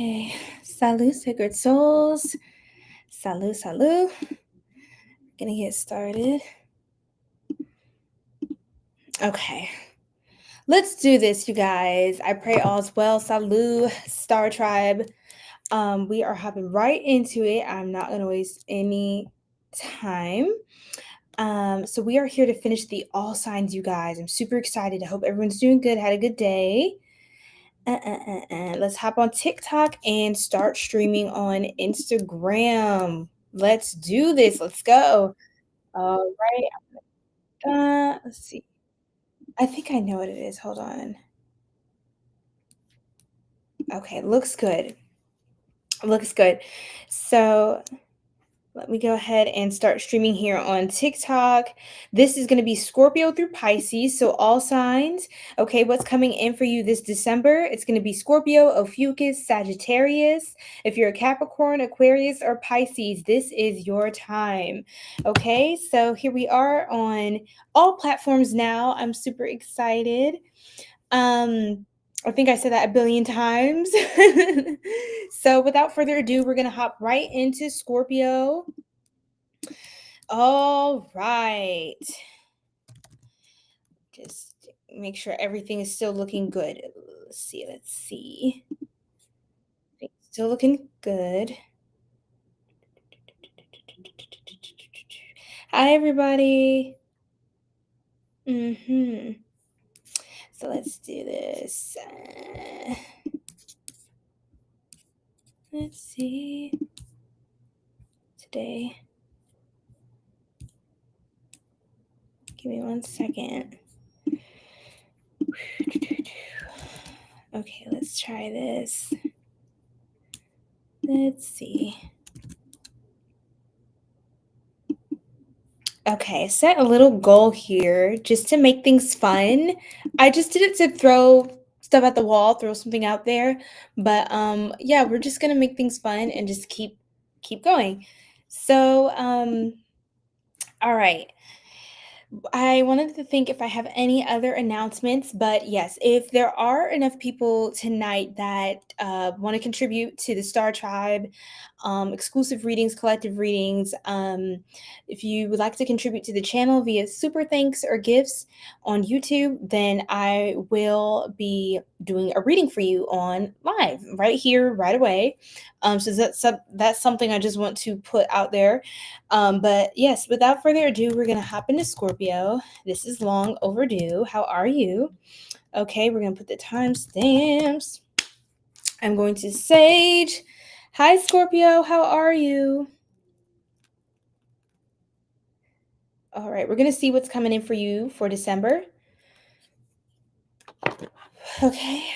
Okay, salut, sacred souls. Salut, salut. Gonna get started. Okay, let's do this, you guys. I pray all's well. Salut, Star Tribe. We are hopping right into it. I'm not gonna waste any time. So we are here to finish the all signs, you guys. I'm super excited. I hope everyone's doing good. Had a good day. Let's hop on TikTok and start streaming on Instagram. Let's do this. Let's go. All right. Let's see. I think I know what it is. Hold on. Okay, looks good. Looks good. So let me go ahead and start streaming here on TikTok. This is going to be Scorpio through Pisces, so all signs. Okay, what's coming in for you this December? It's going to be Scorpio, Ophiuchus, Sagittarius. If you're a Capricorn, Aquarius, or Pisces, this is your time. Okay, so here we are on all platforms now. I'm super excited. I think I said that a billion times. So without further ado, we're going to hop right into Scorpio. All right. Just make sure everything is still looking good. Let's see. Still looking good. Hi, everybody. So let's do this. Let's see. Today. Give me 1 second. Okay, let's try this. Let's see. Okay, set a little goal here just to make things fun. I just did it to throw stuff at the wall, throw something out there. But yeah, we're just gonna make things fun and just keep going. So all right. I wanted to think if I have any other announcements, but yes, if there are enough people tonight that want to contribute to the Star Tribe, exclusive readings, collective readings, if you would like to contribute to the channel via super thanks or gifts on YouTube, then I will be doing a reading for you on live right here, right away. So that's something I just want to put out there. But yes, without further ado, we're going to hop into Scorpio. This is long overdue. How are you? Okay, we're going to put the timestamps. I'm going to Sage. Hi, Scorpio. How are you? All right, we're going to see what's coming in for you for December. Okay.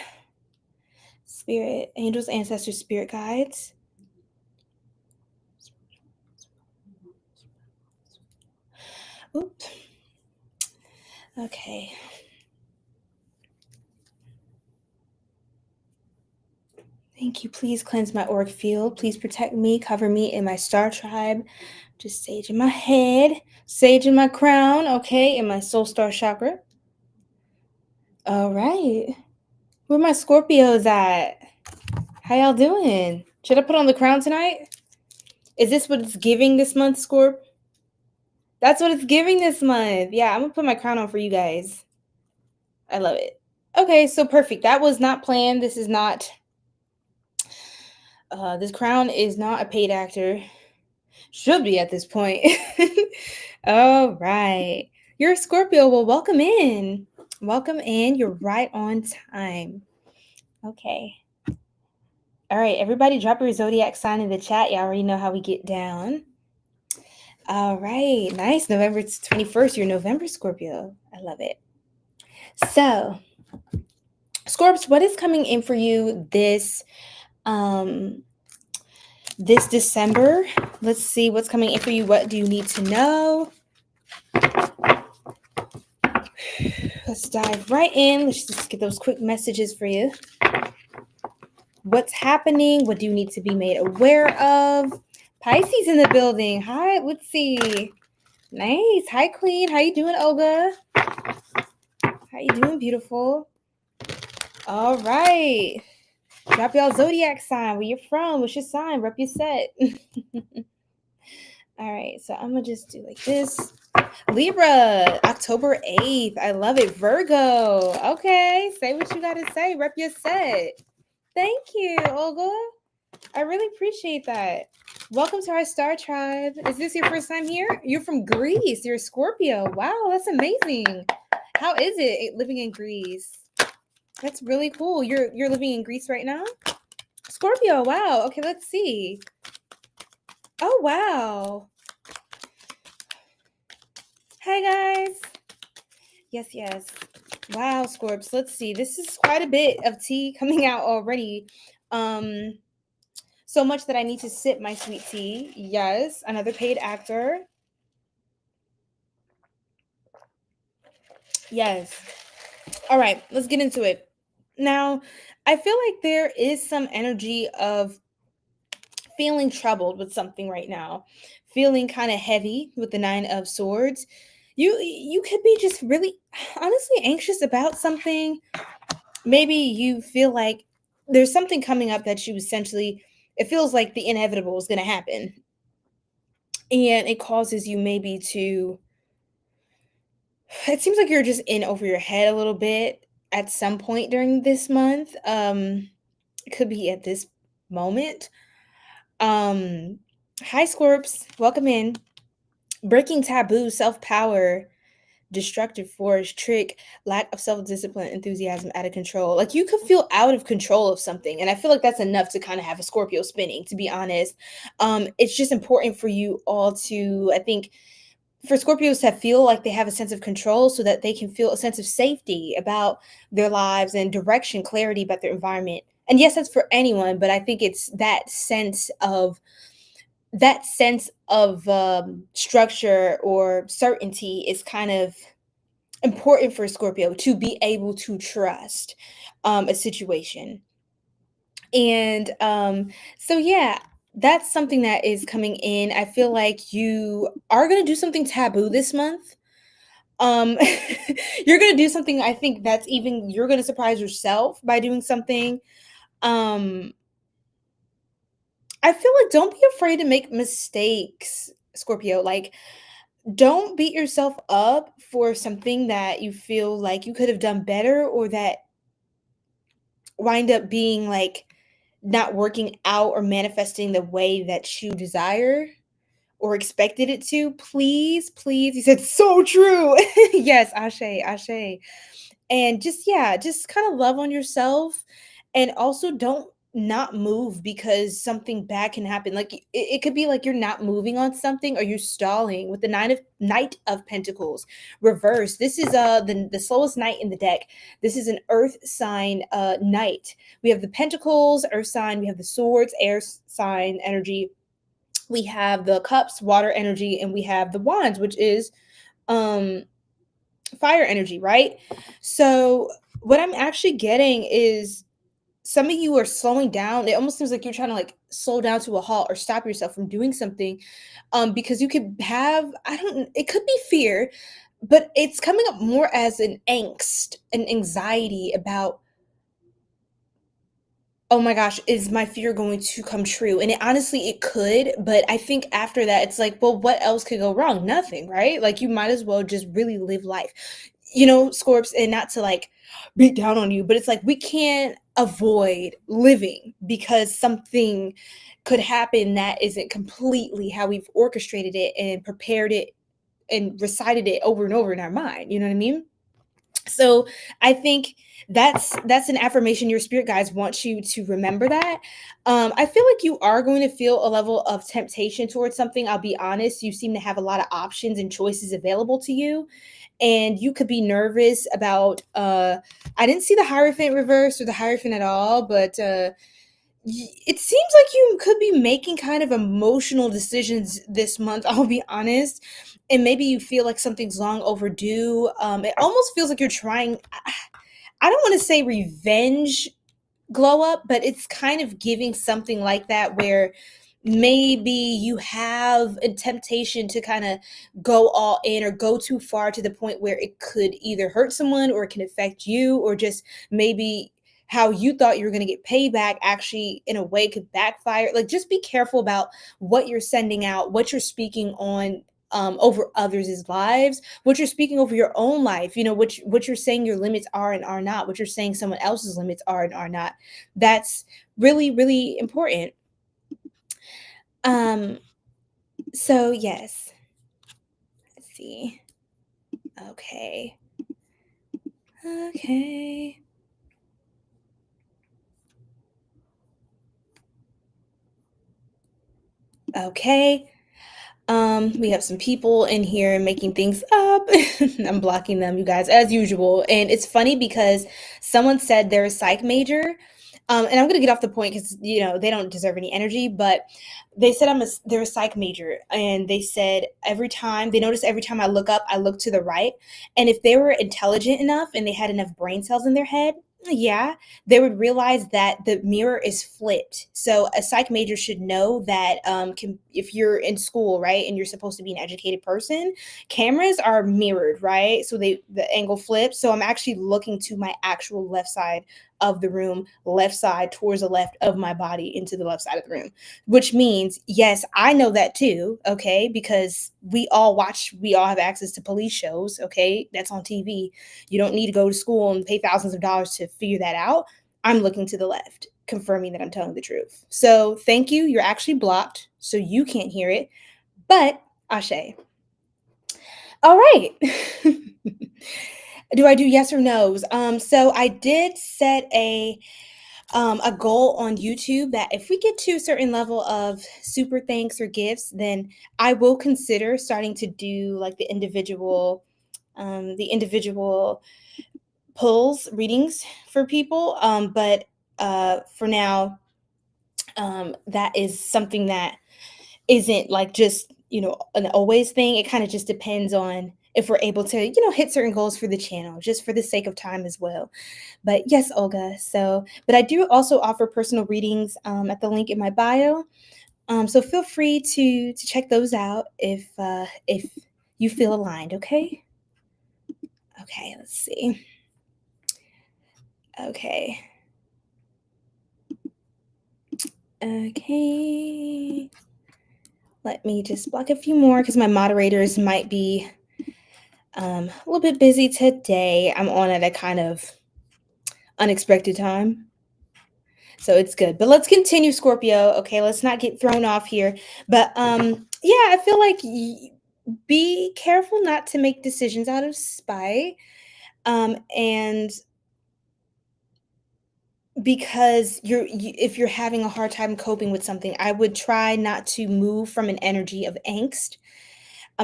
Spirit, angels, ancestors, spirit guides. Oops. Okay. Thank you. Please cleanse my auric field. Please protect me, cover me in my star tribe. Just sage in my head, sage in my crown, okay, in my soul star chakra. All right. Where my Scorpios at? How y'all doing? Should I put on the crown tonight? Is this what it's giving this month, Scorp? That's what it's giving this month. Yeah, I'm going to put my crown on for you guys. I love it. Okay, so perfect. That was not planned. This is not... this crown is not a paid actor. Should be at this point. All right. You're a Scorpio. Well, welcome in. Welcome in. You're right on time. Okay. All right. Everybody drop your zodiac sign in the chat. Y'all already know how we get down. All right. Nice. November 21st. You're November Scorpio. I love it. So, Scorps, what is coming in for you this December? Let's see what's coming in for you. What do you need to know? Let's dive right in. Let's just get those quick messages for you. What's happening? What do you need to be made aware of? Pisces in the building. Hi, let's see. Nice. Hi, Queen. How you doing, Olga? How you doing, beautiful? All right. Drop y'all zodiac sign. Where you're from? What's your sign? Rep your set. All right, so I'm gonna just do like this. Libra, October 8th. I love it. Virgo. Okay, say what you gotta say. Rep your set. Thank you, Olga. I really appreciate that. Welcome to our star tribe. Is this your first time here? You're from Greece. You're a Scorpio. Wow, that's amazing. How is it living in Greece? That's really cool. You're living in Greece right now? Scorpio. Wow. Okay, let's see. Oh, wow. Hi, guys. Yes. Wow, Scorps. Let's see. This is quite a bit of tea coming out already. So much that I need to sip my sweet tea. Yes, another paid actor. Yes. All right, let's get into it. Now, I feel like there is some energy of feeling troubled with something right now, feeling kind of heavy with the 9 of Swords. You could be just really honestly anxious about something. Maybe you feel like there's something coming up that you essentially, it feels like the inevitable is going to happen, and it causes you maybe to, it seems like you're just in over your head a little bit at some point during this month. It could be at this moment. Hi, Scorps, welcome in. Breaking taboo, self-power, destructive force, trick, lack of self-discipline, enthusiasm, out of control. Like you could feel out of control of something, and I feel like that's enough to kind of have a Scorpio spinning, to be honest. It's just important for you all to, I think, for Scorpios to feel like they have a sense of control so that they can feel a sense of safety about their lives and direction, clarity about their environment. And yes, that's for anyone, but I think it's that sense of structure or certainty is kind of important for Scorpio to be able to trust a situation. And so yeah, that's something that is coming in. I feel like you are going to do something taboo this month. um you're going to do something, I think that's even, you're going to surprise yourself by doing something. um I feel like don't be afraid to make mistakes, Scorpio. Like don't beat yourself up for something that you feel like you could have done better, or that wind up being like not working out or manifesting the way that you desire or expected it to. Please. He said, so true. Yes, Ashe. And just, yeah, just kind of love on yourself. And also don't not move because something bad can happen. Like it could be like you're not moving on something, or you're stalling with the Knight of Pentacles reverse. This is the slowest knight in the deck. This is an earth sign knight. We have the Pentacles, earth sign, we have the Swords, air sign energy, we have the Cups, water energy, and we have the Wands, which is um fire energy, right? So what I'm actually getting is some of you are slowing down. It almost seems like you're trying to like slow down to a halt or stop yourself from doing something, because you could have, I don't, it could be fear, but it's coming up more as an angst, an anxiety about, oh my gosh, is my fear going to come true? And it honestly, it could, but I think after that, it's like, well, what else could go wrong? Nothing, right? Like you might as well just really live life, Scorps, and not to like beat down on you, but it's like we can't avoid living because something could happen that isn't completely how we've orchestrated it and prepared it and recited it over and over in our mind. You know what I mean? So I think that's an affirmation your spirit guides want you to remember that. I feel like you are going to feel a level of temptation towards something. I'll be honest, you seem to have a lot of options and choices available to you, and you could be nervous about I didn't see the Hierophant reverse or the Hierophant at all, but it seems like you could be making kind of emotional decisions this month. I'll be honest. And maybe you feel like something's long overdue. It almost feels like you're trying, I don't want to say revenge glow up, but it's kind of giving something like that, where maybe you have a temptation to kind of go all in or go too far to the point where it could either hurt someone or it can affect you, or just maybe how you thought you were going to get payback actually in a way could backfire. Like, just be careful about what you're sending out, what you're speaking on, over others' lives, what you're speaking over your own life, what you're saying your limits are and are not, what you're saying someone else's limits are and are not. That's really, really important. Um, so yes. Let's see. Okay. Okay. Okay. We have some people in here making things up. I'm blocking them, you guys, as usual. And it's funny because someone said they're a psych major. And I'm gonna get off the point because they don't deserve any energy, but they said they're a psych major, and they said every time I look up, I look to the right. And if they were intelligent enough and they had enough brain cells in their head, yeah, they would realize that the mirror is flipped. So a psych major should know that, if you're in school, right, and you're supposed to be an educated person, cameras are mirrored, right? So the angle flips. So I'm actually looking to my actual left side of the room, left side towards the left of my body into the left side of the room, which means, yes, I know that too, okay, because we all have access to police shows, okay, that's on TV. You don't need to go to school and pay thousands of dollars to figure that out. I'm looking to the left, confirming that I'm telling the truth. So thank you. You're actually blocked, so you can't hear it, but Ashe. All right. Do I do yes or no's? So I did set a goal on YouTube that if we get to a certain level of super thanks or gifts, then I will consider starting to do like the individual pulls readings for people. But for now, that is something that isn't like just an always thing. It kind of just depends on if we're able to hit certain goals for the channel, just for the sake of time as well. But yes, Olga. So, but I do also offer personal readings, at the link in my bio. So feel free to check those out if you feel aligned. Okay. Okay. Let's see. Okay. Okay. Let me just block a few more because my moderators might be a little bit busy today. I'm on at a kind of unexpected time. So it's good. But let's continue, Scorpio. Okay, let's not get thrown off here. But yeah, I feel like be careful not to make decisions out of spite. And because if you're having a hard time coping with something, I would try not to move from an energy of angst.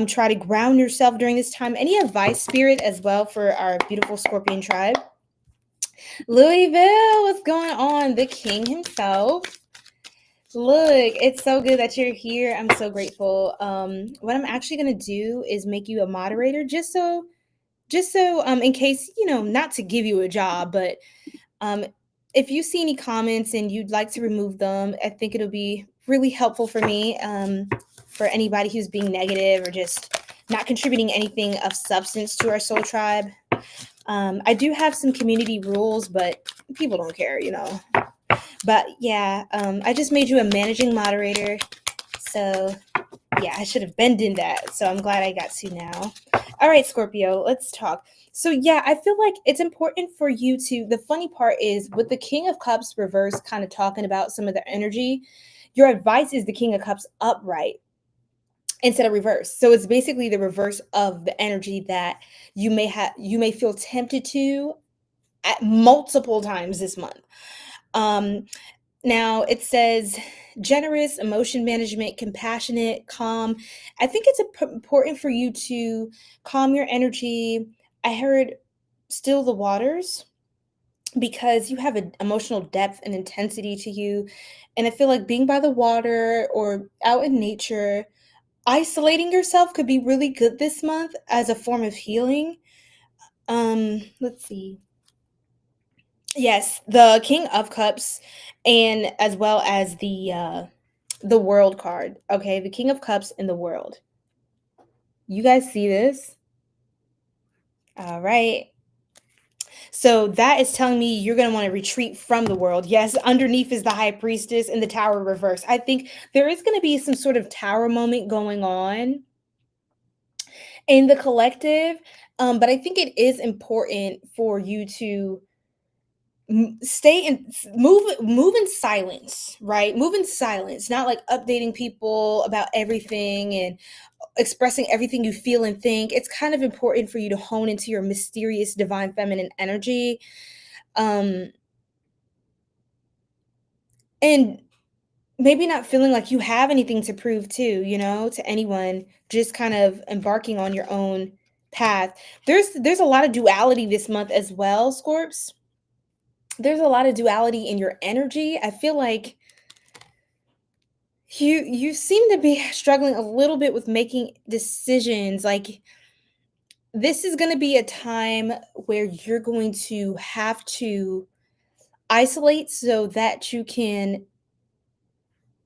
Try to ground yourself during this time. Any advice, Spirit, as well, for our beautiful Scorpion tribe? Louisville, what's going on? The king himself. Look, it's so good that you're here. I'm so grateful. What I'm actually gonna do is make you a moderator, just so in case, not to give you a job, but um if you see any comments and you'd like to remove them, I think it'll be really helpful for me, for anybody who's being negative or just not contributing anything of substance to our soul tribe. I do have some community rules, but people don't care. But yeah, I just made you a managing moderator. So yeah, I should have been doing that. So I'm glad I got to now. All right, Scorpio, let's talk. So yeah, I feel like it's important for you to, the funny part is with the King of Cups reverse kind of talking about some of the energy, your advice is the King of Cups upright instead of reverse. So it's basically the reverse of the energy that you may feel tempted to at multiple times this month. Now it says generous, emotion management, compassionate, calm. I think it's important for you to calm your energy. I heard still the waters because you have an emotional depth and intensity to you. And I feel like being by the water or out in nature, isolating yourself could be really good this month as a form of healing. Let's see. Yes, the King of Cups, and as well as the World card. Okay, the King of Cups and the World. You guys see this? All right. So that is telling me you're going to want to retreat from the world. Yes, underneath is the high priestess and the tower reverse. I think there is going to be some sort of tower moment going on in the collective. But I think it is important for you to stay in move in silence, right? Move in silence, not like updating people about everything and expressing everything you feel and think. It's kind of important for you to hone into your mysterious divine feminine energy. Um and maybe not feeling like you have anything to prove too, to anyone, just kind of embarking on your own path. There's a lot of duality this month as well, Scorps. There's a lot of duality in your energy. I feel like you seem to be struggling a little bit with making decisions. Like, this is going to be a time where you're going to have to isolate so that you can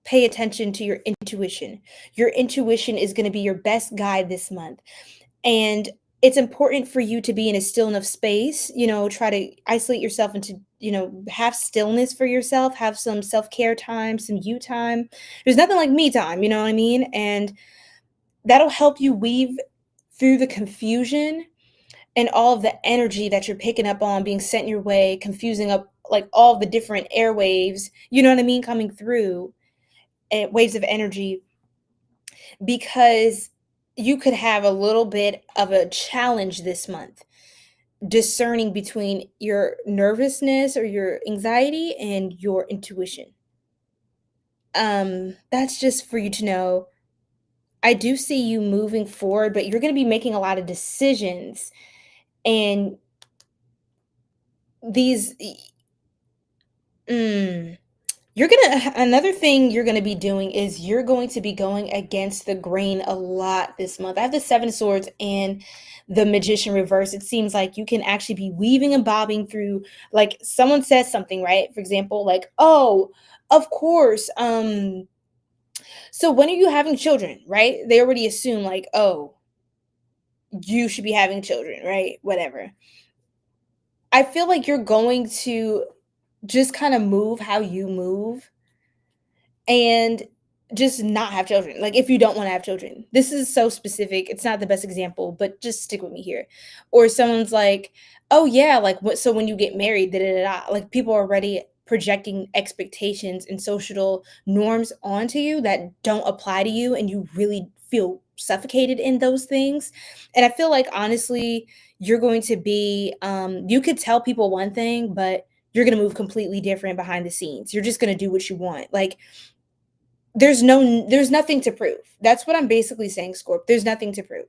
pay attention to your intuition. Your intuition is going to be your best guide this month. And it's important for you to be in a still enough space, try to isolate yourself into, have stillness for yourself, have some self-care time, some you time. There's nothing like me time, you know what I mean? And that'll help you weave through the confusion and all of the energy that you're picking up on being sent your way, confusing up like all the different airwaves, you know what I mean, coming through, waves of energy, because you could have a little bit of a challenge this month discerning between your nervousness or your anxiety and your intuition. That's just for you to know. I do see you moving forward, but you're going to be making a lot of decisions, and these mm, you're gonna another thing you're gonna be doing is you're going to be going against the grain a lot this month. I have the Seven of Swords and the Magician reverse. It seems like you can actually be weaving and bobbing through, like someone says something, right? For example, like, oh, of course, so when are you having children, right? They already assume like, oh, you should be having children, right? Whatever. I feel like you're going to just kind of move how you move and just not have children. Like, if you don't want to have children, this is so specific. It's not the best example, but just stick with me here. Or someone's like, oh, yeah, like, what? So when you get married, da da da, like, people are already projecting expectations and social norms onto you that don't apply to you, and you really feel suffocated in those things. And I feel like, honestly, you're going to be, you could tell people one thing, but you're going to move completely different behind the scenes. You're just going to do what you want. Like, there's nothing to prove. That's what I'm basically saying, Scorp. There's nothing to prove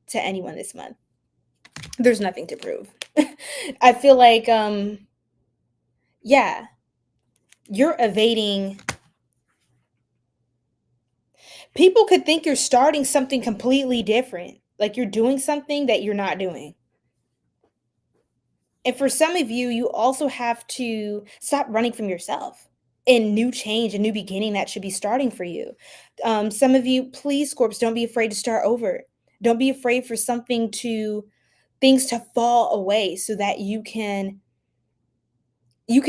to anyone this month. There's nothing to prove. I feel like yeah, you're evading. People could think you're starting something completely different. Like you're doing something that you're not doing. And for some of you, you also have to stop running from yourself. And new change, a new beginning that should be starting for you. Some of you, please, Scorps, don't be afraid to start over. Don't be afraid for things to fall away so that you can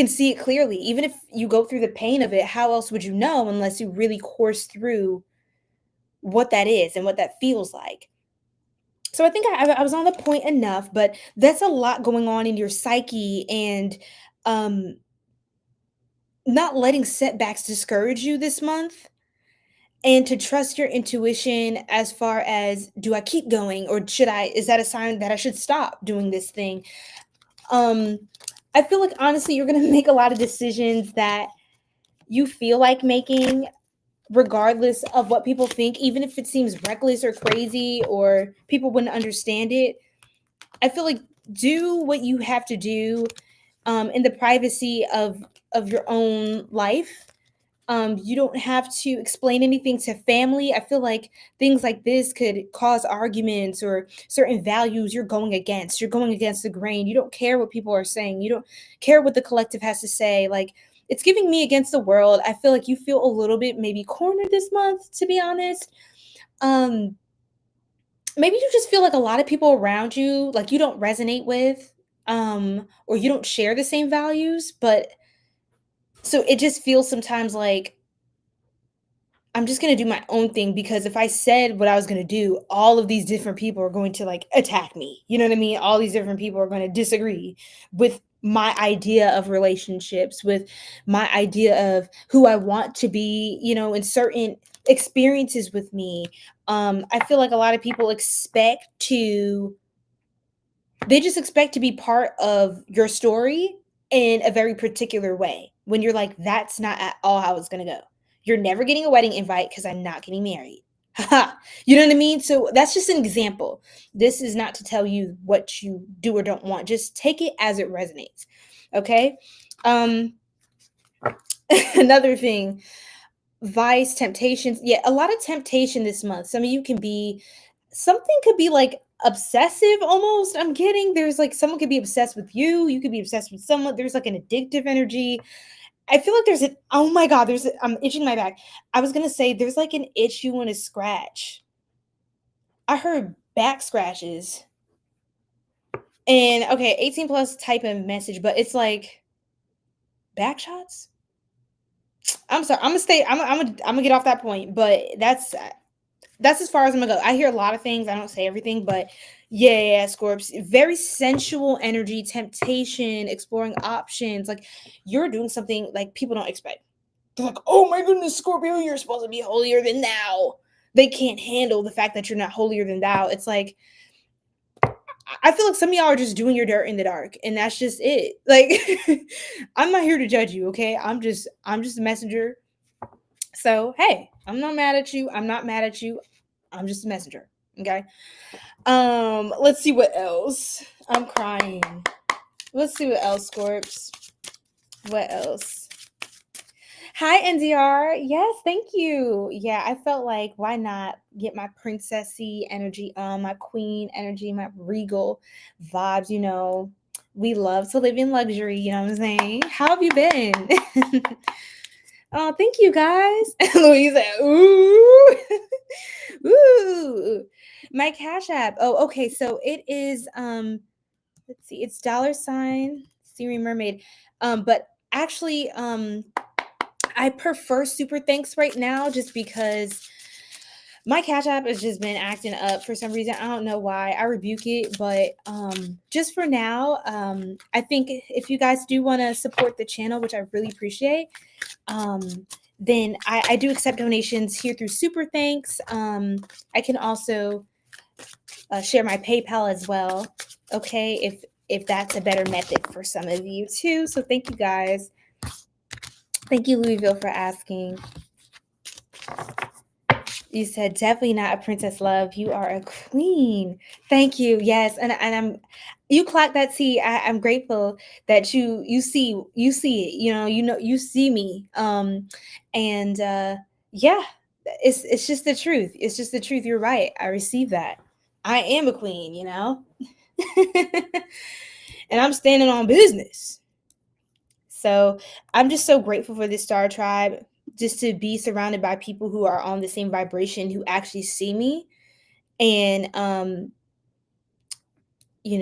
see it clearly. Even if you go through the pain of it, how else would you know unless you really course through what that is and what that feels like? So I think I was on the point enough, but that's a lot going on in your psyche, and um not letting setbacks discourage you this month, and to trust your intuition as far as, do I keep going, or is that a sign that I should stop doing this thing? um I feel like, honestly, you're going to make a lot of decisions that you feel like making regardless of what people think, even if it seems reckless or crazy or people wouldn't understand it. I feel like, do what you have to do in the privacy of your own life. You don't have to explain anything to family. I feel like things like this could cause arguments, or certain values you're going against. You're going against the grain. You don't care what people are saying. You don't care what the collective has to say. Like, it's giving me against the world. I feel like you feel a little bit maybe cornered this month, to be honest. Maybe you just feel like a lot of people around you, like, you don't resonate with. or you don't share the same values, but so it just feels sometimes like I'm just gonna do my own thing because if I said what I was gonna do, all of these different people are going to like attack me. You know what I mean? All these different people are going to disagree with my idea of relationships, with my idea of who I want to be, in certain experiences with me. I feel like a lot of people they just expect to be part of your story in a very particular way when you're like, that's not at all how it's going to go. You're never getting a wedding invite because I'm not getting married. You know what I mean? So that's just an example. This is not to tell you what you do or don't want. Just take it as it resonates. Okay. Um, Another thing, vice, temptations. Yeah, a lot of temptation this month. Some of you can be, something could be like obsessive almost. I'm getting there's like someone could be obsessed with you. You could be obsessed with someone. There's like an addictive energy. I feel like there's an, oh my God, I'm itching my back. I was gonna say there's like an itch you want to scratch. I heard back scratches. And okay, 18 plus type of message, but it's like back shots. I'm sorry. I'm gonna get off that point, but that's as far as I'm gonna go. I hear a lot of things. I don't say everything, but yeah, Scorps, very sensual energy, temptation, exploring options. Like you're doing something like people don't expect. They're like, oh my goodness, Scorpio, you're supposed to be holier than thou. They can't handle the fact that you're not holier than thou. It's like I feel like some of y'all are just doing your dirt in the dark, and that's just it. Like, I'm not here to judge you, okay? I'm just a messenger. So hey, I'm not mad at you. I'm not mad at you. I'm just a messenger. Okay. Let's see what else. I'm crying. Let's see what else, Scorps. What else? Hi, NDR. Yes, thank you. Yeah, I felt like why not get my princessy energy on, my queen energy, my regal vibes. We love to live in luxury. You know what I'm saying? How have you been? Oh, thank you guys. Louise said, ooh. Ooh. My Cash App. Oh, okay. So it is let's see, it's $ Siri Mermaid. But actually, I prefer Super Thanks right now just because my Cash App has just been acting up for some reason. I don't know why. I rebuke it, but just for now, I think if you guys do want to support the channel, which I really appreciate, then I do accept donations here through Super Thanks. I can also share my PayPal as well. Okay, if that's a better method for some of you too. So thank you guys. Thank you, Louisville, for asking. You said definitely not a princess, love. You are a queen. Thank you. Yes, and you clock that T. I'm grateful that you see it. You see me. And yeah, it's just the truth. It's just the truth. You're right. I received that. I am a queen. And I'm standing on business. So I'm just so grateful for this star tribe, just to be surrounded by people who are on the same vibration, who actually see me. And you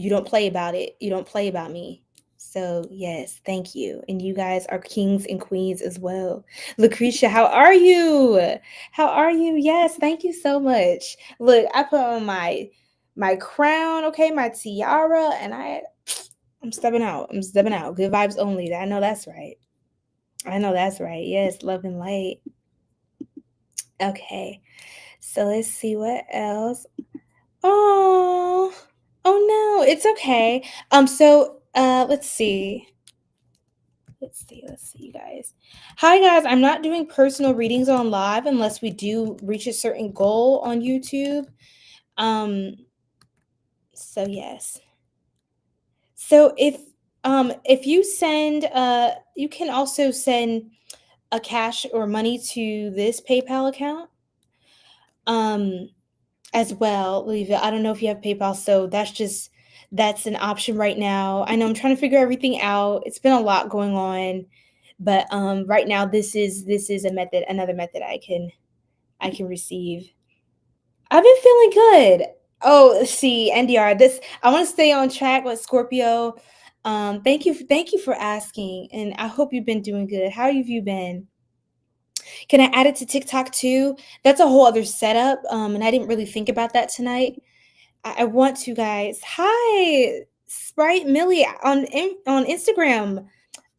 don't play about it. You don't play about me. So yes, thank you. And you guys are kings and queens as well. Lucretia, how are you? How are you? Yes, thank you so much. Look, I put on my crown, okay, my tiara, and I'm stepping out. I'm stepping out. Good vibes only. I know that's right. I know that's right. Yes, love and light. Okay. So let's see what else. Oh, oh no, it's okay. So let's see. Let's see, you guys. Hi guys, I'm not doing personal readings on live unless we do reach a certain goal on YouTube. So yes. So if you send you can also send a cash or money to this PayPal account as well. Leave it. I don't know if you have PayPal, so that's an option right now. I know I'm trying to figure everything out. It's been a lot going on, but right now this is another method I can receive. I've been feeling good. Oh, see, NDR. This I want to stay on track with Scorpio. Thank you for asking, and I hope you've been doing good. How have you been? Can I add it to TikTok too? That's a whole other setup. And I didn't really think about that tonight. I want to, guys. Hi, Sprite Millie on Instagram.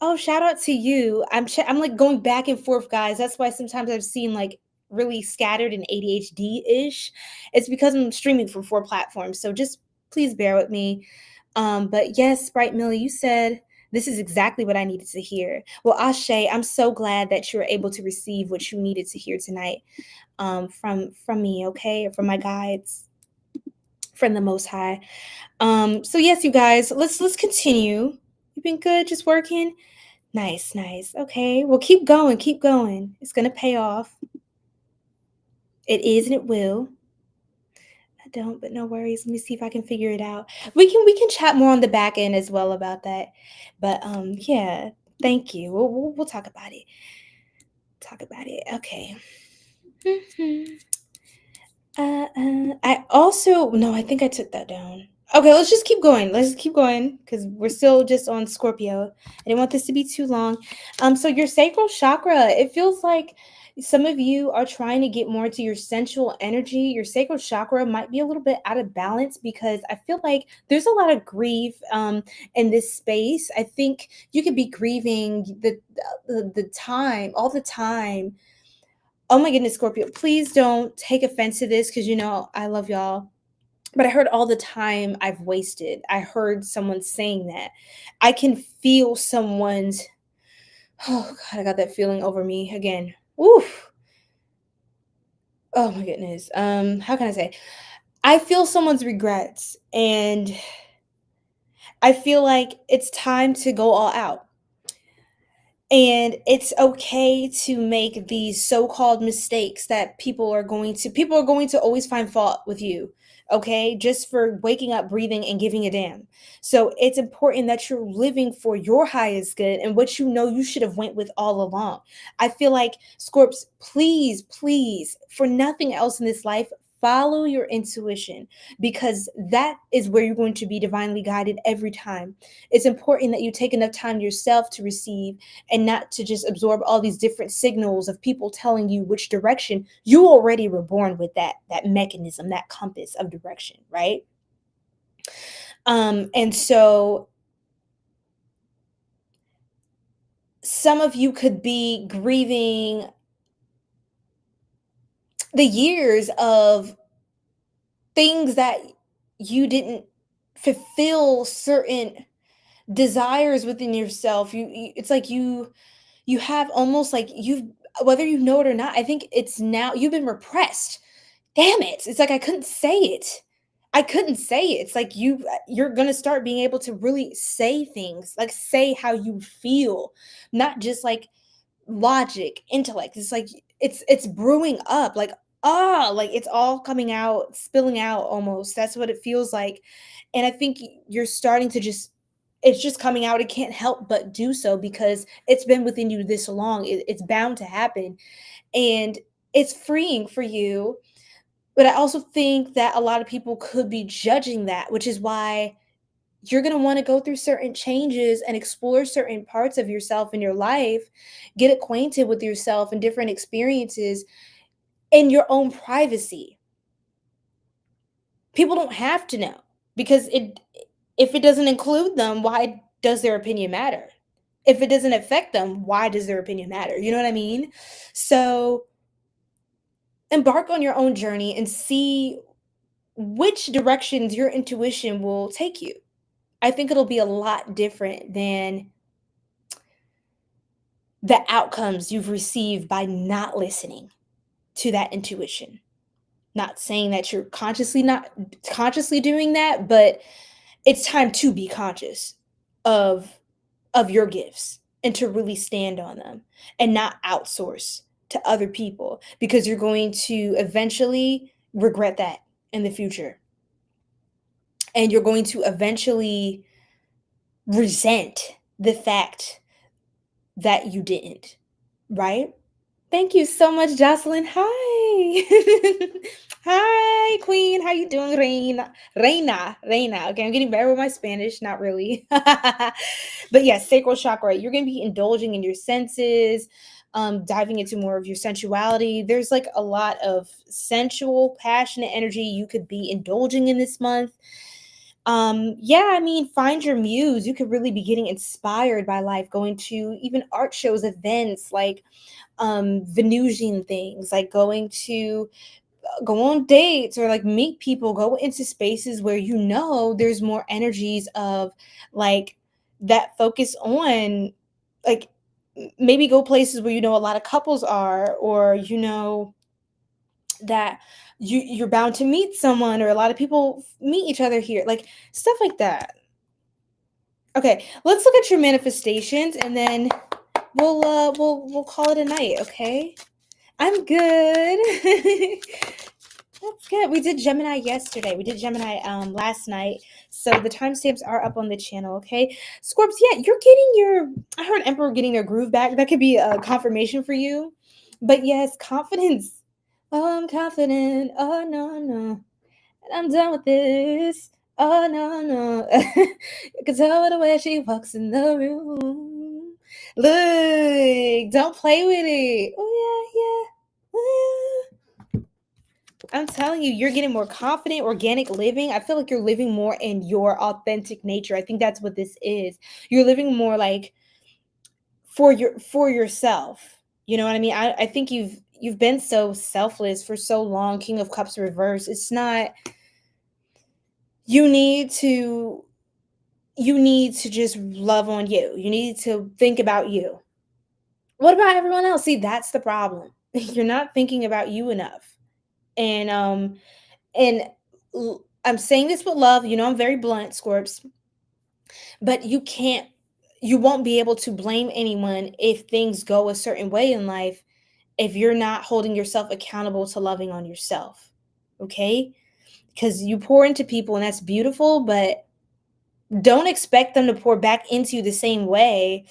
Oh, shout out to you. I'm like going back and forth, guys. That's why sometimes I've seen like really scattered and ADHD-ish. It's because I'm streaming from 4 platforms. So just please bear with me. But yes, Sprite Millie, you said this is exactly what I needed to hear. Well, Ashe, I'm so glad that you were able to receive what you needed to hear tonight from me, okay? From my guides, from the Most High. So yes, you guys, let's continue. You've been good, just working. Nice, nice. Okay. Well, keep going, keep going. It's gonna pay off. It is and it will. I don't, but no worries. Let me see if I can figure it out. We can chat more on the back end as well about that. But yeah, thank you. We'll talk about it. Talk about it. Okay. I also no, I think I took that down. Okay, let's just keep going. Let's just keep going because we're still just on Scorpio. I didn't want this to be too long. So your sacral chakra, it feels like some of you are trying to get more to your sensual energy. Your sacral chakra might be a little bit out of balance because I feel like there's a lot of grief in this space. I think you could be grieving the time, all the time. Oh my goodness, Scorpio, please don't take offense to this because you know I love y'all. But I heard all the time I've wasted. I heard someone saying that. I can feel someone's, oh God, I got that feeling over me again. Oof. Oh my goodness. How can I say? I feel someone's regrets and I feel like it's time to go all out. And it's okay to make these so-called mistakes that people are going to always find fault with you, okay, just for waking up, breathing, and giving a damn. So it's important that you're living for your highest good and what you know you should have went with all along. I feel like, Scorps, please, please, for nothing else in this life, follow your intuition because that is where you're going to be divinely guided every time. It's important that you take enough time yourself to receive and not to just absorb all these different signals of people telling you which direction. You already were born with that mechanism, that compass of direction, right? And so some of you could be grieving the years of things that you didn't fulfill certain desires within yourself. It's like you have almost like you've, whether you know it or not, I think it's now you've been repressed. Damn it. It's like I couldn't say it. I couldn't say it. It's like you're going to start being able to really say things, like say how you feel, not just like logic, intellect. It's like it's brewing up like like it's all coming out, spilling out almost. That's what it feels like. And I think you're starting to just it's just coming out. It can't help but do so because it's been within you this long. It's bound to happen. And it's freeing for you, but I also think that a lot of people could be judging that, which is why you're going to want to go through certain changes and explore certain parts of yourself in your life, get acquainted with yourself and different experiences in your own privacy. People don't have to know because if it doesn't include them, why does their opinion matter? If it doesn't affect them, why does their opinion matter? You know what I mean? So embark on your own journey and see which directions your intuition will take you. I think it'll be a lot different than the outcomes you've received by not listening to that intuition. Not saying that you're not consciously doing that, but it's time to be conscious of your gifts and to really stand on them and not outsource to other people because you're going to eventually regret that in the future. And you're going to eventually resent the fact that you didn't, right? Thank you so much, Jocelyn. Hi. Hi, Queen. How you doing, Reina? Reina. Okay, I'm getting better with my Spanish. Not really. But yes, sacral chakra. You're going to be indulging in your senses, diving into more of your sensuality. There's like a lot of sensual, passionate energy you could be indulging in this month. Yeah, I mean, find your muse. You could really be getting inspired by life, going to even art shows, events, like Venusian things, like going to go on dates or like meet people, go into spaces where you know there's more energies of like that focus on like maybe go places where you know a lot of couples are, or you know that you're bound to meet someone, or a lot of people meet each other here, like stuff like that. Okay, let's look at your manifestations and then we'll call it a night, okay? I'm good. That's good. We did Gemini yesterday. We did Gemini last night. So the timestamps are up on the channel, okay? Scorps, yeah, you're getting your I heard Emperor getting their groove back. That could be a confirmation for you. But yes, confidence. Oh, I'm confident. Oh no, no. And I'm done with this. Oh no, no. You can tell by the way she walks in the room. Look, don't play with it. Oh yeah, yeah. Oh, yeah. I'm telling you, you're getting more confident, organic living. I feel like you're living more in your authentic nature. I think that's what this is. You're living more like for yourself. You know what I mean? I think you've been so selfless for so long. King of Cups reverse. It's not you need to just love on you. You need to think about you. What about everyone else? See, that's the problem. You're not thinking about you enough. And I'm saying this with love. You know, I'm very blunt, Scorps, but you won't be able to blame anyone if things go a certain way in life if you're not holding yourself accountable to loving on yourself. Okay? Because you pour into people and that's beautiful, but don't expect them to pour back into you the same way.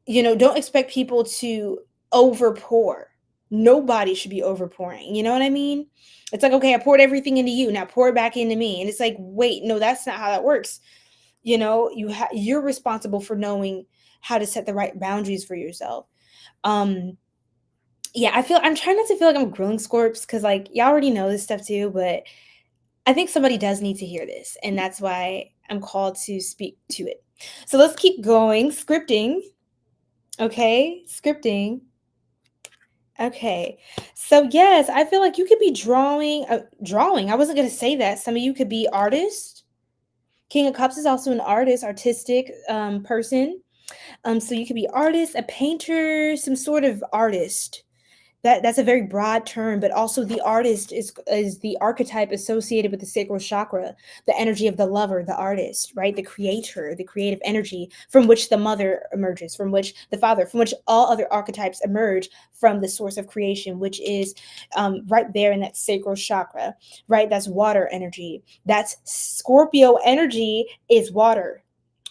You know, don't expect people to overpour. Nobody should be overpouring. You know what I mean? It's like, okay, I poured everything into you. Now pour it back into me. And it's like, wait, no, that's not how that works. You know, you're responsible for knowing how to set the right boundaries for yourself. Um, yeah, I'm trying not to feel like I'm grilling Scorps because like y'all already know this stuff too, but I think somebody does need to hear this, and that's why I'm called to speak to it. So let's keep going. Scripting. Okay, scripting. Okay. So yes, I feel like you could be drawing. I wasn't going to say that. Some of you could be artists. King of Cups is also an artist, artistic person. So you could be artist, a painter, some sort of artist. That's a very broad term, but also the artist is the archetype associated with the sacral chakra, the energy of the lover, the artist, right? The creator, the creative energy from which the mother emerges, from which the father, from which all other archetypes emerge from the source of creation, which is right there in that sacral chakra, right? That's water energy. That's Scorpio energy is water,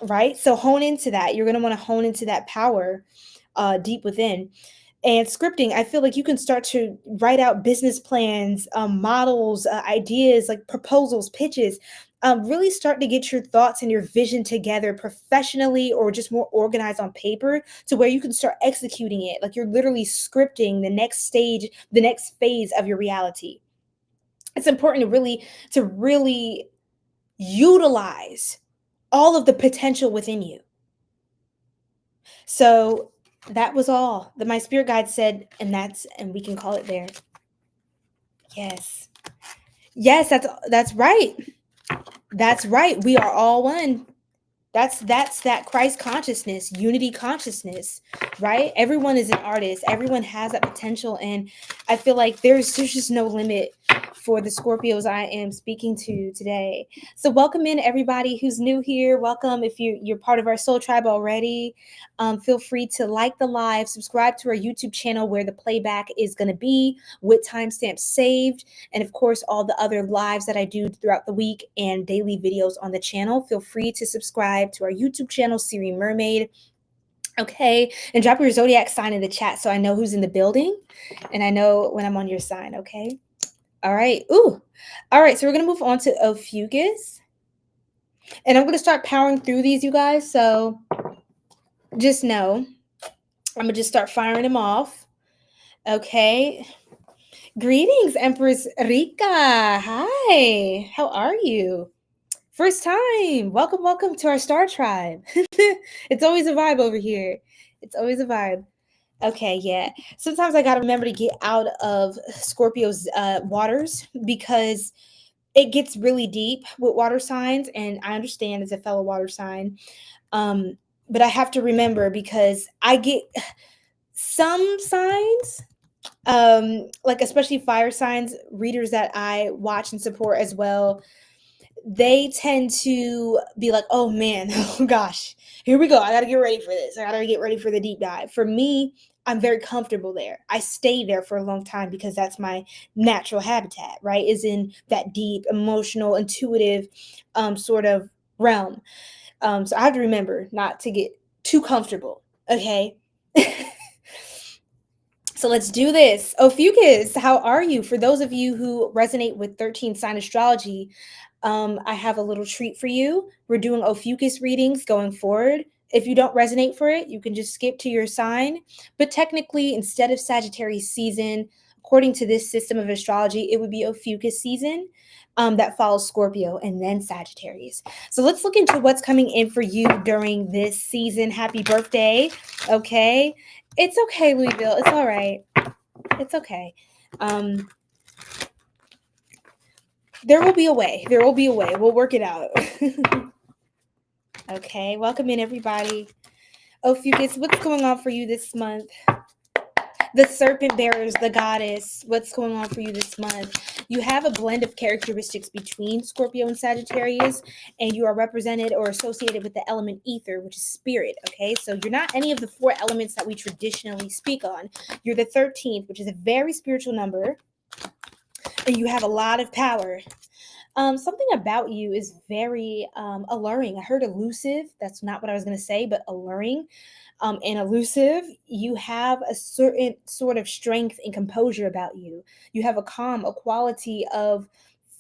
right? So hone into that. You're going to want to hone into that power deep within. And scripting, I feel like you can start to write out business plans, models, ideas, like proposals, pitches. Really start to get your thoughts and your vision together professionally or just more organized on paper to where you can start executing it. Like you're literally scripting the next stage, the next phase of your reality. It's important to really utilize all of the potential within you. So that was all that my spirit guide said, and we can call it there. Yes. Yes, that's right. That's right. We are all one. That's that Christ consciousness, unity consciousness, right? Everyone is an artist. Everyone has that potential, and I feel like there's just no limit for the Scorpios I am speaking to today. So welcome in everybody who's new here. Welcome if you're part of our soul tribe already. Feel free to like the live, subscribe to our YouTube channel where the playback is going to be with timestamps saved, and of course all the other lives that I do throughout the week and daily videos on the channel. Feel free to subscribe to our YouTube channel, Siri Mermaid. Okay, and drop your zodiac sign in the chat so I know who's in the building and I know when I'm on your sign. Okay. All right. Ooh. All right. So we're going to move on to Ophiuchus. And I'm going to start powering through these, you guys. So just know I'm going to just start firing them off. Okay. Greetings, Empress Rika. Hi. How are you? First time. Welcome, welcome to our star tribe. It's always a vibe over here. It's always a vibe. Okay, yeah. Sometimes I gotta remember to get out of Scorpio's waters because it gets really deep with water signs, and I understand as a fellow water sign. Um, but I have to remember because I get some signs, like especially fire signs, readers that I watch and support as well, they tend to be like, oh man, oh gosh, here we go. I got to get ready for this. I got to get ready for the deep dive. For me, I'm very comfortable there. I stay there for a long time because that's my natural habitat, right? Is in that deep, emotional, intuitive sort of realm. So I have to remember not to get too comfortable. Okay. So let's do this. Ophiuchus, how are you? For those of you who resonate with 13 sign astrology, I have a little treat for you. We're doing Ophiuchus readings going forward. If you don't resonate for it, you can just skip to your sign. But technically, instead of Sagittarius season, according to this system of astrology, it would be Ophiuchus season that follows Scorpio and then Sagittarius. So let's look into what's coming in for you during this season. Happy birthday. Okay. It's okay, Louisville. It's all right. It's okay. There will be a way. There will be a way. We'll work it out. Okay. Welcome in, everybody. Ophiuchus, what's going on for you this month? The serpent bearers, the goddess, what's going on for you this month? You have a blend of characteristics between Scorpio and Sagittarius, and you are represented or associated with the element ether, which is spirit. Okay, so you're not any of the four elements that we traditionally speak on. You're the 13th, which is a very spiritual number, and you have a lot of power. Something about you is very alluring. I heard elusive. That's not what I was going to say, but alluring and elusive. You have a certain sort of strength and composure about you. You have a calm, a quality of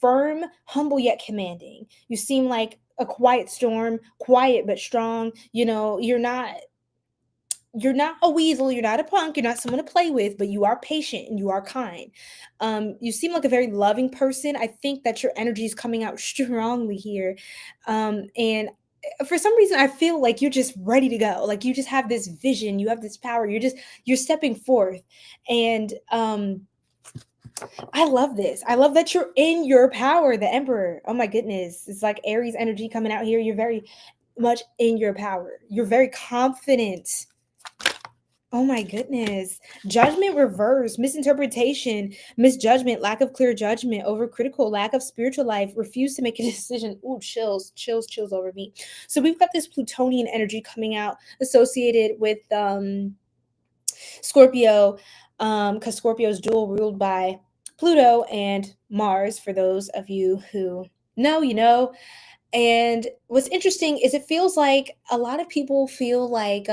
firm, humble yet commanding. You seem like a quiet storm, quiet but strong. You know, you're not a weasel, you're not a punk, you're not someone to play with, but you are patient and you are kind. You seem like a very loving person. I think that your energy is coming out strongly here. And for some reason, I feel like you're just ready to go. Like you just have this vision, you have this power, you're stepping forth. And I love this. I love that you're in your power, the Emperor. Oh my goodness. It's like Aries energy coming out here. You're very much in your power. You're very confident. Oh my goodness. Judgment reverse, misinterpretation, misjudgment, lack of clear judgment, overcritical, lack of spiritual life, refuse to make a decision. Ooh, chills, chills, chills over me. So we've got this Plutonian energy coming out associated with Scorpio, because Scorpio is dual ruled by Pluto and Mars, for those of you who know, you know. And what's interesting is it feels like a lot of people feel like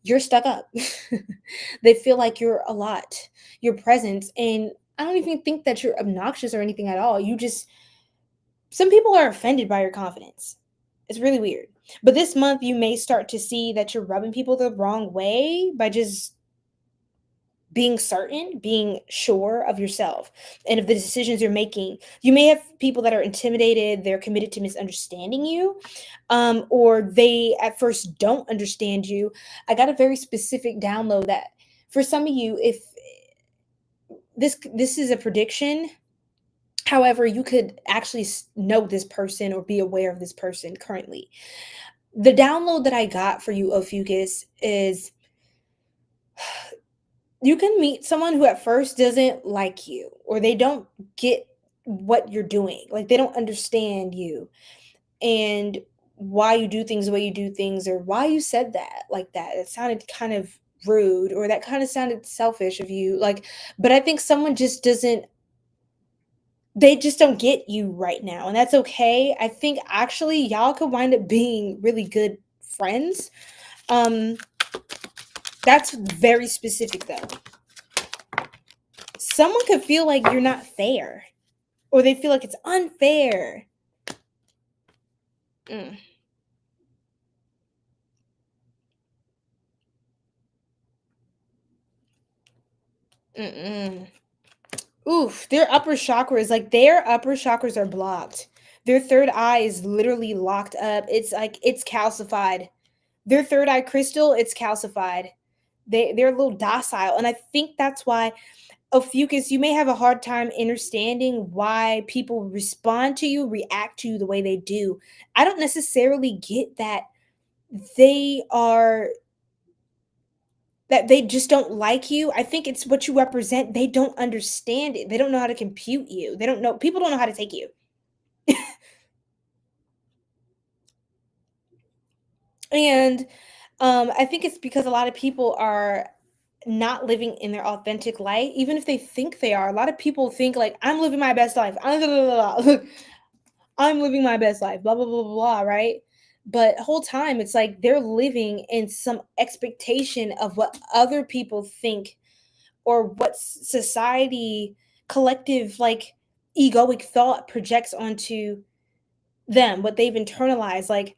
you're stuck up. They feel like you're a lot, your presence. And I don't even think that you're obnoxious or anything at all. Some people are offended by your confidence. It's really weird. But this month, you may start to see that you're rubbing people the wrong way by just being certain, being sure of yourself and of the decisions you're making. You may have people that are intimidated, they're committed to misunderstanding you, or they at first don't understand you. I got a very specific download that for some of you, if this is a prediction, however, you could actually know this person or be aware of this person currently. The download that I got for you, Ophiuchus, is you can meet someone who at first doesn't like you or they don't get what you're doing. Like they don't understand you and why you do things the way you do things or why you said that like that. It sounded kind of rude or that kind of sounded selfish of you. Like, but I think someone just doesn't they just don't get you right now. And that's okay. I think actually y'all could wind up being really good friends. That's very specific though. someone could feel like you're not fair, or they feel like it's unfair. Mm. Mm-mm. Oof, their upper chakras, like their upper chakras are blocked. Their third eye is literally locked up. It's like it's calcified. Their third eye crystal, it's calcified. They're a little docile, and I think that's why Ophiuchus, you may have a hard time understanding why people respond to you, react to you the way they do. I don't necessarily get that they are that they just don't like you. I think it's what you represent. They don't understand it. They don't know how to compute you. They don't know people don't know how to take you. And I think it's because a lot of people are not living in their authentic light, even if they think they are. A lot of people think like I'm living my best life. I'm living my best life, blah blah blah blah, blah, right? But whole time it's like they're living in some expectation of what other people think, or what society collective like egoic thought projects onto them, what they've internalized. Like,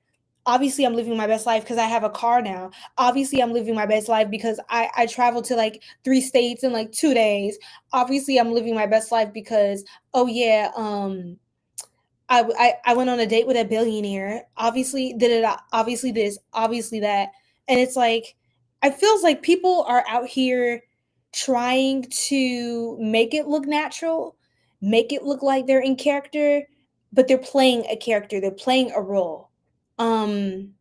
obviously I'm living my best life because I have a car now. Obviously I'm living my best life because I traveled to like 3 states in like 2 days. Obviously I'm living my best life because, oh yeah, I went on a date with a billionaire. Obviously, did it. Obviously, this. Obviously, that. And it's like, it feels like people are out here trying to make it look natural, make it look like they're in character, but they're playing a character. They're playing a role. Um,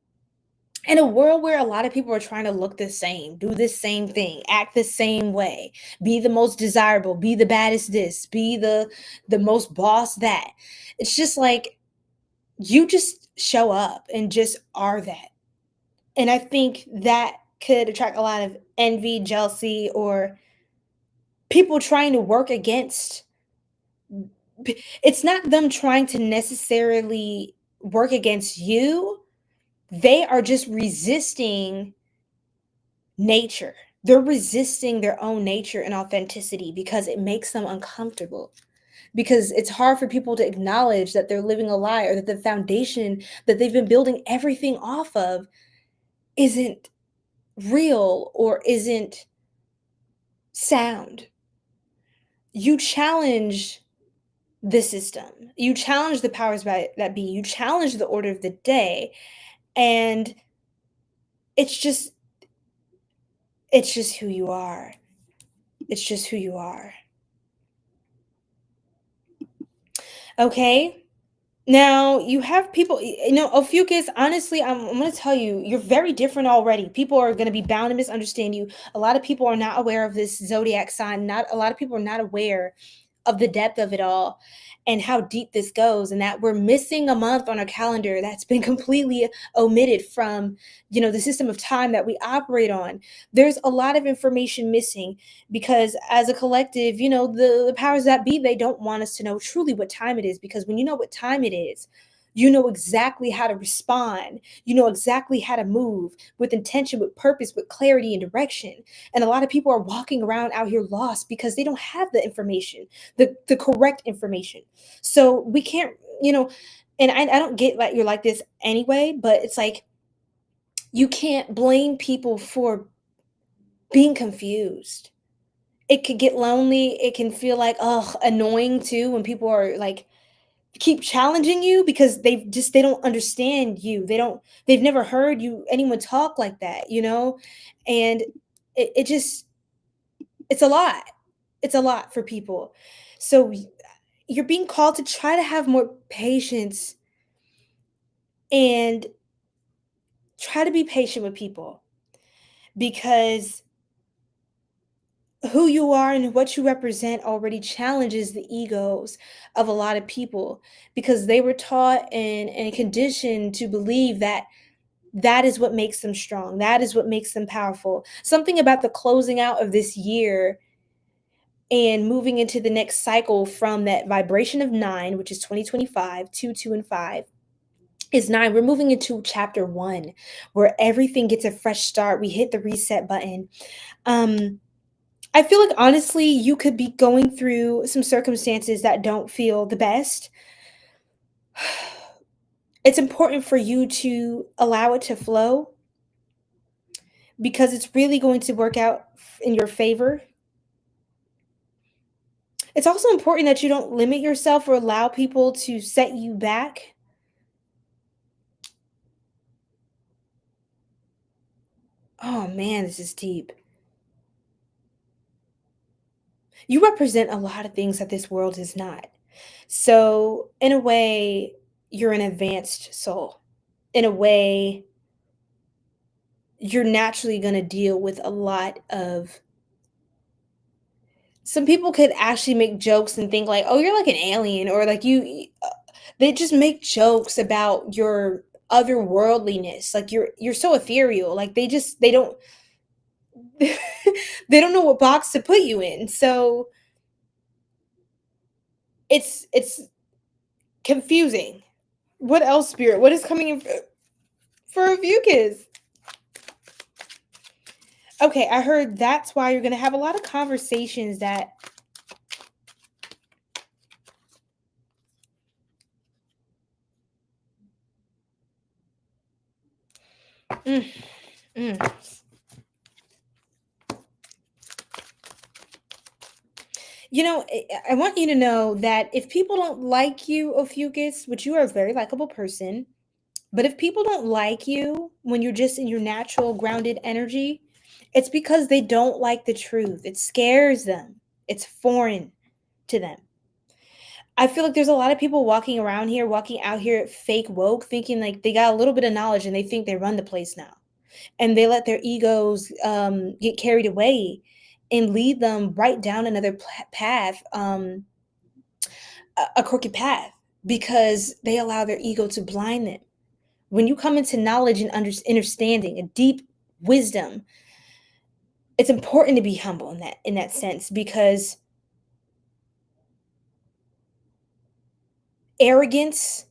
in a world where a lot of people are trying to look the same, do the same thing, act the same way, be the most desirable, be the baddest this, be the most boss that. It's just like you just show up and just are that. And I think that could attract a lot of envy, jealousy, or people trying to work against. It's not them trying to necessarily work against you. They are just resisting nature. They're resisting their own nature and authenticity because it makes them uncomfortable. Because it's hard for people to acknowledge that they're living a lie, or that the foundation that they've been building everything off of isn't real or isn't sound. You challenge the system. You challenge the powers that be. You challenge the order of the day, and it's just it's just who you are. It's just who you are. Okay? Now, you have people, Ophiuchus, honestly, I'm going to tell you, you're very different already. People are going to be bound to misunderstand you. A lot of people are not aware of this zodiac sign. Not a lot of people are not aware of the depth of it all and how deep this goes, and that we're missing a month on our calendar that's been completely omitted from the system of time that we operate on. There's a lot of information missing because as a collective, the powers that be, they don't want us to know truly what time it is, because when you know what time it is, you know exactly how to respond. You know exactly how to move with intention, with purpose, with clarity and direction. And a lot of people are walking around out here lost because they don't have the information, the correct information. So we can't, and I don't get that you're like this anyway, but it's like you can't blame people for being confused. It could get lonely. It can feel like, annoying too when people are like keep challenging you because they don't understand you. They've never heard anyone talk like that. And it just it's a lot. It's a lot for people. So you're being called to try to have more patience and try to be patient with people, because who you are and what you represent already challenges the egos of a lot of people, because they were taught and conditioned to believe that that is what makes them strong. That is what makes them powerful. Something about the closing out of this year and moving into the next cycle from that vibration of 9, which is 2025, 2, 2, and 5, is 9. We're moving into chapter 1, where everything gets a fresh start. We hit the reset button. Um, I feel like honestly, you could be going through some circumstances that don't feel the best. It's important for you to allow it to flow because it's really going to work out in your favor. It's also important that you don't limit yourself or allow people to set you back. Oh man, this is deep. You represent a lot of things that this world is not. So, in a way, you're an advanced soul. In a way, you're naturally going to deal with a lot of some people could actually make jokes and think like, "Oh, you're like an alien," or like they just make jokes about your otherworldliness. Like you're so ethereal. Like they don't they don't know what box to put you in. So it's confusing. What else, spirit? What is coming in for Ophiuchus? Okay, I heard that's why you're gonna have a lot of conversations that mm, mm. You know, I want you to know that if people don't like you, Ophiuchus, which you are a very likable person, but if people don't like you when you're just in your natural grounded energy, it's because they don't like the truth. It scares them. It's foreign to them. I feel like there's a lot of people walking out here fake woke, thinking like they got a little bit of knowledge and they think they run the place now. And they let their egos get carried away and lead them right down another path, a crooked path, because they allow their ego to blind them. When you come into knowledge and understanding, a deep wisdom, it's important to be humble in that sense because arrogance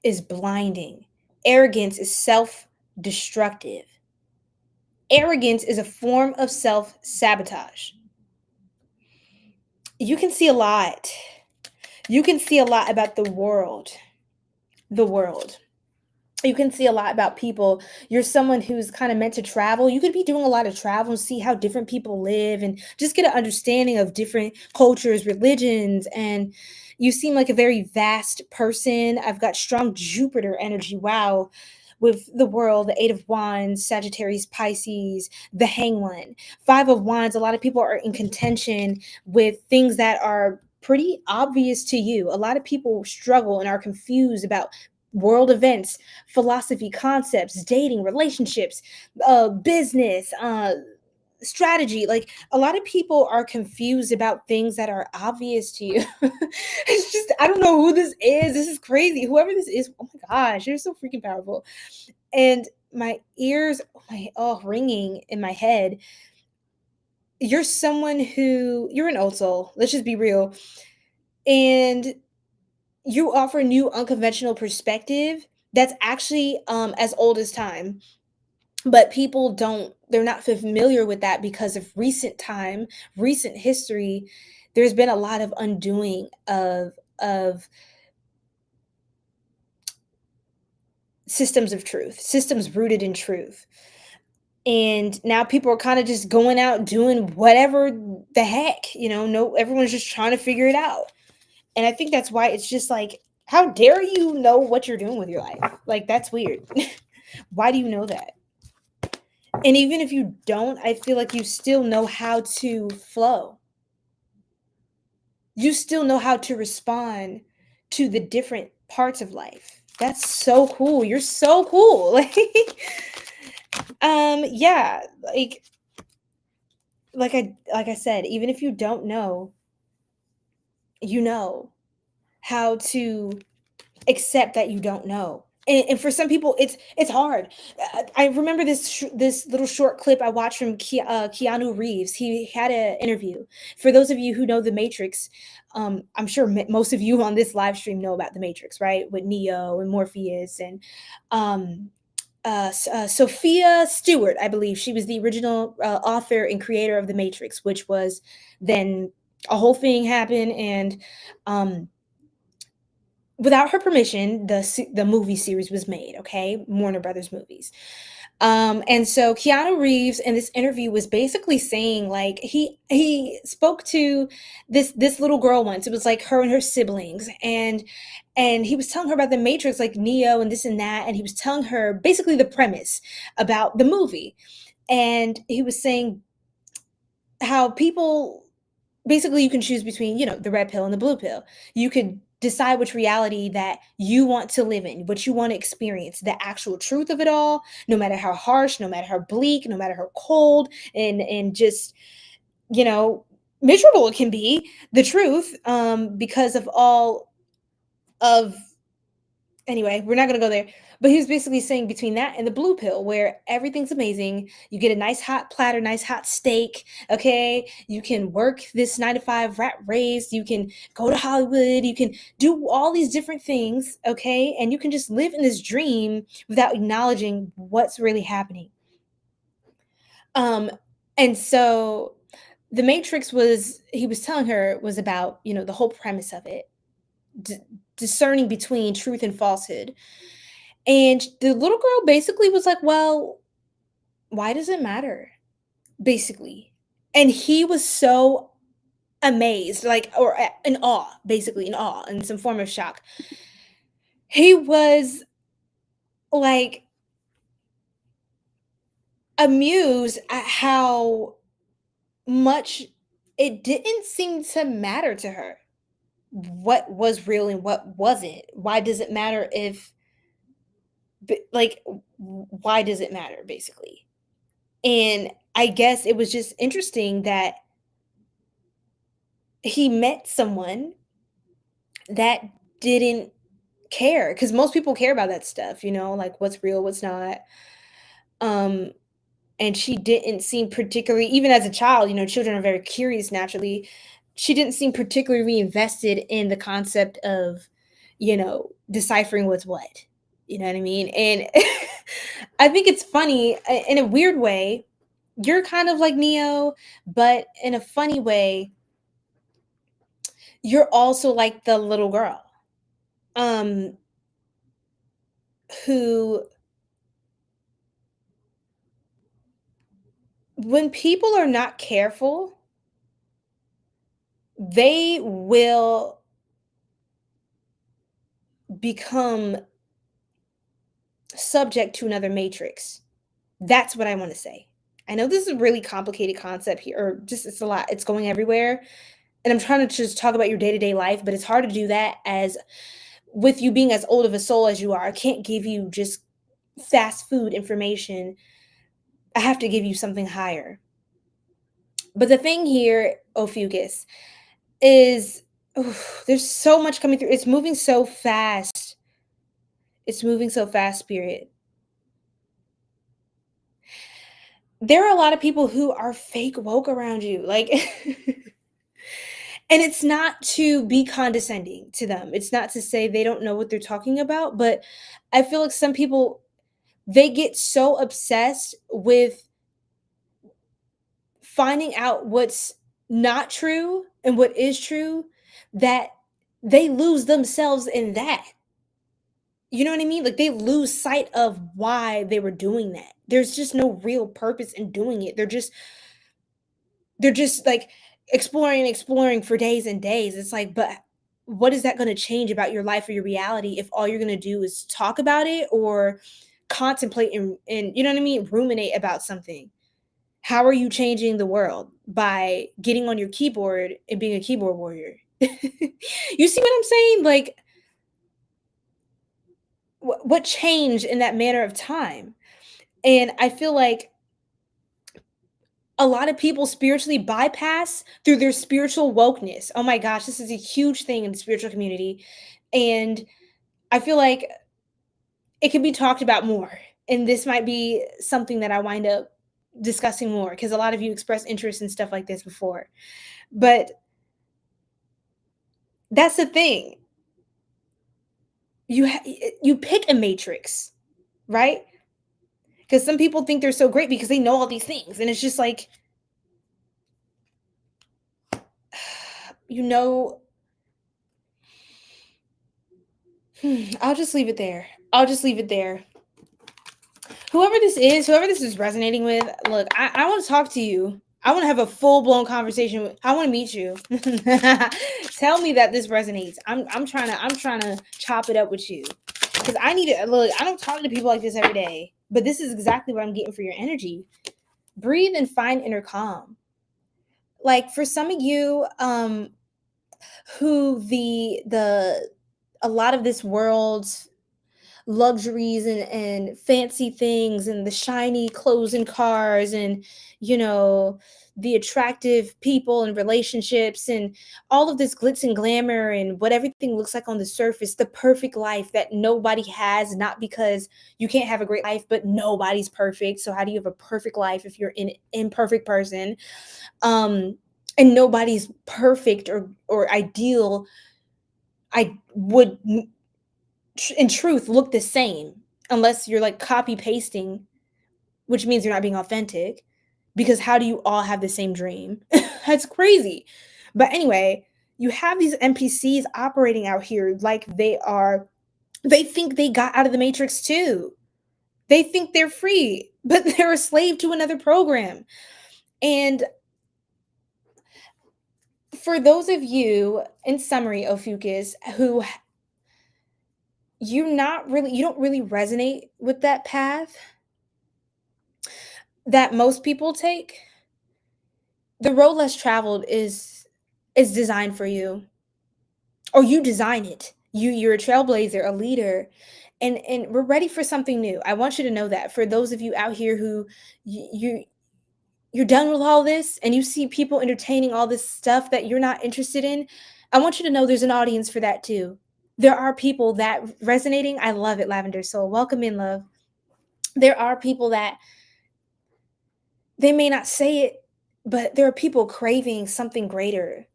is blinding. Arrogance is self-destructive. Arrogance is a form of self-sabotage. You can see a lot. You can see a lot about the world. The world. You can see a lot about people. You're someone who's kind of meant to travel. You could be doing a lot of travel and see how different people live and just get an understanding of different cultures, religions. And you seem like a very vast person. I've got strong Jupiter energy. Wow. With the world, the Eight of Wands, Sagittarius, Pisces, the Hang One, Five of Wands. A lot of people are in contention with things that are pretty obvious to you. A lot of people struggle and are confused about world events, philosophy, concepts, dating, relationships, business, strategy. Like a lot of people are confused about things that are obvious to you. It's just, I don't know who this is. This is crazy. Whoever this is, oh my gosh, you're so freaking powerful. And my ears, ringing in my head. You're someone who, you're an old soul. Let's just be real. And you offer a new unconventional perspective that's actually as old as time, but people don't, they're not familiar with that because of recent time, recent history. There's been a lot of undoing of systems of truth, systems rooted in truth, and now people are kind of just going out doing whatever the heck, no, everyone's just trying to figure it out. And I think that's why it's just like, how dare you know what you're doing with your life? Like, that's weird. Why do you know that? And even if you don't, I feel like you still know how to flow. You still know how to respond to the different parts of life. That's so cool. You're so cool. Yeah, like I said, even if you don't know, you know how to accept that you don't know. And for some people, it's hard. I remember this little short clip I watched from Keanu Reeves. He had an interview. For those of you who know The Matrix, I'm sure most of you on this live stream know about The Matrix, right? With Neo and Morpheus, and um, Sophia Stewart, I believe. She was the original author and creator of The Matrix, which was then a whole thing happened, and um, without her permission, the movie series was made. Okay, Warner Brothers movies. And so Keanu Reeves in this interview was basically saying, like, he spoke to this little girl once. It was like her and her siblings, and he was telling her about the Matrix, like Neo and this and that, and he was telling her basically the premise about the movie. And he was saying how people basically, you can choose between, the red pill and the blue pill. You could decide which reality that you want to live in, what you want to experience, the actual truth of it all, no matter how harsh, no matter how bleak, no matter how cold and just, you know, miserable it can be, the truth, because of all of, anyway, we're not going to go there. But he was basically saying between that and the blue pill, where everything's amazing, you get a nice hot platter, nice hot steak, okay, you can work this 9 to 5 rat race, you can go to Hollywood, you can do all these different things, okay, and you can just live in this dream without acknowledging what's really happening. um and so the Matrix, was he was telling her, was about, the whole premise of it, d- discerning between truth and falsehood. And the little girl basically was like, "Well, why does it matter?" Basically. And he was so amazed, like, or in awe, basically in awe, in some form of shock. He was like amused at how much it didn't seem to matter to her what was real and what wasn't. Why does it matter if, like, why does it matter, basically? And I guess it was just interesting that he met someone that didn't care, because most people care about that stuff, like what's real, what's not. Um, and she didn't seem particularly, even as a child, children are very curious naturally. She didn't seem particularly invested in the concept of, deciphering what's what. You know what I mean? And I think it's funny in a weird way. You're kind of like Neo, but in a funny way, you're also like the little girl, um, who, when people are not careful, they will become subject to another matrix. That's what I want to say. I know this is a really complicated concept here, or just it's a lot. It's going everywhere. And I'm trying to just talk about your day-to-day life, but it's hard to do that as with you being as old of a soul as you are. I can't give you just fast food information. I have to give you something higher. But the thing here, Ophiuchus, is oof, there's so much coming through. It's moving so fast. It's moving so fast, Spirit. There are a lot of people who are fake woke around you. Like, and it's not to be condescending to them. It's not to say they don't know what they're talking about, but I feel like some people, they get so obsessed with finding out what's not true and what is true that they lose themselves in that. You know what I mean? Like, they lose sight of why they were doing that. There's just no real purpose in doing it. They're just like exploring and exploring for days and days. It's like, but what is that going to change about your life or your reality if all you're going to do is talk about it or contemplate and you know what I mean, ruminate about something? How are you changing the world by getting on your keyboard and being a keyboard warrior? You see what I'm saying? Like, what changed in that manner of time? And I feel like a lot of people spiritually bypass through their spiritual wokeness. Oh my gosh, this is a huge thing in the spiritual community. And I feel like it can be talked about more. And this might be something that I wind up discussing more because a lot of you expressed interest in stuff like this before. But that's the thing. You pick a matrix, right? Because some people think they're so great because they know all these things. And it's just like, you know, I'll just leave it there. I'll just leave it there. Whoever this is resonating with, look, I want to talk to you. I want to have a full-blown conversation with, I want to meet you. Tell me that this resonates. I'm trying to chop it up with you. Because I need to look, I don't talk to people like this every day. But this is exactly what I'm getting for your energy. Breathe and find inner calm. Like for some of you, who the a lot of this world's luxuries and fancy things and the shiny clothes and cars and you know the attractive people and relationships and all of this glitz and glamour and what everything looks like on the surface, the perfect life that nobody has, not because you can't have a great life, but nobody's perfect. So how do you have a perfect life if you're an imperfect person? And nobody's perfect or ideal. I would in truth look the same unless you're like copy pasting, which means you're not being authentic, because how do you all have the same dream? That's crazy. But anyway, you have these NPCs operating out here like they think they got out of the matrix too. They think they're free, but they're a slave to another program. And for those of you, in summary, Ophiuchus, who you don't really resonate with that path that most people take, the road less traveled is designed for you, or you design it. You're a trailblazer, a leader, and we're ready for something new. I want you to know that. For those of you out here who you're done with all this and you see people entertaining all this stuff that you're not interested in, I want you to know there's an audience for that too. There are people that resonating. I love it, Lavender Soul. Welcome in, love. There are people that they may not say it, but there are people craving something greater,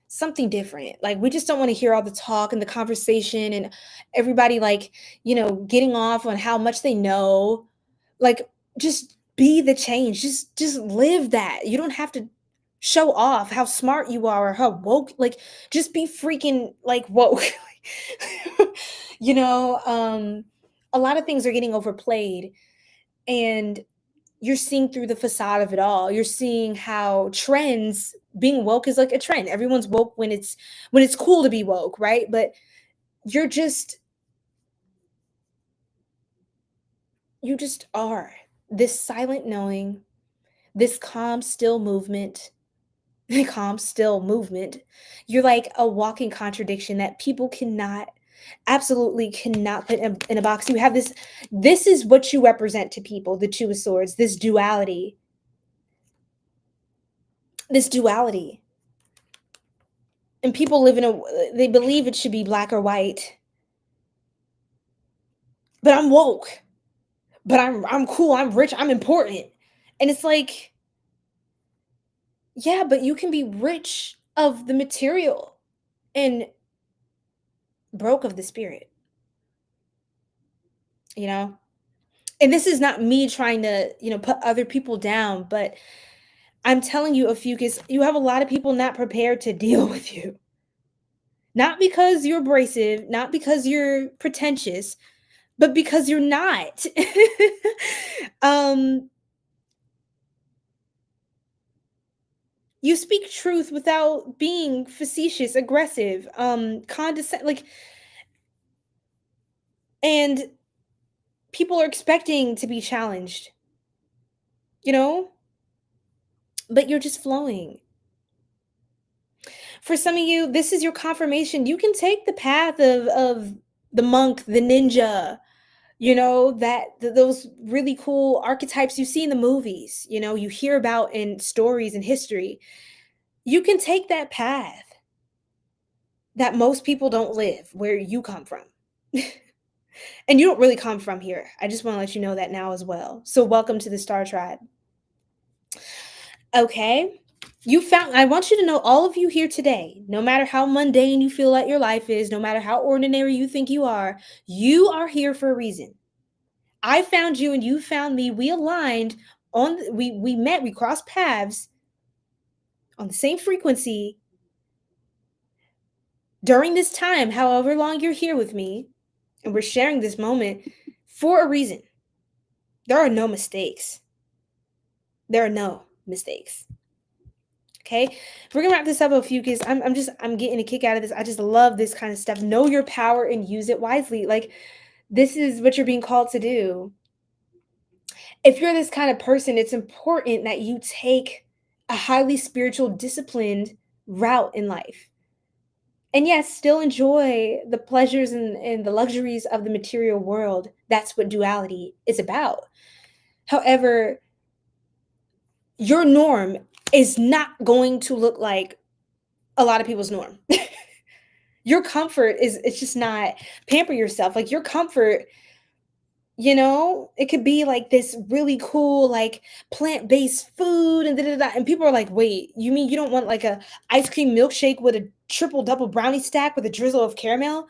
something different. Like we just don't want to hear all the talk and the conversation and everybody like, getting off on how much they know. Like just be the change. Just live that. You don't have to show off how smart you are or how woke, like just be freaking like woke. you know, um a lot of things are getting overplayed, and you're seeing through the facade of it all. You're seeing how trends, being woke is like a trend. Everyone's woke when it's cool to be woke, right? But you're just you just are this silent knowing, this calm still movement, calm still movement. You're like a walking contradiction that people absolutely cannot put in a box. You have this is what you represent to people, the Two of Swords, this duality. And people live they believe it should be black or white. But I'm woke. But I'm cool, I'm rich, I'm important. And it's like, yeah, but you can be rich of the material and broke of the spirit, you know? And this is not me trying to, put other people down, but I'm telling you, Ophiuchus, you have a lot of people not prepared to deal with you. Not because you're abrasive, not because you're pretentious, but because you're not. You speak truth without being facetious, aggressive, condescending, and people are expecting to be challenged, but you're just flowing. For some of you, this is your confirmation. You can take the path of the monk, the ninja, those really cool archetypes you see in the movies, you hear about in stories and history. You can take that path that most people don't live where you come from. And you don't really come from here. I just want to let you know that now as well. So welcome to the Star Tribe. Okay. I want you to know, all of you here today, no matter how mundane you feel like your life is, no matter how ordinary you think you are here for a reason. I found you and you found me. We aligned we met, we crossed paths on the same frequency during this time, however long you're here with me, and we're sharing this moment for a reason. There are no mistakes. There are no mistakes. Okay, we're gonna wrap this up, Ophiuchus. I'm getting a kick out of this. I just love this kind of stuff. Know your power and use it wisely. Like, this is what you're being called to do. If you're this kind of person, it's important that you take a highly spiritual, disciplined route in life. And yes, still enjoy the pleasures and the luxuries of the material world. That's what duality is about. However, your norm is not going to look like a lot of people's norm. Your comfort is, it's just not, pamper yourself. Like, your comfort, it could be like this really cool, like, plant-based food and da, da, da. And people are like, wait, you mean you don't want like a ice cream milkshake with a triple double brownie stack with a drizzle of caramel?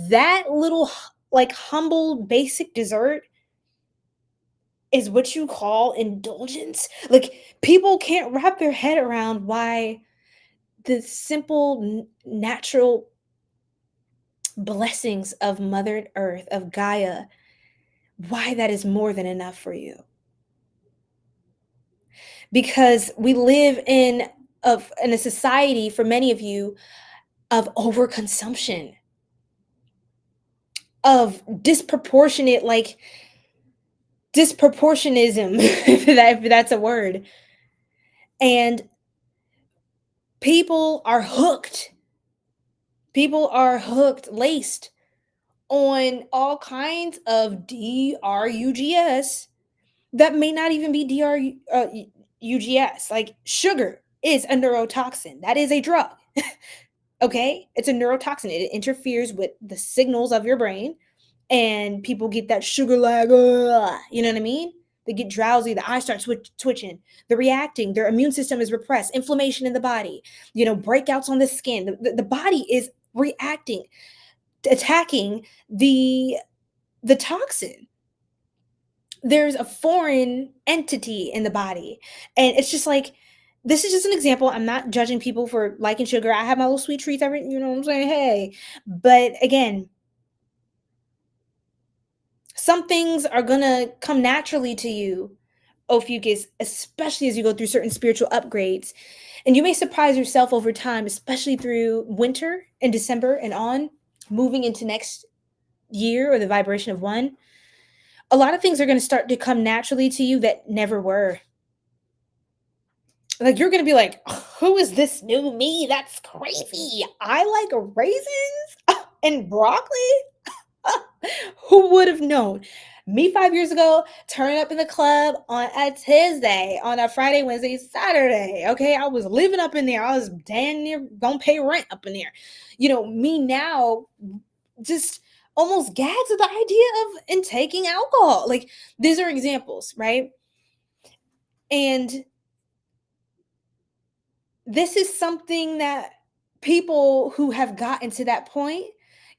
That little, like, humble basic dessert is what you call indulgence? Like, people can't wrap their head around why the simple natural blessings of Mother Earth, of Gaia, why that is more than enough for you. Because we live in a society, for many of you, of overconsumption, of disproportionate, like, disproportionism, if that's a word. And people are hooked. People are hooked, laced on all kinds of drugs that may not even be drugs. Like, sugar is a neurotoxin. That is a drug. Okay? It's a neurotoxin. It interferes with the signals of your brain, and people get that sugar lag. You know what I mean? They get drowsy, the eyes start twitching, they're reacting, their immune system is repressed, inflammation in the body, breakouts on the skin. The body is reacting, attacking the toxin. There's a foreign entity in the body. And it's just like, this is just an example. I'm not judging people for liking sugar. I have my little sweet treats every, you know what I'm saying? Hey. But again, some things are gonna come naturally to you, Ophiuchus, especially as you go through certain spiritual upgrades. And you may surprise yourself over time, especially through winter and December and on, moving into next year, or the vibration of one. A lot of things are going to start to come naturally to you that never were. Like, you're going to be like, who is this new me? That's crazy. I like raisins and broccoli. Who would have known? Me 5 years ago, turning up in the club on a Tuesday, on a Friday, Wednesday, Saturday. Okay, I was living up in there. I was damn near gonna pay rent up in there. Me now, just almost gags at the idea of intaking alcohol. Like, these are examples, right? And this is something that people who have gotten to that point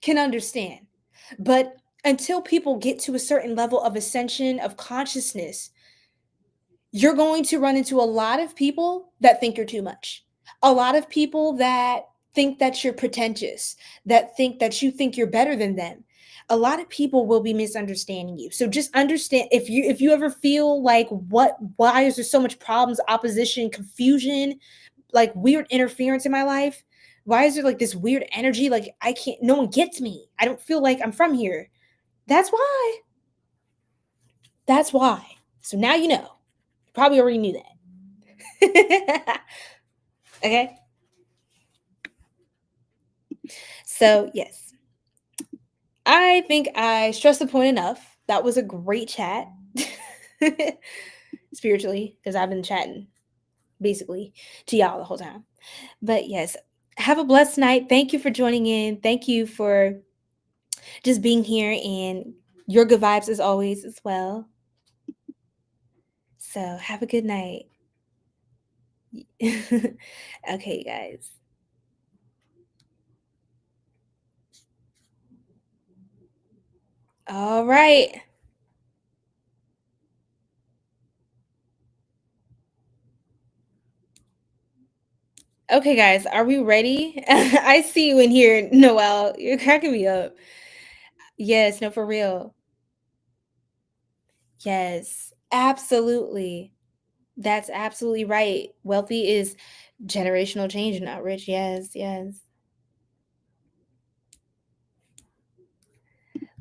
can understand. But until people get to a certain level of ascension of consciousness, you're going to run into a lot of people that think you're too much. A lot of people that think that you're pretentious, that think that you think you're better than them. A lot of people will be misunderstanding you. So just understand, if you ever feel like, why is there so much problems, opposition, confusion, like weird interference in my life? Why is there like this weird energy? Like, no one gets me. I don't feel like I'm from here. That's why. That's why. So now you know. You probably already knew that. Okay. So, yes. I think I stressed the point enough. That was a great chat. Spiritually, because I've been chatting basically to y'all the whole time. But yes, have a blessed night. Thank you for joining in. Thank you for just being here, and your good vibes as always as well. So have a good night. Okay, guys. All right. Okay, guys, are we ready? I see you in here, Noelle. You're cracking me up. Yes, no, for real. Yes, absolutely. That's absolutely right. Wealthy is generational change, not rich. Yes, yes.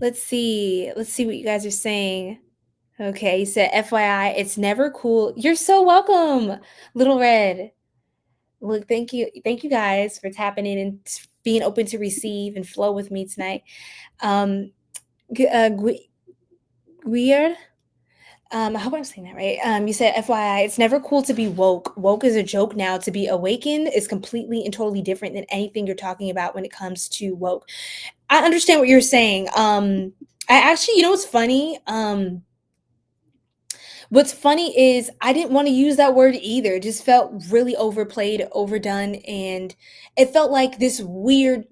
Let's see. Let's see what you guys are saying. Okay, you said FYI, it's never cool. You're so welcome, Little Red. Look, thank you guys for tapping in and being open to receive and flow with me tonight. Um, Weird. I hope I'm saying that right. You said FYI, it's never cool to be woke. Woke is a joke now. To be awakened is completely and totally different than anything you're talking about when it comes to woke. I understand what you're saying. I actually, you know what's funny? What's funny is I didn't want to use that word either. It just felt really overplayed, overdone, and it felt like this weird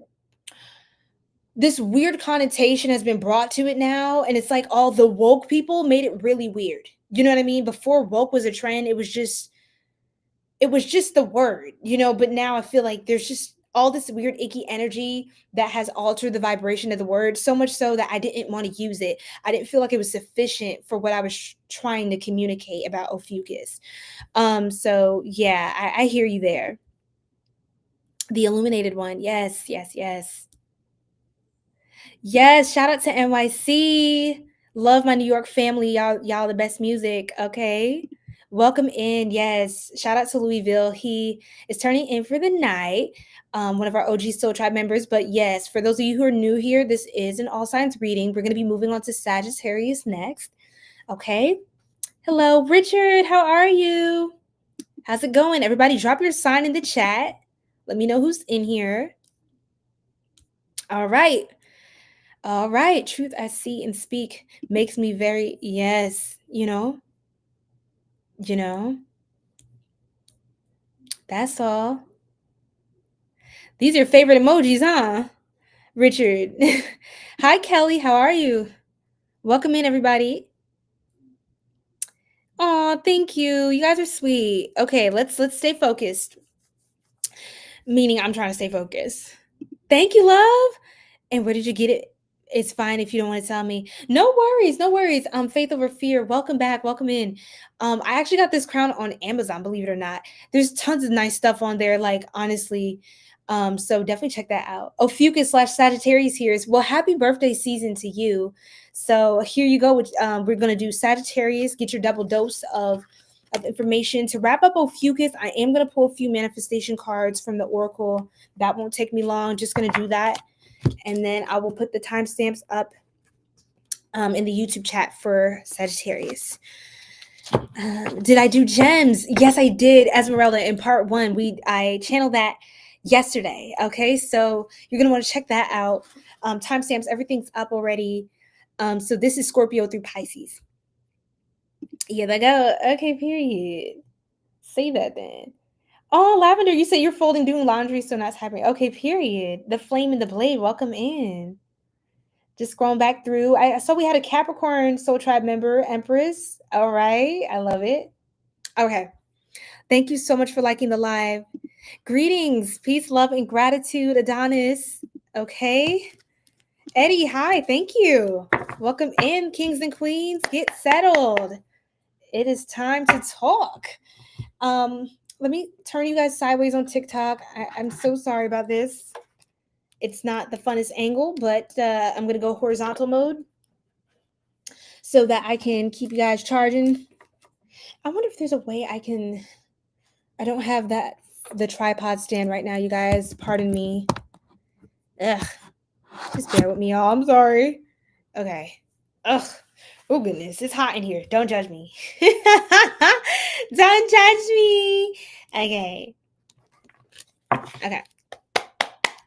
connotation has been brought to it now, and it's like all the woke people made it really weird. You know what I mean? Before woke was a trend, it was just the word, but now I feel like there's just all this weird icky energy that has altered the vibration of the word so much so that I didn't want to use it. I didn't feel like it was sufficient for what I was trying to communicate about Ophiuchus. So yeah, I hear you there. The illuminated one. Yes, yes, yes. Yes, shout out to NYC. Love my New York family. Y'all the best music. Okay. Welcome in. Yes. Shout out to Louisville. He is turning in for the night. One of our OG Soul Tribe members. But yes, for those of you who are new here, this is an all signs reading. We're going to be moving on to Sagittarius next. Okay. Hello, Richard. How are you? How's it going? Everybody, drop your sign in the chat. Let me know who's in here. All right. All right. Truth I see and speak makes me very, yes, you know, that's all. These are your favorite emojis, huh? Richard. Hi, Kelly. How are you? Welcome in, everybody. Oh, thank you. You guys are sweet. Okay, let's stay focused. Meaning I'm trying to stay focused. Thank you, love. And where did you get it? It's fine if you don't want to tell me. No worries, no worries. Faith over fear. Welcome back. Welcome in. I actually got this crown on Amazon, believe it or not. There's tons of nice stuff on there, like honestly. So definitely check that out. Ophiuchus / Sagittarius here is well, happy birthday season to you. So here you go. We're gonna do Sagittarius, get your double dose of information. To wrap up Ophiuchus, I am gonna pull a few manifestation cards from the Oracle. That won't take me long. Just gonna do that and then I will put the timestamps up in the YouTube chat for Sagittarius. Did I do gems? Yes, I did. Esmeralda in part 1. I channeled that yesterday. Okay, so you're gonna want to check that out. Timestamps, everything's up already. So this is Scorpio through Pisces. Yeah, they go. Okay, period. Say that then. Oh, Lavender, you said you're folding, doing laundry, so not typing. Okay, period. The flame and the blade, welcome in. Just scrolling back through. I saw we had a Capricorn Soul Tribe member, Empress. All right. I love it. Okay. Thank you so much for liking the live. Greetings, peace, love, and gratitude, Adonis. Okay. Eddie, hi. Thank you. Welcome in, kings and queens. Get settled. It is time to talk. Let me turn you guys sideways on TikTok. I'm so sorry about this. It's not the funnest angle, but I'm going to go horizontal mode so that I can keep you guys charging. I wonder if there's a way I don't have the tripod stand right now, you guys. Pardon me. Ugh. Just bear with me, y'all. I'm sorry. Okay. Ugh. Oh, goodness. It's hot in here. Don't judge me. Don't judge me. Okay. Okay.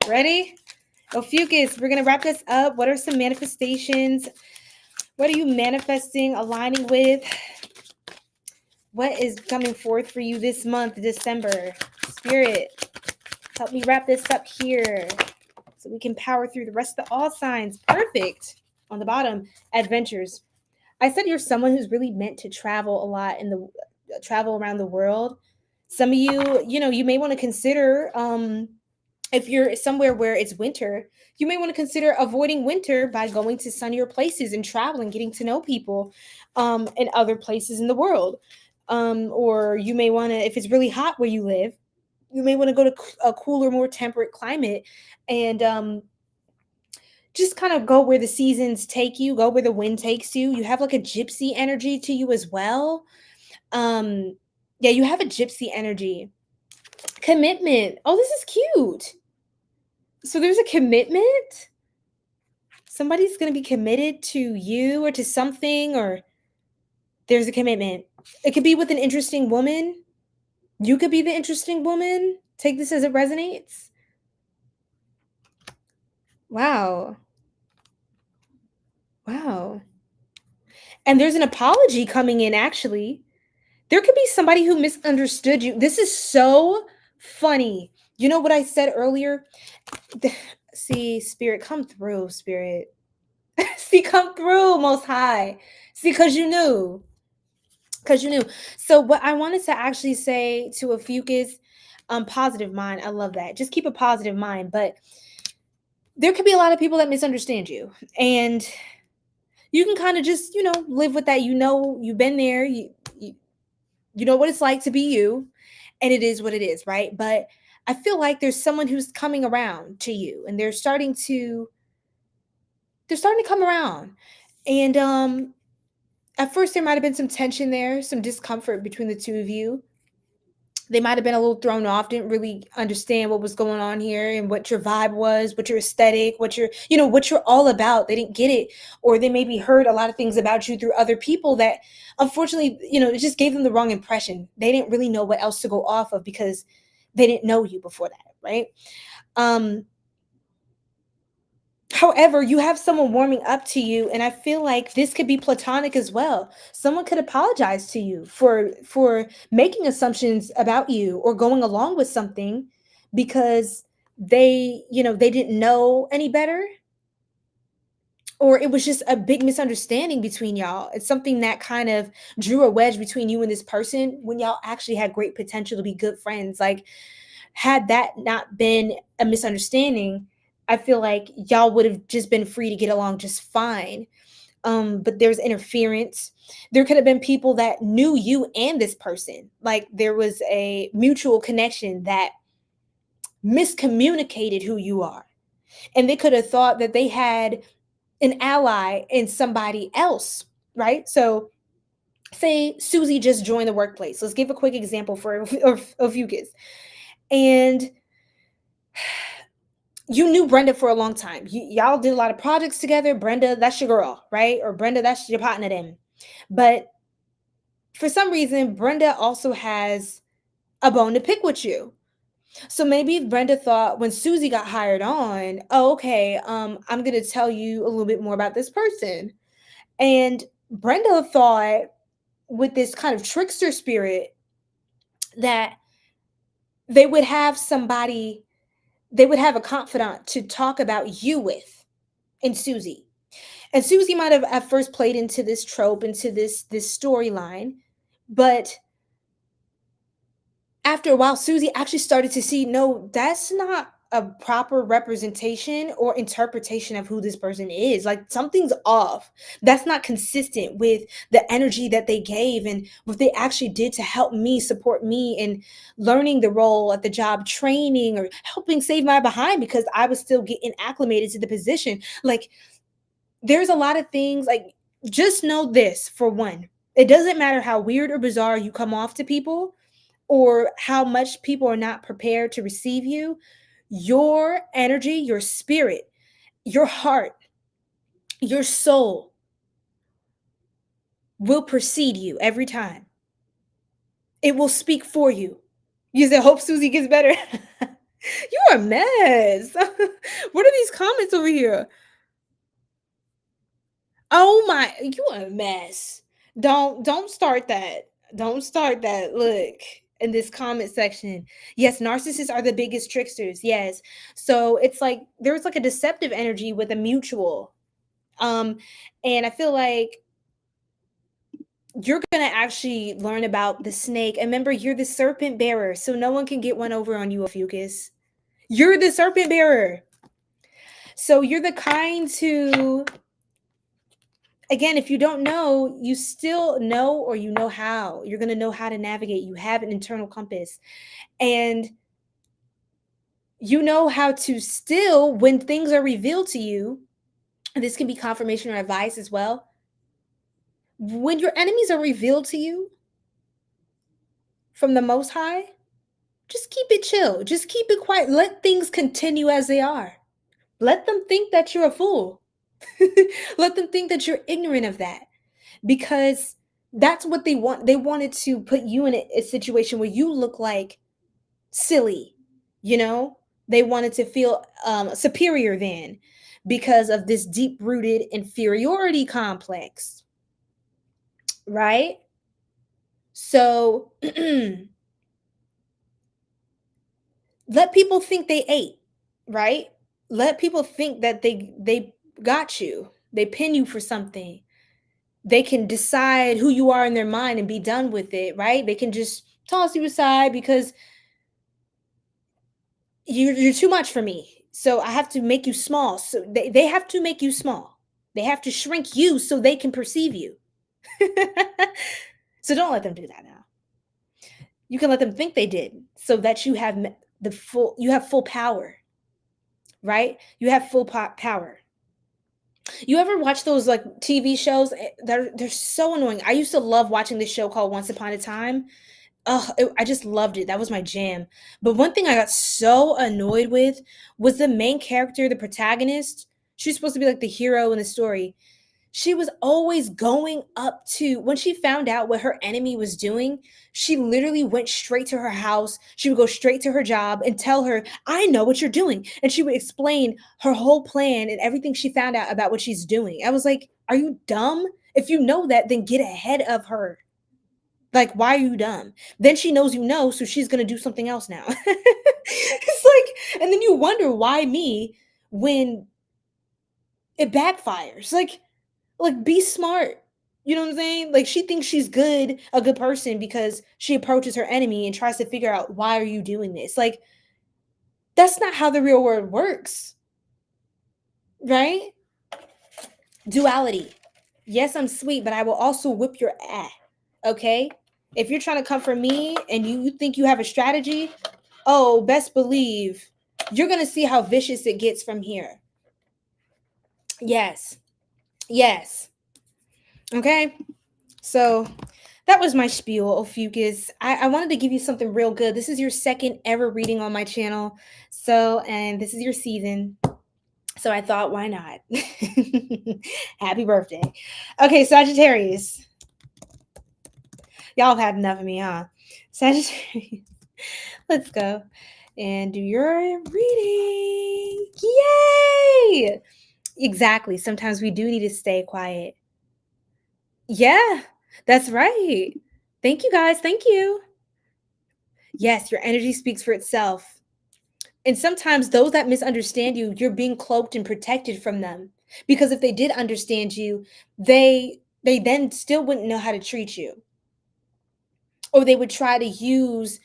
Ready? Ophiuchus, we're going to wrap this up. What are some manifestations? What are you manifesting, aligning with? What is coming forth for you this month, December? Spirit, help me wrap this up here so we can power through the rest of all signs. Perfect. On the bottom, adventures. I said you're someone who's really meant to travel a lot travel around the world. Some of you, you may want to consider, if you're somewhere where it's winter, you may want to consider avoiding winter by going to sunnier places and traveling, getting to know people in other places in the world. Or you may want to, if it's really hot where you live, you may want to go to a cooler, more temperate climate, and just kind of go where the seasons take you, go where the wind takes you. You have like a gypsy energy to you as well. Yeah, you have a gypsy energy. Commitment. Oh, this is cute. So there's a commitment. Somebody's going to be committed to you or to something, or there's a commitment. It could be with an interesting woman. You could be the interesting woman. Take this as it resonates. Wow. Wow. And there's an apology coming in, actually. There could be somebody who misunderstood you. This is so funny. You know what I said earlier? See, Spirit, come through, Spirit. See, come through, Most High. See, because you knew. Because you knew. So what I wanted to actually say to Ophiuchus, positive mind. I love that. Just keep a positive mind. But there could be a lot of people that misunderstand you. And you can kind of just, live with that. You've been there. You know what it's like to be you. And it is what it is, right? But I feel like there's someone who's coming around to you, and they're starting to come around. And at first there might have been some tension there, some discomfort between the two of you. They might have been a little thrown off, didn't really understand what was going on here and what your vibe was, what your aesthetic, what you're all about. They didn't get it, or they maybe heard a lot of things about you through other people that unfortunately, it just gave them the wrong impression. They didn't really know what else to go off of because they didn't know you before that, right? Um However, you have someone warming up to you, and I feel like this could be platonic as well. Someone could apologize to you for making assumptions about you or going along with something because they didn't know any better, or it was just a big misunderstanding between y'all. It's something that kind of drew a wedge between you and this person when y'all actually had great potential to be good friends. Like, had that not been a misunderstanding, I feel like y'all would have just been free to get along just fine. But there's interference. There could have been people that knew you and this person. Like, there was a mutual connection that miscommunicated who you are. And they could have thought that they had an ally in somebody else, right? So say Susie just joined the workplace. Let's give a quick example for Ophiuchus. And you knew Brenda for a long time. Y'all did a lot of projects together. Brenda, that's your girl, right? Or Brenda, that's your partner then. But for some reason, Brenda also has a bone to pick with you. So maybe Brenda thought when Susie got hired on, oh, okay, I'm gonna tell you a little bit more about this person. And Brenda thought with this kind of trickster spirit that they would have somebody, they would have a confidant to talk about you with in Susie. And Susie might have at first played into this trope, into this storyline, but after a while, Susie actually started to see, no, that's not a proper representation or interpretation of who this person is. Like, something's off. That's not consistent with the energy that they gave and what they actually did to help me, support me in learning the role at the job, training or helping save my behind because I was still getting acclimated to the position. Like, there's a lot of things, like, just know this for one. It doesn't matter how weird or bizarre you come off to people or how much people are not prepared to receive you. Your energy, your spirit, your heart, your soul will precede you every time. It will speak for you. You said, hope Susie gets better. You are a mess. What are these comments over here? Oh my, you a mess. Don't start that. Don't start that. Look in this comment section. Yes, narcissists are the biggest tricksters. Yes. So it's like there's like a deceptive energy with a mutual. And I feel like you're going to actually learn about the snake. And remember, you're the serpent bearer, so no one can get one over on you, Ophiuchus. You're the serpent bearer. So you're the kind to, again, if you don't know, you still know, or you know how. You're going to know how to navigate. You have an internal compass. And you know how to still, when things are revealed to you, and this can be confirmation or advice as well. When your enemies are revealed to you from the Most High, just keep it chill. Just keep it quiet. Let things continue as they are. Let them think that you're a fool. Let them think that you're ignorant of that, because that's what they want. They wanted to put you in a situation where you look like silly, you know? They wanted to feel superior then, because of this deep-rooted inferiority complex, right? So let people think they ate, right? Let people think that they got you. They pin you for something. They can decide who you are in their mind and be done with it, right? They can just toss you aside because you're too much for me. So I have to make you small. So they have to make you small. They have to shrink you so they can perceive you. So don't let them do that now. You can let them think they did, so that you have full power, right? You have full power. You ever watch those like TV shows? They're so annoying. I used to love watching this show called Once Upon a Time. Oh, I just loved it. That was my jam. But one thing I got so annoyed with was the main character, the protagonist. She's supposed to be like the hero in the story. She was always going up to, when she found out what her enemy was doing, she literally went straight to her house. She would go straight to her job and tell her, I know what you're doing. And she would explain her whole plan and everything she found out about what she's doing. I was like, are you dumb? If you know that, then get ahead of her. Like, why are you dumb? Then she knows you know, so she's going to do something else now. It's like, and then you wonder why me when it backfires. Like be smart. You know what I'm saying? Like, she thinks she's a good person, because she approaches her enemy and tries to figure out, why are you doing this? Like, that's not how the real world works. Right? Duality. Yes, I'm sweet, but I will also whip your ass. Okay? If you're trying to come for me and you think you have a strategy, oh, best believe you're going to see how vicious it gets from here. Yes. Yes. Okay? So that was my spiel, Ophiuchus. I wanted to give you something real good. This is your second ever reading on my channel. So, and this is your season. So I thought, why not? Happy birthday. Okay, Sagittarius. Y'all have had enough of me, huh? Sagittarius. Let's go and do your reading. Yay! Exactly. Sometimes we do need to stay quiet. Yeah, that's right. Thank you, guys. Thank you. Yes, your energy speaks for itself. And sometimes those that misunderstand you, you're being cloaked and protected from them. Because if they did understand you, they then still wouldn't know how to treat you. Or they would try to use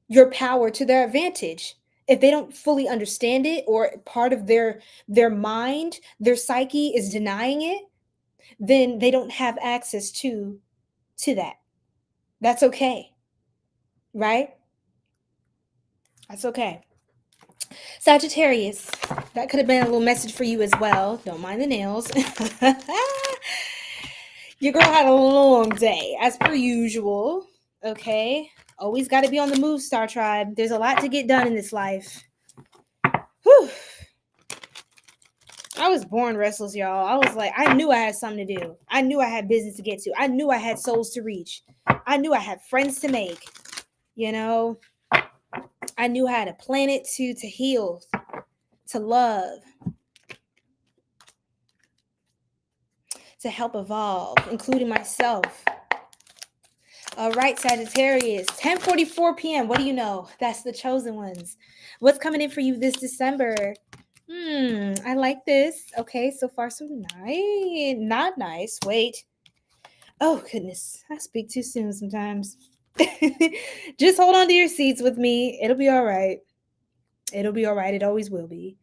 your power to their advantage. If they don't fully understand it, or part of their mind, their psyche is denying it, then they don't have access to that. That's okay. Right? That's okay. Sagittarius, that could have been a little message for you as well. Don't mind the nails. Your girl had a long day, as per usual. Okay? Always got to be on the move, Star Tribe. There's a lot to get done in this life. Whew. I was born restless, y'all. I was like, I knew I had something to do. I knew I had business to get to. I knew I had souls to reach. I knew I had friends to make. You know? I knew I had a planet to heal, to love, to help evolve, including myself. All right, Sagittarius, 10:44 p.m. What do you know? That's the chosen ones. What's coming in for you this December? I like this. Okay, so far so nice. Not nice. Wait. Oh, goodness. I speak too soon sometimes. Just hold on to your seats with me. It'll be all right. It'll be all right. It always will be.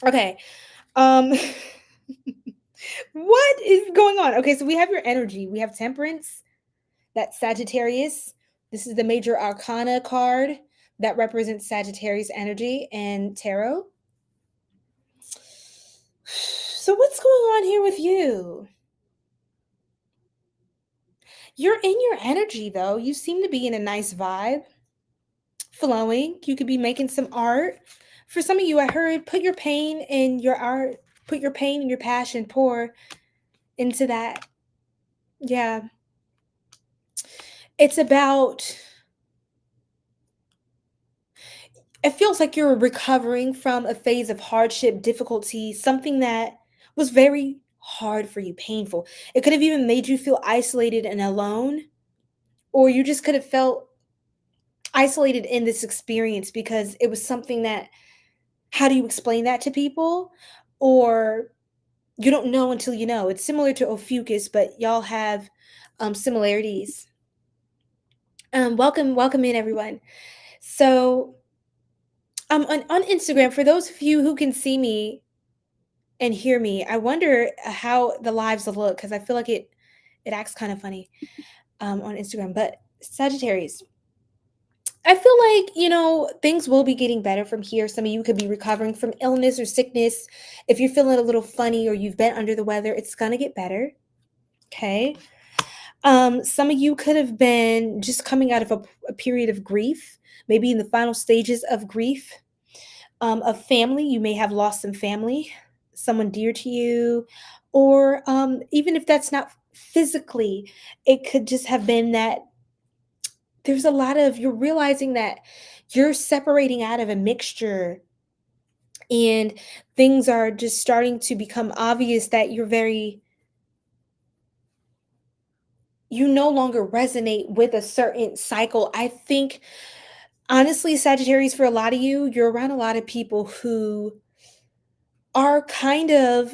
Okay. Um what is going on? Okay, so we have your energy. We have Temperance, that's Sagittarius. This is the major arcana card that represents Sagittarius energy and tarot. So what's going on here with you? You're in your energy though. You seem to be in a nice vibe, flowing. You could be making some art. For some of you, I heard put your pain in your art, put your pain and your passion, pour into that. Yeah. It's about, it feels like you're recovering from a phase of hardship, difficulty, something that was very hard for you, painful. It could have even made you feel isolated and alone, or you just could have felt isolated in this experience because it was something that, how do you explain that to people? Or you don't know until you know. It's similar to Ophiuchus, but y'all have similarities. Welcome in everyone. So on Instagram, for those of you who can see me and hear me, I wonder how the lives will look because I feel like it acts kind of funny on Instagram. But Sagittarius, I feel like, things will be getting better from here. Some of you could be recovering from illness or sickness. If you're feeling a little funny or you've been under the weather, it's going to get better. Okay. Some of you could have been just coming out of a period of grief, maybe in the final stages of grief, of family. You may have lost some family, someone dear to you, or even if that's not physically, it could just have been that there's a lot of, you're realizing that you're separating out of a mixture and things are just starting to become obvious that you no longer resonate with a certain cycle. I think honestly, Sagittarius, for a lot of you, you're around a lot of people who are kind of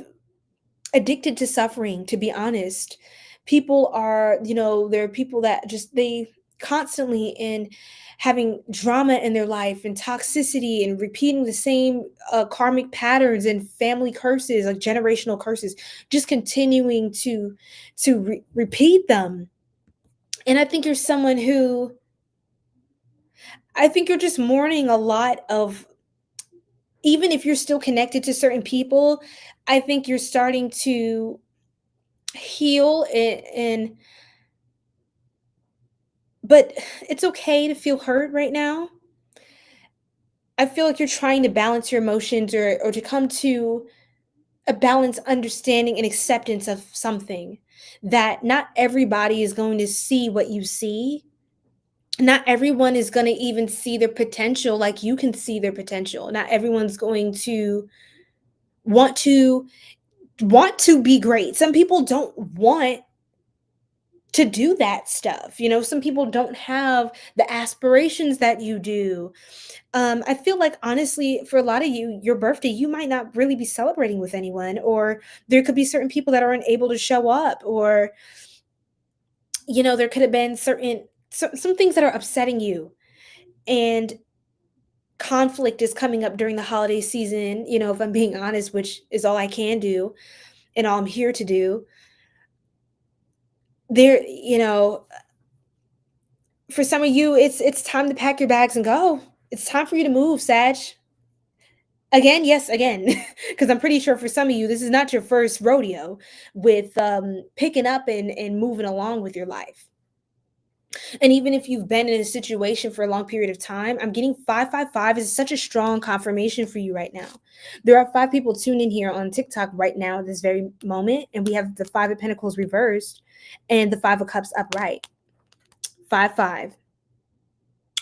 addicted to suffering, to be honest. People are, there are people that just, they constantly in having drama in their life and toxicity and repeating the same karmic patterns and family curses, like generational curses, just continuing to repeat them. And I think you're someone who, I think you're just mourning a lot of, even if you're still connected to certain people, I think you're starting to heal and but it's okay to feel hurt right now. I feel like you're trying to balance your emotions or to come to a balanced understanding and acceptance of something that not everybody is going to see what you see. Not everyone is going to even see their potential like you can see their potential. Not everyone's going to want to be great. Some people don't want to do that stuff. Some people don't have the aspirations that you do. I feel like honestly, for a lot of you, your birthday, you might not really be celebrating with anyone, or there could be certain people that aren't able to show up, or there could have been some things that are upsetting you, and conflict is coming up during the holiday season. If I'm being honest, which is all I can do and all I'm here to do. There, for some of you, it's time to pack your bags and go. It's time for you to move, Sag. Again, yes, again, because I'm pretty sure for some of you, this is not your first rodeo with picking up and moving along with your life. And even if you've been in a situation for a long period of time, I'm getting 555 is such a strong confirmation for you right now. There are 5 people tuned in here on TikTok right now at this very moment, and we have the 5 of Pentacles reversed and the 5 of Cups upright. 5-5.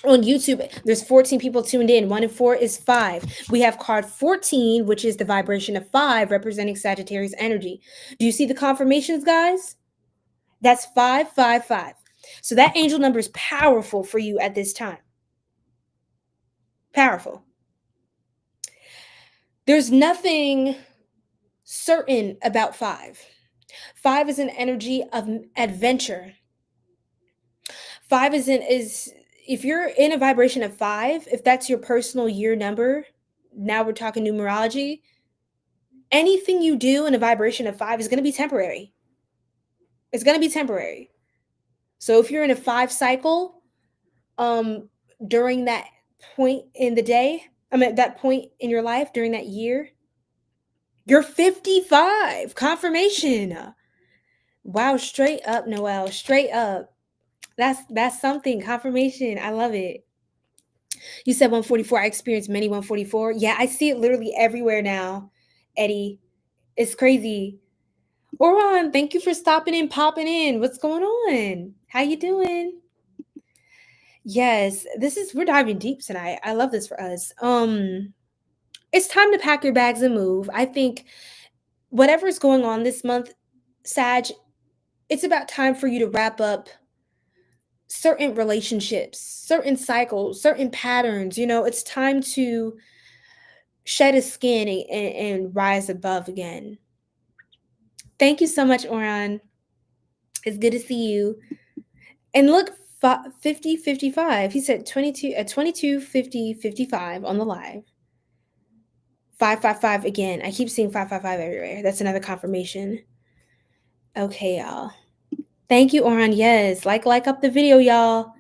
On YouTube, there's 14 people tuned in. 1 and 4 is 5. We have card 14, which is the vibration of 5, representing Sagittarius energy. Do you see the confirmations, guys? That's 555. So that angel number is powerful for you at this time. Powerful. There's nothing certain about 5. 5 is an energy of adventure. 5 is if you're in a vibration of 5, if that's your personal year number, now we're talking numerology, anything you do in a vibration of 5 is going to be temporary. It's going to be temporary. So if you're in a 5 cycle, during that point in the day, that point in your life during that year, you're 55. Confirmation. Wow, straight up, Noelle, straight up. That's something. Confirmation. I love it. You said 144. I experienced many 144. Yeah, I see it literally everywhere now, Eddie. It's crazy. Oron, thank you for stopping in, popping in. What's going on? How you doing? Yes, we're diving deep tonight. I love this for us. It's time to pack your bags and move. I think whatever's going on this month, Sag, it's about time for you to wrap up certain relationships, certain cycles, certain patterns. It's time to shed a skin and rise above again. Thank you so much, Oran. It's good to see you. And look, 50, 55. He said 22, 22, 50, 55 on the live. 555 again. I keep seeing 555 everywhere. That's another confirmation. Okay, y'all. Thank you, Oran. Yes, like up the video, y'all.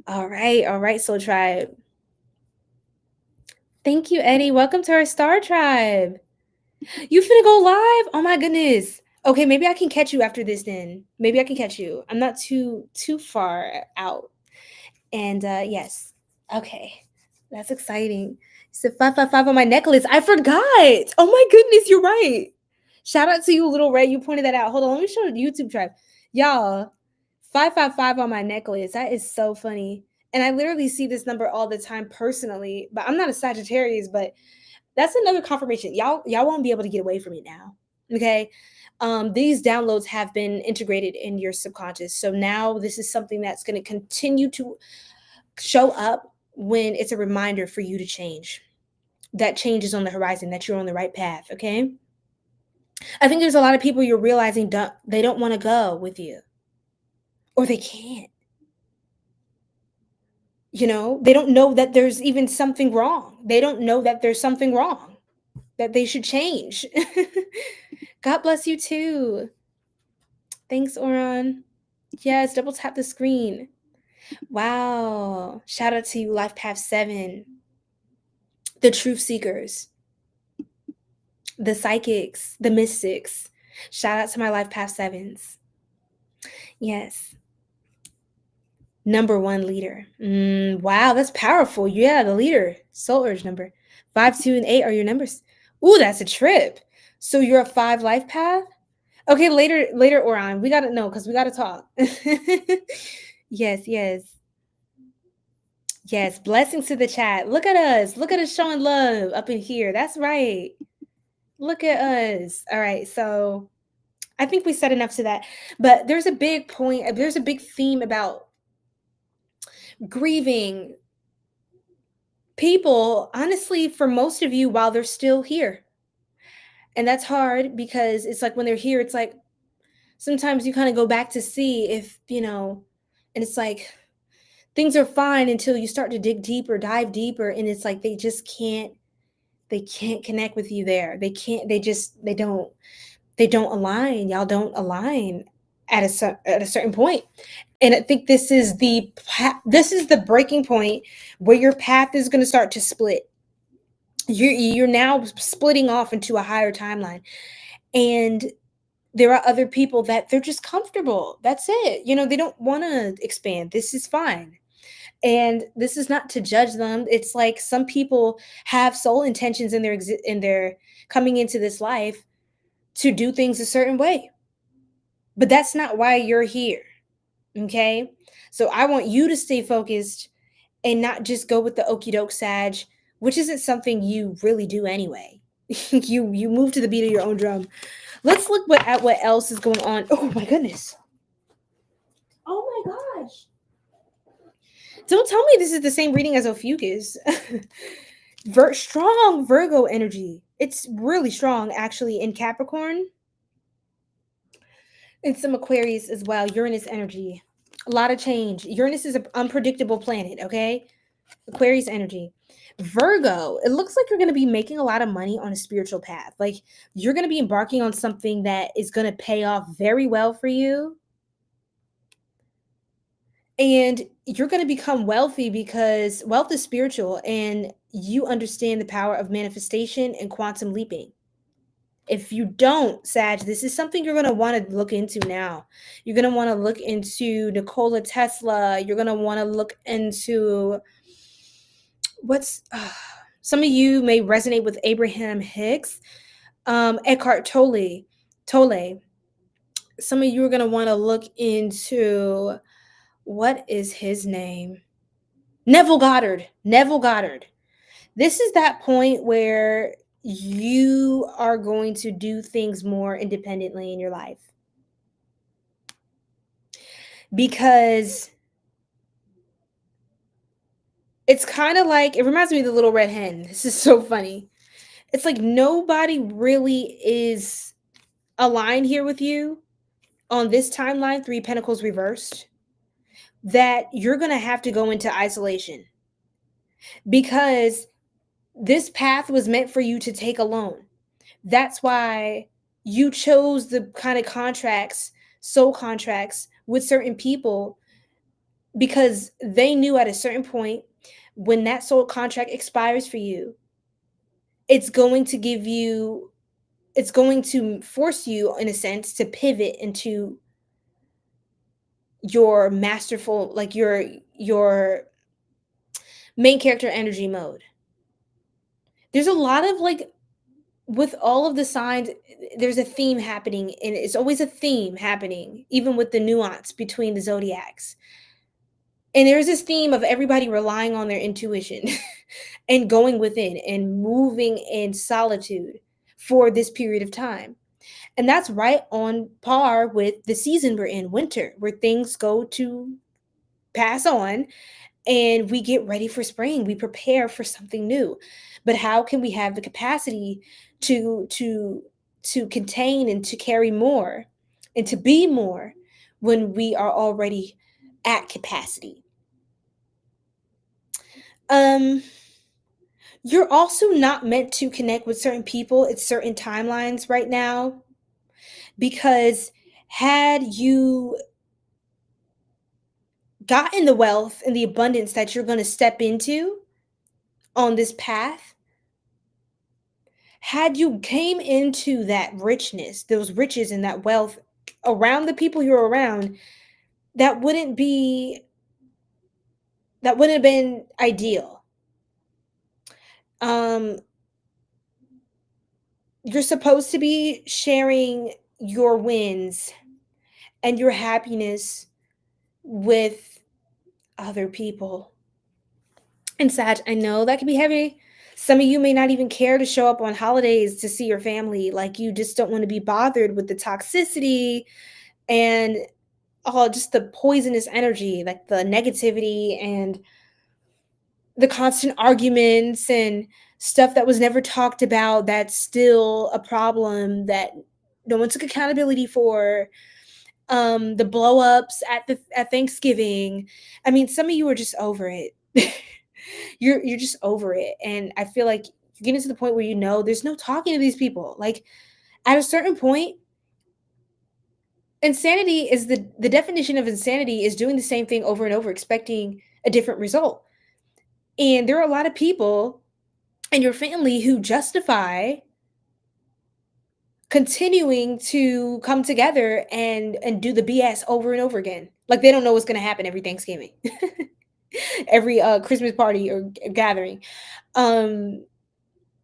All right, Soul Tribe. Thank you, Eddie. Welcome to our Star Tribe. You finna go live? Oh my goodness. Okay, maybe I can catch you after this then. Maybe I can catch you. I'm not too far out. And yes. Okay. That's exciting. You said 555 on my necklace. I forgot. Oh my goodness, you're right. Shout out to you, Little Ray. You pointed that out. Hold on, let me show the YouTube tribe. Y'all, 555 on my necklace. That is so funny. And I literally see this number all the time personally, but I'm not a Sagittarius, but that's another confirmation. Y'all won't be able to get away from it now. Okay. These downloads have been integrated in your subconscious. So now this is something that's going to continue to show up when it's a reminder for you to change. That change is on the horizon, that you're on the right path. Okay. I think there's a lot of people you're realizing they don't want to go with you, or they can't. They don't know that there's even something wrong. They don't know that there's something wrong, that they should change. God bless you too. Thanks, Oran. Yes, double tap the screen. Wow. Shout out to you, Life Path 7. The truth seekers, the psychics, the mystics. Shout out to my Life Path 7s. Yes. Number 1 leader. Wow, that's powerful. Yeah, the leader. Soul Urge number. 5, 2, and 8 are your numbers. Ooh, that's a trip. So you're a 5 life path? Okay, later, Oran. We gotta know because we gotta talk. Yes. Yes, blessings to the chat. Look at us. Look at us showing love up in here. That's right. Look at us. All right, so I think we said enough to that. But there's a big point. There's a big theme about grieving people, honestly, for most of you while they're still here. And that's hard because it's like when they're here, it's like sometimes you kind of go back to see if, and it's like things are fine until you start to dig deeper, dive deeper, and it's like they can't connect with you there. They don't align. Y'all don't align at a certain point. And I think this is the breaking point where your path is going to start to split. You're now splitting off into a higher timeline, and there are other people that they're just comfortable. That's it. They don't want to expand. This is fine. And this is not to judge them. It's like some people have soul intentions in their coming into this life to do things a certain way. But that's not why you're here. Okay? So I want you to stay focused and not just go with the okie doke Sag, which isn't something you really do anyway. you move to the beat of your own drum. Let's look at what else is going on. Oh my goodness. Oh my gosh. Don't tell me this is the same reading as Ophiuchus. Strong Virgo energy. It's really strong, actually, in Capricorn. And some Aquarius as well. Uranus energy. A lot of change. Uranus is an unpredictable planet, okay? Aquarius energy. Virgo, it looks like you're going to be making a lot of money on a spiritual path. Like you're going to be embarking on something that is going to pay off very well for you. And you're going to become wealthy because wealth is spiritual and you understand the power of manifestation and quantum leaping. If you don't, Sag, this is something you're going to want to look into now. You're going to want to look into Nikola Tesla. You're going to want to look into what's some of you may resonate with Abraham Hicks, Eckhart Tolle. Some of you are going to want to look into what is his name? Neville Goddard. This is that point where you are going to do things more independently in your life. Because it's kind of like, it reminds me of the little red hen. This is so funny. It's like nobody really is aligned here with you on this timeline, 3 Pentacles reversed, that you're going to have to go into isolation because this path was meant for you to take alone. That's why you chose the kind of contracts, soul contracts with certain people, because they knew at a certain point when that soul contract expires for you, it's going to force you in a sense to pivot into your masterful, like your main character energy mode. There's a lot of like, with all of the signs, there's a theme happening, and it's always a theme happening, even with the nuance between the zodiacs. And there's this theme of everybody relying on their intuition and going within and moving in solitude for this period of time. And that's right on par with the season we're in, winter, where things go to pass on and we get ready for spring. We prepare for something new. But how can we have the capacity to contain and to carry more and to be more when we are already at capacity? You're also not meant to connect with certain people at certain timelines right now, because had you gotten the wealth and the abundance that you're going to step into on this path, had you came into that richness, those riches and that wealth around the people you're around, that wouldn't have been ideal. You're supposed to be sharing your wins and your happiness with other people. And Sag, I know that can be heavy. Some of you may not even care to show up on holidays to see your family. Like you just don't want to be bothered with the toxicity and just the poisonous energy, like the negativity and the constant arguments and stuff that was never talked about, that's still a problem that no one took accountability for. The blow ups at Thanksgiving. I mean, some of you are just over it. You're just over it. And I feel like you're getting to the point where there's no talking to these people. Like at a certain point, insanity is the definition of insanity is doing the same thing over and over, expecting a different result. And there are a lot of people in your family who justify continuing to come together and do the BS over and over again. Like they don't know what's going to happen every Thanksgiving, every Christmas party or gathering. I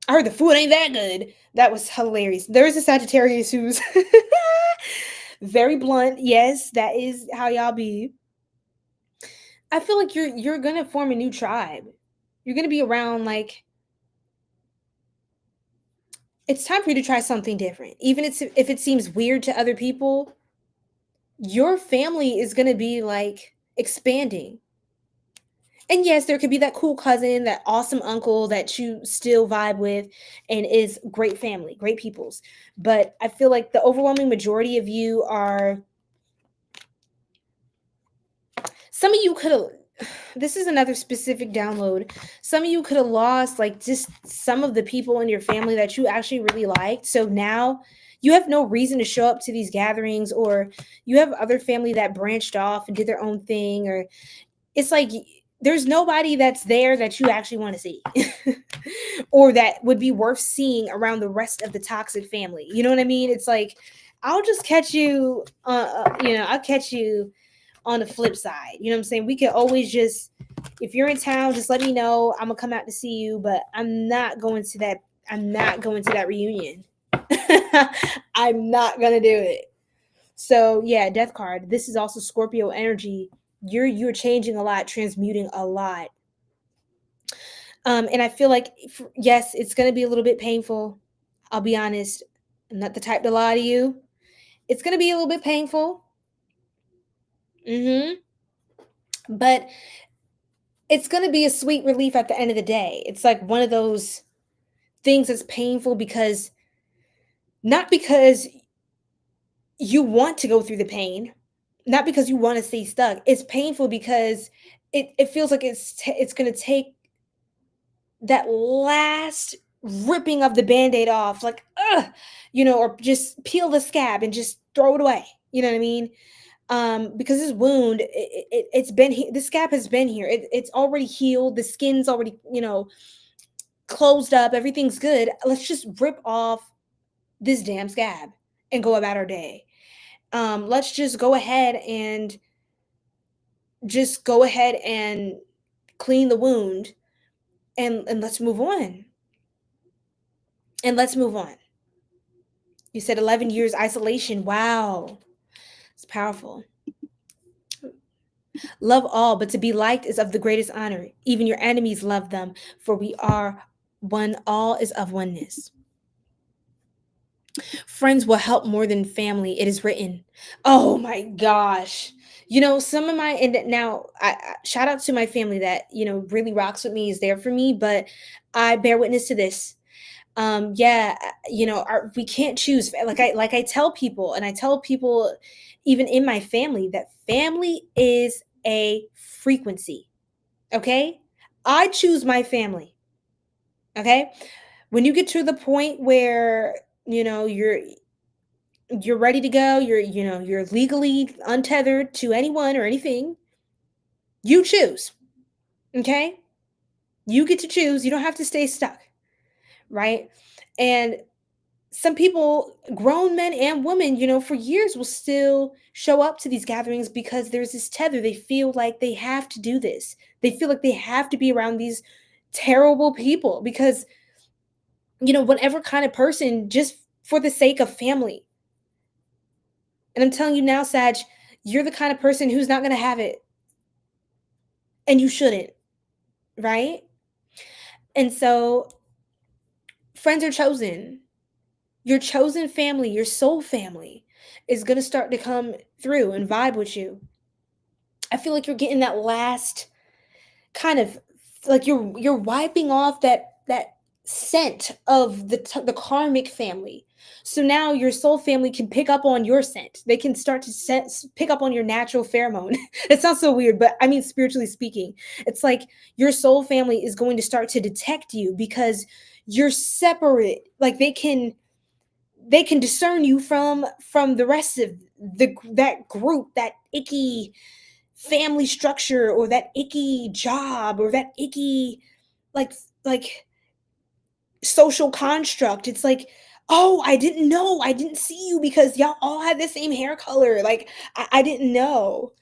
heard the food ain't that good. That was hilarious. There is a Sagittarius who's very blunt. Yes, that is how y'all be. I feel like you're gonna form a new tribe. You're gonna be around, like, it's time for you to try something different. Even if it seems weird to other people, your family is gonna be like expanding. And yes, there could be that cool cousin, that awesome uncle that you still vibe with and is great family, great peoples. But I feel like the overwhelming majority of you are, some of you could have, this is another specific download. Some of you could have lost like just some of the people in your family that you actually really liked. So now you have no reason to show up to these gatherings, or you have other family that branched off and did their own thing, or it's like there's nobody that's there that you actually want to see or that would be worth seeing around the rest of the toxic family. You know what I mean? It's like I'll just catch you I'll catch you on the flip side. You know what I'm saying? We can always just, if you're in town, just let me know. I'm gonna come out to see you, but I'm not going to that reunion. I'm not gonna do it. So yeah, death card. This is also Scorpio energy. You're changing a lot, transmuting a lot. And I feel like yes, it's gonna be a little bit painful. I'll be honest. I'm not the type to lie to you. It's gonna be a little bit painful. Mm-hmm. But it's going to be a sweet relief at the end of the day. It's like one of those things that's painful because not because you want to go through the pain, not because you want to stay stuck. It's painful because it feels like it's going to take that last ripping of the band-aid off, like or just peel the scab and just throw it away. You know what I mean? Because this wound, it's been the scab has been here. It's already healed. The skin's already closed up, everything's good. Let's just rip off this damn scab and go about our day. Let's just go ahead and clean the wound, and let's move on. And let's move on. You said 11 years isolation. Wow. It's powerful. Love all, but to be liked is of the greatest honor. Even your enemies love them, for we are one. All is of oneness. Friends will help more than family. It is written. Oh my gosh. Some of my, and now shout out to my family that, really rocks with me, is there for me, but I bear witness to this. Yeah, we can't choose. Like I tell people, and I tell people even in my family, that family is a frequency. Okay? I choose my family. Okay? When you get to the point where, you're ready to go, you're legally untethered to anyone or anything, you choose. Okay? You get to choose. You don't have to stay stuck, right? And some people, grown men and women, for years will still show up to these gatherings because there's this tether. They feel like they have to do this. They feel like they have to be around these terrible people because, whatever kind of person, just for the sake of family. And I'm telling you now, Sag, you're the kind of person who's not going to have it. And you shouldn't, right? And so friends are chosen. Your chosen family, your soul family, is going to start to come through and vibe with you. I feel like you're getting that last kind of, like you're wiping off that scent of the karmic family. So now your soul family can pick up on your scent. They can start to pick up on your natural pheromone. It sounds so weird, but I mean, spiritually speaking, it's like your soul family is going to start to detect you because you're separate. Like they can discern you from the rest of that group, that icky family structure, or that icky job, or that icky like like social construct. It's like, oh, I didn't know, I didn't see you because y'all all had the same hair color. Like I didn't know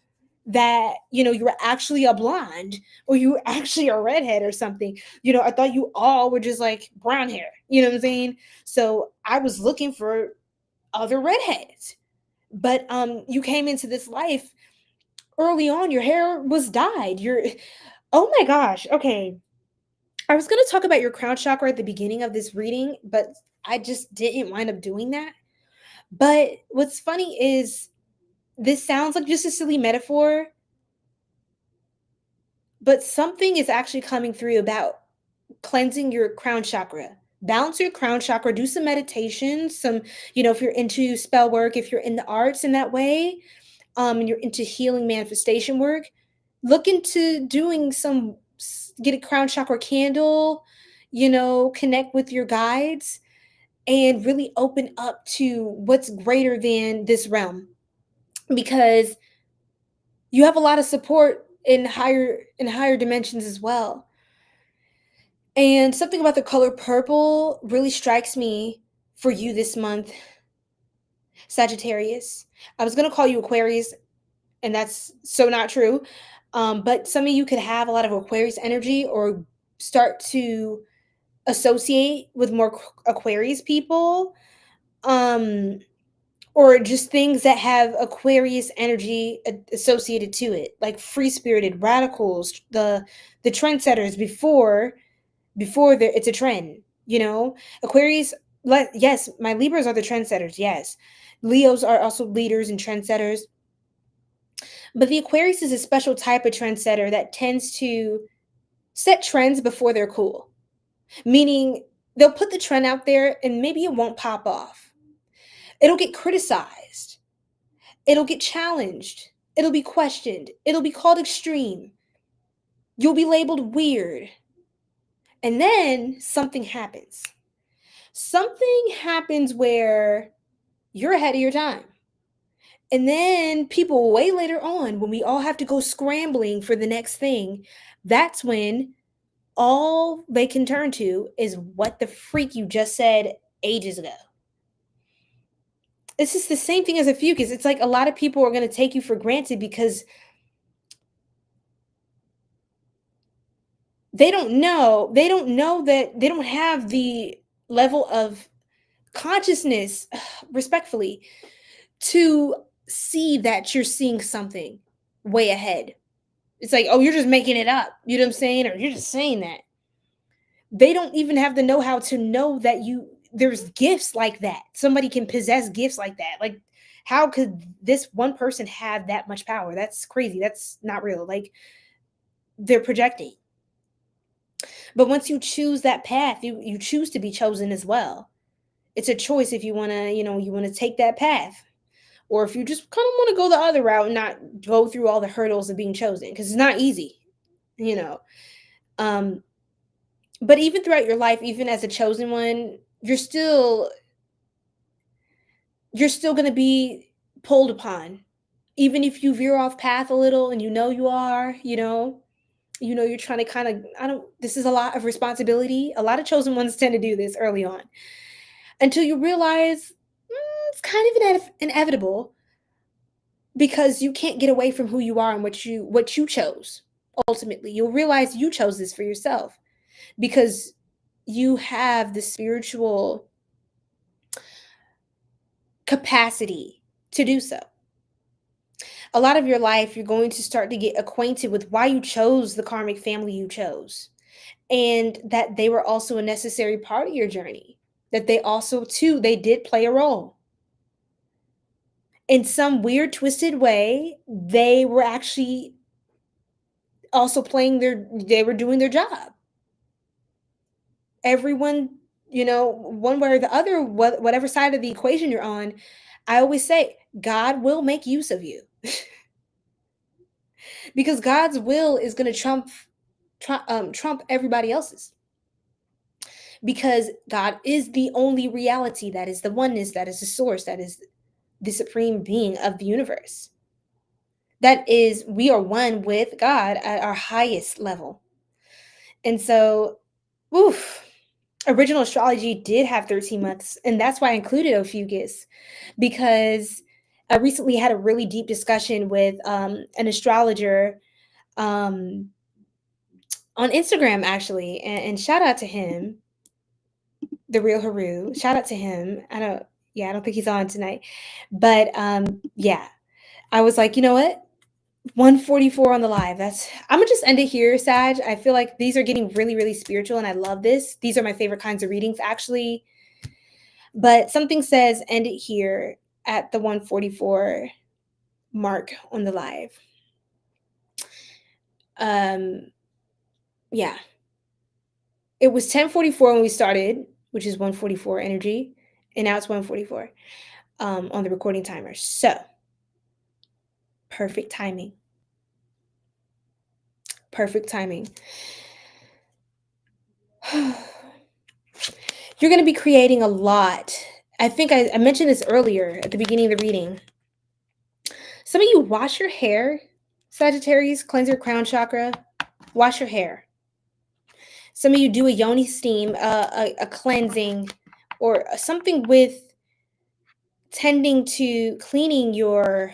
that you were actually a blonde, or you were actually a redhead or something. I thought you all were just like brown hair. You know what I'm saying? So I was looking for other redheads, but you came into this life early on, your hair was dyed. Oh my gosh. Okay, I was going to talk about your crown chakra at the beginning of this reading, but I just didn't wind up doing that. But what's funny is, this sounds like just a silly metaphor, but something is actually coming through about cleansing your crown chakra. Balance your crown chakra, do some meditation, some, if you're into spell work, if you're in the arts in that way, and you're into healing manifestation work, look into doing get a crown chakra candle, connect with your guides and really open up to what's greater than this realm, because you have a lot of support in higher dimensions as well. And something about the color purple really strikes me for you this month, Sagittarius. I was going to call you Aquarius, and that's so not true. But some of you could have a lot of Aquarius energy or start to associate with more Aquarius people, or just things that have Aquarius energy associated to it, like free spirited radicals, the trendsetters before it's a trend. Aquarius. Yes, my Libras are the trendsetters. Yes, Leos are also leaders and trendsetters. But the Aquarius is a special type of trendsetter that tends to set trends before they're cool. Meaning they'll put the trend out there and maybe it won't pop off. It'll get criticized. It'll get challenged. It'll be questioned. It'll be called extreme. You'll be labeled weird. And then something happens. Something happens where you're ahead of your time. And then people way later on, when we all have to go scrambling for the next thing, that's when all they can turn to is what the freak you just said ages ago. It's just the same thing as Ophiuchus. It's like a lot of people are going to take you for granted because they don't know that they don't have the level of consciousness, respectfully, to see that you're seeing something way ahead. It's like, oh, you're just making it up. You know what I'm saying? Or you're just saying that. They don't even have the know-how to know that there's gifts like that. Somebody can possess gifts like that. Like, how could this one person have that much power? That's crazy. That's not real. Like, they're projecting. But once you choose that path, you choose to be chosen as well. It's a choice if you want to, you want to take that path, or if you just kind of want to go the other route and not go through all the hurdles of being chosen, because it's not easy, but even throughout your life, even as a chosen one, you're still going to be pulled upon, even if you veer off path a little and you are, you're trying to kind of, this is a lot of responsibility. A lot of chosen ones tend to do this early on until you realize it's kind of inevitable, because you can't get away from who you are and what you chose. Ultimately, you'll realize you chose this for yourself because you have the spiritual capacity to do so. A lot of your life, you're going to start to get acquainted with why you chose the karmic family you chose, and that they were also a necessary part of your journey, that they also too, they did play a role. In some weird, twisted way, they were actually also they were doing their job. Everyone, one way or the other, whatever side of the equation you're on, I always say, God will make use of you. Because God's will is going to trump everybody else's. Because God is the only reality, that is the oneness, that is the source, that is the supreme being of the universe. That is, we are one with God at our highest level. And so, original astrology did have 13 months, and that's why I included Ophiuchus, because I recently had a really deep discussion with an astrologer on Instagram, actually, and shout out to him, the real Haru. Shout out to him. I don't think he's on tonight, but yeah, I was like, you know what? 144 on the live. I'm gonna just end it here, Sag. I feel like these are getting really, really spiritual, and I love this. These are my favorite kinds of readings, actually. But something says end it here at the 144 mark on the live. Yeah. It was 10:44 when we started, which is 1:44 energy, and now it's 1:44 on the recording timer. So, perfect timing. Perfect timing. You're going to be creating a lot. I think I mentioned this earlier at the beginning of the reading. Some of you wash your hair, Sagittarius, cleanse your crown chakra, wash your hair. Some of you do a yoni steam, a cleansing, or something with tending to cleaning your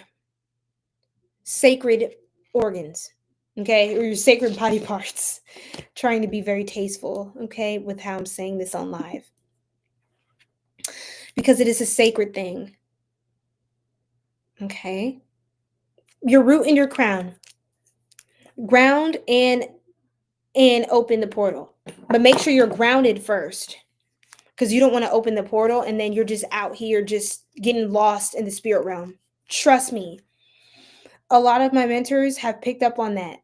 sacred organs, okay, or your sacred body parts. Trying to be very tasteful, okay, with how I'm saying this on live, because it is a sacred thing, okay? Your root and your crown, ground and open the portal, but make sure you're grounded first, because you don't want to open the portal and then you're just out here just getting lost in the spirit realm. Trust me, a lot of my mentors have picked up on that.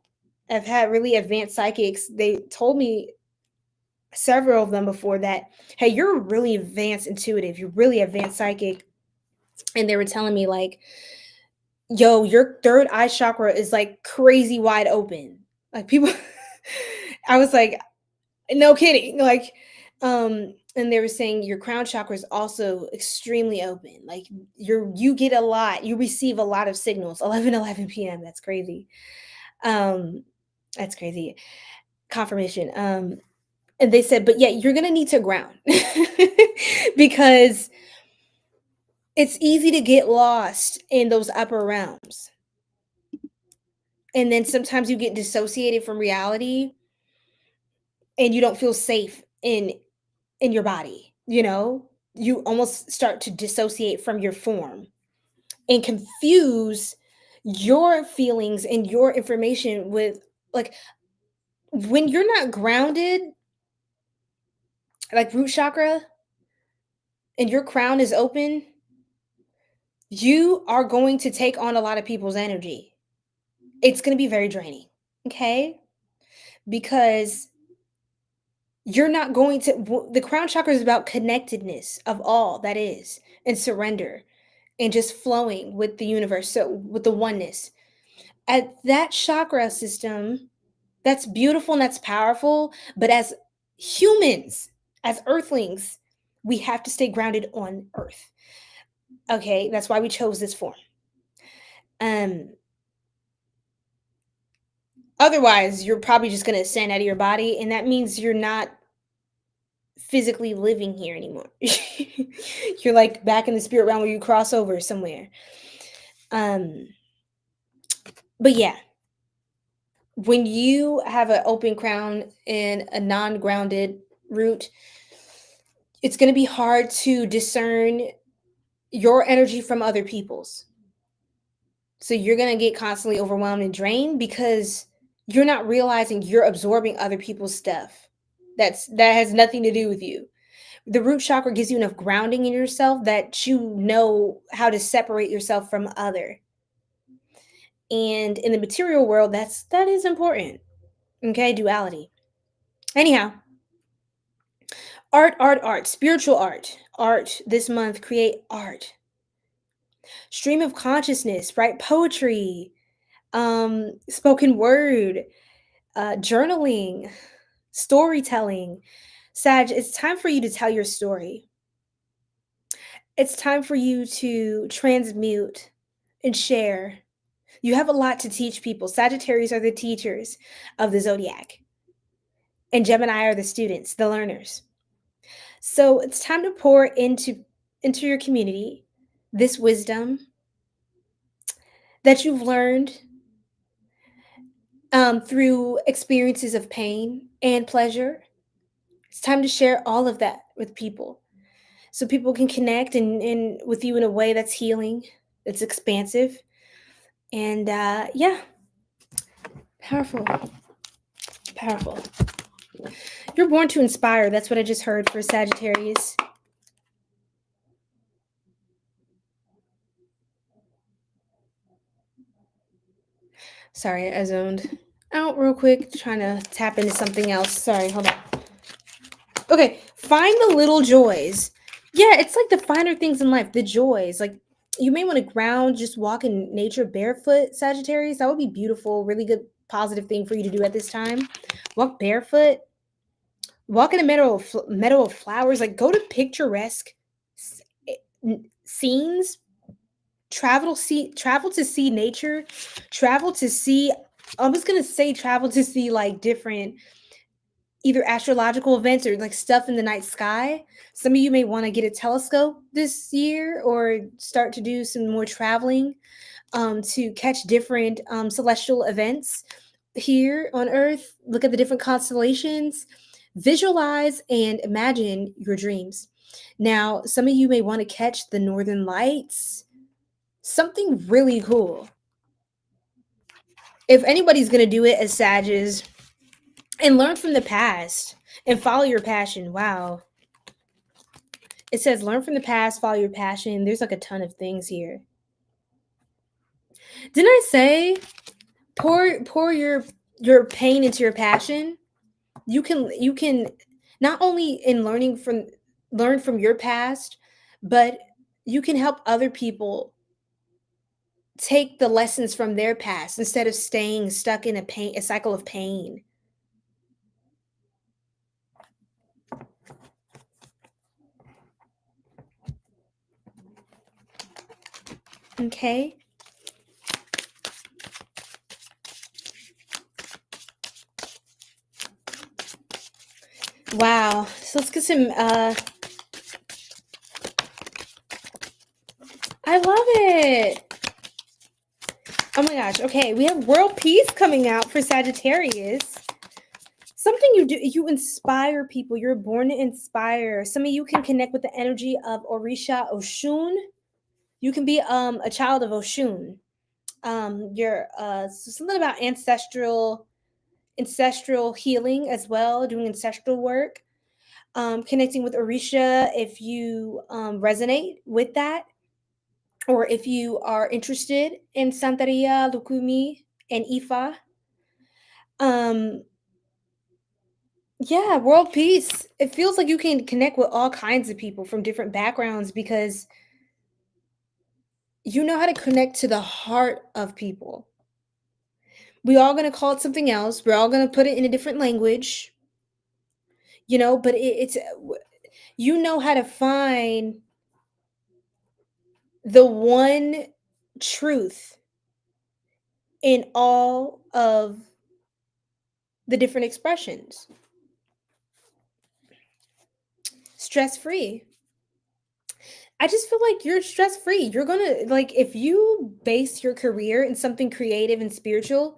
I've had really advanced psychics. They told me, several of them before, that, hey, you're really advanced intuitive, you're really advanced psychic. And they were telling me, like, yo, your third eye chakra is like crazy wide open. Like, people, I was like, no kidding. Like, and they were saying your crown chakra is also extremely open. Like, you get a lot, you receive a lot of signals. 11 p.m. That's crazy. That's crazy. Confirmation. And they said, but yeah, you're gonna need to ground because it's easy to get lost in those upper realms. And then sometimes you get dissociated from reality and you don't feel safe in your body, you know? You almost start to dissociate from your form and confuse your feelings and your information with, like, when you're not grounded, like root chakra, and your crown is open, you are going to take on a lot of people's energy. It's going to be very draining, okay? Because you're not going to, the crown chakra is about connectedness of all that is, and surrender, and just flowing with the universe, so with the oneness. At that chakra system, that's beautiful and that's powerful, but as humans, as earthlings, we have to stay grounded on earth. Okay, that's why we chose this form. Um Otherwise, you're probably just going to ascend out of your body, and that means you're not physically living here anymore. You're like back in the spirit realm where you cross over somewhere. Um, but yeah, when you have an open crown and a non-grounded root, it's going to be hard to discern your energy from other people's. So you're going to get constantly overwhelmed and drained because you're not realizing you're absorbing other people's stuff. That has nothing to do with you. The root chakra gives you enough grounding in yourself that you know how to separate yourself from other. And in the material world, that is important. Okay, duality. Anyhow, art, spiritual art. Art this month, create art. Stream of consciousness, write poetry, spoken word, journaling, storytelling. Sag, it's time for you to tell your story. It's time for you to transmute and share. You have a lot to teach people. Sagittarius are the teachers of the zodiac, and Gemini are the students, the learners. So it's time to pour into your community this wisdom that you've learned through experiences of pain and pleasure. It's time to share all of that with people, so people can connect and with you in a way that's healing, that's expansive, and yeah, powerful, powerful. You're born to inspire. That's what I just heard for Sagittarius. Sorry, I zoned. out real quick, trying to tap into something else. Sorry, hold on. Okay, find the little joys. Yeah, it's like the finer things in life, the joys. Like you may want to ground, just walk in nature barefoot, Sagittarius. That would be beautiful, really good positive thing for you to do at this time. Walk barefoot, walk in a meadow of flowers, like go to picturesque scenes, travel to see nature, travel to see I was going to say travel to see like different either astrological events or like stuff in the night sky. Some of you may want to get a telescope this year or start to do some more traveling to catch different celestial events here on Earth. Look at the different constellations, visualize and imagine your dreams. Now, some of you may want to catch the northern lights, something really cool. If anybody's going to do it as Sages, and learn from the past and follow your passion. Wow. It says learn from the past, follow your passion. There's like a ton of things here. Didn't I say pour your pain into your passion? You can not only in learn from your past, but you can help other people take the lessons from their past instead of staying stuck in a cycle of pain. Okay. Wow. So let's get some I love it. Oh my gosh. Okay, we have world peace coming out for Sagittarius. Something you do, you inspire people. You're born to inspire. Some of you can connect with the energy of Orisha Oshun. You can be a child of Oshun. You're something about ancestral healing as well, doing ancestral work. Connecting with Orisha if you resonate with that, or if you are interested in Santeria, Lukumi, and Ifa. Um, yeah, world peace. It feels like you can connect with all kinds of people from different backgrounds because you know how to connect to the heart of people. We all gonna call it something else. We're all gonna put it in a different language, but it's you know how to find the one truth in all of the different expressions. Stress free. I just feel like you're stress free. You're gonna like if you base your career in something creative and spiritual,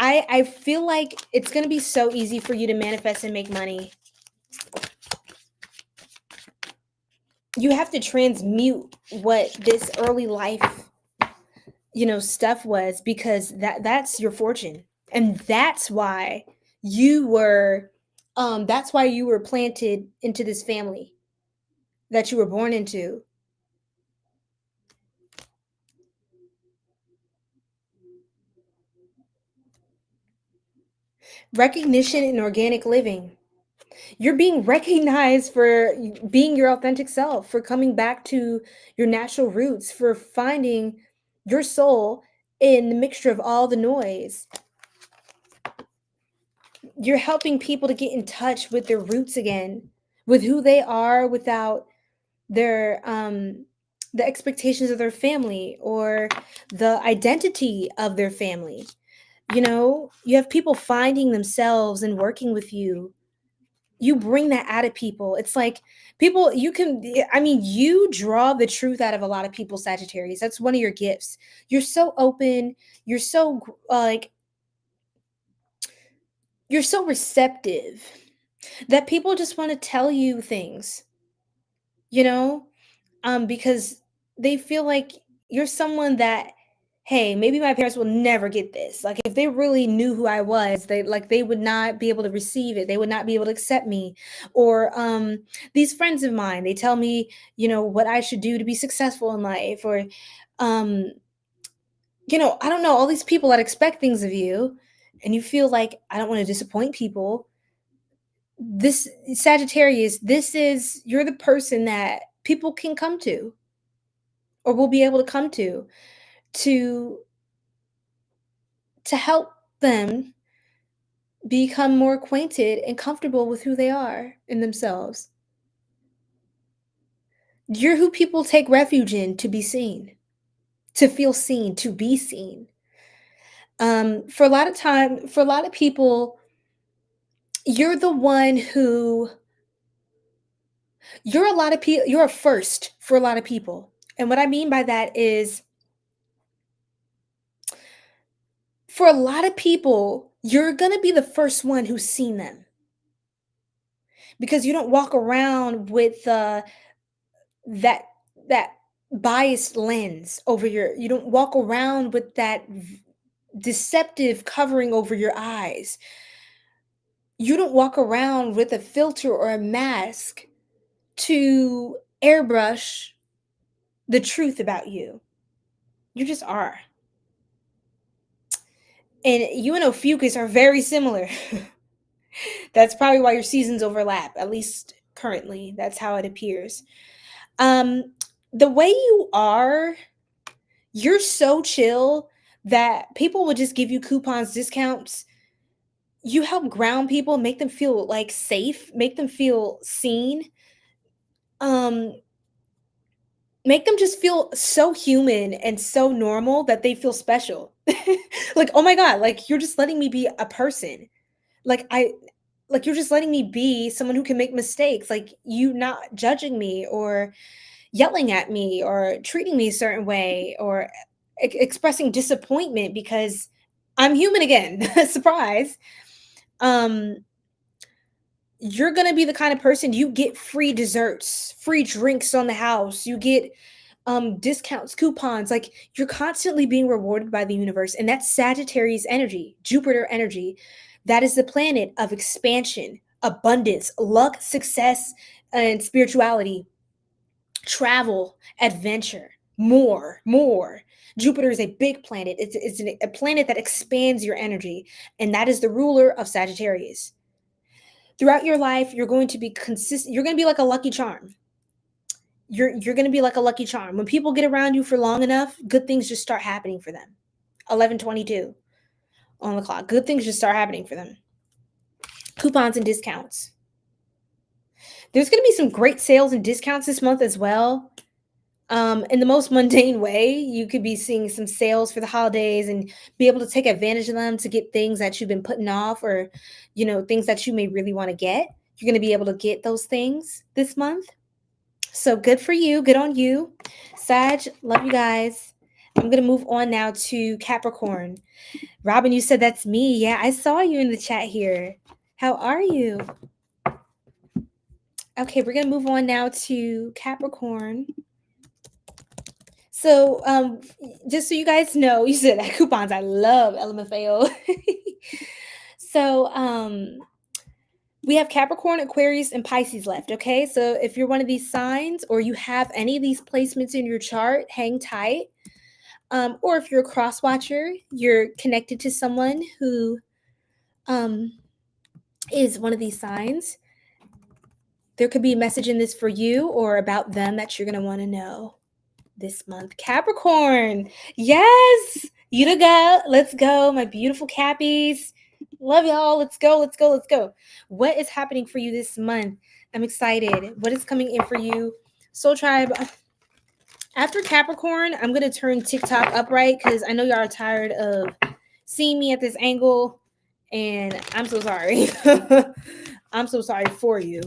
I feel like it's gonna be so easy for you to manifest and make money. You have to transmute what this early life, stuff was because that's your fortune. And that's why you were planted into this family that you were born into. Recognition in organic living. You're being recognized for being your authentic self, for coming back to your natural roots, for finding your soul in the mixture of all the noise. You're helping people to get in touch with their roots again, with who they are without their the expectations of their family or the identity of their family. You have people finding themselves and working with you. You bring that out of people. It's like people you draw the truth out of a lot of people, Sagittarius. That's one of your gifts. You're so open. You're so you're so receptive that people just want to tell you things, you know? Because they feel like you're someone that, hey, maybe my parents will never get this. Like if they really knew who I was, they would not be able to receive it. They would not be able to accept me. Or these friends of mine, they tell me, what I should do to be successful in life. Or I don't know, all these people that expect things of you. and you feel like, I don't want to disappoint people, this Sagittarius, you're the person that people can come to, or will be able to come to help them become more acquainted and comfortable with who they are in themselves. You're who people take refuge in to be seen, to feel seen, to be seen. For a lot of people, you're the one who you're a lot of people. You're a first for a lot of people, and what I mean by that is, for a lot of people, you're gonna be the first one who's seen them, because you don't walk around with that that biased lens over your. You don't walk around with that deceptive covering over your eyes. You don't walk around with a filter or a mask to airbrush the truth about you. You just are. And you and Ophiuchus are very similar. That's probably why your seasons overlap, at least currently. That's how it appears. The way you are, you're so chill that people will just give you coupons, discounts. You help ground people, make them feel like safe, make them feel seen. Make them just feel so human and so normal that they feel special. Like, oh my God, like you're just letting me be a person. Like you're just letting me be someone who can make mistakes. Like, you not judging me or yelling at me or treating me a certain way or expressing disappointment because I'm human again. Surprise. Um you're going to be the kind of person, you get free desserts, free drinks on the house. You get discounts, coupons. Like, you're constantly being rewarded by the universe, and that's Sagittarius energy, Jupiter energy. That is the planet of expansion, abundance, luck, success, and spirituality, travel, adventure, more. Jupiter is a big planet. It's a planet that expands your energy, and that is the ruler of Sagittarius. Throughout your life, you're going to be consistent. You're going to be like a lucky charm. You're going to be like a lucky charm. When people get around you for long enough, good things just start happening for them. 11:22 on the clock. Good things just start happening for them. Coupons and discounts. There's going to be some great sales and discounts this month as well. In the most mundane way, you could be seeing some sales for the holidays and be able to take advantage of them to get things that you've been putting off, or, things that you may really want to get. You're going to be able to get those things this month. So good for you. Good on you. Sag, love you guys. I'm going to move on now to Capricorn. Robin, you said that's me. Yeah, I saw you in the chat here. How are you? Okay, we're going to move on now to Capricorn. So, just so you guys know, you said that coupons. I love LMFAO. So, we have Capricorn, Aquarius, and Pisces left, okay? So if you're one of these signs, or you have any of these placements in your chart, hang tight. Or if you're a cross watcher, you're connected to someone who is one of these signs. There could be a message in this for you or about them that you're going to want to know this month. Capricorn, yes, you to go. Let's go, my beautiful Cappies. Love y'all. Let's go. What is happening for you this month? I'm excited. What is coming in for you? Soul Tribe, after Capricorn, I'm going to turn TikTok upright because I know y'all are tired of seeing me at this angle, and I'm so sorry. I'm so sorry for you.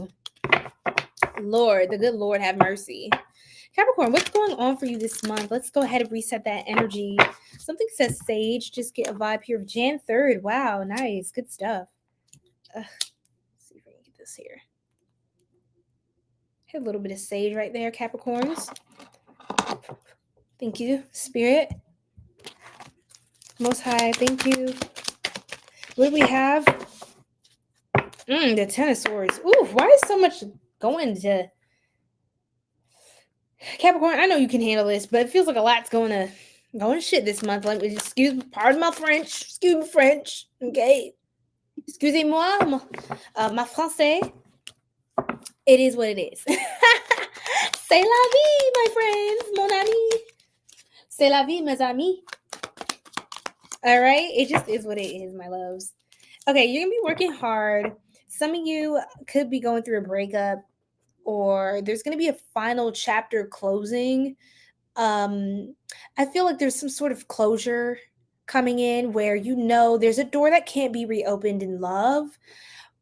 Lord, the good Lord have mercy. Capricorn, what's going on for you this month? Let's go ahead and reset that energy. Something says sage. Just get a vibe here of Jan 3rd. Wow, nice. Good stuff. Let's see if I can get this here. Hit a little bit of sage right there, Capricorns. Thank you, Spirit. Most High, thank you. What do we have? The Ten of Swords. Ooh, why is so much going to Capricorn? I know you can handle this, but it feels like a lot's going to going shit this month. Like, pardon my French. Excuse me, French. Okay. Excusez-moi, my français. It is what it is. C'est la vie, my friends, mon ami. C'est la vie, mes amis. All right? It just is what it is, my loves. Okay, you're going to be working hard. Some of you could be going through a breakup, or there's going to be a final chapter closing. I feel like there's some sort of closure coming in where there's a door that can't be reopened in love,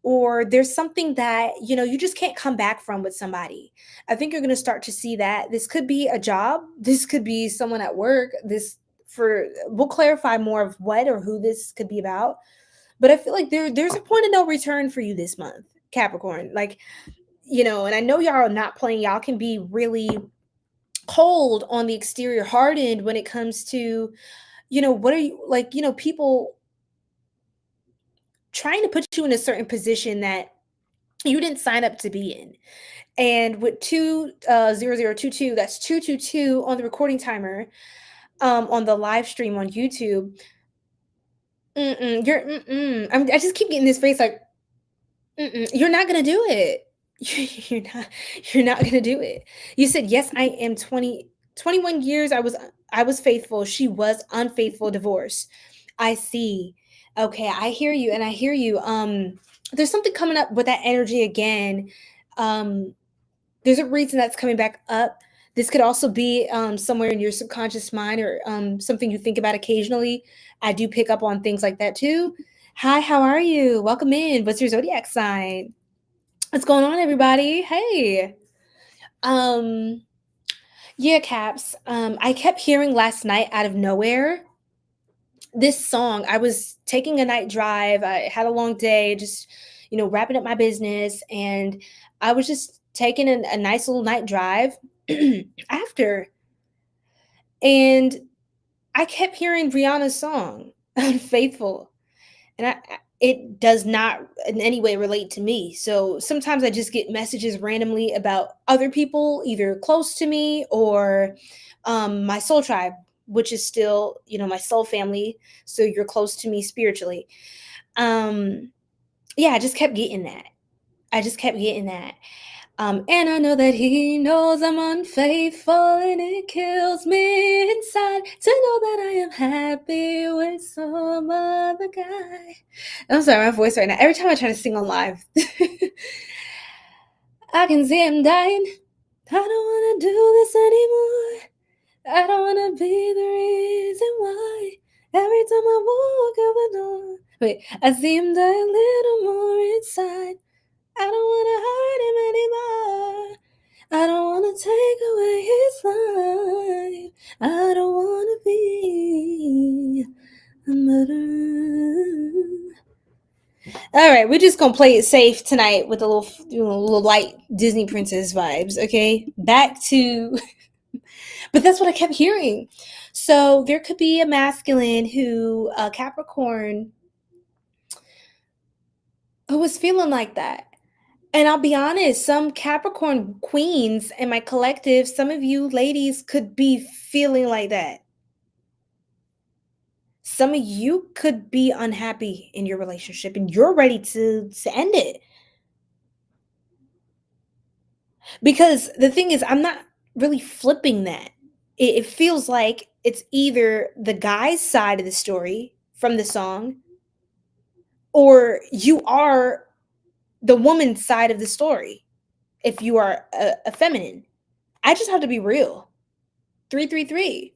or there's something that you just can't come back from with somebody. I think you're going to start to see that. This could be a job, this could be someone at work, we'll clarify more of what or who this could be about. But I feel like there's a point of no return for you this month, Capricorn. Like, and I know y'all are not playing. Y'all can be really cold on the exterior, hardened when it comes to, what are you like, people trying to put you in a certain position that you didn't sign up to be in. And with 20022, that's 222 on the recording timer, on the live stream on YouTube. I just keep getting this face like, you're not gonna do it. You're not gonna do it. You said, yes, I am 21 years. I was faithful. She was unfaithful. Divorce. I see. Okay, I hear you, and I hear you. There's something coming up with that energy again. There's a reason that's coming back up. This could also be somewhere in your subconscious mind, or something you think about occasionally. I do pick up on things like that too. Hi, how are you? Welcome in. What's your zodiac sign? What's going on, everybody? Hey. Yeah, Caps. I kept hearing last night out of nowhere this song. I was taking a night drive. I had a long day, just wrapping up my business, and I was just taking a nice little night drive after, and I kept hearing Rihanna's song, Unfaithful. And it does not in any way relate to me. So sometimes I just get messages randomly about other people, either close to me or my soul tribe, which is still, my soul family. So you're close to me spiritually. Yeah, I just kept getting that. And I know that he knows I'm unfaithful, and it kills me inside to know that I am happy with some other guy. I'm sorry, my voice right now. Every time I try to sing on live, I can see him dying. I don't want to do this anymore. I don't want to be the reason why. Every time I walk out the door, wait, I see him die a little more inside. I don't want to hurt him anymore. I don't want to take away his life. I don't want to be a murderer. All right, we're just gonna play it safe tonight with a little light Disney princess vibes. Okay, back to, but that's what I kept hearing. So there could be a masculine who, Capricorn, who was feeling like that. And I'll be honest, some Capricorn queens in my collective, some of you ladies could be feeling like that. Some of you could be unhappy in your relationship and you're ready to end it. Because the thing is, I'm not really flipping that. It feels like it's either the guy's side of the story from the song, or you are the woman's side of the story if you are a feminine. I just have to be real. 333.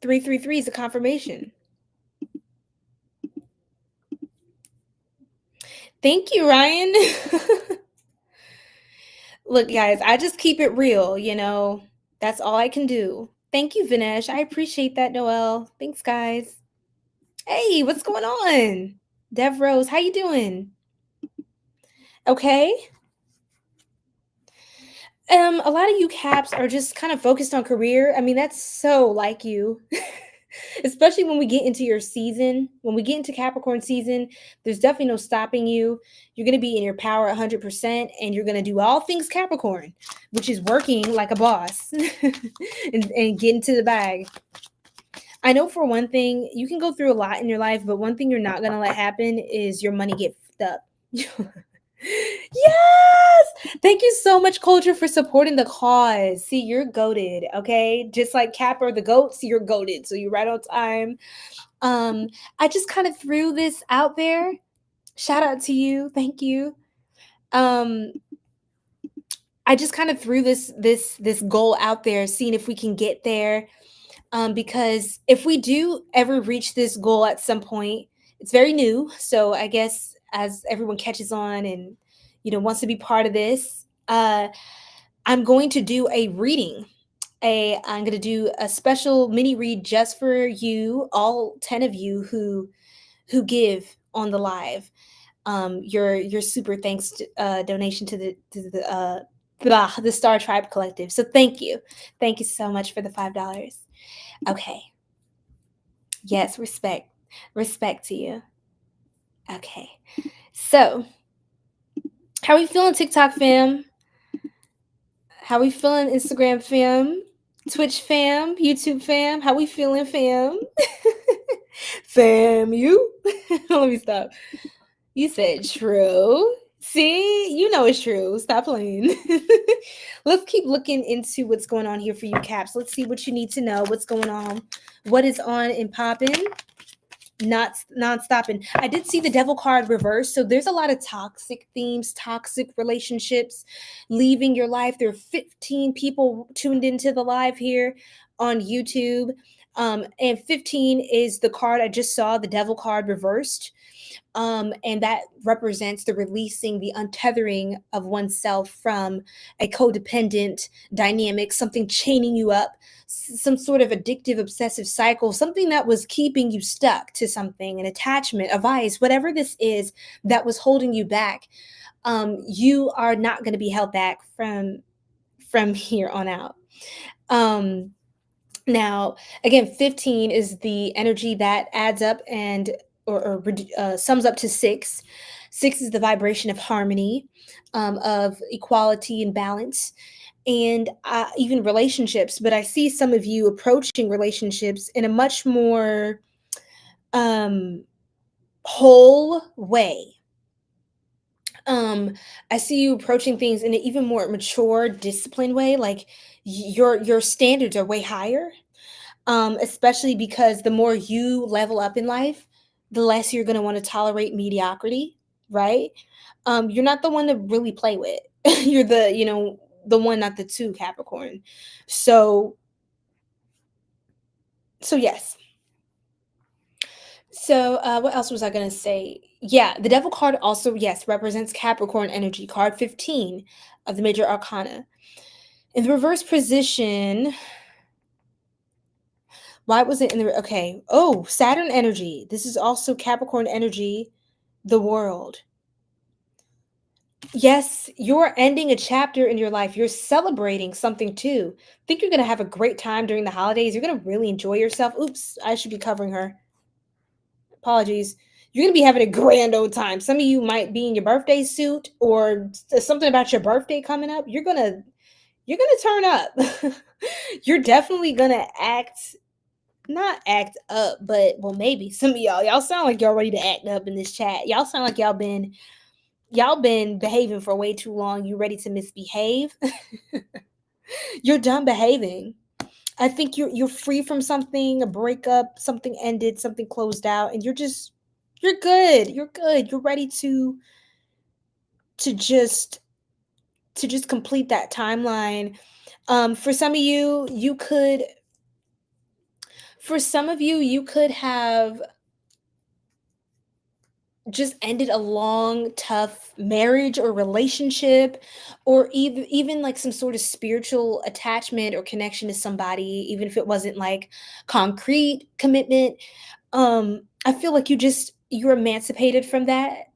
333 is a confirmation. Thank you, Ryan. Look, guys, I just keep it real, That's all I can do. Thank you, Vinesh. I appreciate that, Noelle. Thanks, guys. Hey, what's going on? Dev Rose, how you doing? Okay. A lot of you Caps are just kind of focused on career. I mean, that's so like you. Especially when we get into your season. When we get into Capricorn season, there's definitely no stopping you. You're going to be in your power 100%, and you're going to do all things Capricorn, which is working like a boss and get into the bag. I know for one thing, you can go through a lot in your life, but one thing you're not going to let happen is your money get fucked up. Yes! Thank you so much, Culture, for supporting the cause. See, you're goated, okay? Just like Cap or the goats, you're goated. So you're right on time. I just kind of threw this out there. Shout out to you. Thank you. I just kind of threw this goal out there, seeing if we can get there. Because if we do ever reach this goal at some point, it's very new. So I guess as everyone catches on and wants to be part of this, I'm going to do a reading. I'm going to do a special mini read just for you, all 10 of you who give on the live. Your super thanks donation to the Star Tribe Collective. So thank you so much for the $5. Okay. Yes, respect to you. Okay, so how we feeling, TikTok fam? How we feeling, Instagram fam? Twitch fam? YouTube fam? How we feeling, fam? Fam, you? Let me stop. You said true. See, you know it's true. Stop playing. Let's keep looking into what's going on here for you, Caps. Let's see what you need to know. What's going on? What is on and popping? Not non-stopping. I did see the devil card reversed, so there's a lot of toxic themes, toxic relationships leaving your life. There are 15 people tuned into the live here on YouTube, and 15 is the card I just saw, the devil card reversed. And that represents the releasing, the untethering of oneself from a codependent dynamic, something chaining you up, some sort of addictive, obsessive cycle, something that was keeping you stuck to something, an attachment, a vice, whatever this is that was holding you back. You are not going to be held back from here on out. Now, again, 15 is the energy that adds up and or sums up to 6. 6 is the vibration of harmony, of equality and balance, and even relationships. But I see some of you approaching relationships in a much more whole way. I see you approaching things in an even more mature, disciplined way. Like your standards are way higher, especially because the more you level up in life, the less you're going to want to tolerate mediocrity, right? You're not the one to really play with. You're the one, not the two, Capricorn. So yes. So what else was I going to say? Yeah, the devil card also, yes, represents Capricorn energy, card 15 of the major arcana. In the reverse position, why was it in the okay? Oh, Saturn energy. This is also Capricorn energy, the world. Yes, you're ending a chapter in your life. You're celebrating something too. I think you're going to have a great time during the holidays. You're going to really enjoy yourself. Oops, I should be covering her. Apologies. You're going to be having a grand old time. Some of you might be in your birthday suit or something about your birthday coming up. You're going to turn up. You're definitely going to not act up, but well, maybe some of y'all sound like y'all ready to act up in this chat. Y'all sound like y'all been behaving for way too long. You ready to misbehave? You're done behaving. I think you're free from something, a breakup, something ended, something closed out, and you're good. You're good. You're ready to just complete that timeline. For some of you, you could have just ended a long, tough marriage or relationship, or even like some sort of spiritual attachment or connection to somebody, even if it wasn't like concrete commitment. I feel like you're emancipated from that.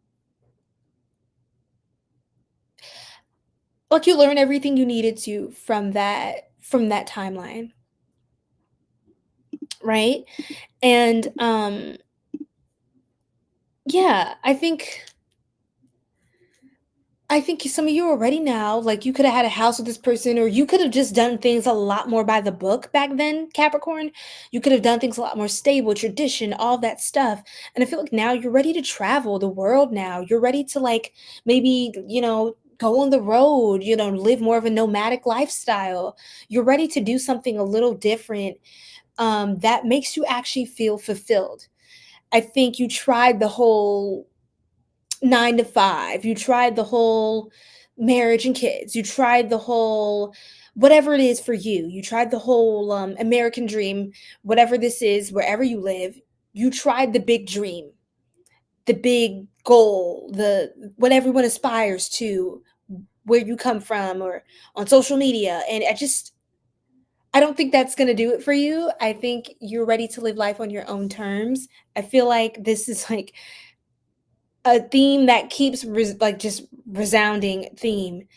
Like you learn everything you needed to from that timeline. right? And yeah, I think some of you are ready now. Like you could have had a house with this person, or you could have just done things a lot more by the book back then, Capricorn. You could have done things a lot more stable, tradition, all that stuff. And I feel like now you're ready to travel the world now. You're ready to like maybe, go on the road, live more of a nomadic lifestyle. You're ready to do something a little different that makes you actually feel fulfilled. I think you tried the whole 9 to 5. You tried the whole marriage and kids. You tried the whole whatever it is for you. You tried the whole American dream, whatever this is, wherever you live. You tried the big dream, the big goal, the what everyone aspires to, where you come from, or on social media. And I don't think that's going to do it for you. I think you're ready to live life on your own terms. I feel like this is like a theme that keeps like just resounding theme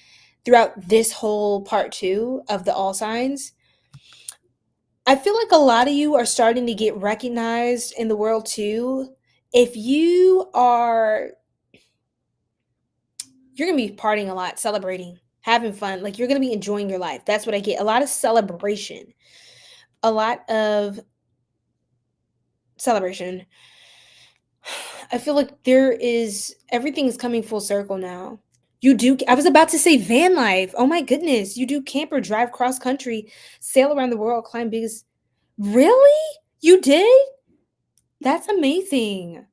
throughout this whole part 2 of the all signs. I feel like a lot of you are starting to get recognized in the world too. If you're going to be partying a lot, celebrating, having fun, like you're going to be enjoying your life. That's what I get. A lot of celebration. A lot of celebration. I feel like everything is coming full circle now. I was about to say van life. Oh my goodness. You do camper, drive cross country, sail around the world, climb biggest. Really? You did? That's amazing.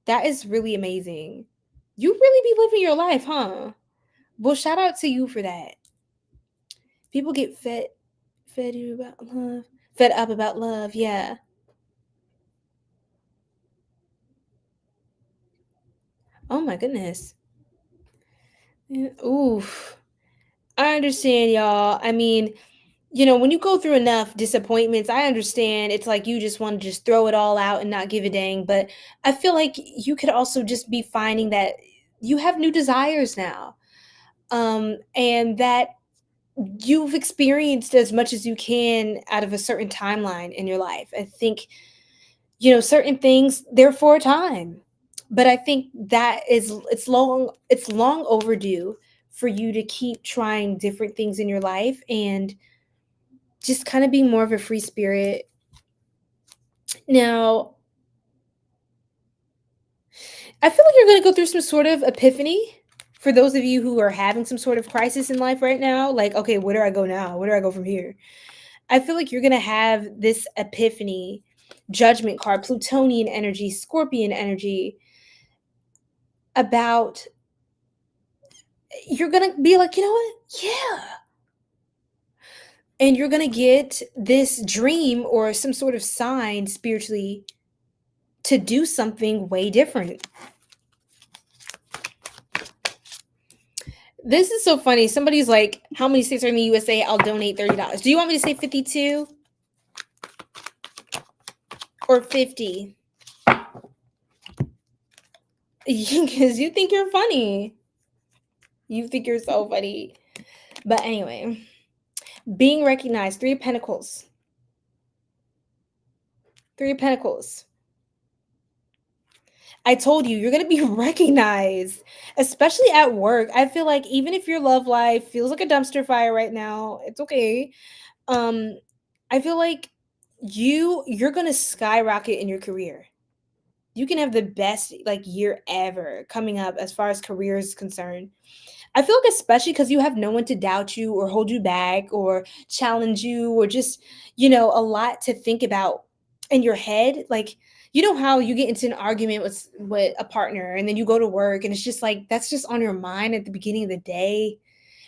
That is really amazing. You really be living your life, huh? Well, shout out to you for that. People get fed you about love, fed up about love. Yeah. Oh my goodness. Yeah. Oof. I understand, y'all. I mean, when you go through enough disappointments, I understand it's like you just want to just throw it all out and not give a dang. But I feel like you could also just be finding that you have new desires now. And that you've experienced as much as you can out of a certain timeline in your life. I think, certain things, they're for a time. But I think that it's long overdue for you to keep trying different things in your life and just kind of being more of a free spirit. Now, I feel like you're going to go through some sort of epiphany for those of you who are having some sort of crisis in life right now. Like, okay, where do I go now? Where do I go from here? I feel like you're going to have this epiphany, judgment card, Plutonian energy, Scorpion energy about you're going to be like, you know what? Yeah. And you're going to get this dream or some sort of sign spiritually to do something way different. This is so funny. Somebody's like, how many states are in the USA? I'll donate $30. Do you want me to say 52 or 50? Because you think you're funny. You think you're so funny. But anyway, being recognized, 3 of Pentacles. 3 of Pentacles. I told you, you're going to be recognized, especially at work. I feel like even if your love life feels like a dumpster fire right now, it's okay. I feel like you're going to skyrocket in your career. You can have the best like year ever coming up as far as career is concerned. I feel like especially because you have no one to doubt you or hold you back or challenge you or just, a lot to think about in your head. Like, you know how you get into an argument with a partner and then you go to work and it's just like that's just on your mind at the beginning of the day.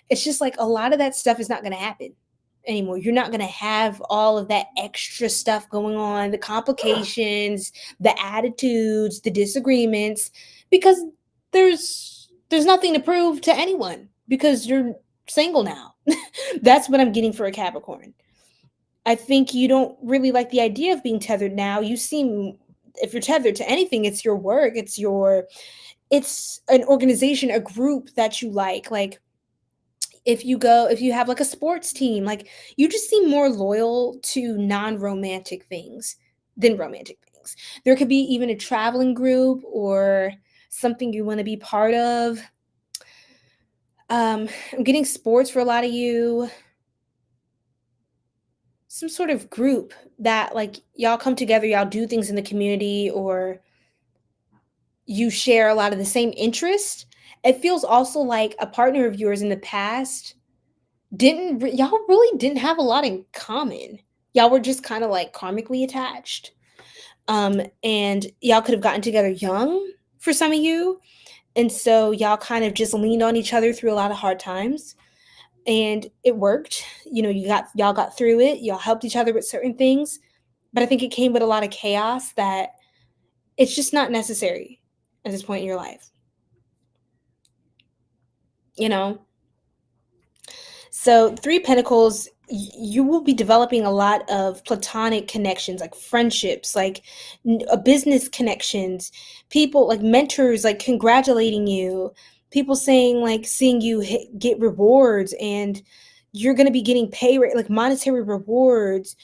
It's just like a lot of that stuff is not going to happen anymore. You're not going to have all of that extra stuff going on, the complications, the attitudes, the disagreements, because there's nothing to prove to anyone because you're single now. That's what I'm getting for a Capricorn. I think you don't really like the idea of being tethered now. You seem if you're tethered to anything, it's your work, it's an organization, a group that you like if you have like a sports team, like you just seem more loyal to non-romantic things than romantic things. There could be even a traveling group or something you want to be part of. I'm getting sports for a lot of you. Some sort of group that like y'all come together, y'all do things in the community, or you share a lot of the same interest. It feels also like a partner of yours in the past y'all really didn't have a lot in common. Y'all were just kind of like karmically attached. And y'all could have gotten together young for some of you. And so y'all kind of just leaned on each other through a lot of hard times. And it worked. You know, y'all got through it. Y'all helped each other with certain things. But I think it came with a lot of chaos that it's just not necessary at this point in your life. You know? So, Three Pentacles, you will be developing a lot of platonic connections, like friendships, like business connections, people like mentors, like congratulating you, people saying, like, seeing you get rewards, and you're going to be getting like monetary rewards,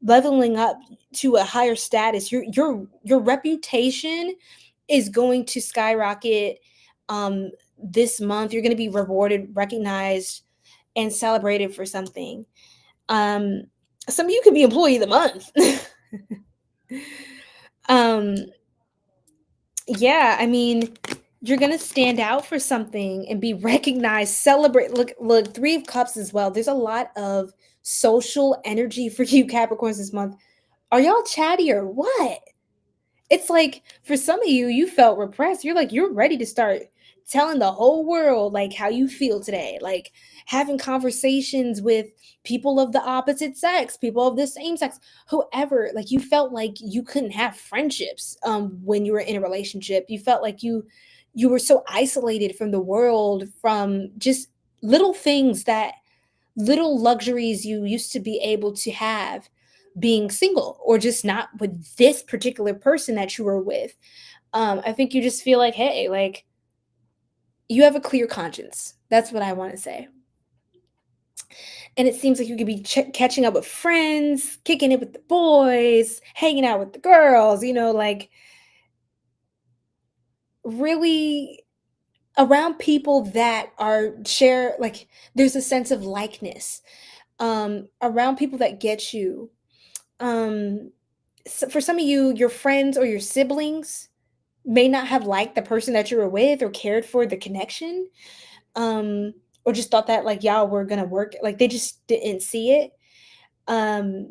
leveling up to a higher status. Your reputation is going to skyrocket this month. You're going to be rewarded, recognized, and celebrated for something. Some of you could be employee of the month. Yeah, I mean, you're gonna stand out for something and be recognized, celebrate. Look, Three of Cups as well. There's a lot of social energy for you Capricorns this month. Are y'all chatty or what? It's like for some of you, you felt repressed. You're ready to start telling the whole world like how you feel today, like having conversations with people of the opposite sex, people of the same sex, whoever. Like you felt like you couldn't have friendships when you were in a relationship. You felt like you were so isolated from the world, from just little things, that little luxuries you used to be able to have being single, or just not with this particular person that you were with. I think you just feel like, hey, like you have a clear conscience. That's what I want to say. And it seems like you could be catching up with friends, kicking it with the boys, hanging out with the girls, like really around people that like there's a sense of likeness, around people that get you. So for some of you, your friends or your siblings may not have liked the person that you were with or cared for the connection, or just thought that like y'all were gonna work, like they just didn't see it. I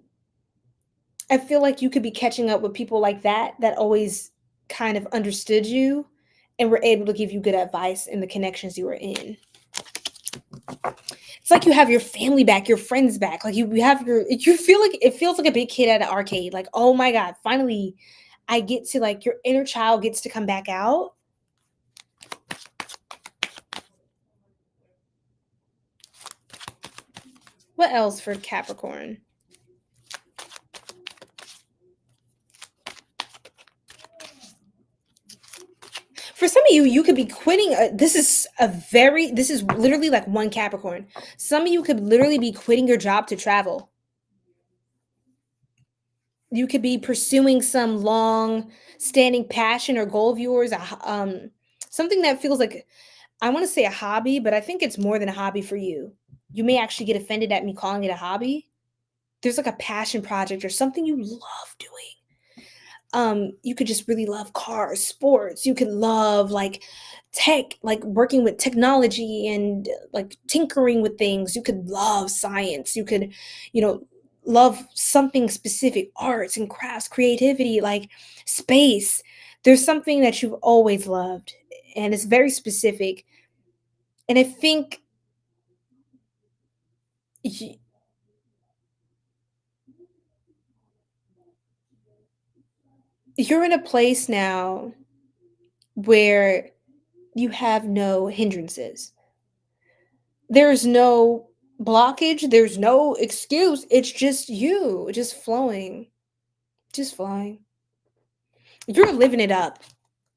feel like you could be catching up with people like that always kind of understood you and were able to give you good advice in the connections you were in. It's like you have your family back, your friends back. Like you have you feel like it feels like a big kid at an arcade. Like, oh my God, finally I get to, like, your inner child gets to come back out. What else for Capricorn? For some of you, you could be quitting. This is literally like one Capricorn. Some of you could literally be quitting your job to travel. You could be pursuing some long standing passion or goal of yours, something that feels like, I want to say a hobby, but I think it's more than a hobby for you. You may actually get offended at me calling it a hobby. There's like a passion project or something you love doing. You could just really love cars, sports. You could love like tech, like working with technology and like tinkering with things. You could love science. You could, love something specific, arts and crafts, creativity, like space. There's something that you've always loved, and it's very specific. And I think you're in a place now where you have no hindrances. There's no blockage, there's no excuse. It's just you, just flowing, just flying. You're living it up.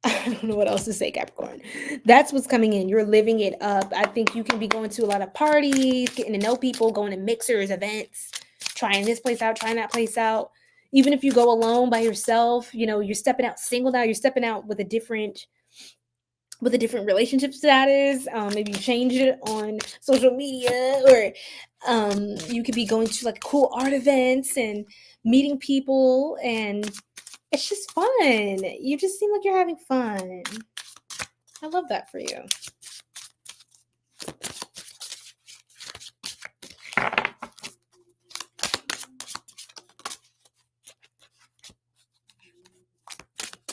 I don't know what else to say, Capricorn. That's what's coming in. You're living it up. I think you can be going to a lot of parties, getting to know people, going to mixers, events, trying this place out, trying that place out. Even if you go alone by yourself, you know, you're stepping out single now, you're stepping out with a different relationship status. Maybe you change it on social media, or you could be going to like cool art events and meeting people, and it's just fun. You just seem like you're having fun. I love that for you.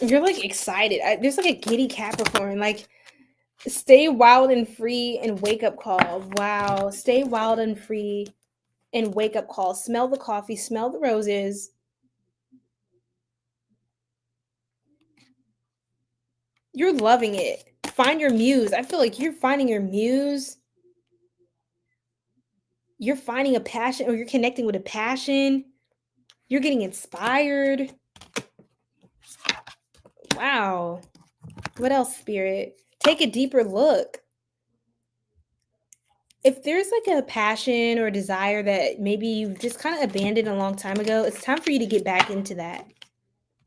You're like excited. There's like a giddy Capricorn. Like, stay wild and free and wake up call. Wow. Stay wild and free and wake up call. Smell the coffee, smell the roses. You're loving it. Find your muse. I feel like you're finding your muse. You're finding a passion, or you're connecting with a passion. You're getting inspired. Wow. What else, Spirit? Take a deeper look. If there's like a passion or a desire that maybe you've just kind of abandoned a long time ago, it's time for you to get back into that.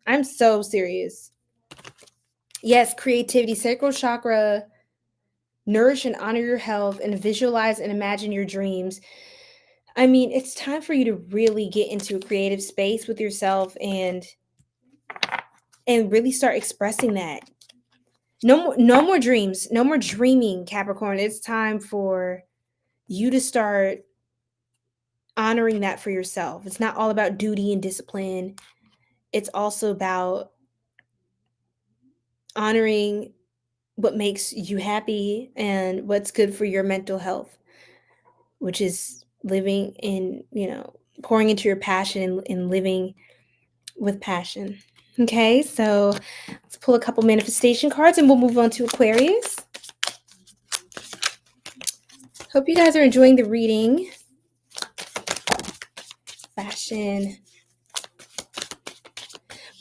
I'm so serious. Yes, creativity, sacral chakra. Nourish and honor your health, and visualize and imagine your dreams. I mean, it's time for you to really get into a creative space with yourself and really start expressing that. No more dreams. No more dreaming, Capricorn. It's time for you to start honoring that for yourself. It's not all about duty and discipline. It's also about honoring what makes you happy and what's good for your mental health, which is living in, pouring into your passion and living with passion. Okay, so let's pull a couple manifestation cards and we'll move on to Aquarius. Hope you guys are enjoying the reading. Fashion.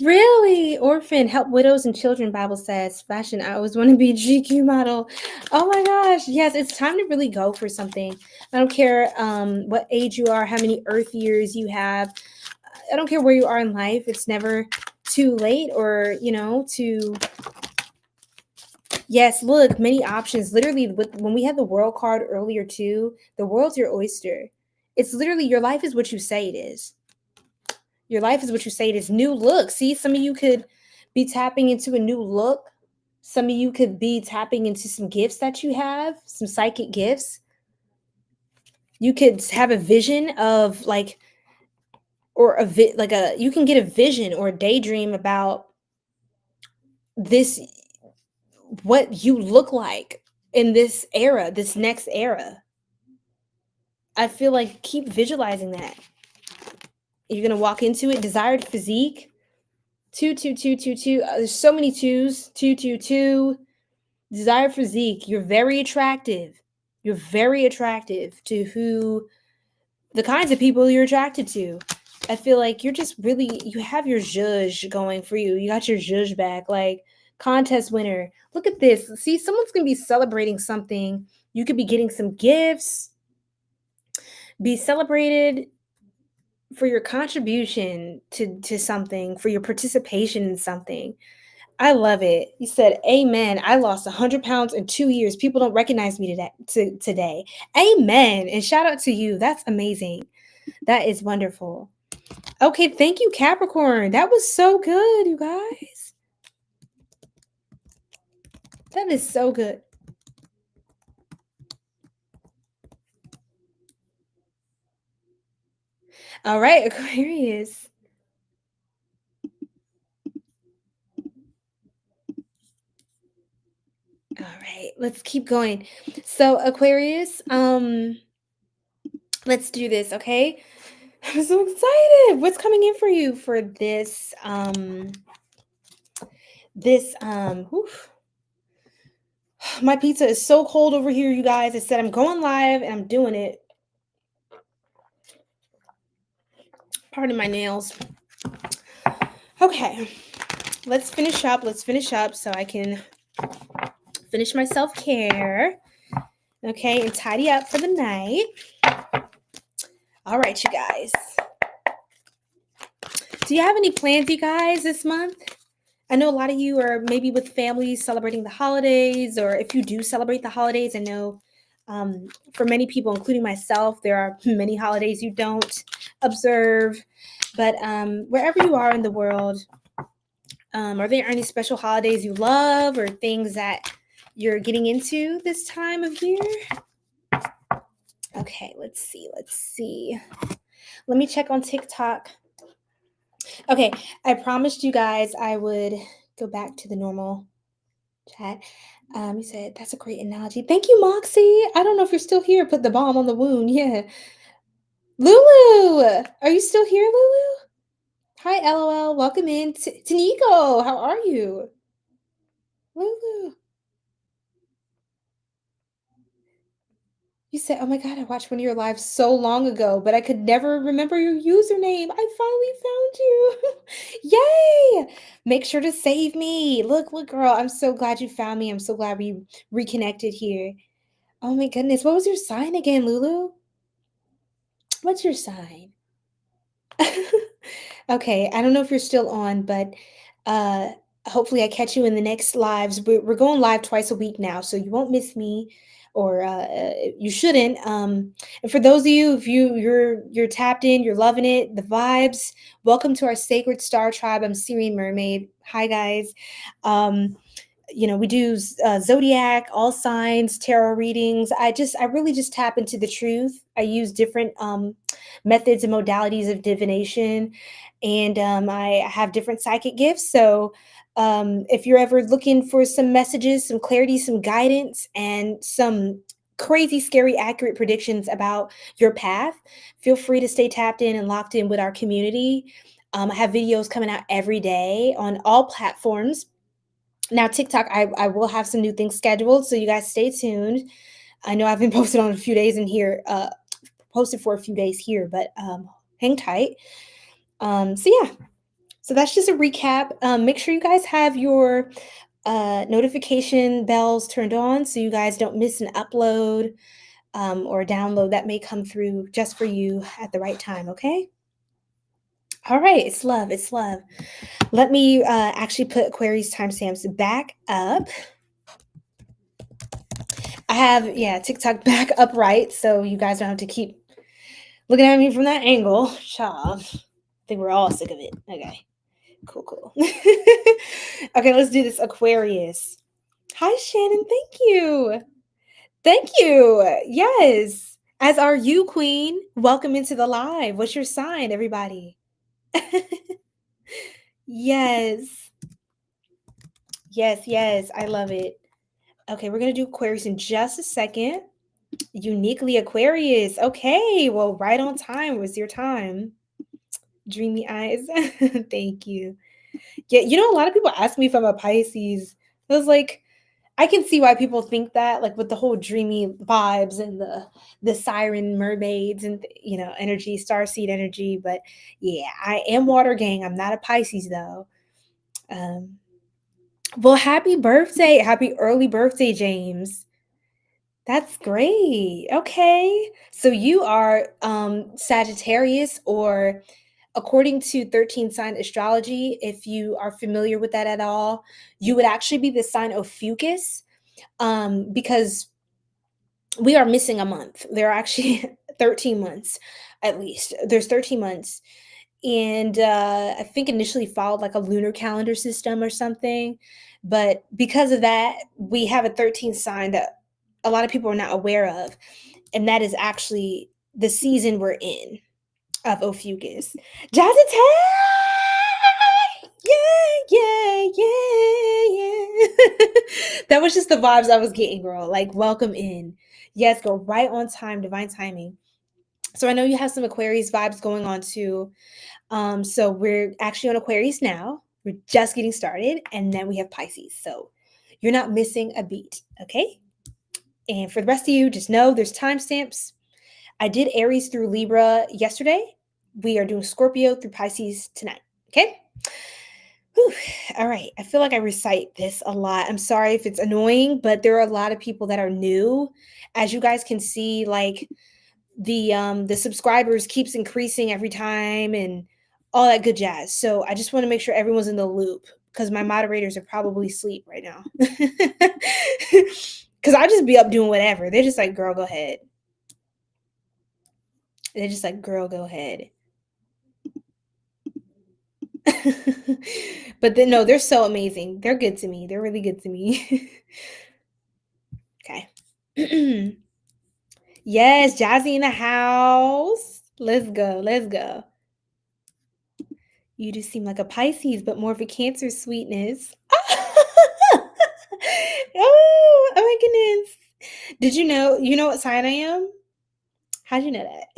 Really? Orphan, help widows and children, Bible says. Fashion, I always want to be a GQ model. Oh my gosh. Yes, it's time to really go for something. I don't care what age you are, how many earth years you have. I don't care where you are in life. It's never too late, or, to... Yes, look, many options. Literally, when we had the world card earlier too, the world's your oyster. It's literally, your life is what you say it is. Your life is what you say it is. New look. See, some of you could be tapping into a new look. Some of you could be tapping into some gifts that you have, some psychic gifts. You could have a vision of like, or you can get a vision or a daydream about this, what you look like in this era, this next era. I feel like keep visualizing that. You're going to walk into it. Desired physique. 2, 2, 2, 2, 2. There's so many twos. 2, 2, 2. Desired physique. You're very attractive. You're very attractive to the kinds of people you're attracted to. I feel like you're just really, you have your zhuzh going for you. You got your zhuzh back. Like, contest winner. Look at this. See, someone's going to be celebrating something. You could be getting some gifts. Be celebrated for your contribution to something, for your participation in something. I love it. You said, amen. I lost 100 pounds in 2 years. People don't recognize me today. Amen. And shout out to you. That's amazing. That is wonderful. Okay, thank you, Capricorn. That was so good, you guys. That is so good. All right, Aquarius. All right, let's keep going. So, Aquarius, let's do this, okay? I'm so excited. What's coming in for you for this oof. My pizza is so cold over here, you guys. I said I'm going live and I'm doing it. Pardon my nails. Okay, let's finish up so I can finish my self-care. Okay, and tidy up for the night. All right, you guys. Do you have any plans, you guys, this month? I know a lot of you are maybe with families celebrating the holidays, or if you do celebrate the holidays, I know for many people, including myself, there are many holidays you don't observe. But wherever you are in the world, are there any special holidays you love or things that you're getting into this time of year? Okay, let's see. Let me check on TikTok. Okay, I promised you guys I would go back to the normal chat. You said that's a great analogy. Thank you, Moxie. I don't know if you're still here. Put the bomb on the wound. Yeah. Lulu, are you still here, Lulu? Hi, LOL. Welcome in. Taniko, how are you? Lulu. You said, oh my God, I watched one of your lives so long ago, but I could never remember your username. I finally found you. Yay! Make sure to save me. Look, girl, I'm so glad you found me. I'm so glad we reconnected here. Oh my goodness. What was your sign again, Lulu? What's your sign? Okay, I don't know if you're still on, but uh hopefully I catch you in the next lives. We're going live twice a week now, so you won't miss me, or you shouldn't. And for those of you, if you're tapped in, you're loving it, the vibes, welcome to our Sacred Star Tribe. I'm Syrian Mermaid. Hi guys. Um we do zodiac, all signs, tarot readings. I really just tap into the truth. I use different methods and modalities of divination, and I have different psychic gifts. So if you're ever looking for some messages, some clarity, some guidance, and some crazy, scary, accurate predictions about your path, feel free to stay tapped in and locked in with our community. I have videos coming out every day on all platforms. Now, TikTok, I will have some new things scheduled, so you guys stay tuned. I know I've been posted on a few days in here, posted for a few days here, but hang tight. So yeah, so that's just a recap. Make sure you guys have your notification bells turned on so you guys don't miss an upload or a download that may come through just for you at the right time, okay? All right, it's love, it's love. Let me actually put Aquarius timestamps back up. I have, TikTok back upright, so you guys don't have to keep looking at me from that angle. Shaw. I think we're all sick of it. Okay. Cool. Okay, let's do this. Aquarius. Hi, Shannon. Thank you. Thank you. Yes. As are you, Queen. Welcome into the live. What's your sign, everybody? Yes. Yes. I love it. Okay, we're going to do Aquarius in just a second. Uniquely Aquarius. Okay, well, right on time was your time. Dreamy eyes. Thank you. Yeah, a lot of people ask me if I'm a Pisces. I was like, I can see why people think that, like with the whole dreamy vibes and the siren mermaids and energy, starseed energy. But yeah, I am water gang. I'm not a Pisces though. Well, happy birthday. Happy early birthday, James. That's great. Okay. So you are Sagittarius, or according to 13 sign astrology, if you are familiar with that at all, you would actually be the sign Ophiuchus, because we are missing a month. There are actually 13 months at least. There's 13 months. And I think initially followed like a lunar calendar system or something. But because of that, we have a 13th sign that a lot of people are not aware of. And that is actually the season we're in of Ophiuchus. Jazzy, yeah. That was just the vibes I was getting, girl. Like, welcome in. Yes, go right on time, divine timing. So I know you have some Aquarius vibes going on too. So we're actually on Aquarius now. We're just getting started, and then we have Pisces. So you're not missing a beat, okay? And for the rest of you, just know there's timestamps. I did Aries through Libra yesterday. We are doing Scorpio through Pisces tonight, okay? Whew. All right. I feel like I recite this a lot. I'm sorry if it's annoying, but there are a lot of people that are new. As you guys can see, like the subscribers keeps increasing every time, and all that good jazz. So I just want to make sure everyone's in the loop because my moderators are probably asleep right now. Because I just be up doing whatever. They're just like, girl, go ahead. They're just like, girl, go ahead. But then, no, they're so amazing. They're good to me. They're really good to me. Okay. Yes, Jazzy in the house. Let's go. Let's go. You just seem like a Pisces, but more of a Cancer sweetness. Oh my goodness. Did you know what sign I am? How'd you know that?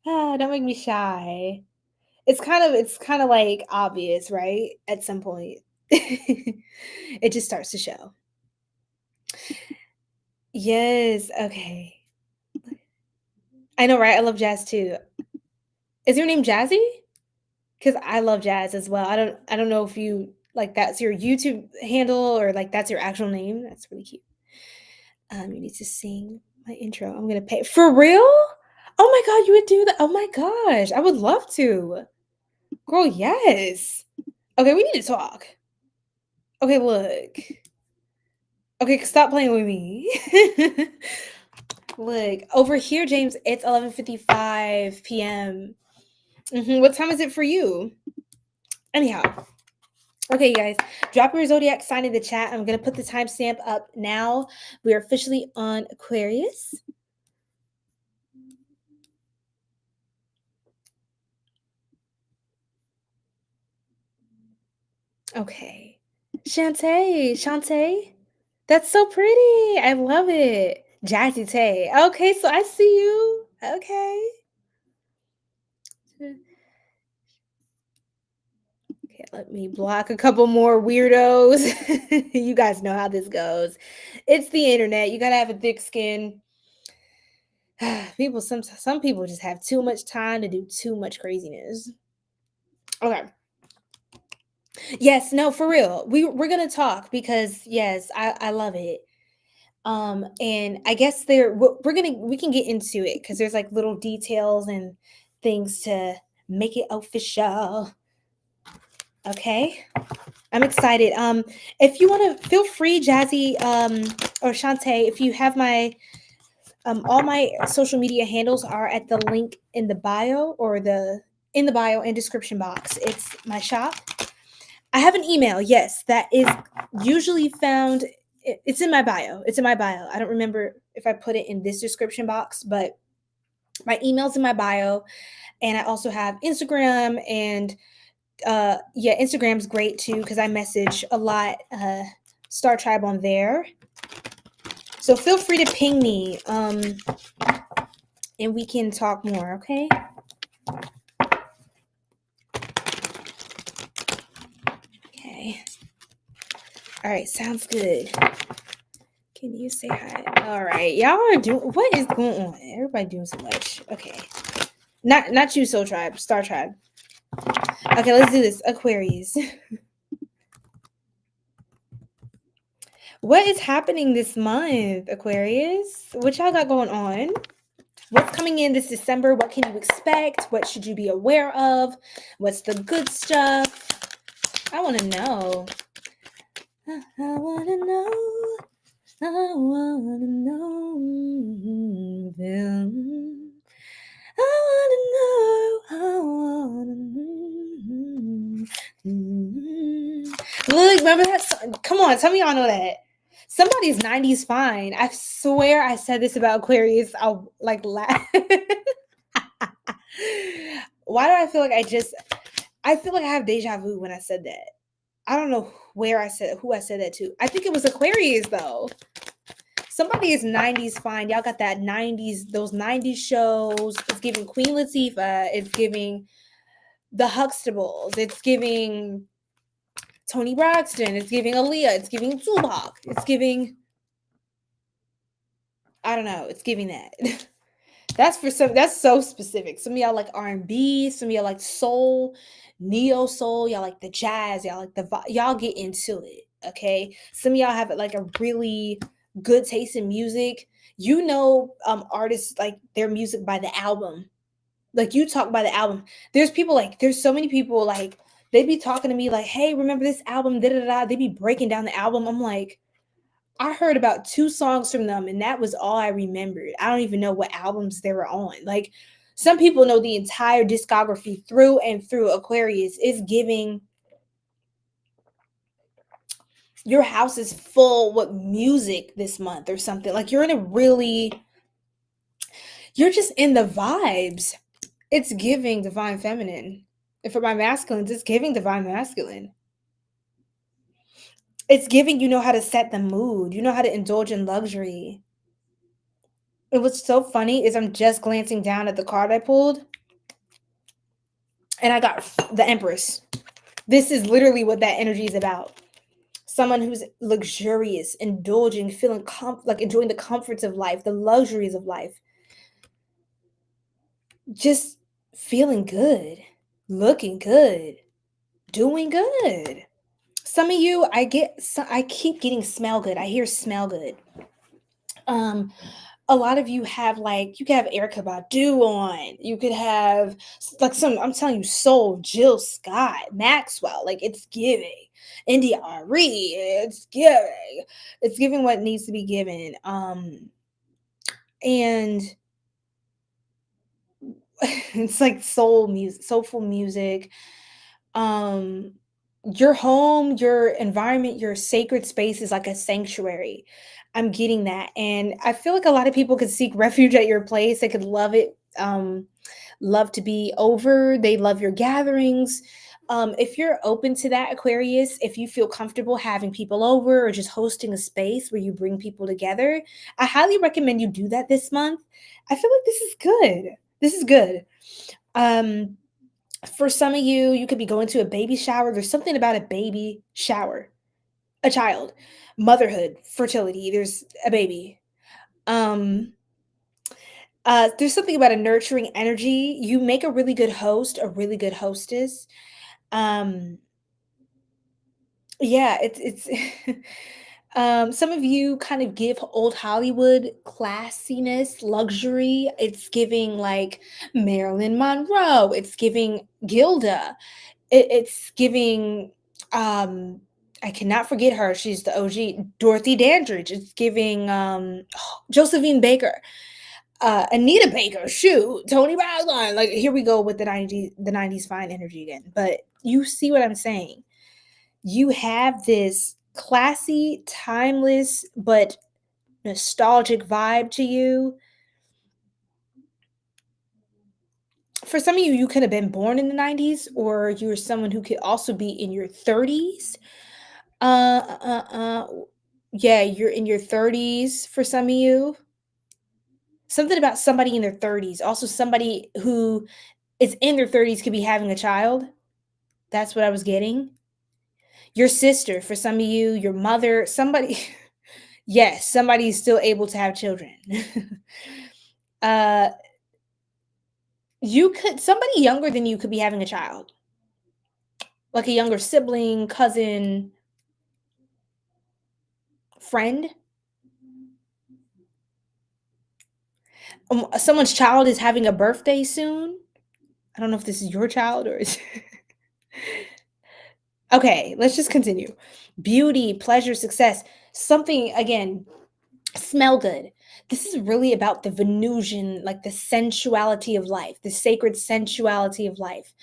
Don't make me shy. It's kind of like obvious, right? At some point. It just starts to show. Yes, okay. I know, right? I love jazz too. Is your name Jazzy? Because I love jazz as well. I don't know if you like that's your YouTube handle or like that's your actual name. That's really cute. You need to sing my intro. I'm gonna pay for real. Oh my god, you would do that. Oh my gosh, I would love to. Girl, yes. Okay, we need to talk. Okay, look. Okay, stop playing with me. Look, over here, James, it's 11:55 p.m. What time is it for you? Anyhow, okay, you guys, drop your zodiac sign in the chat. I'm going to put the timestamp up now. We are officially on Aquarius. Okay. Shantae. That's so pretty. I love it. Jazzy Tay. Okay, so I see you. Okay. Okay, let me block a couple more weirdos. You guys know how this goes. It's the internet. You gotta have a thick skin. Some people just have too much time to do too much craziness. Okay. Yes, no, for real. We're gonna talk because yes, I love it. And I guess we can get into it because there's like little details and things to make it official. Okay. I'm excited. If you want to feel free, Jazzy, or Shantae, if you have my all my social media handles are at the link in the bio or in the bio and description box. It's my shop. I have an email, yes, that is usually found. It's in my bio. It's in my bio. I don't remember if I put it in this description box, but my email's in my bio. And I also have Instagram and yeah, Instagram's great too because I message a lot Star Tribe on there. So feel free to ping me and we can talk more, okay? Okay. All right, sounds good. Can you say hi? All right, y'all are doing. What is going on? Everybody doing so much. Okay, not you, Soul Tribe, Star Tribe. Okay, let's do this. Aquarius. What is happening this month, Aquarius? What y'all got going on? What's coming in this December? What can you expect? What should you be aware of? What's the good stuff? I want to know. I want to know. I want to know. I want to know. Look, remember that song? Come on, tell me y'all know that. Somebody's 90s fine. I swear I said this about Aquarius. I'll like laugh. Why do I feel like I feel like I have deja vu when I said that. I don't know who I said that to. I think it was Aquarius though. Somebody is 90s fine. Y'all got that 90s, those 90s shows. It's giving Queen Latifah. It's giving the Huxtables. It's giving Toni Braxton. It's giving Aaliyah. It's giving Tupac. It's giving, I don't know. It's giving that. That's so specific. Some of y'all like R&B. Some of y'all like soul, neo soul. Y'all like the jazz. Y'all like y'all get into it. Okay. Some of y'all have like a really good taste in music. You know, artists like their music by the album. Like, you talk about the album. There's people like, there's so many people like, they be talking to me like, hey, remember this album? Da da da. They be breaking down the album. I'm like, I heard about 2 songs from them, and that was all I remembered. I don't even know what albums they were on. Like, some people know the entire discography through and through. Aquarius is giving, your house is full with music this month or something. Like, you're in a really, you're just in the vibes. It's giving divine feminine. And for my masculines, it's giving divine masculine. It's giving, you know how to set the mood. You know how to indulge in luxury. And what's so funny is I'm just glancing down at the card I pulled, and I got the Empress. This is literally what that energy is about. Someone who's luxurious, indulging, feeling like enjoying the comforts of life, the luxuries of life. Just feeling good, looking good, doing good. Some of you, I keep getting smell good. I hear smell good. A lot of you have, like, you could have Erica Badu on. You could have like some, I'm telling you, Soul, Jill Scott, Maxwell. Like, it's giving. India Ari, it's giving. It's giving what needs to be given. And it's like soul music, soulful music. Your home, your environment, your sacred space is like a sanctuary. I'm getting that. And I feel like a lot of people could seek refuge at your place. They could love it, love to be over. They love your gatherings. If you're open to that, Aquarius, if you feel comfortable having people over or just hosting a space where you bring people together, I highly recommend you do that this month. I feel like this is good. This is good. Um, for some of you, you could be going to a baby shower. There's something about a baby shower, a child, motherhood, fertility. There's a baby. Um, there's something about a nurturing energy. You make a really good host, a really good hostess. Um, yeah, it's some of you kind of give old Hollywood classiness, luxury. It's giving like Marilyn Monroe. It's giving Gilda. It's giving, um I cannot forget her. She's the OG, Dorothy Dandridge. It's giving Josephine Baker, Anita Baker, shoot, Tony Badline. Like, here we go with the 90s fine energy again. But you see what I'm saying? You have this classy, timeless, but nostalgic vibe to you. For some of you, you could have been born in the 90s, or you're someone who could also be in your 30s. Uh, uh, uh, yeah, you're in your 30s for some of you. Something about somebody in their 30s. Also, somebody who is in their 30s could be having a child. That's what I was getting. Your sister, for some of you, your mother, somebody. Yes, somebody is still able to have children. uh, somebody younger than you could be having a child, like a younger sibling, cousin, friend. Someone's child is having a birthday soon. I don't know if this is your child or is. Okay, let's just continue. Beauty, pleasure, success. Something, again, smell good. This is really about the Venusian, like the sensuality of life, the sacred sensuality of life.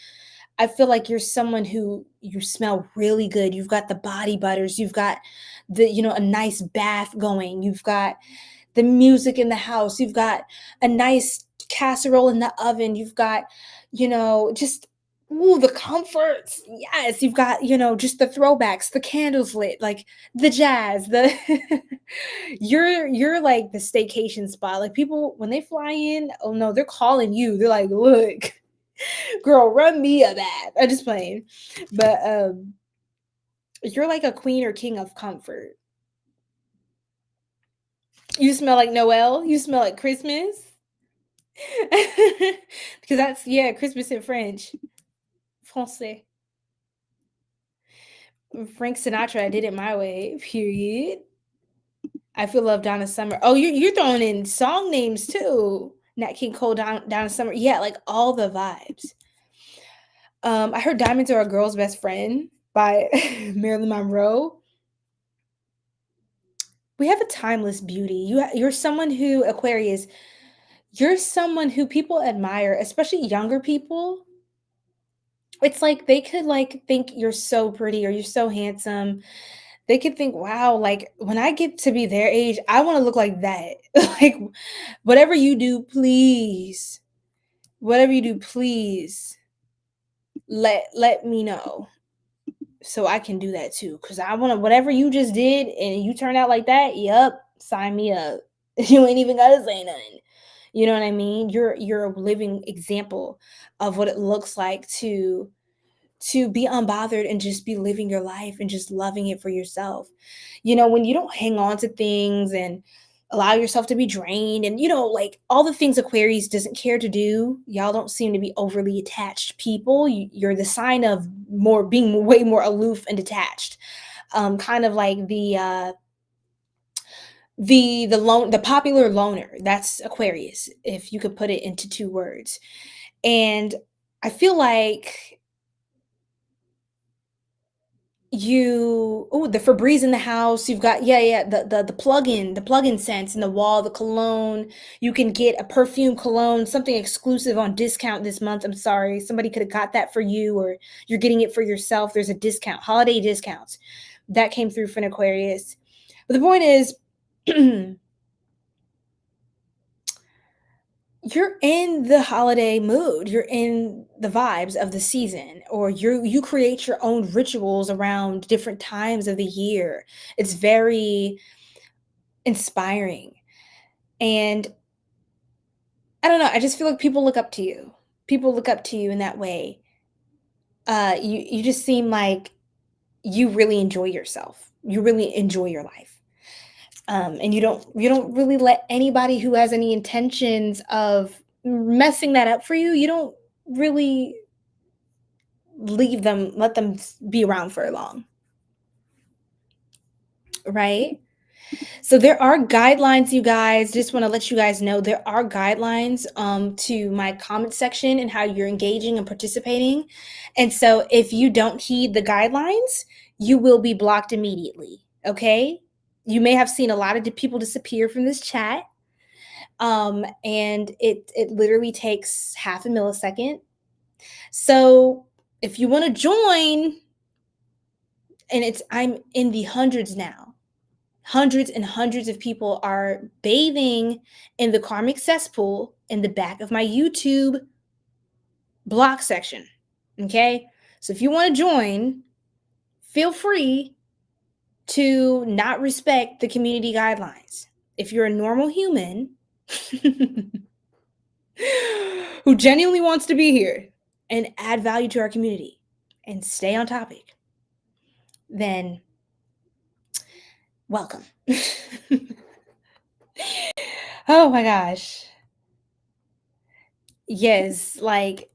I feel like you're someone who, you smell really good. You've got the body butters. You've got a nice bath going. You've got the music in the house. You've got a nice casserole in the oven. You've got, just, ooh, the comforts. Yes, you've got, just the throwbacks, the candles lit, like the jazz, the you're like the staycation spot. Like, people when they fly in, oh no, they're calling you. They're like, look, girl, run me a bath. I'm just playing. But you're like a queen or king of comfort. You smell like Noel. You smell like Christmas. Because that's, yeah, Christmas in French. Français. Frank Sinatra, I did it my way. Period. I feel love Donna Summer. Oh, you're throwing in song names too. Nat King Cole down in summer. Yeah, like all the vibes. I heard Diamonds Are a Girl's Best Friend by Marilyn Monroe. We have a timeless beauty. You're someone who, Aquarius, you're someone who people admire, especially younger people. It's like they could like think you're so pretty or you're so handsome. They could think, wow, like when I get to be their age, I want to look like that. Like whatever you do, please. Whatever you do, please let me know so I can do that too. Cause I want to whatever you just did and you turn out like that, yep, sign me up. You ain't even gotta say nothing. You know what I mean? You're a living example of what it looks like to be unbothered and just be living your life and just loving it for yourself. You know, when you don't hang on to things and allow yourself to be drained and, you know, like all the things Aquarius doesn't care to do, y'all don't seem to be overly attached people. You're the sign of more being way more aloof and detached. Kind of like the popular loner. That's Aquarius, if you could put it into two words. And I feel like the Febreze in the house, you've got the plug-in scents in the wall, the cologne. You can get a perfume cologne, something exclusive on discount this month. I'm sorry, somebody could have got that for you, or you're getting it for yourself. There's a discount, holiday discounts that came through for an Aquarius. But the point is, you're in the holiday mood. You're in the vibes of the season, or you create your own rituals around different times of the year. It's very inspiring. And I don't know, I just feel like people look up to you. People look up to you in that way. You just seem like you really enjoy yourself. You really enjoy your life. And you don't really let anybody who has any intentions of messing that up for you, you don't really let them be around for long, right? So there are guidelines, you guys. Just want to let you guys know there are guidelines to my comment section and how you're engaging and participating. And so if you don't heed the guidelines, you will be blocked immediately. Okay? You may have seen a lot of people disappear from this chat. And it literally takes half a millisecond. So if you want to join, and I'm in the hundreds now. Hundreds and hundreds of people are bathing in the karmic cesspool in the back of my YouTube block section. Okay? So if you want to join, feel free to not respect the community guidelines. If you're a normal human who genuinely wants to be here and add value to our community and stay on topic, then welcome. Oh my gosh. Yes, like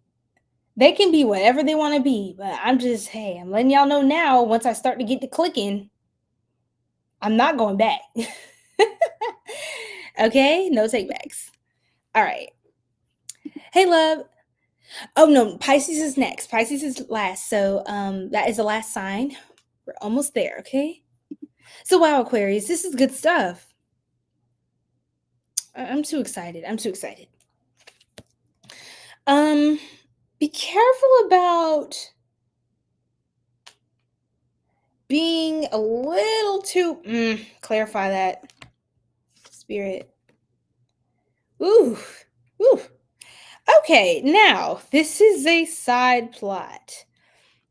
they can be whatever they want to be, but I'm letting y'all know now, once I start to get to clicking, I'm not going back. Okay? No takebacks. All right. Hey, love. Oh no, Pisces is next. Pisces is last. So that is the last sign. We're almost there, okay? So wow, Aquarius, this is good stuff. I'm too excited. I'm too excited. Be careful about being a little too clarify that, spirit. Ooh. Ooh. Okay, now this is a side plot.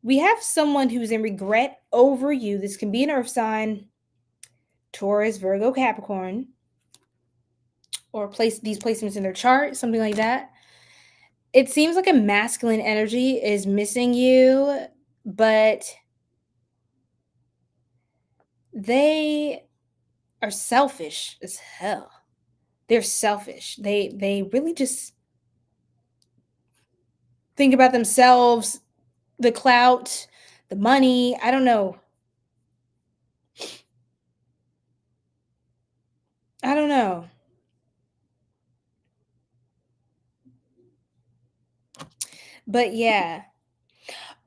We have someone who's in regret over you. This can be an earth sign, Taurus, Virgo, Capricorn, or place these placements in their chart, something like that. It seems like a masculine energy is missing you, but they are selfish as hell. They're selfish. They really just think about themselves, the clout, the money. I don't know. I don't know. But yeah.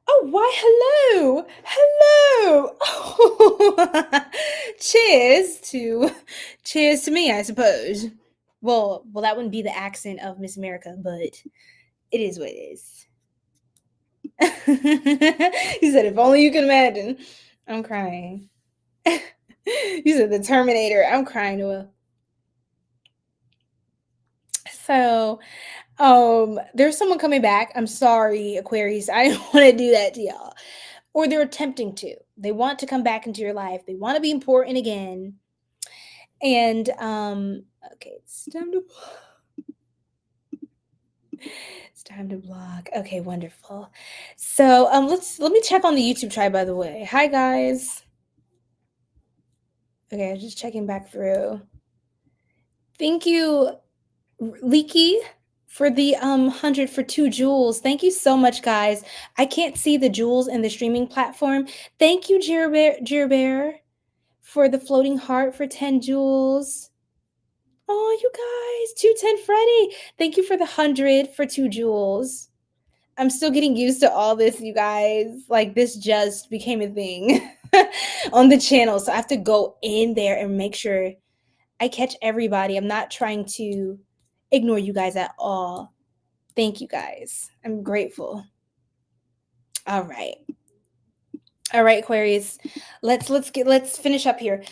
Oh, why hello. Hello. Oh. Cheers to me, I suppose. Well, that wouldn't be the accent of Miss America, but it is what it is. He said, if only you can imagine. I'm crying. You said the Terminator. I'm crying to a. So, there's someone coming back. I'm sorry, Aquarius. I didn't want to do that to y'all. Or they're attempting to. They want to come back into your life. They want to be important again. And okay, it's time to block. Okay, wonderful. So let me check on the YouTube tribe, by the way. Hi guys. Okay, I'm just checking back through. Thank you, Leaky, for the 100 for 2 jewels. Thank you so much, guys. I can't see the jewels in the streaming platform. Thank you, Jerbear, for the floating heart for 10 jewels. Oh, you guys, 210 Freddy. Thank you for the 100 for 2 jewels. I'm still getting used to all this, you guys. Like, this just became a thing on the channel. So I have to go in there and make sure I catch everybody. I'm not trying to ignore you guys at all. Thank you guys. I'm grateful. All right. All right, Aquarius. Let's finish up here.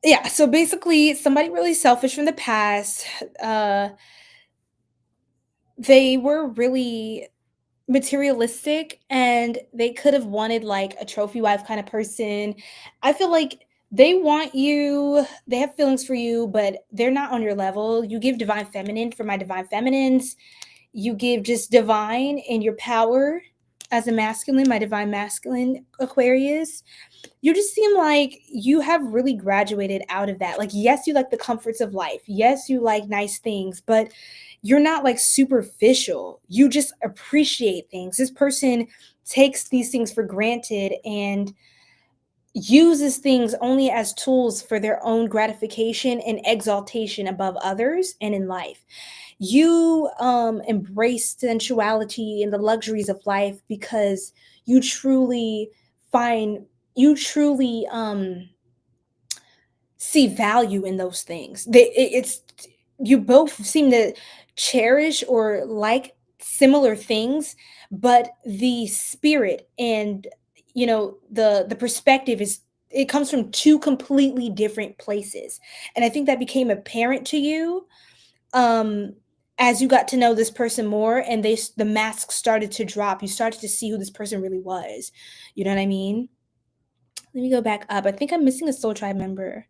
Yeah, so basically somebody really selfish from the past. They were really materialistic and they could have wanted like a trophy wife kind of person. I feel like they want you, they have feelings for you, but they're not on your level. You give divine feminine for my divine feminines. You give just divine and your power as a masculine, my divine masculine Aquarius. You just seem like you have really graduated out of that. Like, yes, you like the comforts of life. Yes, you like nice things, but you're not like superficial. You just appreciate things. This person takes these things for granted and uses things only as tools for their own gratification and exaltation above others and in life. You embrace sensuality and the luxuries of life because you truly find you truly see value in those things. It's you both seem to cherish or like similar things, but the spirit and the perspective is it comes from two completely different places. And I think that became apparent to you um as you got to know this person more and the mask started to drop. You started to see who this person really was. You know what I mean? Let me go back up. I think I'm missing a soul tribe member.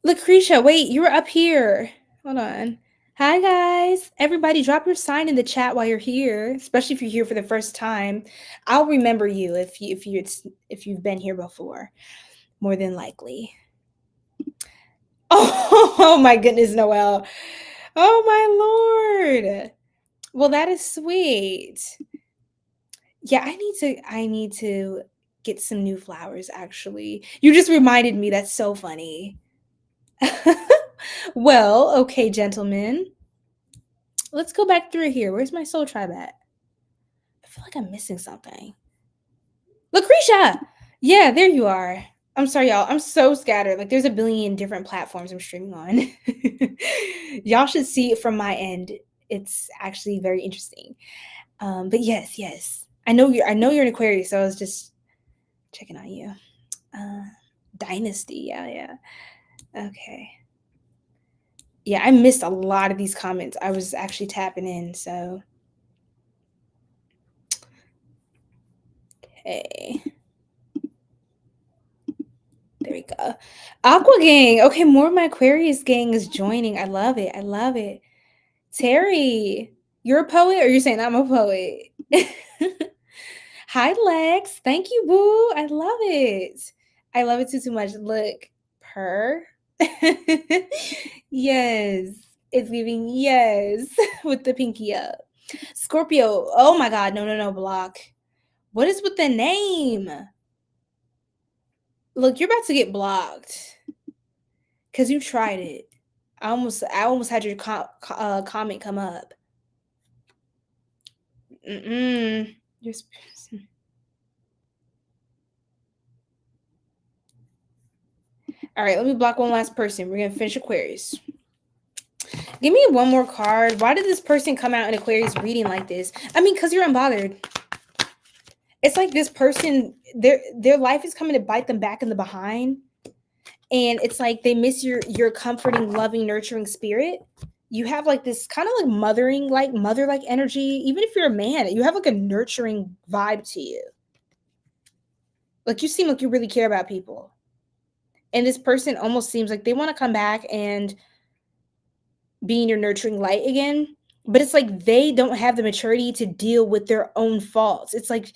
Lucretia, wait, you were up here. Hold on. Hi guys. Everybody drop your sign in the chat while you're here, especially if you're here for the first time. I'll remember you if you've been here before, more than likely. Oh my goodness, Noelle. Oh my lord. Well, that is sweet. Yeah, I need to get some new flowers actually. You just reminded me. That's so funny. Well, okay, gentlemen. Let's go back through here. Where's my soul tribe at? I feel like I'm missing something. Lucretia! Yeah, there you are. I'm sorry, y'all. I'm so scattered. Like, there's a billion different platforms I'm streaming on. Y'all should see it from my end. It's actually very interesting. But yes. I know you're an Aquarius, so I was just checking on you. Dynasty, yeah. Okay. Yeah, I missed a lot of these comments. I was actually tapping in, so. Okay. There we go. Aqua gang. Okay, more of my Aquarius gang is joining. I love it. Terry, you're a poet or you're saying I'm a poet? Hi, Lex. Thank you, boo. I love it. I love it too much. Look, purr. Yes. It's giving yes with the pinky up. Scorpio. Oh my God. No, block. What is with the name? Look, you're about to get blocked because you tried it. I almost had your comment come up. Mm-mm. Just all right, let me block one last person. We're gonna finish Aquarius. Give me one more card. Why did this person come out in Aquarius reading like this? I mean, because you're unbothered. It's like this person, their life is coming to bite them back in the behind. And it's like they miss your comforting, loving, nurturing spirit. You have like this kind of like mothering, like mother-like energy. Even if you're a man, you have like a nurturing vibe to you. Like you seem like you really care about people. And this person almost seems like they want to come back and be in your nurturing light again. But it's like they don't have the maturity to deal with their own faults. It's like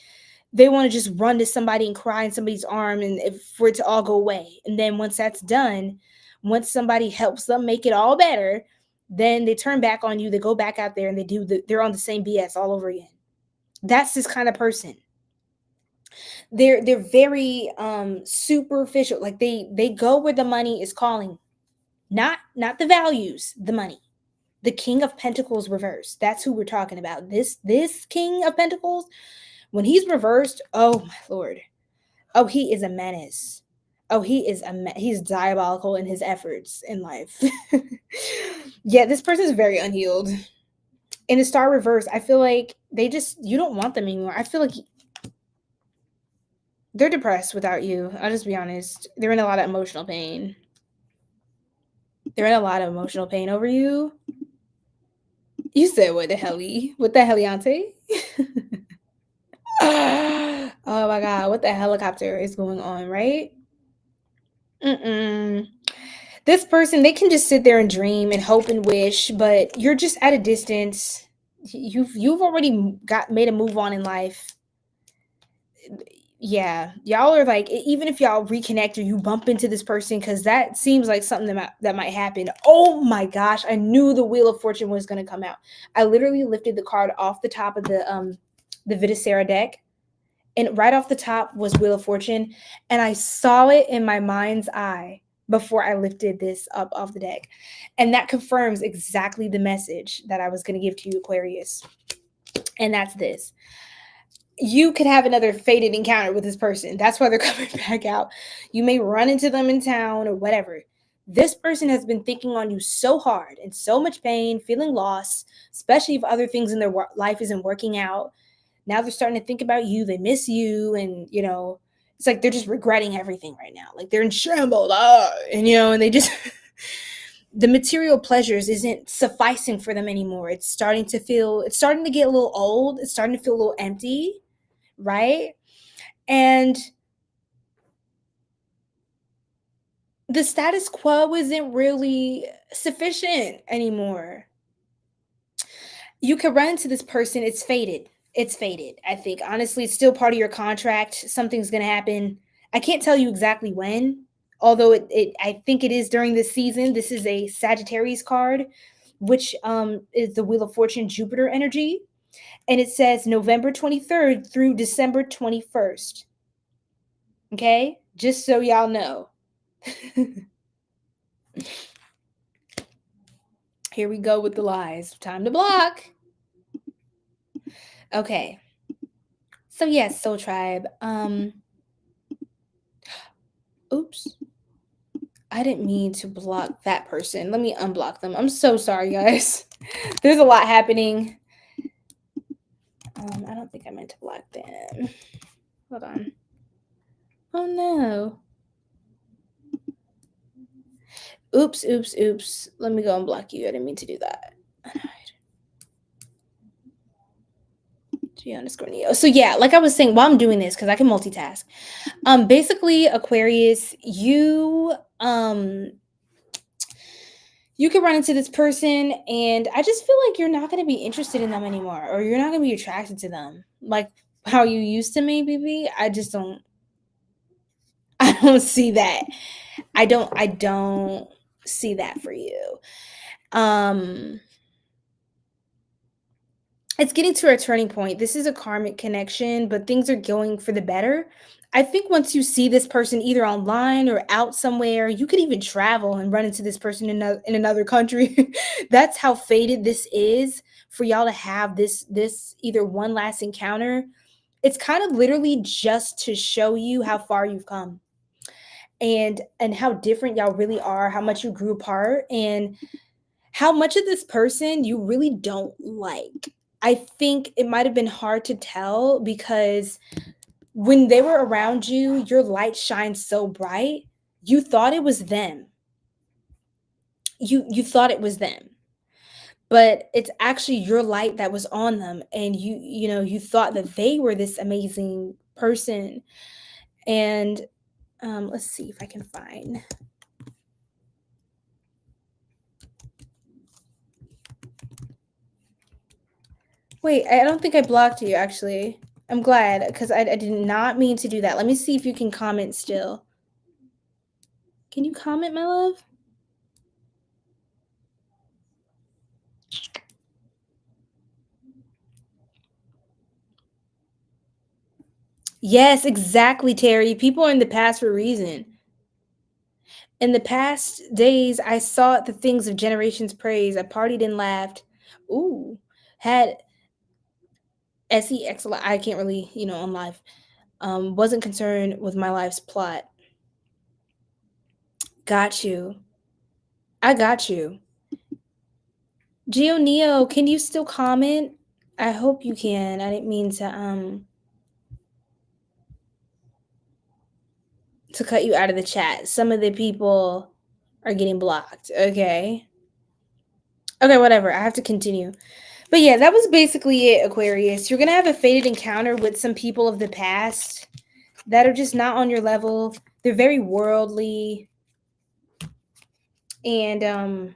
they want to just run to somebody and cry in somebody's arm and for it to all go away. And then once that's done, once somebody helps them make it all better, then they turn back on you. They go back out there and they're on the same BS all over again. That's this kind of person. They're very superficial. Like they go where the money is calling, not the values, the money. The King of Pentacles reversed. That's who we're talking about. This King of Pentacles, when he's reversed, oh my Lord. Oh, he is a menace. Oh, he's diabolical in his efforts in life. Yeah, this person is very unhealed. In the Star reverse, I feel like you don't want them anymore. I feel like they're depressed without you. I'll just be honest. They're in a lot of emotional pain. They're in a lot of emotional pain over you. You said what the helly? What the heliante? Oh my God, what the helicopter is going on, right? This person, they can just sit there and dream and hope and wish, but you're just at a distance. You've already made a move on in life. Yeah, y'all are like, even if y'all reconnect or you bump into this person, because that seems like something that might happen. Oh my gosh, I knew the Wheel of Fortune was going to come out. I literally lifted the card off the top of the Vidicera deck, and right off the top was Wheel of Fortune, and I saw it in my mind's eye before I lifted this up off the deck, and that confirms exactly the message that I was going to give to you, Aquarius, and that's this. You could have another fated encounter with this person. That's why they're coming back out. You may run into them in town or whatever. This person has been thinking on you so hard, in so much pain, feeling lost, especially if other things in their life isn't working out. Now they're starting to think about you. They miss you. And, it's like they're just regretting everything right now. Like they're in shambles. And they just, the material pleasures isn't sufficing for them anymore. It's starting to get a little old. It's starting to feel a little empty. Right? And the status quo isn't really sufficient anymore. You could run into this person. It's fated. I think. Honestly, it's still part of your contract. Something's going to happen. I can't tell you exactly when, although I think it is during this season. This is a Sagittarius card, which is the Wheel of Fortune Jupiter energy. And it says November 23rd through December 21st. Okay? Just so y'all know. Here we go with the lies. Time to block. Okay. So yes, Soul Tribe. Oops. I didn't mean to block that person. Let me unblock them. I'm so sorry, guys. There's a lot happening. I don't think I meant to block them. Hold on. Oh no. Oops. Let me go unblock you. I didn't mean to do that. _Neo. So yeah, like I was saying, while I'm doing this, because I can multitask. Basically, Aquarius, you can run into this person, and I just feel like you're not going to be interested in them anymore, or you're not going to be attracted to them like how you used to maybe be. I don't see that. I don't see that for you. It's getting to a turning point. This is a karmic connection, but things are going for the better. I think once you see this person either online or out somewhere, you could even travel and run into this person in another country. That's how fated this is for y'all to have this either one last encounter. It's kind of literally just to show you how far you've come and how different y'all really are, how much you grew apart, and how much of this person you really don't like. I think it might have been hard to tell because when they were around you, your light shined so bright. You thought it was them. You thought it was them. But it's actually your light that was on them, and you thought that they were this amazing person. And let's see if I can find. Wait, I don't think I blocked you actually. I'm glad because I did not mean to do that. Let me see if you can comment still. Can you comment, my love? Yes, exactly, Terry. People are in the past for a reason. In the past days, I sought the things of generations' praise. I partied and laughed. Ooh, had SEX. I can't really, on live. Wasn't concerned with my life's plot. Got you. I got you. Geo Neo, can you still comment? I hope you can. I didn't mean to cut you out of the chat. Some of the people are getting blocked. Okay. Okay, whatever. I have to continue. But yeah, that was basically it, Aquarius. You're going to have a fated encounter with some people of the past that are just not on your level. They're very worldly, and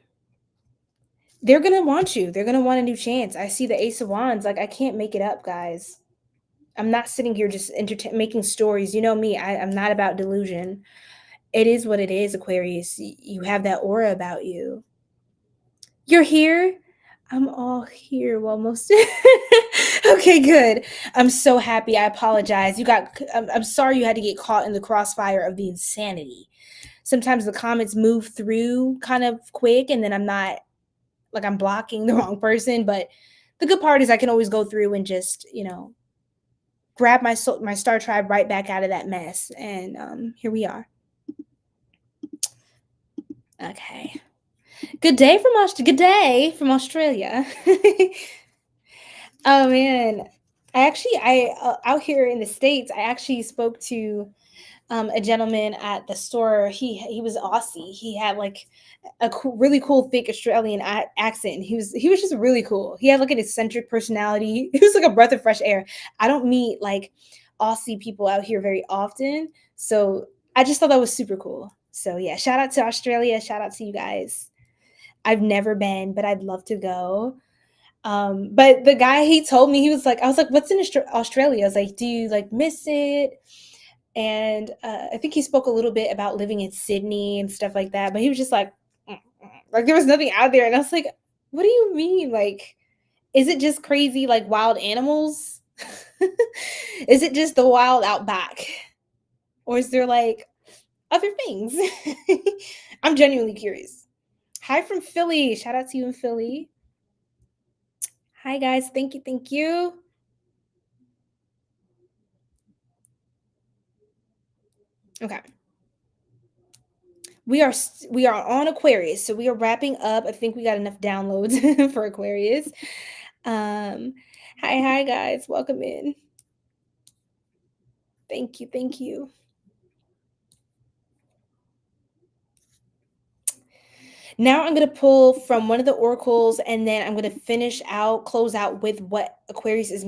they're going to want you. They're going to want a new chance. I see the Ace of Wands. Like, I can't make it up, guys. I'm not sitting here just making stories. You know me. I'm not about delusion. It is what it is, Aquarius. You have that aura about you. You're here. I'm all here. Well, most. Okay, good. I'm so happy. I apologize. I'm sorry you had to get caught in the crossfire of the insanity. Sometimes the comments move through kind of quick, and then I'm not like I'm blocking the wrong person. But the good part is I can always go through and just grab my star tribe right back out of that mess, and here we are. Okay. Good day from Australia. Oh man, I out here in the States, I actually spoke to a gentleman at the store. He was Aussie. He had like a really cool thick Australian accent. He was just really cool. He had like an eccentric personality. He was like a breath of fresh air. I don't meet like Aussie people out here very often, so I just thought that was super cool. So yeah, shout out to Australia. Shout out to you guys. I've never been, but I'd love to go. But the guy, he told me, I was like, what's in Australia? I was like, do you like miss it? And I think he spoke a little bit about living in Sydney and stuff like that. But he was just like there was nothing out there. And I was like, what do you mean? Like, is it just crazy, like wild animals? Is it just the wild outback? Or is there like other things? I'm genuinely curious. Hi from Philly. Shout out to you in Philly. Hi guys. Thank you. Thank you. Okay. We are on Aquarius, so we are wrapping up. I think we got enough downloads for Aquarius. Hi guys, welcome in. Thank you, thank you. Now I'm going to pull from one of the oracles, and then I'm going to close out with what Aquarius is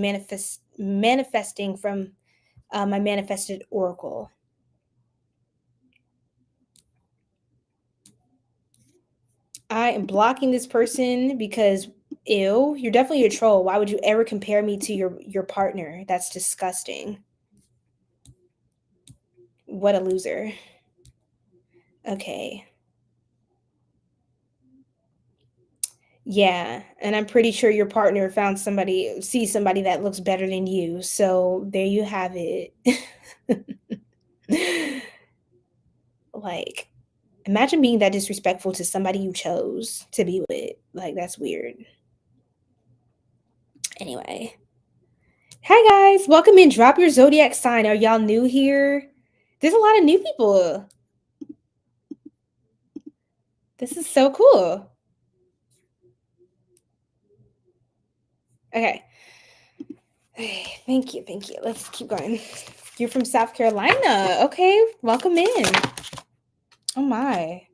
manifesting from my manifested oracle. I am blocking this person because ew, you're definitely a troll. Why would you ever compare me to your partner? That's disgusting. What a loser. Okay. Yeah, and I'm pretty sure your partner sees somebody that looks better than you. So there you have it. Like, imagine being that disrespectful to somebody you chose to be with. Like, that's weird. Anyway. Hi guys, welcome in. Drop your zodiac sign. Are y'all new here? There's a lot of new people. This is so cool. Okay. Thank you. Thank you. Let's keep going. You're from South Carolina. Okay. Welcome in. Oh my.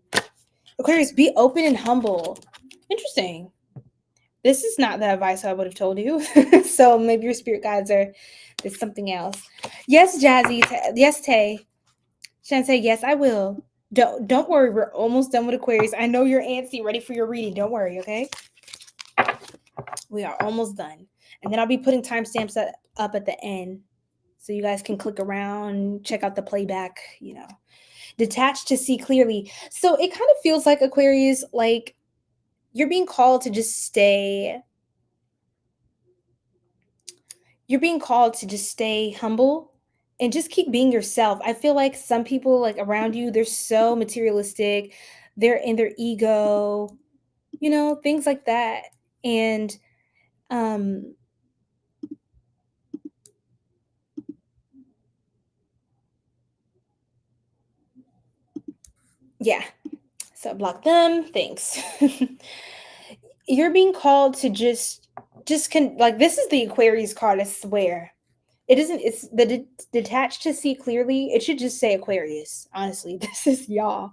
Aquarius, be open and humble. Interesting. This is not the advice I would have told you. So maybe your spirit guides are there's something else. Yes, Jazzy. Yes, Tay. Shantae, yes, I will. Don't worry. We're almost done with Aquarius. I know you're antsy, ready for your reading. Don't worry, okay? We are almost done. And then I'll be putting timestamps up at the end so you guys can click around, check out the playback, Detached to see clearly. So it kind of feels like Aquarius, like you're being called to just stay. You're being called to just stay humble and just keep being yourself. I feel like some people like around you, they're so materialistic. They're in their ego, things like that. And um yeah, so block them. Thanks. You're being called to like this is the Aquarius card, I swear. It isn't it's the detached to see clearly. It should just say Aquarius. Honestly, this is y'all.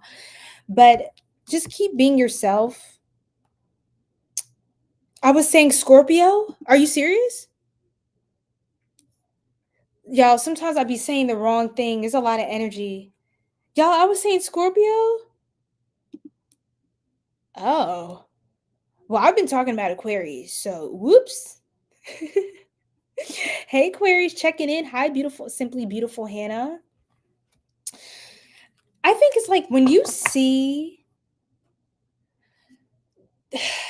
But just keep being yourself. I was saying Scorpio. Are you serious? Y'all, sometimes I be saying the wrong thing. There's a lot of energy. Y'all, I was saying Scorpio. Oh. Well, I've been talking about Aquarius, so whoops. Hey, Aquarius, checking in. Hi, beautiful, simply beautiful Hannah. I think it's like when you see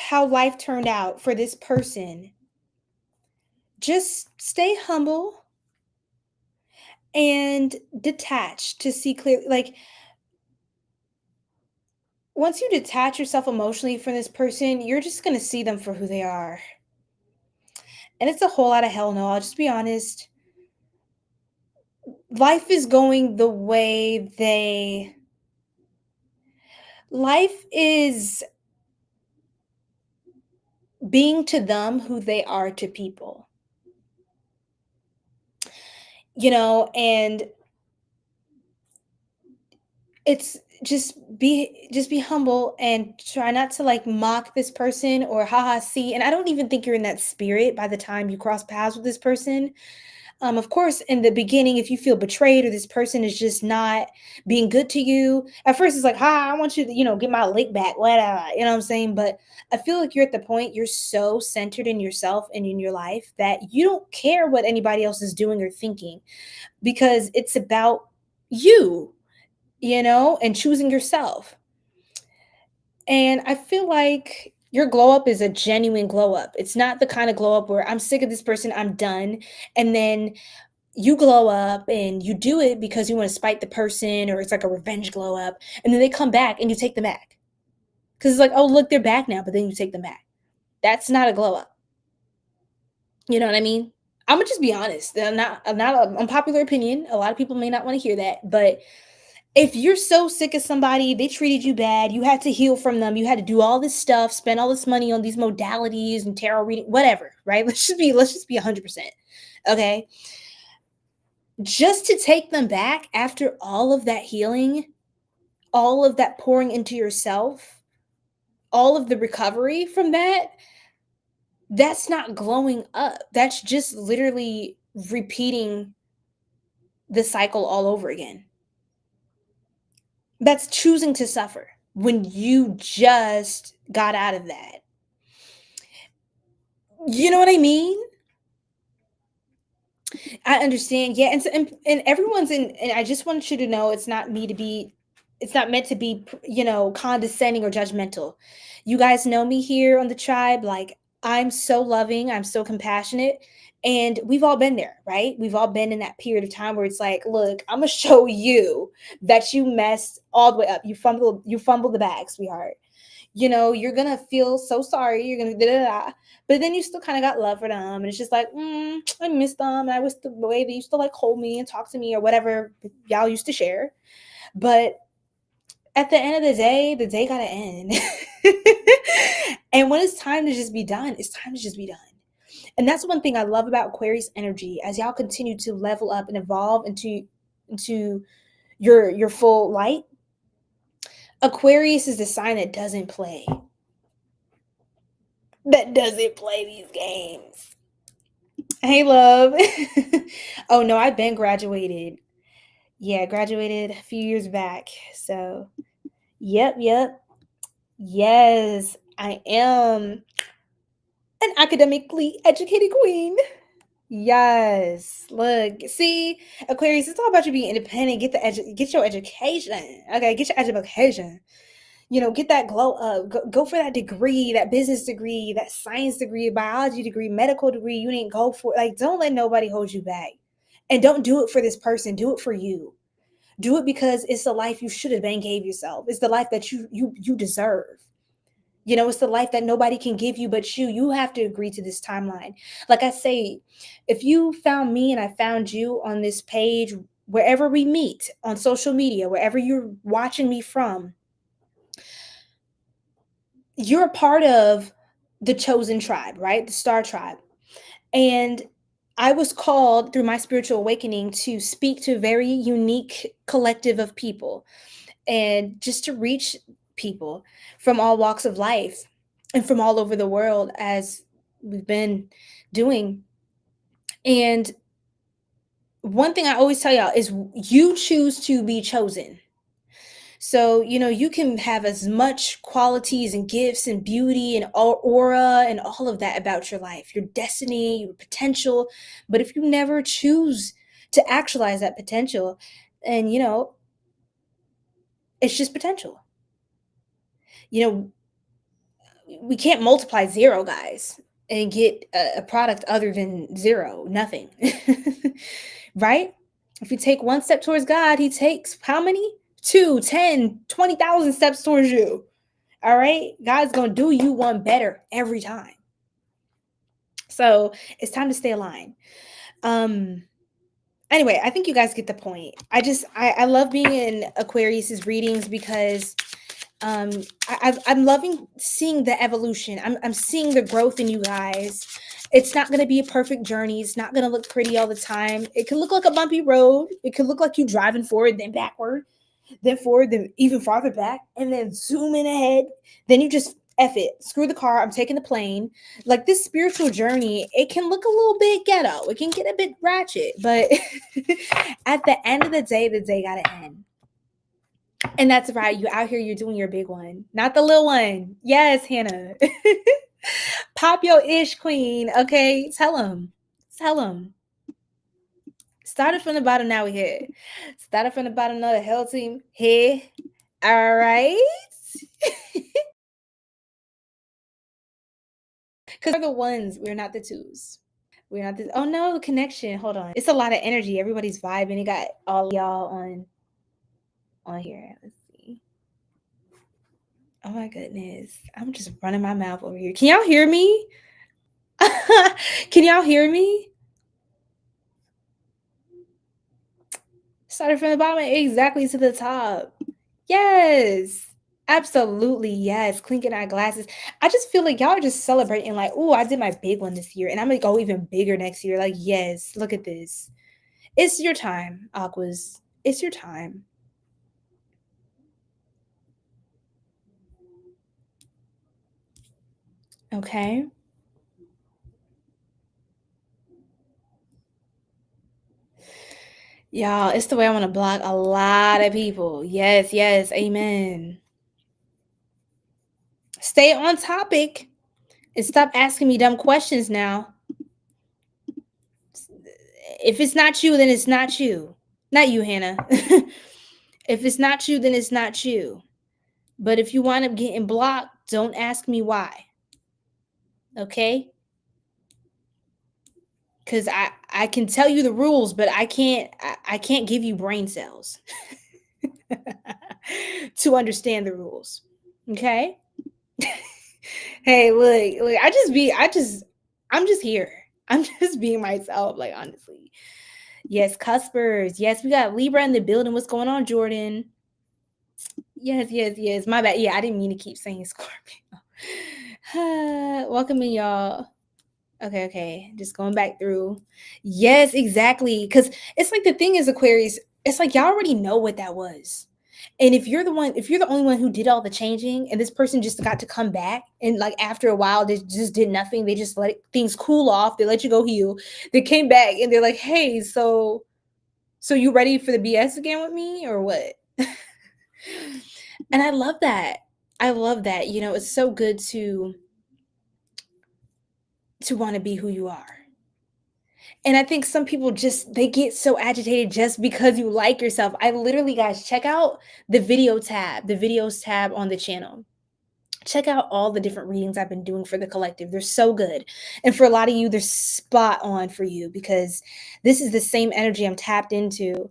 how life turned out for this person, just stay humble and detached to see clearly. Like, once you detach yourself emotionally from this person, you're just going to see them for who they are. And it's a whole lot of hell no. I'll just be honest. Life is going the way life is being to them who they are to people. And it's just be humble and try not to like mock this person or haha see. And I don't even think you're in that spirit by the time you cross paths with this person. Of course, in the beginning, if you feel betrayed or this person is just not being good to you, at first it's like, hi, I want you to, get my lick back, whatever, you know what I'm saying? But I feel like you're at the point you're so centered in yourself and in your life that you don't care what anybody else is doing or thinking because it's about you, and choosing yourself. And I feel like your glow up is a genuine glow up. It's not the kind of glow up where I'm sick of this person, I'm done. And then you glow up and you do it because you want to spite the person or it's like a revenge glow up. And then they come back and you take them back. Because it's like, oh, look, they're back now, but then you take them back. That's not a glow up. You know what I mean? I'm gonna just be honest. I'm not an unpopular opinion. A lot of people may not want to hear that, but if you're so sick of somebody, they treated you bad, you had to heal from them, you had to do all this stuff, spend all this money on these modalities and tarot reading, whatever, right? Let's just be 100%. Okay? Just to take them back after all of that healing, all of that pouring into yourself, all of the recovery from that's not glowing up. That's just literally repeating the cycle all over again. That's choosing to suffer when you just got out of that. You know what I mean? I understand. Yeah, and everyone's in and I just want you to know it's not me to be It's not meant to be, condescending or judgmental. You guys know me here on the tribe. Like, I'm so loving, I'm so compassionate. And we've all been there, right? We've all been in that period of time where it's like, look, I'm gonna show you that you messed all the way up. You fumbled the bag, sweetheart. You're gonna feel so sorry. You're gonna da da da. But then you still kind of got love for them, and it's just like, I miss them. And I wish the way they used to like hold me and talk to me or whatever y'all used to share. But at the end of the day gotta end. And when it's time to just be done, it's time to just be done. And that's one thing I love about Aquarius energy. As y'all continue to level up and evolve into your full light, Aquarius is the sign that doesn't play. That doesn't play these games. Hey, love. Oh no, I've been graduated. Yeah, graduated a few years back. So, yep. Yes, I am an academically educated queen. Yes. Look, see, Aquarius, it's all about you being independent. Get your education. Okay, get your education. Get that glow up. Go for that degree, that business degree, that science degree, biology degree, medical degree. You didn't go for, like, don't let nobody hold you back. And don't do it for this person. Do it for you. Do it because it's the life you should have been gave yourself. It's the life that you deserve. It's the life that nobody can give you but you. You have to agree to this timeline. Like I say, if you found me and I found you on this page, wherever we meet on social media, wherever you're watching me from, you're a part of the chosen tribe, right? The star tribe. And I was called through my spiritual awakening to speak to a very unique collective of people and just to reach people from all walks of life and from all over the world, as we've been doing. And one thing I always tell y'all is you choose to be chosen. So, you can have as much qualities and gifts and beauty and aura and all of that about your life, your destiny, your potential. But if you never choose to actualize that potential, and it's just potential. We can't multiply zero, guys, and get a product other than zero, nothing. Right? If you take one step towards God, he takes how many? 2, 10, 20,000 steps towards you. All right? God's going to do you one better every time. So it's time to stay aligned. Anyway, I think you guys get the point. I love being in Aquarius's readings because I'm loving seeing the evolution. I'm seeing the growth in you guys. It's not going to be a perfect journey. It's not going to look pretty all the time. It could look like a bumpy road. It could look like you driving forward, then backward, then forward, then even farther back, and then zooming ahead. Then you just F it. Screw the car. I'm taking the plane. Like, this spiritual journey, it can look a little bit ghetto. It can get a bit ratchet. But at the end of the day got to end. And that's right. You out here, you're doing your big one, not the little one. Yes, Hannah. Pop your ish, queen. Okay, tell them. Started from the bottom, now we here. Started from the bottom, now the hell team here. All right. Because we're the ones, we're not the twos. We're not the. Oh no, connection. Hold on. It's a lot of energy. Everybody's vibing. It got all y'all on here. Let's see. Oh my goodness. I'm just running my mouth over here. Can y'all hear me? Can y'all hear me? Started from the bottom exactly to the top. Yes. Absolutely. Yes. Clinking our glasses. I just feel like y'all are just celebrating, like, oh, I did my big one this year and I'm going to go even bigger next year. Like, yes, look at this. It's your time, Aquas. It's your time. Okay. Y'all, it's the way I want to block a lot of people. Yes, yes. Amen. Stay on topic and stop asking me dumb questions now. If it's not you, then it's not you. Not you, Hannah. If it's not you, then it's not you. But if you wind up getting blocked, don't ask me why. Okay? Because I can tell you the rules, but I can't give you brain cells to understand the rules. Okay? Hey, look, I'm just here. I'm just being myself, like, honestly. Yes, cuspers. Yes, we got Libra in the building. What's going on, Jordan? Yes. My bad. Yeah, I didn't mean to keep saying Scorpio. Welcome in, y'all. Okay. Just going back through. Yes, exactly. Because it's like the thing is, Aquarius, it's like y'all already know what that was. And if you're the only one who did all the changing and this person just got to come back and like after a while they just did nothing, they just let things cool off, they let you go heal. They came back and they're like, hey, so you ready for the BS again with me or what? And I love that. You know, it's so good to want to be who you are. And I think some people they get so agitated just because you like yourself. I literally, guys, check out the videos tab on the channel. Check out all the different readings I've been doing for the collective. They're so good. And for a lot of you, they're spot on for you because this is the same energy I'm tapped into.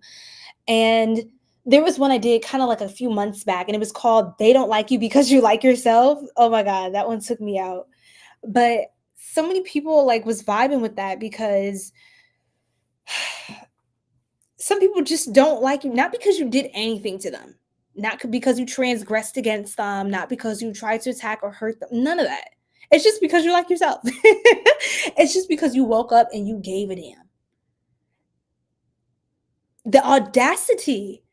And there was one I did kind of like a few months back, and it was called They Don't Like You Because You Like Yourself. Oh my God, that one took me out. But so many people like was vibing with that because some people just don't like you, not because you did anything to them, not because you transgressed against them, not because you tried to attack or hurt them. None of that. It's just because you like yourself. It's just because you woke up and you gave a damn. The audacity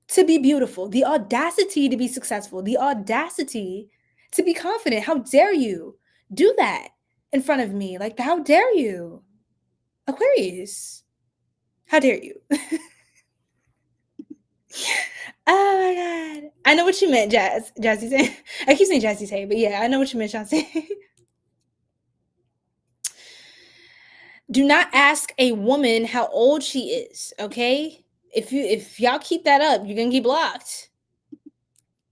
to be beautiful, the audacity to be successful, the audacity to be confident. How dare you do that in front of me? Like, how dare you? Aquarius, how dare you? Oh my God. I know what you meant, Jazzy say. I keep saying Jazzy say, but yeah, I know what you meant, Shantae. Do not ask a woman how old she is, okay? If y'all keep that up, you're gonna get blocked.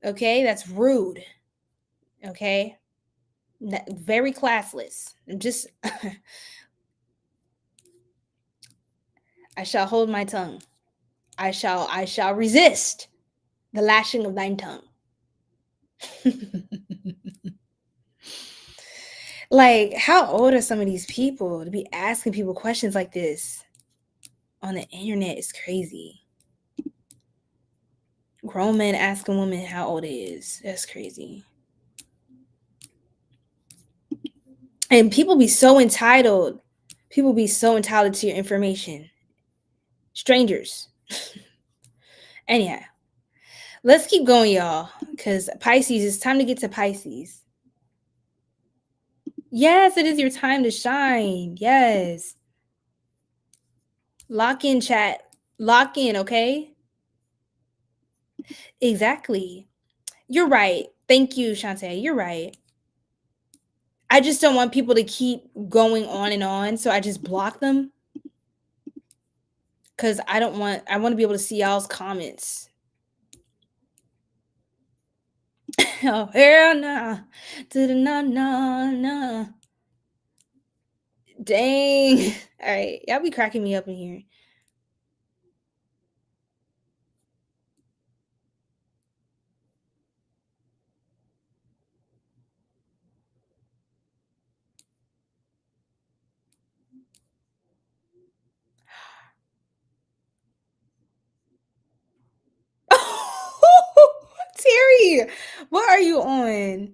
Okay, that's rude. Okay, very classless. Just I shall hold my tongue. I shall resist the lashing of thine tongue. Like, how old are some of these people to be asking people questions like this on the internet? Is crazy. Grown men asking women how old it is. That's crazy. And people be so entitled. People be so entitled to your information. Strangers. Anyhow, let's keep going, y'all. Because Pisces, it's time to get to Pisces. Yes, it is your time to shine. Yes. Lock in, chat. Lock in, okay? Exactly. You're right. Thank you, Shantae. You're right. I just don't want people to keep going on and on, so I just block them. Because I want to be able to see y'all's comments. Oh, hell nah. Nah. Dang. All right. Y'all be cracking me up in here. Terry, what are you on?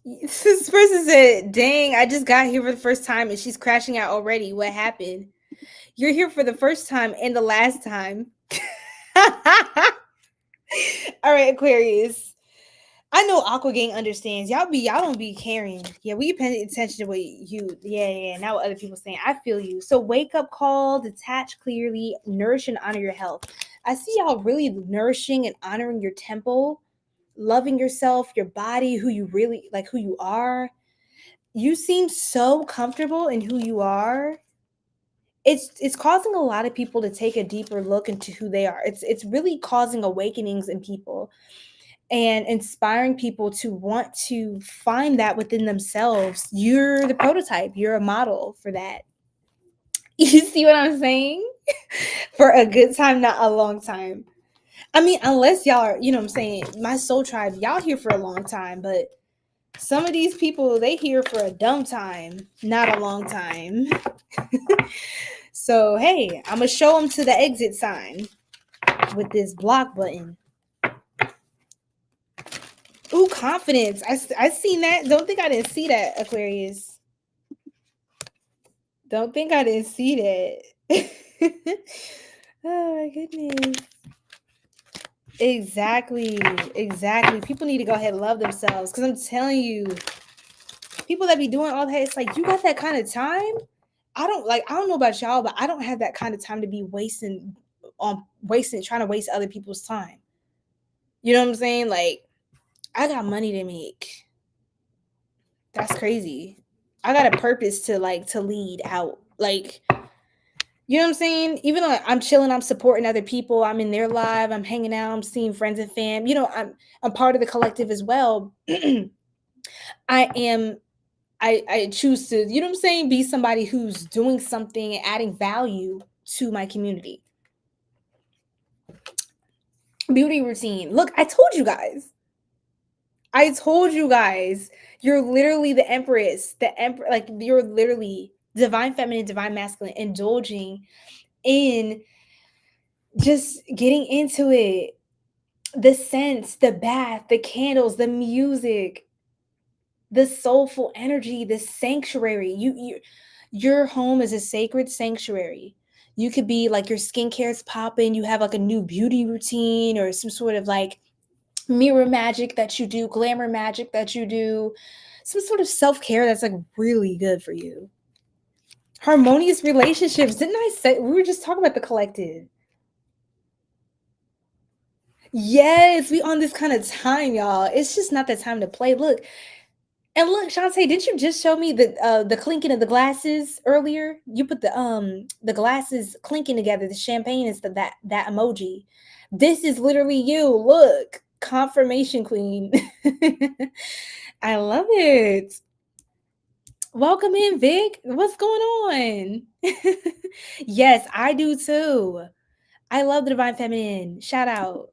This person said, dang, I just got here for the first time and she's crashing out already. What happened? You're here for the first time and the last time. All right, Aquarius. I know 𝐒𝐥𝐚𝐽 understands. Y'all don't be caring. Yeah, we pay attention to what you. Yeah. Now what other people saying. I feel you. So wake up call, detach clearly, nourish and honor your health. I see y'all really nourishing and honoring your temple, loving yourself, your body, who you really like, who you are. you seem so comfortable in who you are. It's causing a lot of people to take a deeper look into who they are. It's really causing awakenings in people and inspiring people to want to find that within themselves. You're the prototype. You're a model for that. You see what I'm saying? For a good time, not a long time. I mean, unless y'all are, you know what I'm saying, my soul tribe, y'all here for a long time, but some of these people, they here for a dumb time, not a long time. So, hey, I'm going to show them to the exit sign with this block button. Ooh, confidence. I seen that. Don't think I didn't see that, Aquarius. Don't think I didn't see that. Oh, my goodness. Exactly. People need to go ahead and love themselves, because I'm telling you, people that be doing all that, it's like, you got that kind of time? I don't know about y'all, but I don't have that kind of time to be trying to waste other people's time. You know what I'm saying? Like, I got money to make. That's crazy. I got a purpose to lead out. Like, you know what I'm saying? Even though I'm chilling, I'm supporting other people, I'm in their live, I'm hanging out, I'm seeing friends and fam. You know, I'm part of the collective as well. I choose to, you know what I'm saying, be somebody who's doing something and adding value to my community. Beauty routine. Look, I told you guys. You're literally the empress. Like, you're literally divine feminine, divine masculine, indulging in just getting into it. The scents, the bath, the candles, the music, the soulful energy, the sanctuary. Your home is a sacred sanctuary. You could be like, your skincare is popping, you have like a new beauty routine or some sort of like mirror magic that you do, glamour magic that you do, some sort of self-care that's like really good for you. Harmonious relationships. Didn't I say we were just talking about the collective? Yes, we on this kind of time, y'all. It's just not the time to play. Look, and look, Shantae, didn't you just show me the clinking of the glasses earlier? You put the glasses clinking together. The champagne is that emoji. This is literally you. Look, confirmation queen. I love it. Welcome in, Vic. What's going on? Yes, I do too. I love the divine feminine. Shout out.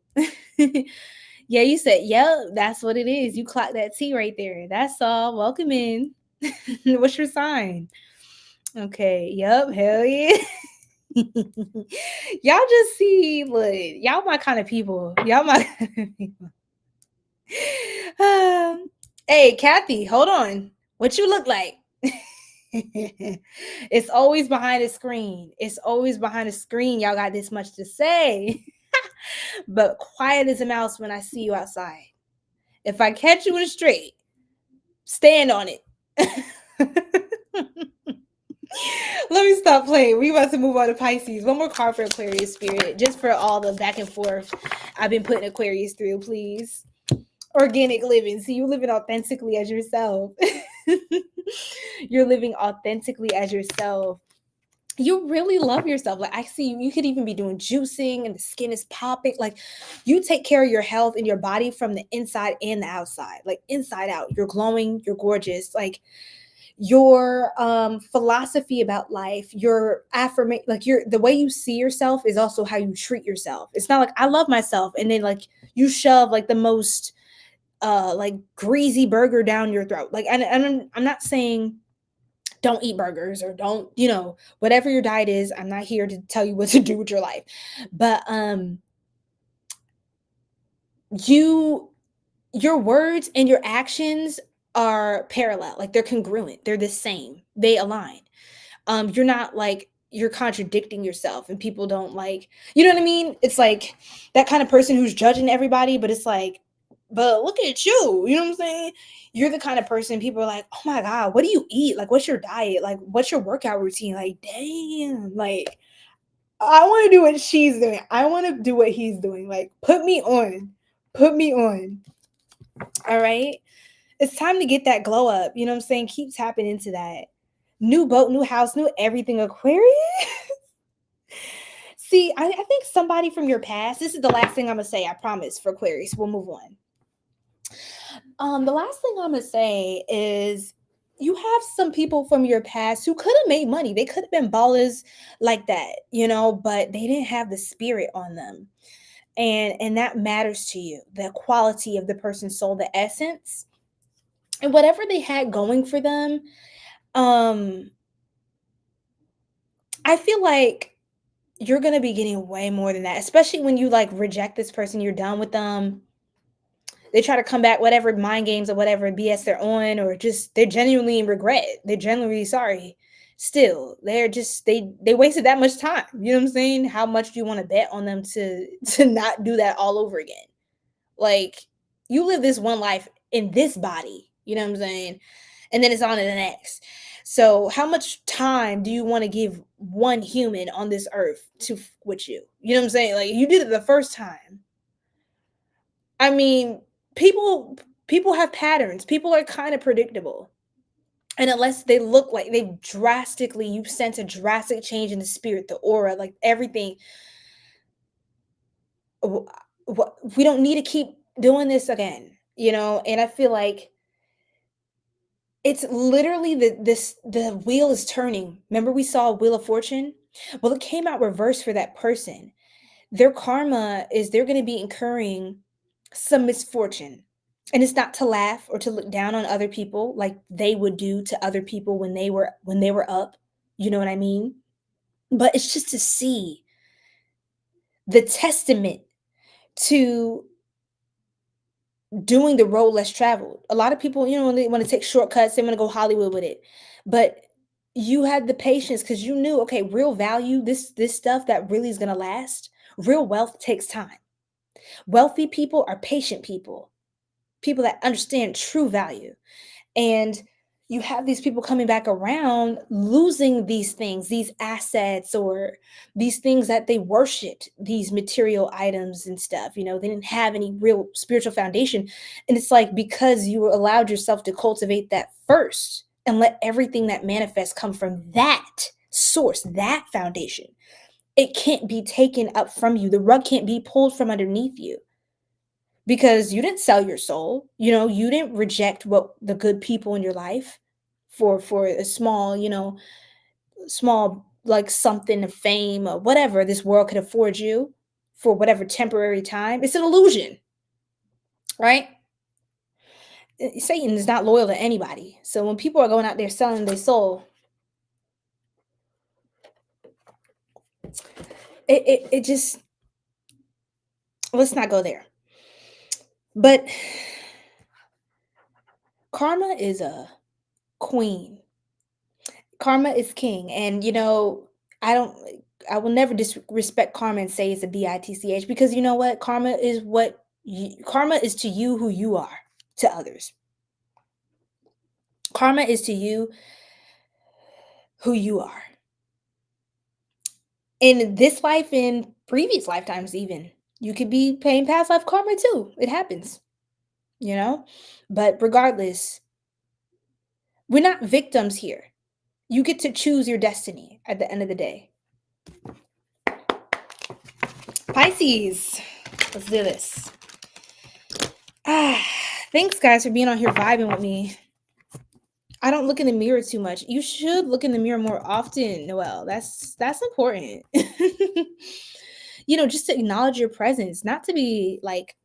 Yeah, you said, yep, that's what it is. You clocked that T right there. That's all. Welcome in. What's your sign? Okay, yep, hell yeah. Y'all just see, look, y'all my kind of people. Y'all my kind of people. Hey, Kathy, hold on. What you look like? It's always behind a screen. It's always behind a screen. Y'all got this much to say. But quiet as a mouse when I see you outside. If I catch you in a straight, stand on it. Let me stop playing. We about to move on to Pisces. One more card for Aquarius spirit, just for all the back and forth I've been putting Aquarius through, please. Organic living. See, you living authentically as yourself. You're living authentically as yourself. You really love yourself. Like, I see you could even be doing juicing and the skin is popping. Like, you take care of your health and your body from the inside and the outside, like inside out. You're glowing, you're gorgeous. Like, your philosophy about life, your affirmation, like the way you see yourself is also how you treat yourself. It's not like, I love myself and then like you shove like the most like greasy burger down your throat. Like, and I'm not saying don't eat burgers or don't, you know, whatever your diet is. I'm not here to tell you what to do with your life. But your words and your actions are parallel. Like, they're congruent. They're the same. They align. You're not like, you're contradicting yourself and people don't like, you know what I mean? It's like that kind of person who's judging everybody, but it's like, but look at you. You know what I'm saying? You're the kind of person people are like, oh my God, what do you eat? Like, what's your diet? Like, what's your workout routine? Like, damn, like, I want to do what she's doing. I want to do what he's doing. Like, put me on. Put me on. All right. It's time to get that glow up. You know what I'm saying? Keep tapping into that. New boat, new house, new everything, Aquarius. See, I think somebody from your past, this is the last thing I'm going to say, I promise, for Aquarius. We'll move on. The last thing I'm going to say is you have some people from your past who could have made money. They could have been ballers like that, you know, but they didn't have the spirit on them. And that matters to you, the quality of the person's soul, the essence, and whatever they had going for them. I feel like you're gonna be getting way more than that, especially when you like reject this person, you're done with them. They try to come back, whatever mind games or whatever BS they're on, or just they're genuinely in regret. They're genuinely sorry. Still, they're just they wasted that much time. You know what I'm saying? How much do you want to bet on them to not do that all over again? Like, you live this one life in this body, you know what I'm saying? And then it's on to the next. So, how much time do you want to give one human on this earth to with you? You know what I'm saying? Like, you did it the first time. I mean, people have patterns. People are kind of predictable. And unless they look like they drastically, you sense a drastic change in the spirit, the aura, like everything. We don't need to keep doing this again, you know? And I feel like it's literally the wheel is turning. Remember we saw Wheel of Fortune? Well, it came out reverse for that person. Their karma is they're going to be incurring some misfortune. And it's not to laugh or to look down on other people like they would do to other people when they were up. You know what I mean? But it's just to see the testament to doing the road less traveled. A lot of people, you know, when they want to take shortcuts, they want to go Hollywood with it. But you had the patience because you knew, okay, real value, this stuff that really is gonna last. Real wealth takes time. Wealthy people are patient people, people that understand true value. And you have these people coming back around losing these things, these assets, or these things that they worshiped, these material items and stuff. You know, they didn't have any real spiritual foundation. And it's like because you allowed yourself to cultivate that first and let everything that manifests come from that source, that foundation, it can't be taken up from you. The rug can't be pulled from underneath you because you didn't sell your soul. You know, you didn't reject what the good people in your life for a small, you know, small like something of fame or whatever this world could afford you for whatever temporary time. It's an illusion, right? Satan is not loyal to anybody. So when people are going out there selling their soul, it just, let's not go there. But karma is a queen. Karma is king. And you know, I will never disrespect karma and say it's a bitch because you know what? Karma is to you who you are to others. Karma is to you who you are. In this life, in previous lifetimes, even. You could be paying past life karma too. It happens, you know? But regardless, we're not victims here. You get to choose your destiny at the end of the day. Pisces, let's do this. Thanks, guys, for being on here vibing with me. I don't look in the mirror too much. You should look in the mirror more often, Noelle. That's important. You know, just to acknowledge your presence, not to be like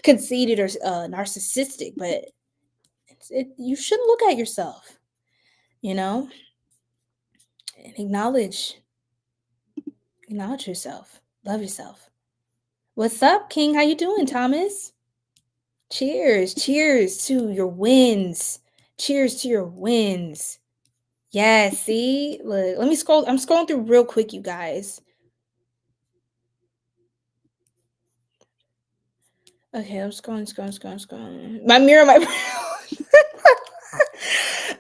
conceited or narcissistic, but you should look at yourself, you know, and acknowledge yourself. Love yourself. What's up, King? How you doing, Thomas? Cheers. Cheers to your wins. Cheers to your wins. Yeah, see? Look, let me scroll. I'm scrolling through real quick, you guys. Okay, I'm scrolling. My mirror, my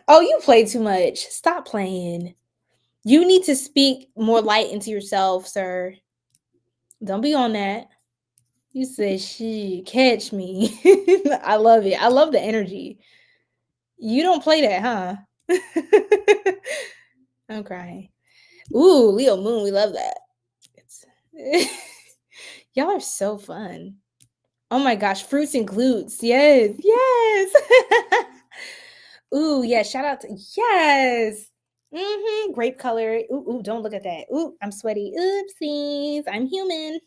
Oh, you play too much. Stop playing. You need to speak more light into yourself, sir. Don't be on that. You said she catch me. I love it. I love the energy. You don't play that, huh? I'm crying. Ooh, Leo Moon, we love that. It's y'all are so fun. Oh my gosh, fruits and glutes. Yes, yes. Ooh, yeah, shout out to yes. Grape color. Ooh, don't look at that. Ooh, I'm sweaty. Oopsies. I'm human.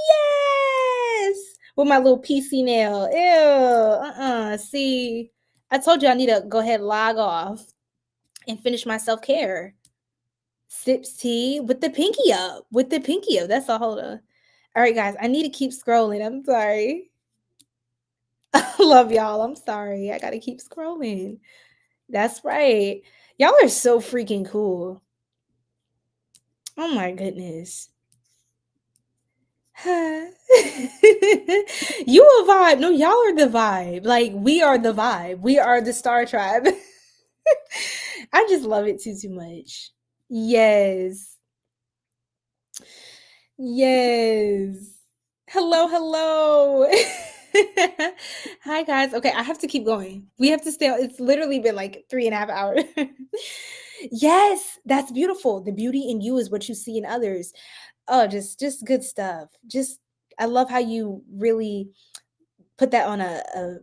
Yes. With my little PC nail. Ew. See, I told you I need to go ahead and log off and finish my self-care. Sips tea with the pinky up. With the pinky up. That's all. Hold on. All right, guys. I need to keep scrolling. I'm sorry. Love y'all. I'm sorry. I gotta keep scrolling. That's right. Y'all are so freaking cool. Oh my goodness. You a vibe. No, y'all are the vibe. Like we are the vibe. We are the star tribe. I just love it too much. Yes. Yes. Hello, hello. Hi guys. Okay, I have to keep going. We have to stay. It's literally been like 3.5 hours. Yes, that's beautiful. The beauty in you is what you see in others. Oh, just good stuff. Just I love how you really put that on a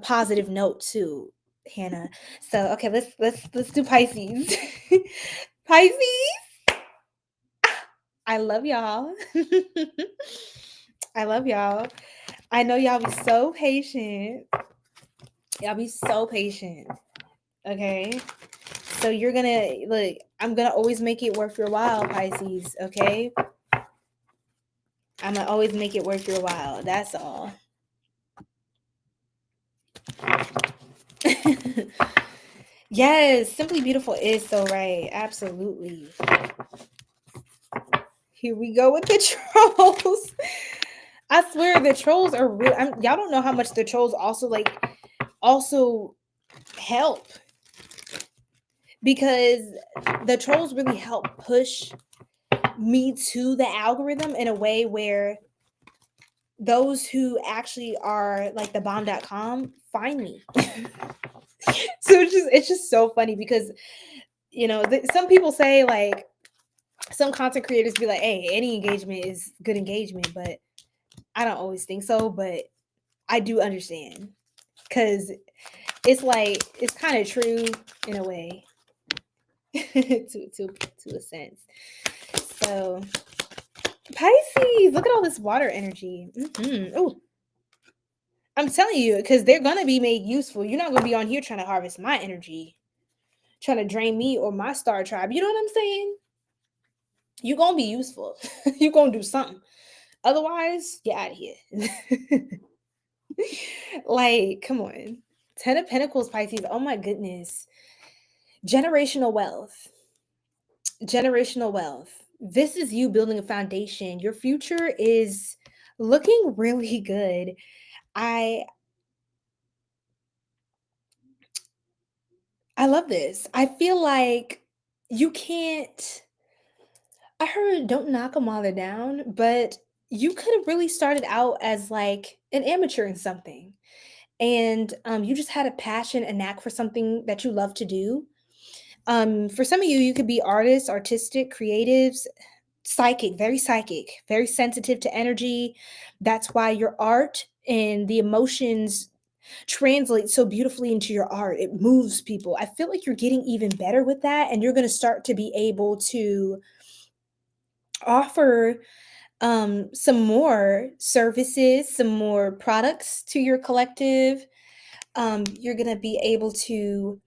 positive note too, Hannah. So okay, let's do Pisces. Pisces. I love y'all. I love y'all. I know y'all be so patient. Y'all be so patient. Okay. So you're gonna look, I'm gonna always make it worth your while, Pisces. Okay. I'm gonna always make it worth your while. That's all. Yes, Simply Beautiful is so right. Absolutely. Here we go with the trolls. I swear the trolls are real. Y'all don't know how much the trolls also help, because the trolls really help push me to the algorithm in a way where those who actually are like the bomb.com find me. So it's just so funny because some people say, like, some content creators be like, hey, any engagement is good engagement, but I don't always think so. But I do understand, because it's like it's kind of true in a way. to a sense. So Pisces, look at all this water energy. Oh, I'm telling you, because they're gonna be made useful. You're not gonna be on here trying to harvest my energy, trying to drain me or my star tribe. You know what I'm saying? You're gonna be useful. You're gonna do something. Otherwise, get out of here. Like, come on. 10 of Pentacles, Pisces. Oh my goodness. Generational wealth. Generational wealth. This is you building a foundation. Your future is looking really good. I love this. I feel like you can't. I heard don't knock a mother down, but you could have really started out as like an amateur in something. And you just had a passion, a knack for something that you love to do. For some of you, you could be artists, artistic, creatives, psychic, very sensitive to energy. That's why your art and the emotions translate so beautifully into your art. It moves people. I feel like you're getting even better with that, and you're going to start to be able to offer some more services, some more products to your collective. You're going to be able to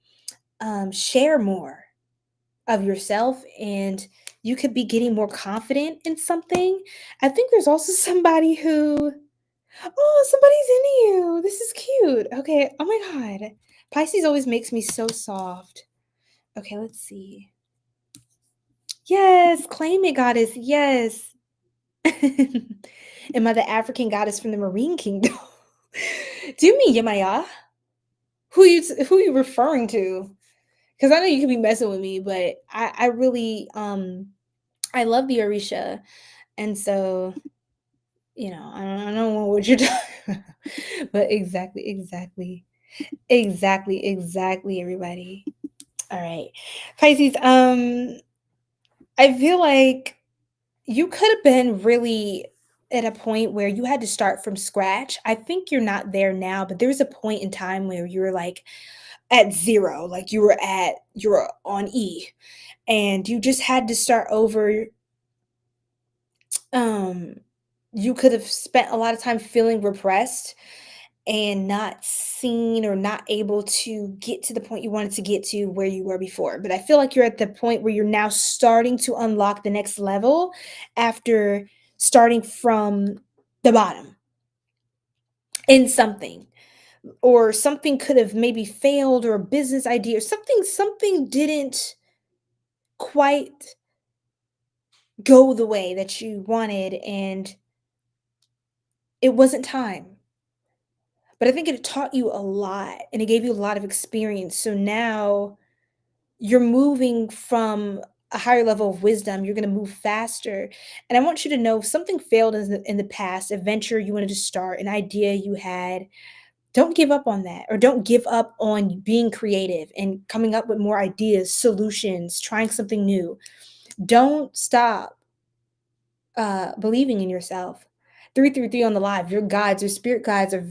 share more of yourself, and you could be getting more confident in something. I think there's also somebody who, oh, somebody's into you. This is cute. Okay. Oh my God. Pisces always makes me so soft. Okay, let's see. Yes, claim it, goddess. Yes. Am I the African goddess from the Marine Kingdom? Do you mean Yemaya? Who you referring to? Because I know you could be messing with me, but I really I love the Orisha, and so I don't know what you're talking about. But exactly, everybody. All right. Pisces, I feel like you could have been really at a point where you had to start from scratch. I think you're not there now, but there was a point in time where you were like at zero, like you were on E and you just had to start over. Um, you could have spent a lot of time feeling repressed and not seen or not able to get to the point you wanted to get to where you were before. But I feel like you're at the point where you're now starting to unlock the next level after starting from the bottom in something. Or something could have maybe failed, or a business idea, or something didn't quite go the way that you wanted, and it wasn't time. But I think it taught you a lot and it gave you a lot of experience. So now you're moving from a higher level of wisdom. You're going to move faster. And I want you to know if something failed in the past, a venture you wanted to start, an idea you had, don't give up on that, or don't give up on being creative and coming up with more ideas, solutions, trying something new. Don't stop believing in yourself. 333 on the live, your guides, your spirit guides are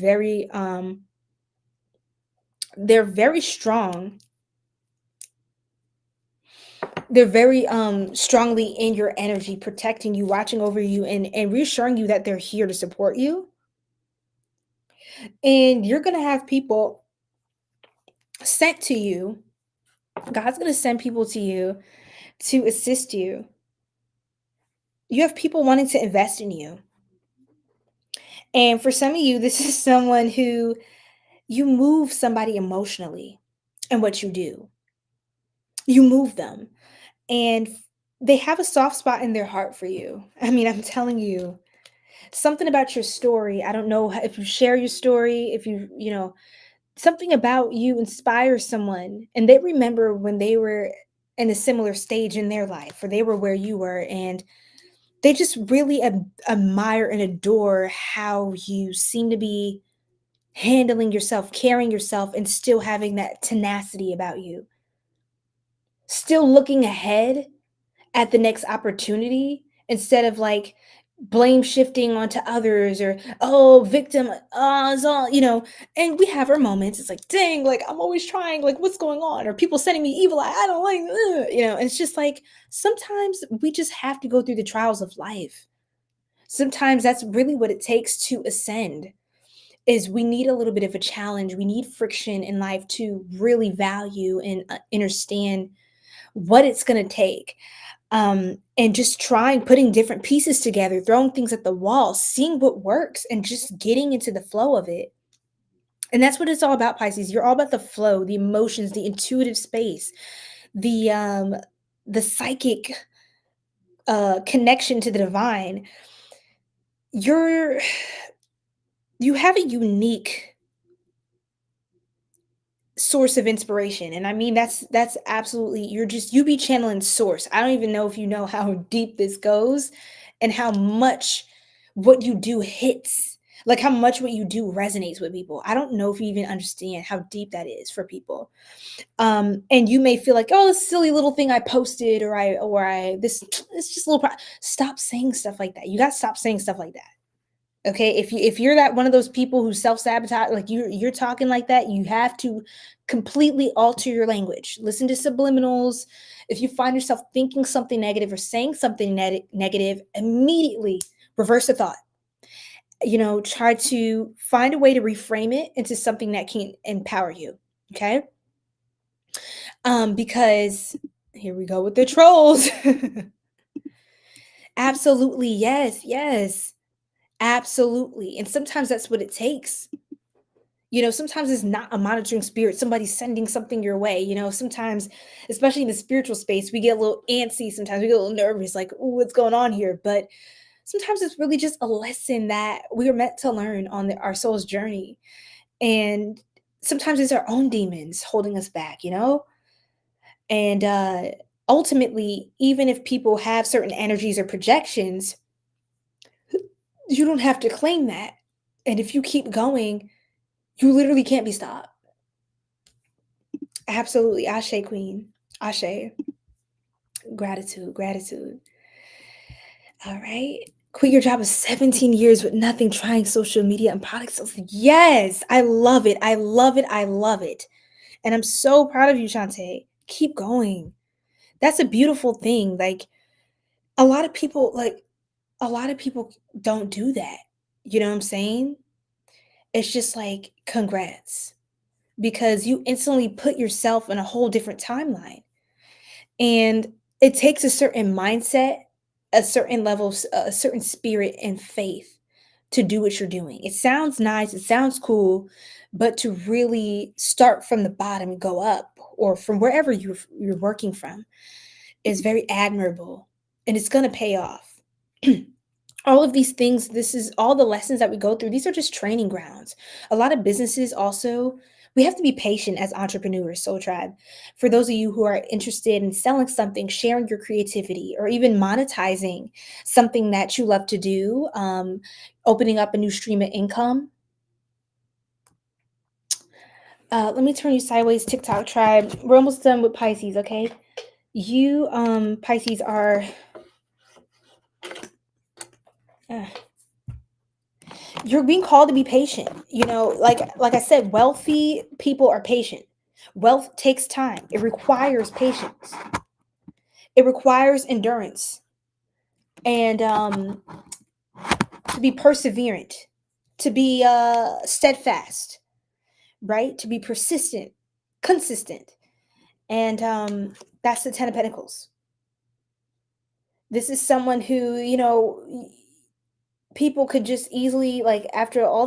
they're very strong. They're very strongly in your energy, protecting you, watching over you, and reassuring you that they're here to support you. And you're going to have people sent to you. God's going to send people to you to assist you. You have people wanting to invest in you. And for some of you, this is someone who you move somebody emotionally in what you do. You move them, and they have a soft spot in their heart for you. I mean, I'm telling you, something about your story. I don't know if you share your story, if something about you inspires someone and they remember when they were in a similar stage in their life, or they were where you were, and they just really admire and adore how you seem to be handling yourself, carrying yourself, and still having that tenacity about you. Still looking ahead at the next opportunity instead of like blame shifting onto others, or oh, victim, oh, it's all, and we have our moments. It's like, dang, like I'm always trying, like what's going on, or people sending me evil eye, I don't like, and it's just like sometimes we just have to go through the trials of life. Sometimes that's really what it takes to ascend, is we need a little bit of a challenge. We need friction in life to really value and understand what it's going to take. And just trying, putting different pieces together, throwing things at the wall, seeing what works, and just getting into the flow of it. And that's what it's all about, Pisces. You're all about the flow, the emotions, the intuitive space, the psychic connection to the divine. You're you have a unique source of inspiration, and I mean that's absolutely, you be channeling source. I don't even know if you know how deep this goes, and how much what you do hits, like how much what you do resonates with people. I don't know if you even understand how deep that is for people. And you may feel like, oh, this silly little thing I posted, or I this it's just a little stop saying stuff like that. You got to stop saying stuff like that. Okay, if you're that one of those people who self-sabotage, like you're talking like that, you have to completely alter your language. Listen to subliminals. If you find yourself thinking something negative or saying something negative, immediately reverse the thought. Try to find a way to reframe it into something that can empower you. Okay? Because here we go with the trolls. Absolutely, yes, yes. Absolutely. And sometimes that's what it takes. Sometimes it's not a monitoring spirit, somebody sending something your way. Sometimes, especially in the spiritual space, we get a little antsy. Sometimes we get a little nervous, like, oh, what's going on here? But sometimes it's really just a lesson that we are meant to learn on our soul's journey. And sometimes it's our own demons holding us back, And ultimately, even if people have certain energies or projections, You don't have to claim that. And if you keep going, you literally can't be stopped. Absolutely. Ashe, queen. Ashe. Gratitude, gratitude. All right. Quit your job of 17 years with nothing, trying social media and product sales. Yes, I love it. I love it. I love it. And I'm so proud of you, Shantae. Keep going. That's a beautiful thing. Like a lot of people, don't do that. You know what I'm saying? It's just like, congrats. Because you instantly put yourself in a whole different timeline. And it takes a certain mindset, a certain level, a certain spirit and faith to do what you're doing. It sounds nice, it sounds cool, but to really start from the bottom and go up, or from wherever you're working from, is very admirable, and it's going to pay off. All of these things, this is all the lessons that we go through. These are just training grounds. A lot of businesses also, we have to be patient as entrepreneurs, Soul Tribe. For those of you who are interested in selling something, sharing your creativity, or even monetizing something that you love to do, opening up a new stream of income. Let me turn you sideways, TikTok Tribe. We're almost done with Pisces, okay? You, Pisces, are... you're being called to be patient. Like I said, wealthy people are patient. Wealth takes time. It requires patience. It requires endurance, and to be perseverant, to be steadfast, right? To be persistent, consistent. And that's the 10 of Pentacles. This is someone who, people could just easily, like, after all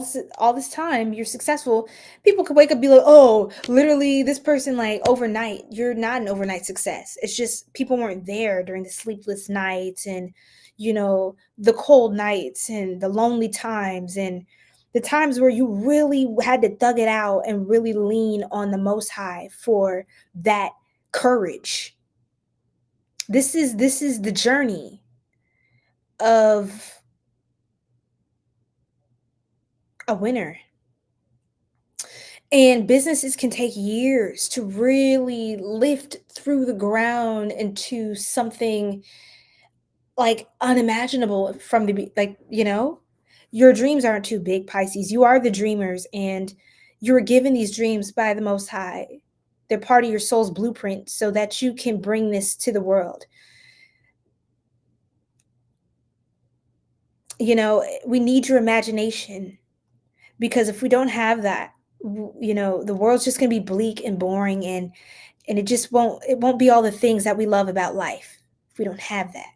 this time you're successful, people could wake up and be like, oh, literally this person, like, overnight. You're not an overnight success. It's just people weren't there during the sleepless nights, and the cold nights, and the lonely times, and the times where you really had to thug it out and really lean on the Most High for that courage. This is the journey of a winner. And businesses can take years to really lift through the ground into something, like, unimaginable from your dreams aren't too big, Pisces. You are the dreamers, and you were given these dreams by the Most High. They're part of your soul's blueprint so that you can bring this to the world. We need your imagination, because if we don't have that, the world's just going to be bleak and boring, and it won't be all the things that we love about life if we don't have that.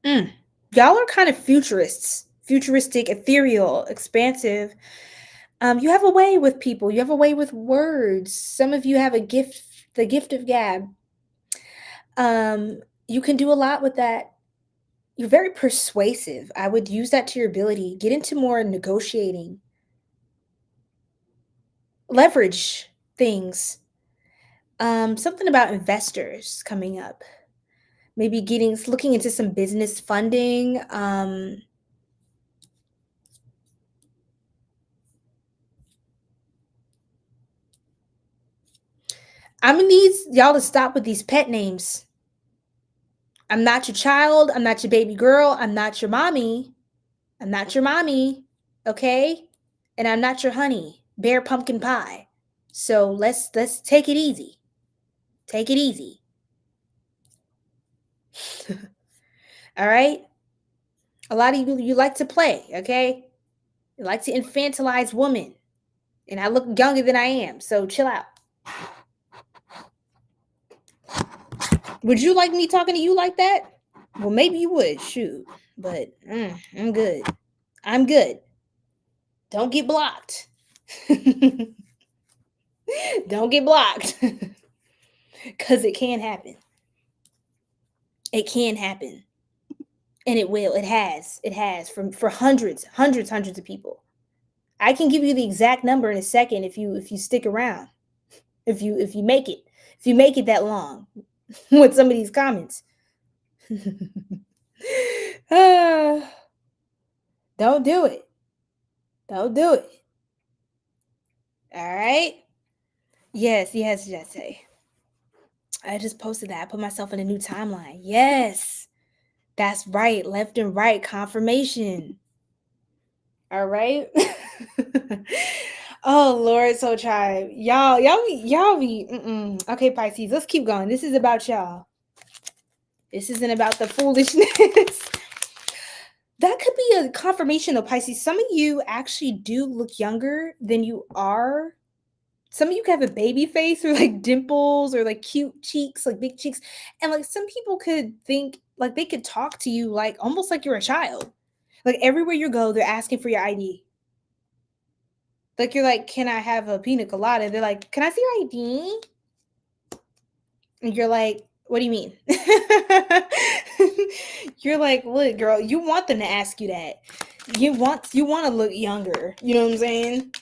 Y'all are kind of futuristic, ethereal, expansive. You have a way with people. You have a way with words. Some of you have the gift of gab. You can do a lot with that. You're very persuasive. I would use that to your ability. Get into more negotiating. Leverage things. Something about investors coming up. Maybe looking into some business funding. I'm gonna need y'all to stop with these pet names. I'm not your child. I'm not your baby girl. I'm not your mommy. I'm not your mommy. Okay? And I'm not your honey, bear pumpkin pie. So let's take it easy. Take it easy. All right? A lot of you like to play, okay? You like to infantilize women. And I look younger than I am, so chill out. Would you like me talking to you like that? Well, maybe you would, shoot. But I'm good. I'm good. Don't get blocked. Don't get blocked. Because it can happen. It can happen. And it will. It has. It has for hundreds of people. I can give you the exact number in a second if you stick around. If you make it. If you make it that long. with some of these comments. Don't do it. Don't do it. All right. Yes, Jesse. I just posted that. I put myself in a new timeline. Yes. That's right. Left and right confirmation. All right. Oh Lord, so tribe. Y'all be okay, Pisces. Let's keep going. This is about y'all. This isn't about the foolishness. That could be a confirmation of Pisces. Some of you actually do look younger than you are. Some of you could have a baby face or like dimples or like cute cheeks, like big cheeks. And like some people could think like they could talk to you like almost like you're a child. Like everywhere you go, they're asking for your ID. Like you're like, can I have a pina colada? They're like, can I see your ID? And you're like, what do you mean? You're like, look, girl, you want them to ask you that. You want to look younger. You know what I'm saying?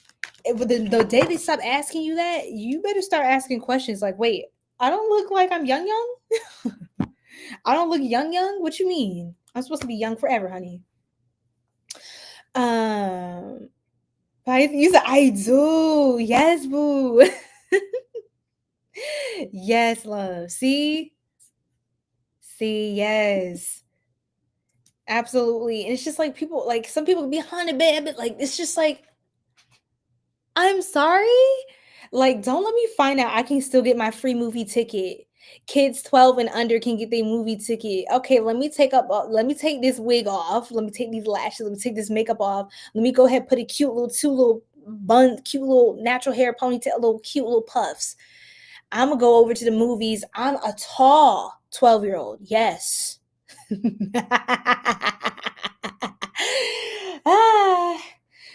The day they stop asking you that, you better start asking questions like, wait, I don't look like I'm young. I don't look young. What you mean? I'm supposed to be young forever, honey. You said I do. Yes, boo. Yes, love. See, yes. Absolutely. And it's just like people, like some people be behind the bed, but like it's just like, I'm sorry. Like, don't let me find out I can still get my free movie ticket. Kids 12 and under can get their movie ticket. Okay, let me take this wig off. Let me take these lashes. Let me take this makeup off. Let me go ahead and put a cute little cute little natural hair ponytail, cute little puffs. I'm gonna go over to the movies. I'm a tall 12-year-old. Yes.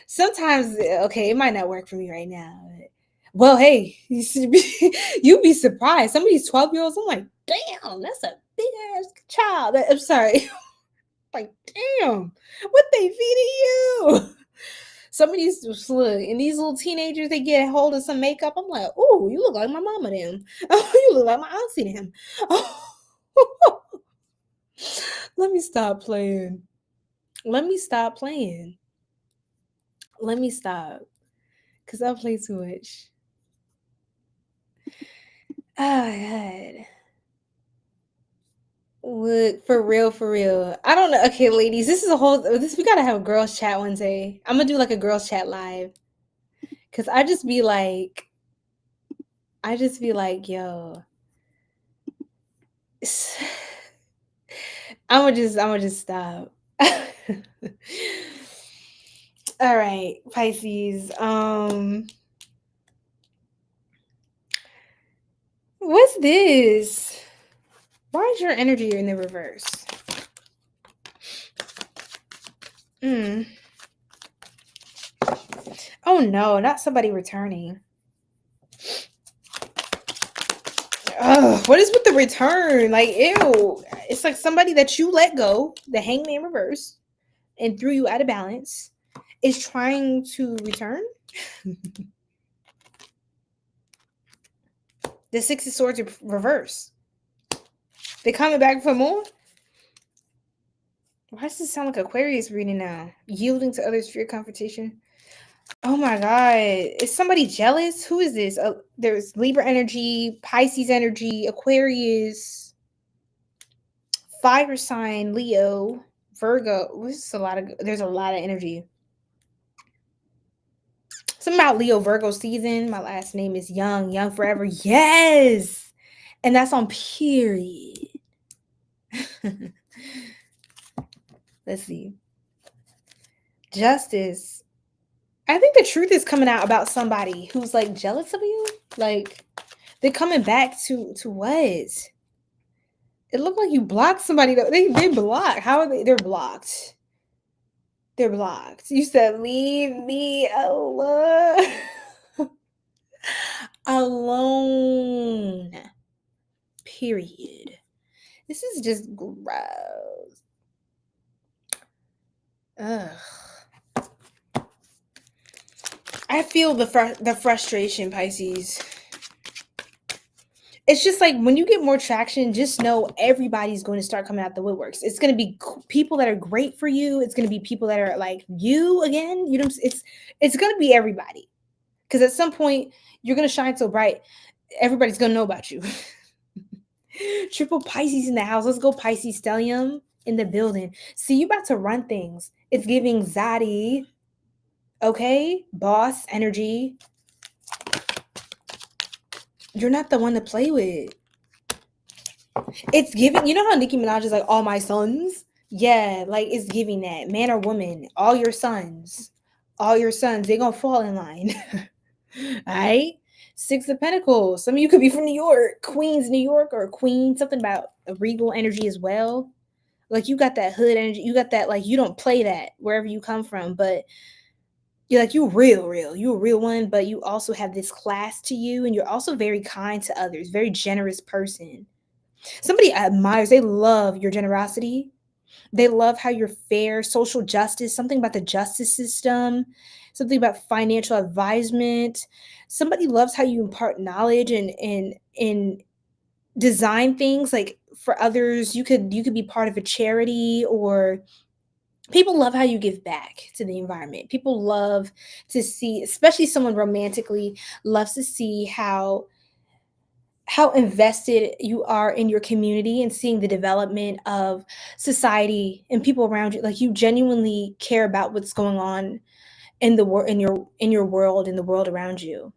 Sometimes, okay, it might not work for me right now. Well, hey, you'd be surprised. Some of these 12-year-olds, I'm like, damn, that's a big ass child. I'm sorry. Like, damn, what they feeding you? Some of these, look, and these little teenagers, they get a hold of some makeup. I'm like, oh, you look like my mama them. Oh, you look like my auntie them. Oh. Let me stop playing. Let me stop. Because I play too much. Oh, God. Look, for real. I don't know. Okay, ladies, we gotta have a girls chat one day. I'm gonna do like a girls chat live. Cause I just be like, yo. I'm gonna just stop. All right, Pisces. What's this? Why is your energy in the reverse? Oh no, not somebody returning. Ugh, what is with the return? Like, ew. It's like somebody that you let go, the hangman reverse, and threw you out of balance, is trying to return. The Six of Swords reverse. They coming back for more? Why does this sound like Aquarius reading now? Yielding to others' fear confrontation. Oh my God. Is somebody jealous? Who is this? There's Libra energy, Pisces energy, Aquarius, fire sign, Leo, Virgo. There's a lot of energy. Something about Leo Virgo season. My last name is Young forever. Yes. And that's on period. Let's see. Justice. I think the truth is coming out about somebody who's like jealous of you. Like they're coming back to what? It looked like you blocked somebody. They blocked. How are they? They're blocked. They're blocked. You said leave me alone. Alone. Period. This is just gross. Ugh. I feel the frustration, Pisces. it's just like when you get more traction, just know everybody's going to start coming out the woodworks. It's going to be people that are great for you. It's going to be people that are like you again. You know, it's going to be everybody. Because at some point you're going to shine so bright, everybody's going to know about you. Triple Pisces in the house. Let's go Pisces stellium in the building. See, you about to run things. It's giving zaddy. Okay, boss energy. You're not the one to play with. It's giving, you know how Nicki Minaj is like, all my sons? Yeah, like it's giving that. Man or woman, all your sons, they're gonna fall in line. All right. Six of Pentacles. Some of you could be from New York, Queens, New York, or Queen, something about a regal energy as well. Like you got that hood energy, you got that, like you don't play that wherever you come from, but you're like, you real, you a real one, but you also have this class to you, and you're also very kind to others, very generous person. Somebody admires, they love your generosity. They love how you're fair, social justice, something about the justice system, something about financial advisement. Somebody loves how you impart knowledge and design things like for others. You could be part of a charity, or people love how you give back to the environment. People love to see, especially someone romantically loves to see how invested you are in your community and seeing the development of society and people around you. Like you genuinely care about what's going on in the world, in your world, in the world around you.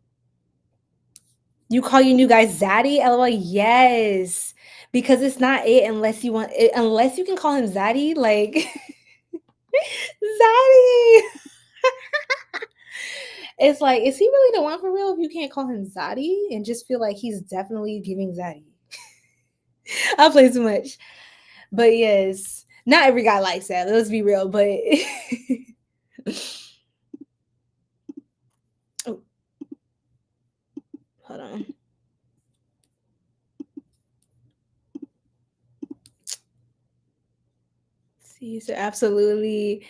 You call your new guy zaddy? LOL. Yes, because it's not it unless you want it, unless you can call him zaddy, like zaddy. It's like, is he really the one for real if you can't call him zaddy and just feel like he's definitely giving zaddy? I play too much. But yes, not every guy likes that. Let's be real. But oh, hold on. See, so absolutely.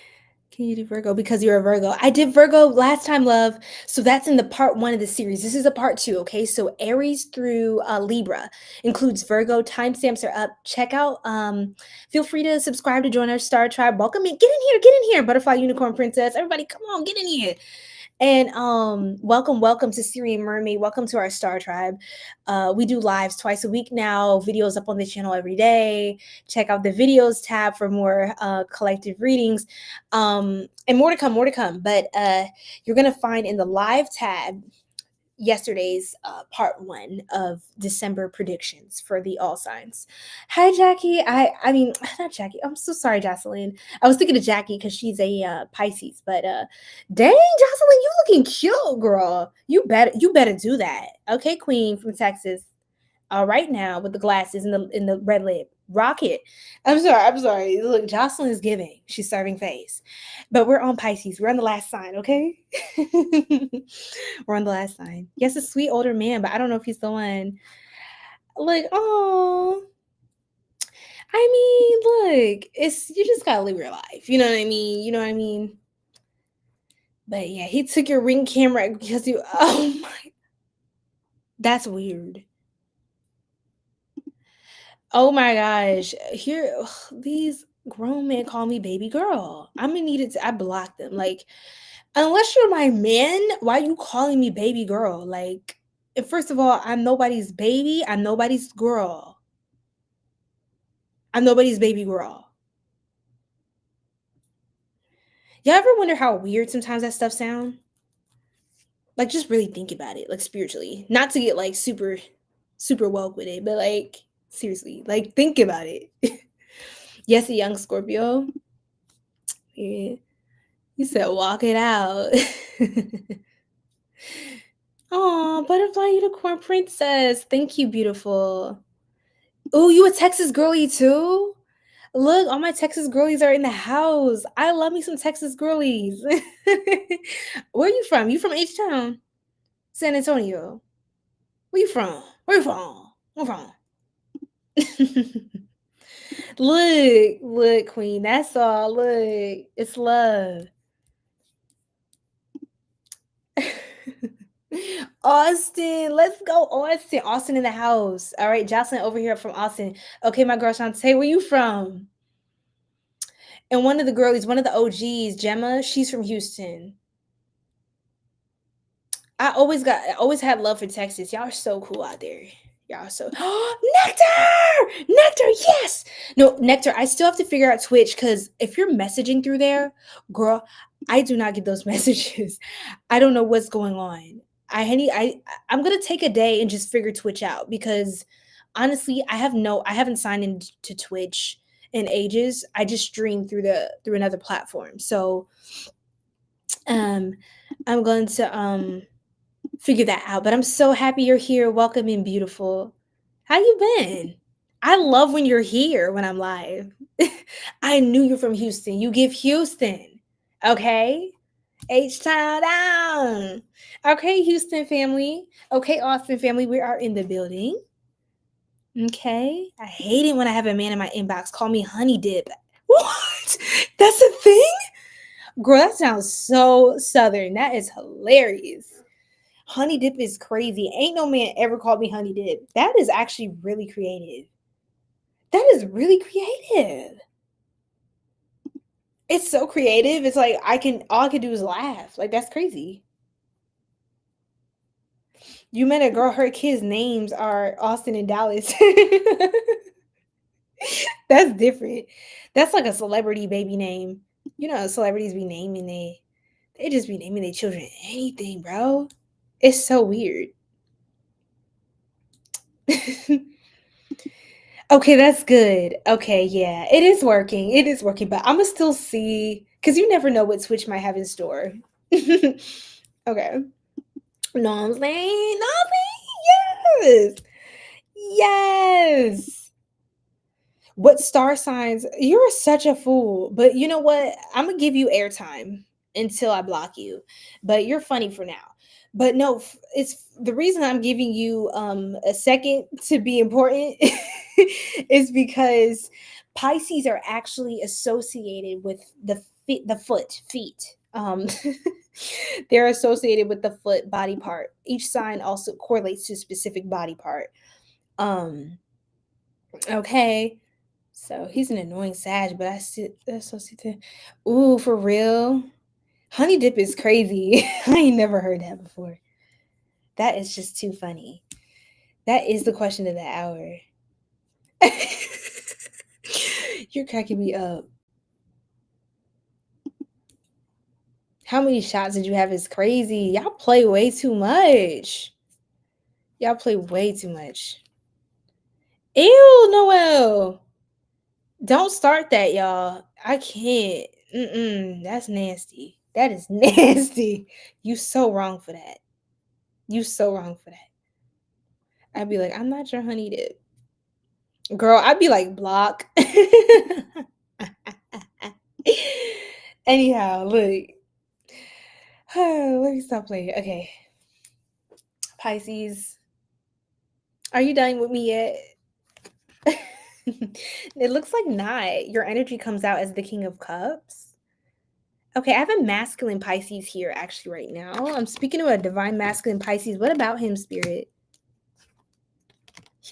Can you do Virgo because you're a Virgo? I did Virgo last time, love. So that's in the part 1 of the series. This is a part 2, okay? So Aries through Libra includes Virgo. Timestamps are up. Check out. Feel free to subscribe to join our Star Tribe. Welcome in. Get in here. Butterfly, Unicorn, Princess. Everybody, come on, get in here. And welcome to Syrian Mermaid. Welcome to our Star Tribe. We do lives twice a week now, videos up on the channel every day. Check out the videos tab for more collective readings. And more to come. But you're gonna find in the live tab yesterday's part 1 of December predictions for the all signs. Hi Jackie. I mean not Jackie. I'm so sorry, Jocelyn. I was thinking of Jackie because she's a Pisces, but dang, Jocelyn, you looking cute, girl. You better do that. Okay, Queen from Texas. All right now with the glasses and the red lip. Rock it. I'm sorry. Look, Jocelyn is giving. She's serving face. But we're on Pisces. We're on the last sign, okay? We're on the last sign. Yes, a sweet older man, but I don't know if he's the one. Like, oh, I mean, look, it's you just gotta live your life. You know what I mean? You know what I mean? But yeah, he took your ring camera because you oh my, that's weird. Oh my gosh. Here ugh, these grown men call me baby girl. I'm gonna need it to I block them. Like, unless you're my man, why are you calling me baby girl? Like, and first of all, I'm nobody's baby. I'm nobody's girl. I'm nobody's baby girl. Y'all ever wonder how weird sometimes that stuff sound? Like, just really think about it, like spiritually. Not to get like super woke with it, but like seriously, like think about it. Yes, a young Scorpio. Yeah. You said walk it out. Oh, butterfly unicorn princess. Thank you, beautiful. Oh, you a Texas girly too? Look, all my Texas girlies are in the house. I love me some Texas girlies. Where you from? You from H-Town? San Antonio. Where you from? Where you from? Where from? Look, queen. That's all. Look, it's love. Austin, let's go, Austin. Austin in the house. All right, Jocelyn over here from Austin. Okay, my girl Shantae, where you from? And one of the girlies, one of the OGs, Gemma, she's from Houston. I always had love for Texas. Y'all are so cool out there. Y'all are so Nectar! Nectar, yes! No, Nectar, I still have to figure out Twitch because if you're messaging through there, girl, I do not get those messages. I don't know what's going on. I'm gonna take a day and just figure Twitch out because honestly, I haven't signed into Twitch in ages. I just stream through another platform. So um I'm going to figure that out. But I'm so happy you're here. Welcome in, beautiful. How you been? I love when you're here when I'm live. I knew you're from Houston. You give Houston. Okay? H-Town down. Okay, Houston family. Okay, Austin family. We are in the building. Okay. I hate it when I have a man in my inbox call me honey dip. What? That's a thing? Girl, that sounds so southern. That is hilarious. Honey dip is crazy. Ain't no man ever called me honey dip. That is actually really creative. That is really creative. It's so creative. It's like all I can do is laugh. Like that's crazy. You met a girl, her kids' names are Austin and Dallas. That's different. That's like a celebrity baby name. You know, celebrities be naming they just be naming their children anything, bro. It's so weird. Okay, that's good. Okay, yeah, it is working. It is working, but I'ma still see because you never know what Switch might have in store. Okay. No, I'm saying nothing. Yes. Yes. What star signs? You're such a fool. But you know what? I'm gonna give you airtime until I block you. But you're funny for now. But no, it's the reason I'm giving you a second to be important is because Pisces are actually associated with feet. They're associated with the foot body part. Each sign also correlates to a specific body part. Okay. So he's an annoying Sag, but I sit associated. Ooh, for real? Honey dip is crazy. I ain't never heard that before. That is just too funny. That is the question of the hour. You're cracking me up. How many shots did you have is crazy. Y'all play way too much. Y'all play way too much. Ew, Noel. Don't start that, y'all. I can't. That's nasty. That is nasty. You so wrong for that. You so wrong for that. I'd be like, I'm not your honey dip. Girl, I'd be like, block. Anyhow, look. Let me stop playing. Okay. Pisces. Are you done with me yet? It looks like not. Your energy comes out as the King of Cups. Okay, I have a masculine Pisces here actually right now. I'm speaking to a divine masculine Pisces. What about him, Spirit?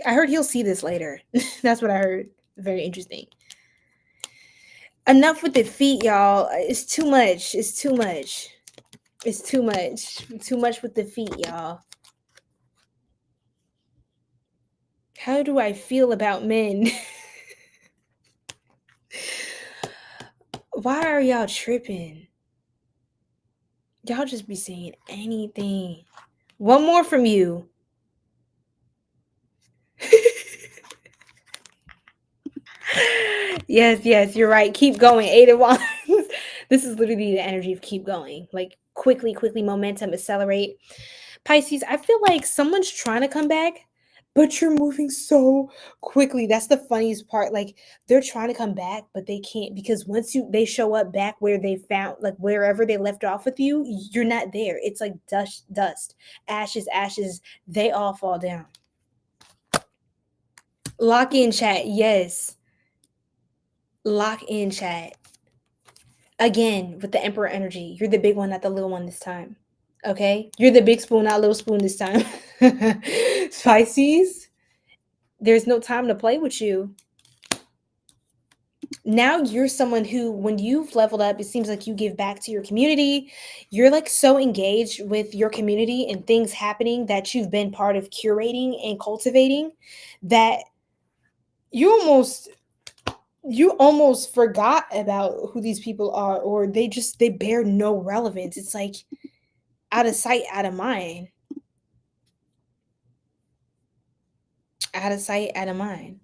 I heard he'll see this later. That's what I heard. Very interesting. Enough with the feet, y'all. It's too much. It's too much. It's too much. Too much with the feet, y'all. How do I feel about men? Why are y'all tripping? Y'all just be saying anything. One more from you. Yes, you're right. Keep going. 8 of Wands. This is literally the energy of keep going. Like quickly, momentum, accelerate. Pisces, I feel like someone's trying to come back, but you're moving so quickly. That's the funniest part. Like they're trying to come back, but they can't because once they show up back where they found, like wherever they left off with you, you're not there. It's like dust, ashes. They all fall down. Lock in, chat. Yes. Lock in, chat. Again, with the Emperor energy. You're the big one, not the little one this time. Okay? You're the big spoon, not little spoon this time. Pisces, there's no time to play with you. Now you're someone who, when you've leveled up, it seems like you give back to your community. You're like so engaged with your community and things happening that you've been part of curating and cultivating, that you almost forgot about who these people are, or they bear no relevance. It's like out of sight, out of mind. Out of sight, out of mind.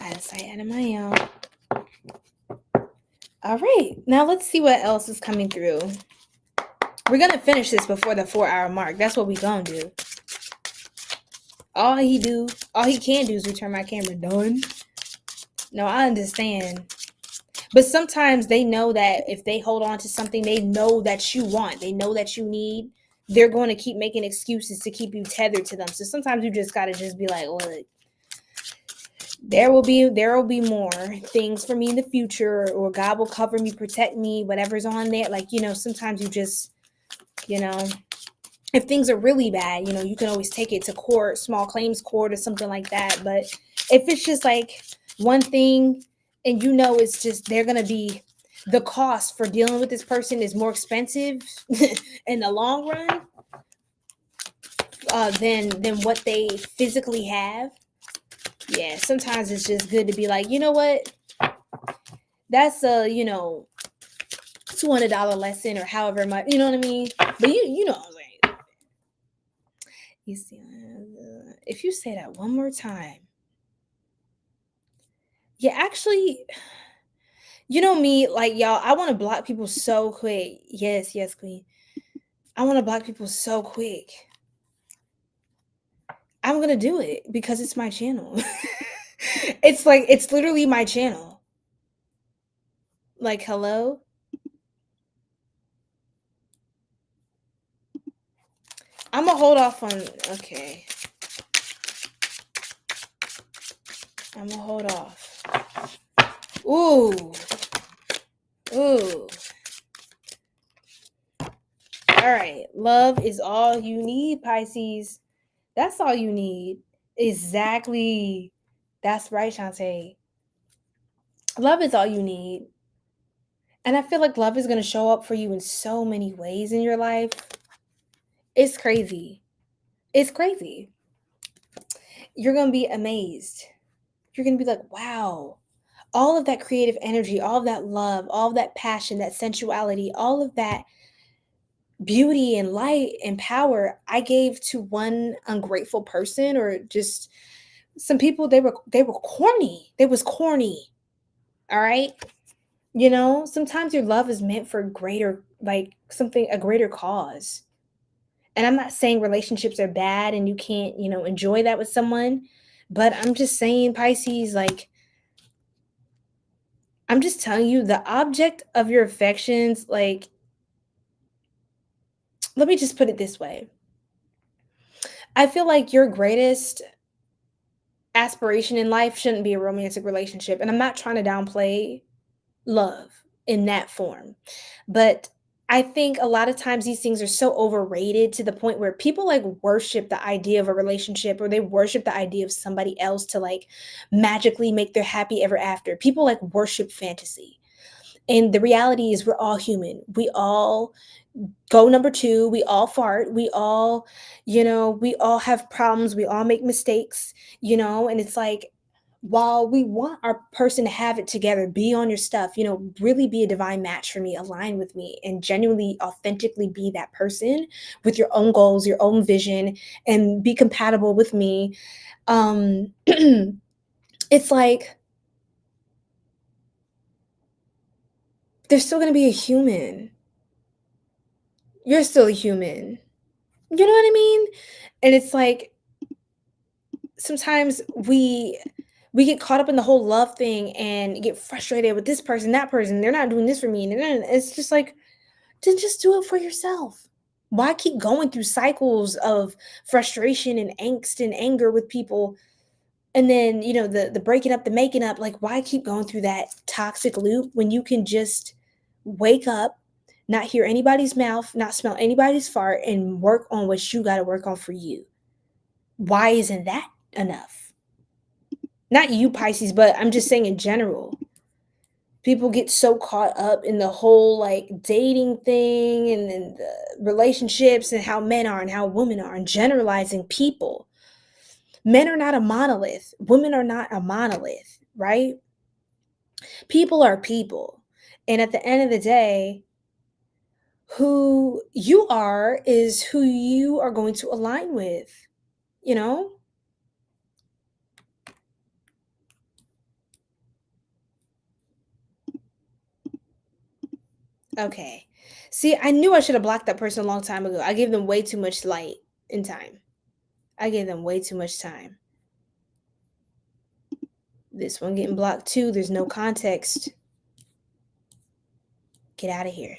Out of sight, out of mind, y'all. All right, now let's see what else is coming through. We're gonna finish this before the 4-hour mark. That's what we gonna do. All he can do is return my camera. Done. No, I understand. But sometimes they know that if they hold on to something they know that you want, they know that you need, they're going to keep making excuses to keep you tethered to them. So sometimes you just gotta just be like, look, there will be more things for me in the future, or God will cover me, protect me, whatever's on there. Like, sometimes you just, if things are really bad, you can always take it to court, small claims court or something like that. But if it's just like one thing, and it's just, they're going to be, the cost for dealing with this person is more expensive in the long run than what they physically have. Yeah, sometimes it's just good to be like, you know what? That's a, $200 lesson, or however much, you know what I mean? But you know what I'm saying. You see, if you say that one more time. Yeah, actually, me, like, y'all, I want to block people so quick. Yes, queen. I want to block people so quick. I'm going to do it because it's my channel. It's like, it's literally my channel. Like, hello? I'm going to hold off on, okay. I'm going to hold off. Ooh. All right. Love is all you need, Pisces. That's all you need. Exactly. That's right, Shantae. Love is all you need. And I feel like love is going to show up for you in so many ways in your life. It's crazy. It's crazy. You're going to be amazed. You're going to be like, wow. All of that creative energy, all of that love, all of that passion, that sensuality, all of that beauty and light and power I gave to one ungrateful person, or just some people, they were corny. They was corny. All right? Sometimes your love is meant for greater, like a greater cause. And I'm not saying relationships are bad and you can't, enjoy that with someone, but I'm just saying, Pisces, like, I'm just telling you, the object of your affections, like, let me just put it this way. I feel like your greatest aspiration in life shouldn't be a romantic relationship. And I'm not trying to downplay love in that form. But I think a lot of times these things are so overrated to the point where people like worship the idea of a relationship, or they worship the idea of somebody else to like magically make their happy ever after. People like worship fantasy. And the reality is we're all human. We all go number 2. We all fart. We all, we all have problems. We all make mistakes, and it's like, while we want our person to have it together, be on your stuff, really be a divine match for me, align with me, and genuinely, authentically be that person with your own goals, your own vision, and be compatible with me. It's like, there's still going to be a human. You're still a human. You know what I mean? And it's like, sometimes we get caught up in the whole love thing and get frustrated with this person, that person. They're not doing this for me. And it's just like, then just do it for yourself. Why keep going through cycles of frustration and angst and anger with people And then, the breaking up, the making up, like, why keep going through that toxic loop when you can just wake up, not hear anybody's mouth, not smell anybody's fart, and work on what you gotta work on for you? Why isn't that enough? Not you, Pisces, but I'm just saying in general. People get so caught up in the whole, like, dating thing and then the relationships and how men are and how women are and generalizing people. Men are not a monolith. Women are not a monolith, right? People are people. And at the end of the day, who you are is who you are going to align with, you know? Okay. See, I knew I should have blocked that person a long time ago. I gave them way too much light and time. I gave them way too much time. This one getting blocked too. There's no context. Get out of here.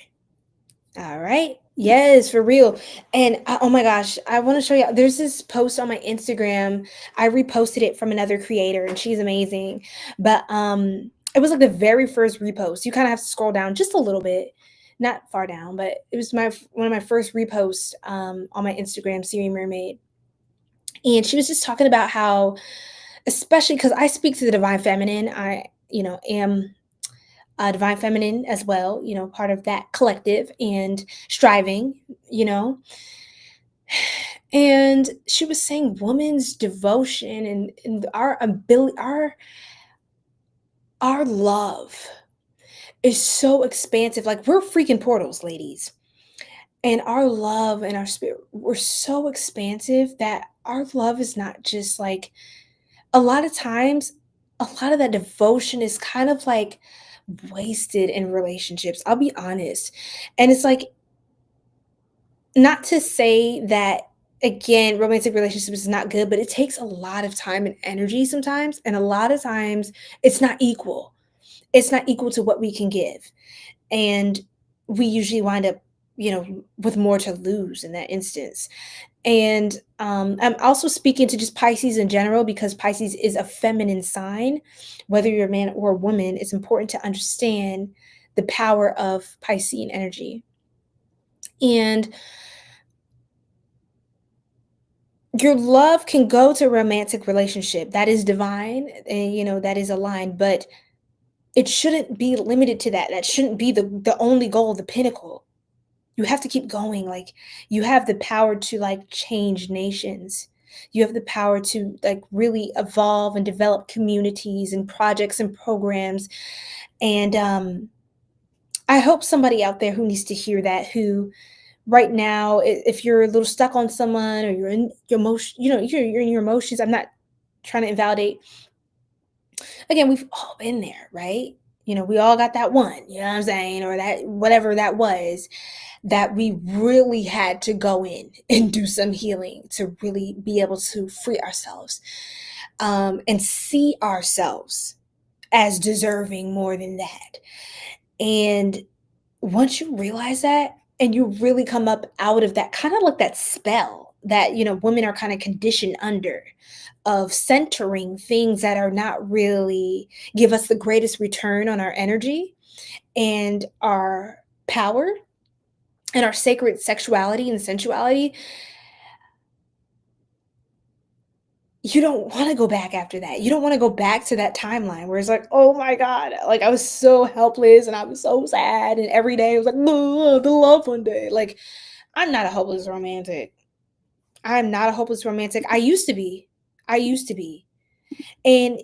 All right. Yes, for real. And oh my gosh, I want to show you. There's this post on my Instagram. I reposted it from another creator, and she's amazing. But it was like the very first repost. You kind of have to scroll down just a little bit, not far down, but it was my one of my first reposts on my Instagram, Siri Mermaid. And she was just talking about how, especially because I speak to the divine feminine, I am divine feminine as well, part of that collective and striving, you know. And she was saying woman's devotion and our ability, our love is so expansive. Like, we're freaking portals, ladies. And our love and our spirit, we're so expansive that our love is not just like, a lot of times, a lot of that devotion is kind of like wasted in relationships. I'll be honest. And it's like, not to say that, again, romantic relationships is not good, but it takes a lot of time and energy sometimes. And a lot of times it's not equal. It's not equal to what we can give. And we usually wind up, with more to lose in that instance. And I'm also speaking to just Pisces in general because Pisces is a feminine sign. Whether you're a man or a woman, it's important to understand the power of Piscean energy. And your love can go to a romantic relationship that is divine and that is aligned, but it shouldn't be limited to that. That shouldn't be the only goal, the pinnacle. You have to keep going. Like, you have the power to, like, change nations. You have the power to, like, really evolve and develop communities and projects and programs. And I hope somebody out there who needs to hear that, who right now, if you're a little stuck on someone or you're in your emotion, you're in your emotions. I'm not trying to invalidate. Again, we've all been there, right? We all got that one, you know what I'm saying, or that whatever that was, that we really had to go in and do some healing to really be able to free ourselves, and see ourselves as deserving more than that. And once you realize that and you really come up out of that kind of like that spell that women are kind of conditioned under, of centering things that are not really give us the greatest return on our energy and our power and our sacred sexuality and sensuality, you don't want to go back after that. You don't want to go back to that timeline where it's like, oh my God, like, I was so helpless and I was so sad. And every day it was like, "Oh, the love one day." Like, I'm not a hopeless romantic. I'm not a hopeless romantic. I used to be. I used to be. And,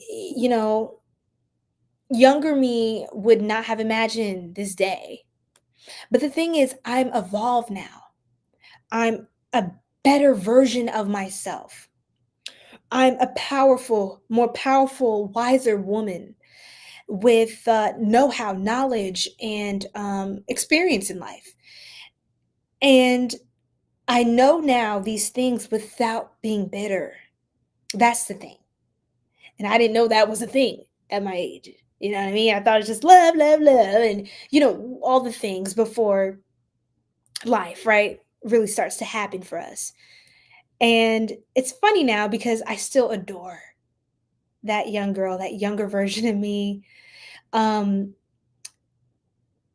younger me would not have imagined this day. But the thing is, I'm evolved now. I'm a better version of myself. I'm a powerful, more powerful, wiser woman with know how, knowledge, and experience in life. And I know now these things without being bitter. That's the thing. And I didn't know that was a thing at my age. You know what I mean? I thought it was just love, love, love, and all the things before life, right, really starts to happen for us. And it's funny now because I still adore. that young girl, that younger version of me. Um,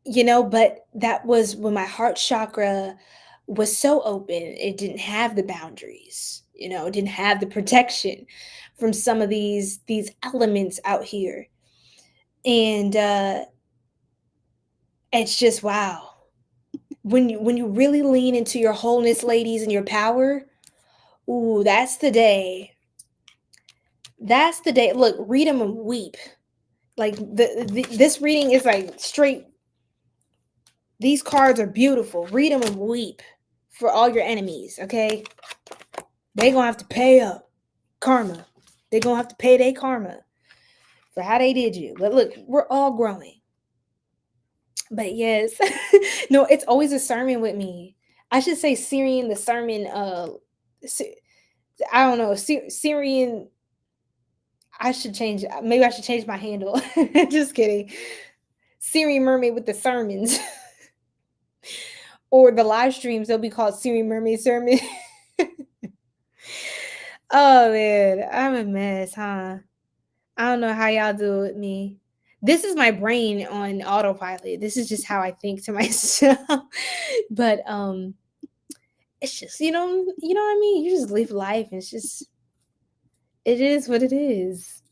but that was when my heart chakra was so open. It didn't have the boundaries, it didn't have the protection from some of these elements out here. And it's just wow. When you really lean into your wholeness, ladies, and your power, ooh, that's the day. That's the day. Look, read them and weep. Like this reading is like straight. These cards are beautiful. Read them and weep for all your enemies, okay? They gonna have to pay up karma. They gonna have to pay their karma for how they did you. But look, we're all growing. But yes, no, it's always a sermon with me. I should say Syrian the sermon. I don't know, Syrian. I should change. Maybe I should change my handle. Just kidding. Syrian mermaid with the sermons. Or the live streams, they'll be called Syrian mermaid sermon. Oh man, I'm a mess, huh? I don't know how y'all do it with me. This is my brain on autopilot. This is just how I think to myself. But it's just, what I mean? You just live life and it is what it is.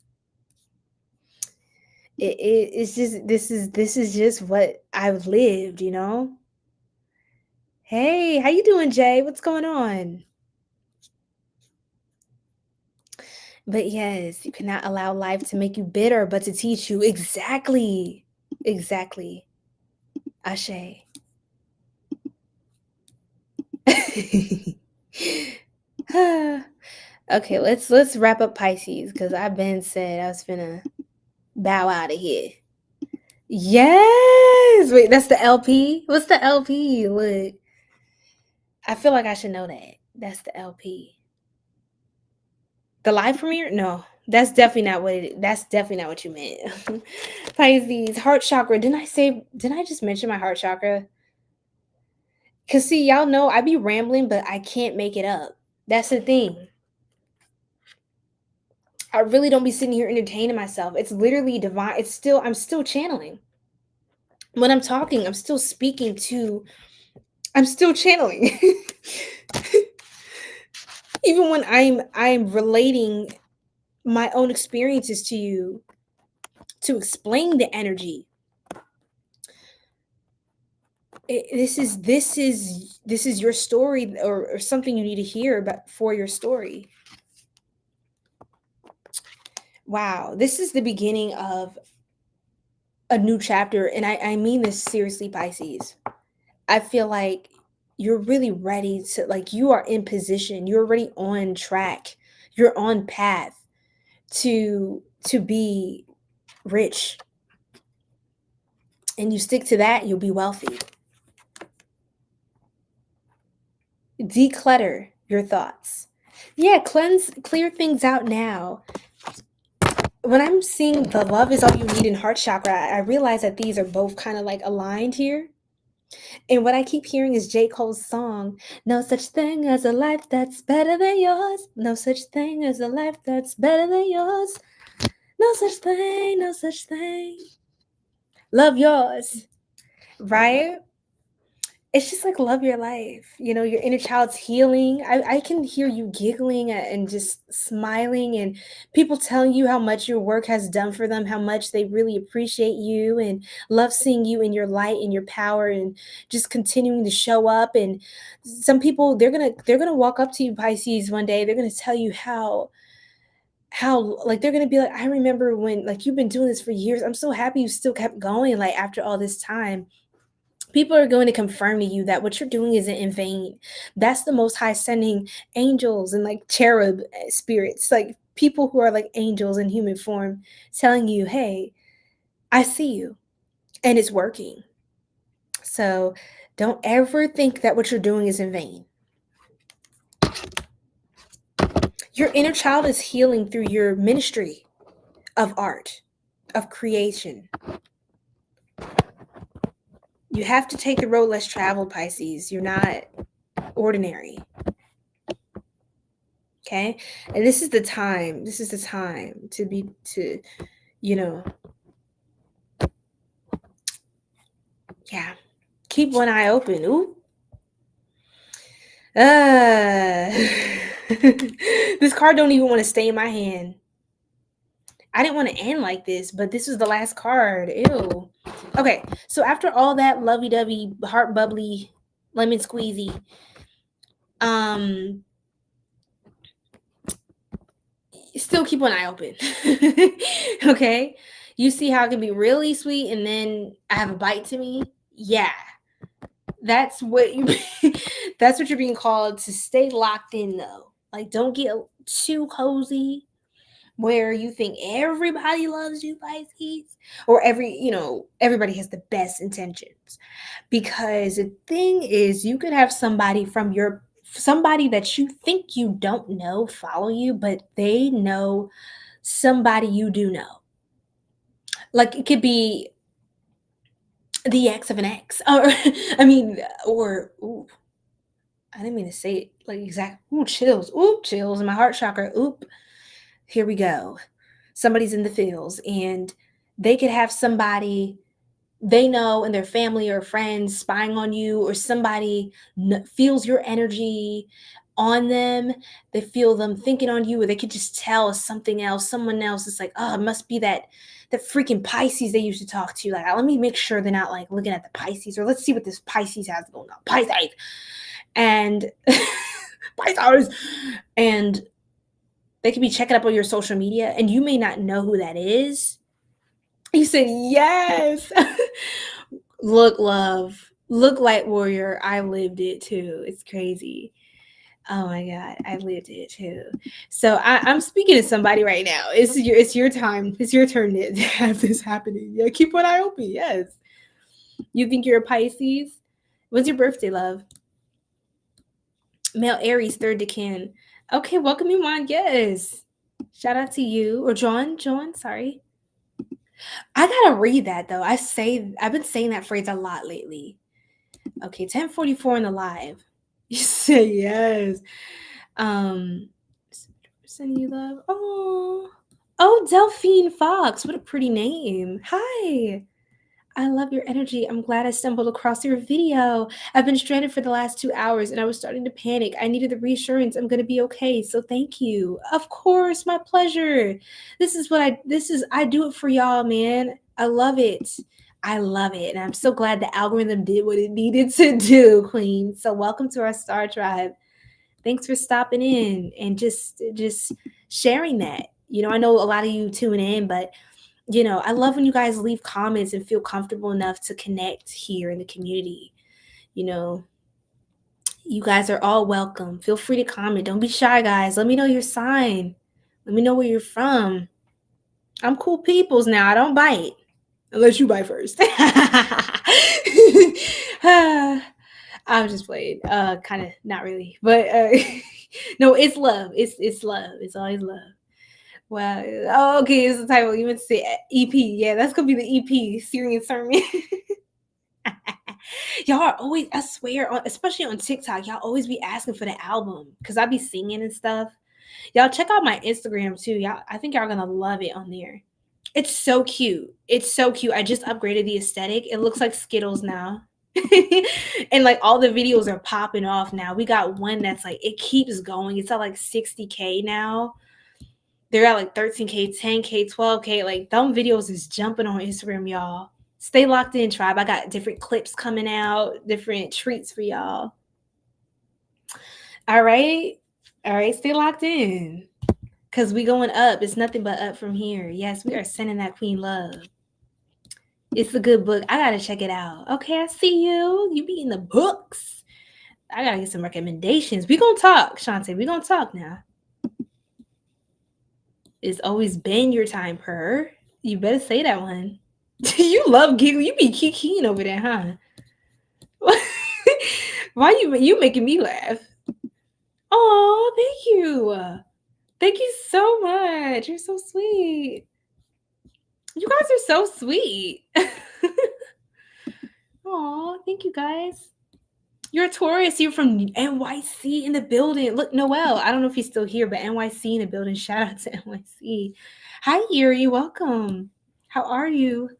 It's just this is just what I've lived, Hey, how you doing, Jay? What's going on? But yes, you cannot allow life to make you bitter, but to teach you. Exactly. Exactly. Ashe. Okay, let's wrap up Pisces because I've been said I was finna bow out of here. Yes. Wait, that's the LP. What's the LP? Look, I feel like I should know that. That's the LP. The live premiere? No, that's definitely not what it. That's definitely not what you meant. Pisces heart chakra. Didn't I just mention my heart chakra? Cause see, y'all know I be rambling, but I can't make it up. That's the thing. I really don't be sitting here entertaining myself. It's literally divine. I'm still channeling. When I'm talking, I'm still speaking to, I'm still channeling. Even when I'm relating my own experiences to you to explain the energy. This is your story or something you need to hear about for your story. Wow, this is the beginning of a new chapter, and I mean this seriously, Pisces. I feel like you're really ready to, like, you are in position, you're already on track, you're on path to be rich, and you stick to that, you'll be wealthy. Declutter your thoughts. Yeah, clear things out now. When I'm seeing the love is all you need in heart chakra, I realize that these are both kind of like aligned here. And what I keep hearing is J. Cole's song, No such thing as a life that's better than yours. No such thing as a life that's better than yours. No such thing, no such thing. Love yours. Right? It's just like love your life. Your inner child's healing. I can hear you giggling and just smiling, and people telling you how much your work has done for them, how much they really appreciate you and love seeing you in your light and your power and just continuing to show up. And some people, they're gonna walk up to you, Pisces, one day. They're gonna tell you how like they're gonna be like, I remember when, like, you've been doing this for years. I'm so happy you still kept going, like, after all this time. People are going to confirm to you that what you're doing isn't in vain. That's the Most High sending angels and like cherub spirits, like people who are like angels in human form, telling you, hey, I see you and it's working. So don't ever think that what you're doing is in vain. Your inner child is healing through your ministry of art, of creation. You have to take the road less traveled, Pisces. You're not ordinary. Okay. And this is the time to yeah, keep one eye open. Ooh. This card don't even want to stay in my hand. I didn't want to end like this, but this was the last card. Ew. Okay, so after all that lovey-dovey, heart bubbly, lemon squeezy, still keep one eye open. Okay? You see how it can be really sweet and then I have a bite to me? Yeah. That's what you're being called to stay locked in though. Like don't get too cozy where you think everybody loves you, Pisces, or everybody has the best intentions. Because the thing is, you could have somebody that you think you don't know follow you, but they know somebody you do know. Like it could be the ex of an ex, or ooh, I didn't mean to say it like exact. Ooh, chills in my heart chakra. Oop, here we go. Somebody's in the fields, and they could have somebody they know and their family or friends spying on you, or somebody feels your energy on them. They feel them thinking on you, or they could just tell something else. Someone else is like, oh, it must be that freaking Pisces they used to talk to. Like, let me make sure they're not like looking at the Pisces, or let's see what this Pisces has going on. Pisces and Pisces, and they could be checking up on your social media, and you may not know who that is. You said yes. Look, love. Look, light warrior. I lived it too. It's crazy. Oh my God, I lived it too. So I'm speaking to somebody right now. It's your time. It's your turn to have this happening. Yeah, keep one eye open. Yes. You think you're a Pisces? When's your birthday, love? Male Aries, third decan. Okay, welcome you on. Yes. Shout out to you. Or John, sorry. I gotta read that though. I've been saying that phrase a lot lately. Okay, 10:44 in the live. You say yes. Sending you love. Oh, Delphine Fox. What a pretty name. Hi. I love your energy. I'm glad I stumbled across your video. I've been stranded for the last 2 hours and I was starting to panic. I needed the reassurance I'm going to be okay. So thank you. Of course, my pleasure. I do it for y'all, man. I love it. And I'm so glad the algorithm did what it needed to do, Queen. So welcome to our Star Tribe. Thanks for stopping in and just sharing that. I know a lot of you tune in, but I love when you guys leave comments and feel comfortable enough to connect here in the community. You guys are all welcome. Feel free to comment. Don't be shy, guys. Let me know your sign. Let me know where you're from. I'm cool peoples now. I don't bite. Unless you bite first. I'm just playing. Kind of not really. But no, it's love. It's love. It's always love. Wow. Oh, okay. It's the title. You meant to say EP. Yeah, that's gonna be the EP, Syrian sermon. Y'all are always, I swear, especially on TikTok, y'all always be asking for the album because I be singing and stuff. Y'all check out my Instagram too. I think y'all gonna love it on there. It's so cute. I just upgraded the aesthetic. It looks like Skittles now. And like all the videos are popping off now. We got one that's like, it keeps going. It's at like 60K now. They're at like 13K, 10K, 12K. Like them videos is jumping on Instagram, y'all. Stay locked in, tribe. I got different clips coming out, different treats for y'all. All right. Stay locked in. Because we going up. It's nothing but up from here. Yes, we are sending that queen love. It's a good book. I got to check it out. Okay, I see you. You be in the books. I got to get some recommendations. We going to talk, Shantae. We going to talk now. It's always been your time, Per. You better say that one. You love giggling. You be 𝐏𝐿𝐴𝐚𝐽 over there, huh? Why you making me laugh? Oh, thank you. Thank you so much. You're so sweet. You guys are so sweet. Oh, thank you guys. You're a Taurus. You're from NYC in the building. Look, Noel. I don't know if he's still here, but NYC in the building. Shout out to NYC. Hi, Erie. Welcome. How are you?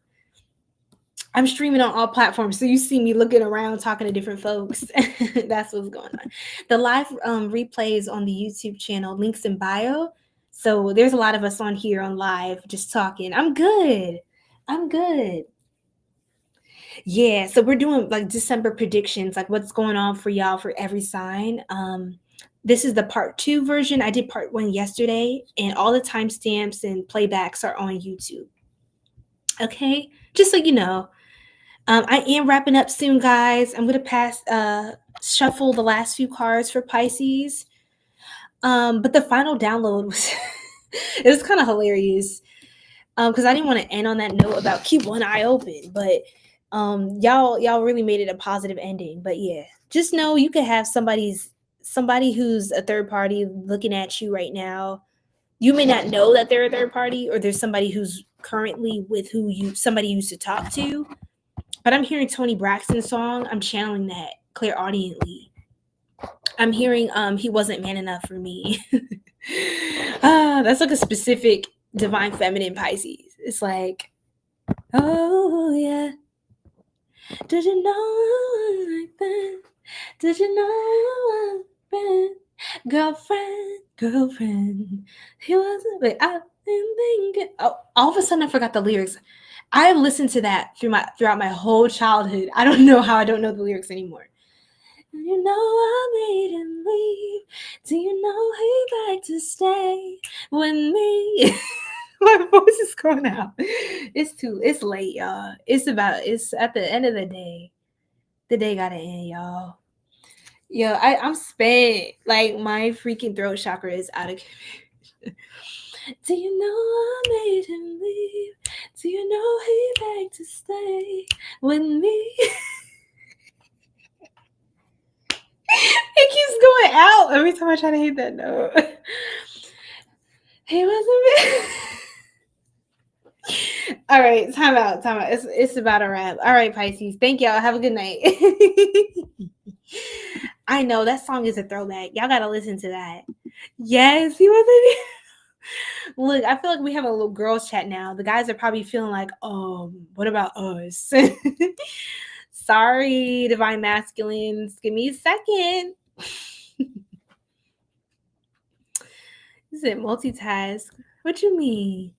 I'm streaming on all platforms, so you see me looking around, talking to different folks. That's what's going on. The live replays on the YouTube channel, links in bio. So there's a lot of us on here on live, just talking. I'm good. I'm good. Yeah, so we're doing like December predictions, like what's going on for y'all for every sign. This is the part 2 version. I did part 1 yesterday, and all the timestamps and playbacks are on YouTube. Okay, just so you know. I am wrapping up soon, guys. I'm gonna shuffle the last few cards for Pisces. But the final download was it was kind of hilarious. Because I didn't want to end on that note about keep one eye open, but y'all really made it a positive ending. But yeah, just know you could have somebody who's a third party looking at you right now. You may not know that they're a third party, or there's somebody who's currently with somebody you used to talk to. But I'm hearing Toni Braxton's song. I'm channeling that clairaudiently. I'm hearing he wasn't man enough for me. That's like a specific divine feminine Pisces. It's like, oh yeah. Did you know like that? Did you know friend, girlfriend? He wasn't. Wait, I've been thinking. Oh, all of a sudden I forgot the lyrics. I listened to that throughout my whole childhood. I don't know how I don't know the lyrics anymore. You know I made him leave. Do you know he liked to stay with me? My voice is going out. It's late, y'all. It's at the end of the day. The day gotta end, y'all. Yo, I'm spent. Like my freaking throat chakra is out of commission. Do you know I made him leave? Do you know he liked to stay with me? It keeps going out every time I try to hit that note. He wasn't. All right, time out. It's about a wrap. All right, Pisces. Thank y'all. Have a good night. I know that song is a throwback. Y'all gotta listen to that. Yes, he wasn't. Look, I feel like we have a little girls chat now. The guys are probably feeling like, what about us? Sorry, divine masculines. Give me a second. Is it multitask? What you mean?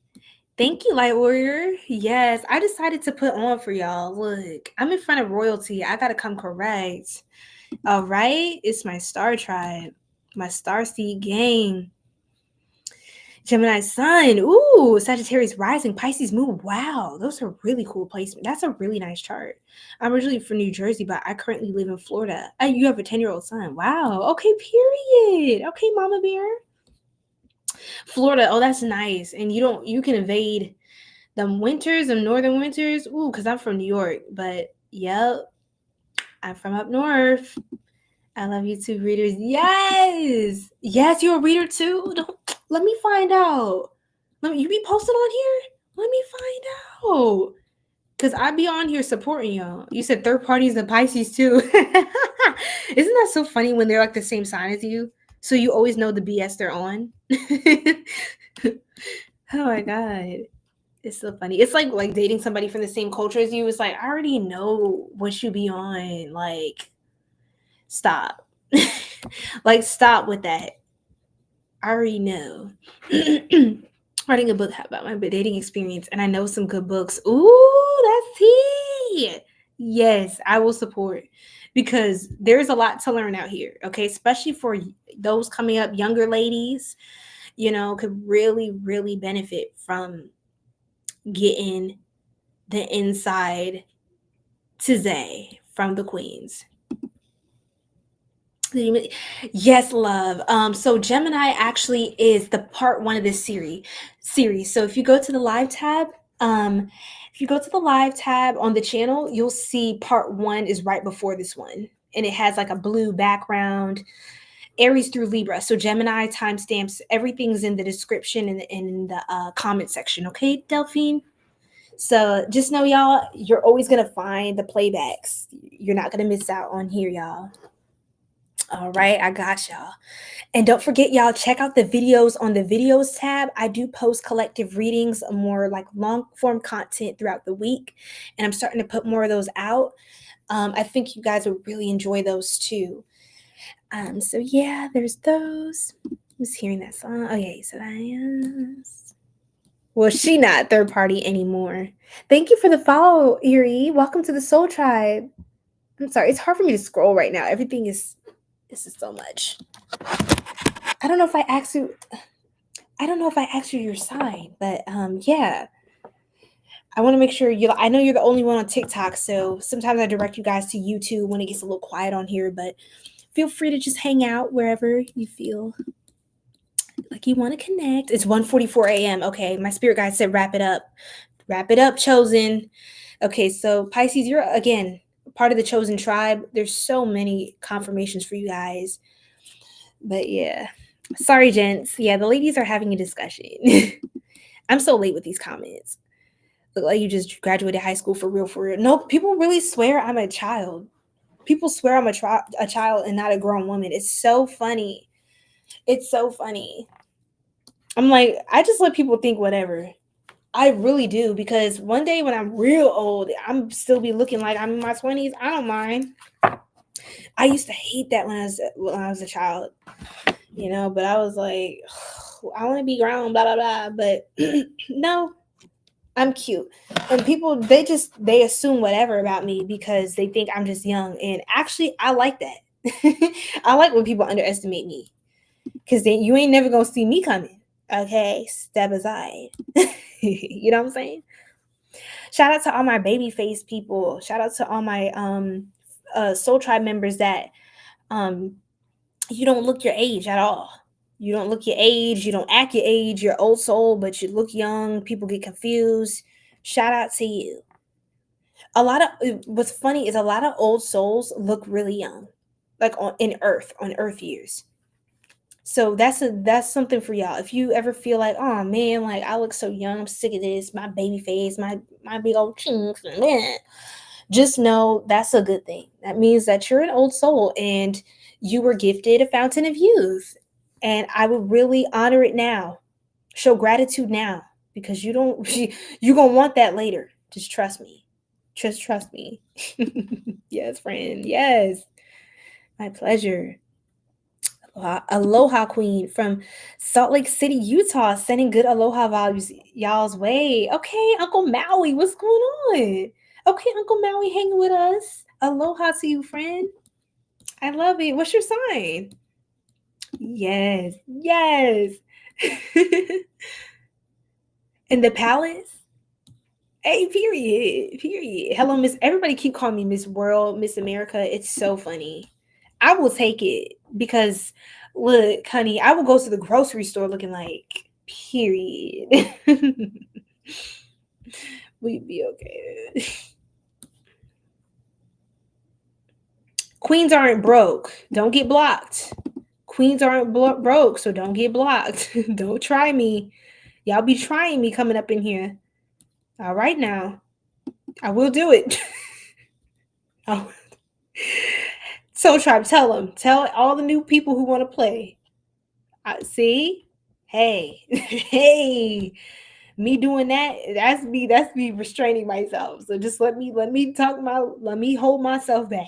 Thank you, Light Warrior. Yes, I decided to put on for y'all. Look, I'm in front of royalty. I gotta come correct. All right, it's my star tribe, my star seed gang. Gemini Sun. Ooh, Sagittarius rising, Pisces moon. Wow, those are really cool placements. That's a really nice chart. I'm originally from New Jersey, but I currently live in Florida. You have a 10-year-old son. Wow. Okay, period. Okay, Mama Bear. Florida. Oh, that's nice. And you can evade the winters and northern winters. Ooh, because I'm from New York. But yep, I'm from up north. I love you too, readers. Yes. Yes, you're a reader too. Let me find out. You be posted on here? Let me find out. Because I be on here supporting y'all. You said third parties and Pisces too. Isn't that so funny when they're like the same sign as you? So you always know the BS they're on. Oh my God. It's so funny. It's like dating somebody from the same culture as you. It's like, I already know what you be on. Like, stop. Like, stop with that. I already know. Writing a book about my dating experience, and I know some good books. Ooh, that's tea. Yes, I will support, because there's a lot to learn out here. Okay, especially for those coming up, younger ladies, could really, really benefit from getting the inside 𝐒𝐨𝐜𝐚𝐥 from the queens. Yes, love. So Gemini actually is the part 1 of this series. So if you go to the live tab, on the channel, you'll see part 1 is right before this one, and it has like a blue background. Aries through Libra. So Gemini timestamps. Everything's in the description and in the comment section. Okay, Delphine. So just know, y'all, you're always going to find the playbacks. You're not going to miss out on here, y'all. All right, I got y'all. And don't forget, y'all, check out the videos on the videos tab. I do post collective readings, more like long form content throughout the week. And I'm starting to put more of those out. I think you guys would really enjoy those too. So yeah, there's those. I was hearing that song. Okay, so that is. Well, she not third party anymore. Thank you for the follow, Erie. Welcome to the Soul Tribe. I'm sorry, it's hard for me to scroll right now. Everything is. This is so much. I don't know if I asked you. I don't know if I asked you your sign, but yeah. I want to make sure you. I know you're the only one on TikTok, so sometimes I direct you guys to YouTube when it gets a little quiet on here. But feel free to just hang out wherever you feel like you want to connect. It's 1:44 a.m. Okay, my spirit guide said wrap it up. Wrap it up, chosen. Okay, so Pisces, you're again part of the chosen tribe. There's so many confirmations for you guys. But yeah. Sorry, gents. Yeah, the ladies are having a discussion. I'm so late with these comments. Look like you just graduated high school for real, for real. No, people really swear I'm a child. People swear I'm a child and not a grown woman. It's so funny. It's so funny. I'm like, I just let people think whatever. I really do, because one day when I'm real old, I'm still be looking like I'm in my 20s. I don't mind. I used to hate that when I was a child, but I was like, I want to be grown, blah blah blah. But no, I'm cute. And people, they assume whatever about me because they think I'm just young. And actually, I like that. I like when people underestimate me, because then you ain't never gonna see me coming. Okay, step aside. You know what I'm saying? Shout out to all my baby face people. Shout out to all my Soul Tribe members that you don't look your age at all. You don't look your age. You don't act your age. You're old soul, but you look young. People get confused. Shout out to you. What's funny is a lot of old souls look really young, like on Earth years. So that's something for y'all. If you ever feel like, oh man, like I look so young, I'm sick of this, my baby face, my big old chinks, just know that's a good thing. That means that you're an old soul and you were gifted a fountain of youth. And I would really honor it now. Show gratitude now, because you're gonna want that later. Just trust me. Just trust me. Yes, friend. Yes. My pleasure. Aloha Queen from Salt Lake City, Utah, sending good aloha vibes y'all's way. Okay, Uncle Maui, what's going on? Okay, Uncle Maui hanging with us. Aloha to you, friend. I love it. What's your sign? Yes, yes. In the palace? Hey, period. Period. Hello, Miss. Everybody keep calling me Miss World, Miss America. It's so funny. I will take it because, look, honey, I will go to the grocery store looking like, period. We'd be okay. Queens aren't broke. Don't get blocked. Queens aren't broke, so don't get blocked. Don't try me. Y'all be trying me coming up in here. All right now. I will do it. Oh. Soul Tribe, tell them. Tell all the new people who want to play. See? Hey. Hey. Me doing that, that's me restraining myself. So just let me hold myself back.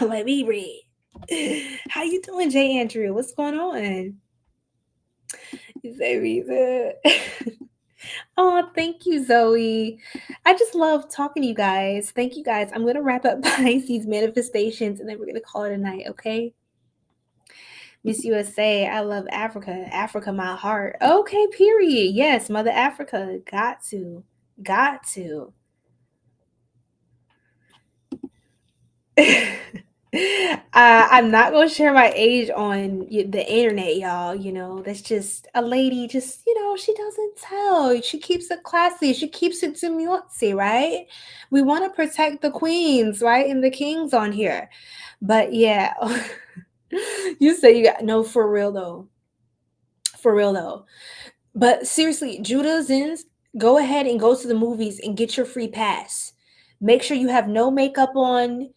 Let me read. How you doing, Jay Andrew? What's going on? You say reason. Oh, thank you, Zoe. I just love talking to you guys. Thank you guys. I'm going to wrap up Pisces manifestations and then we're going to call it a night, okay? Miss USA, I love Africa. Africa, my heart. Okay, period. Yes, Mother Africa. Got to. Got to. I'm not going to share my age on the internet, y'all. That's just a lady, she doesn't tell. She keeps it classy. She keeps it demurtsy, right? We want to protect the queens, right? And the kings on here. But yeah, you say you got, no, for real though. For real though. But seriously, Judah Zins, Go ahead and go to the movies and get your free pass. Make sure you have no makeup on,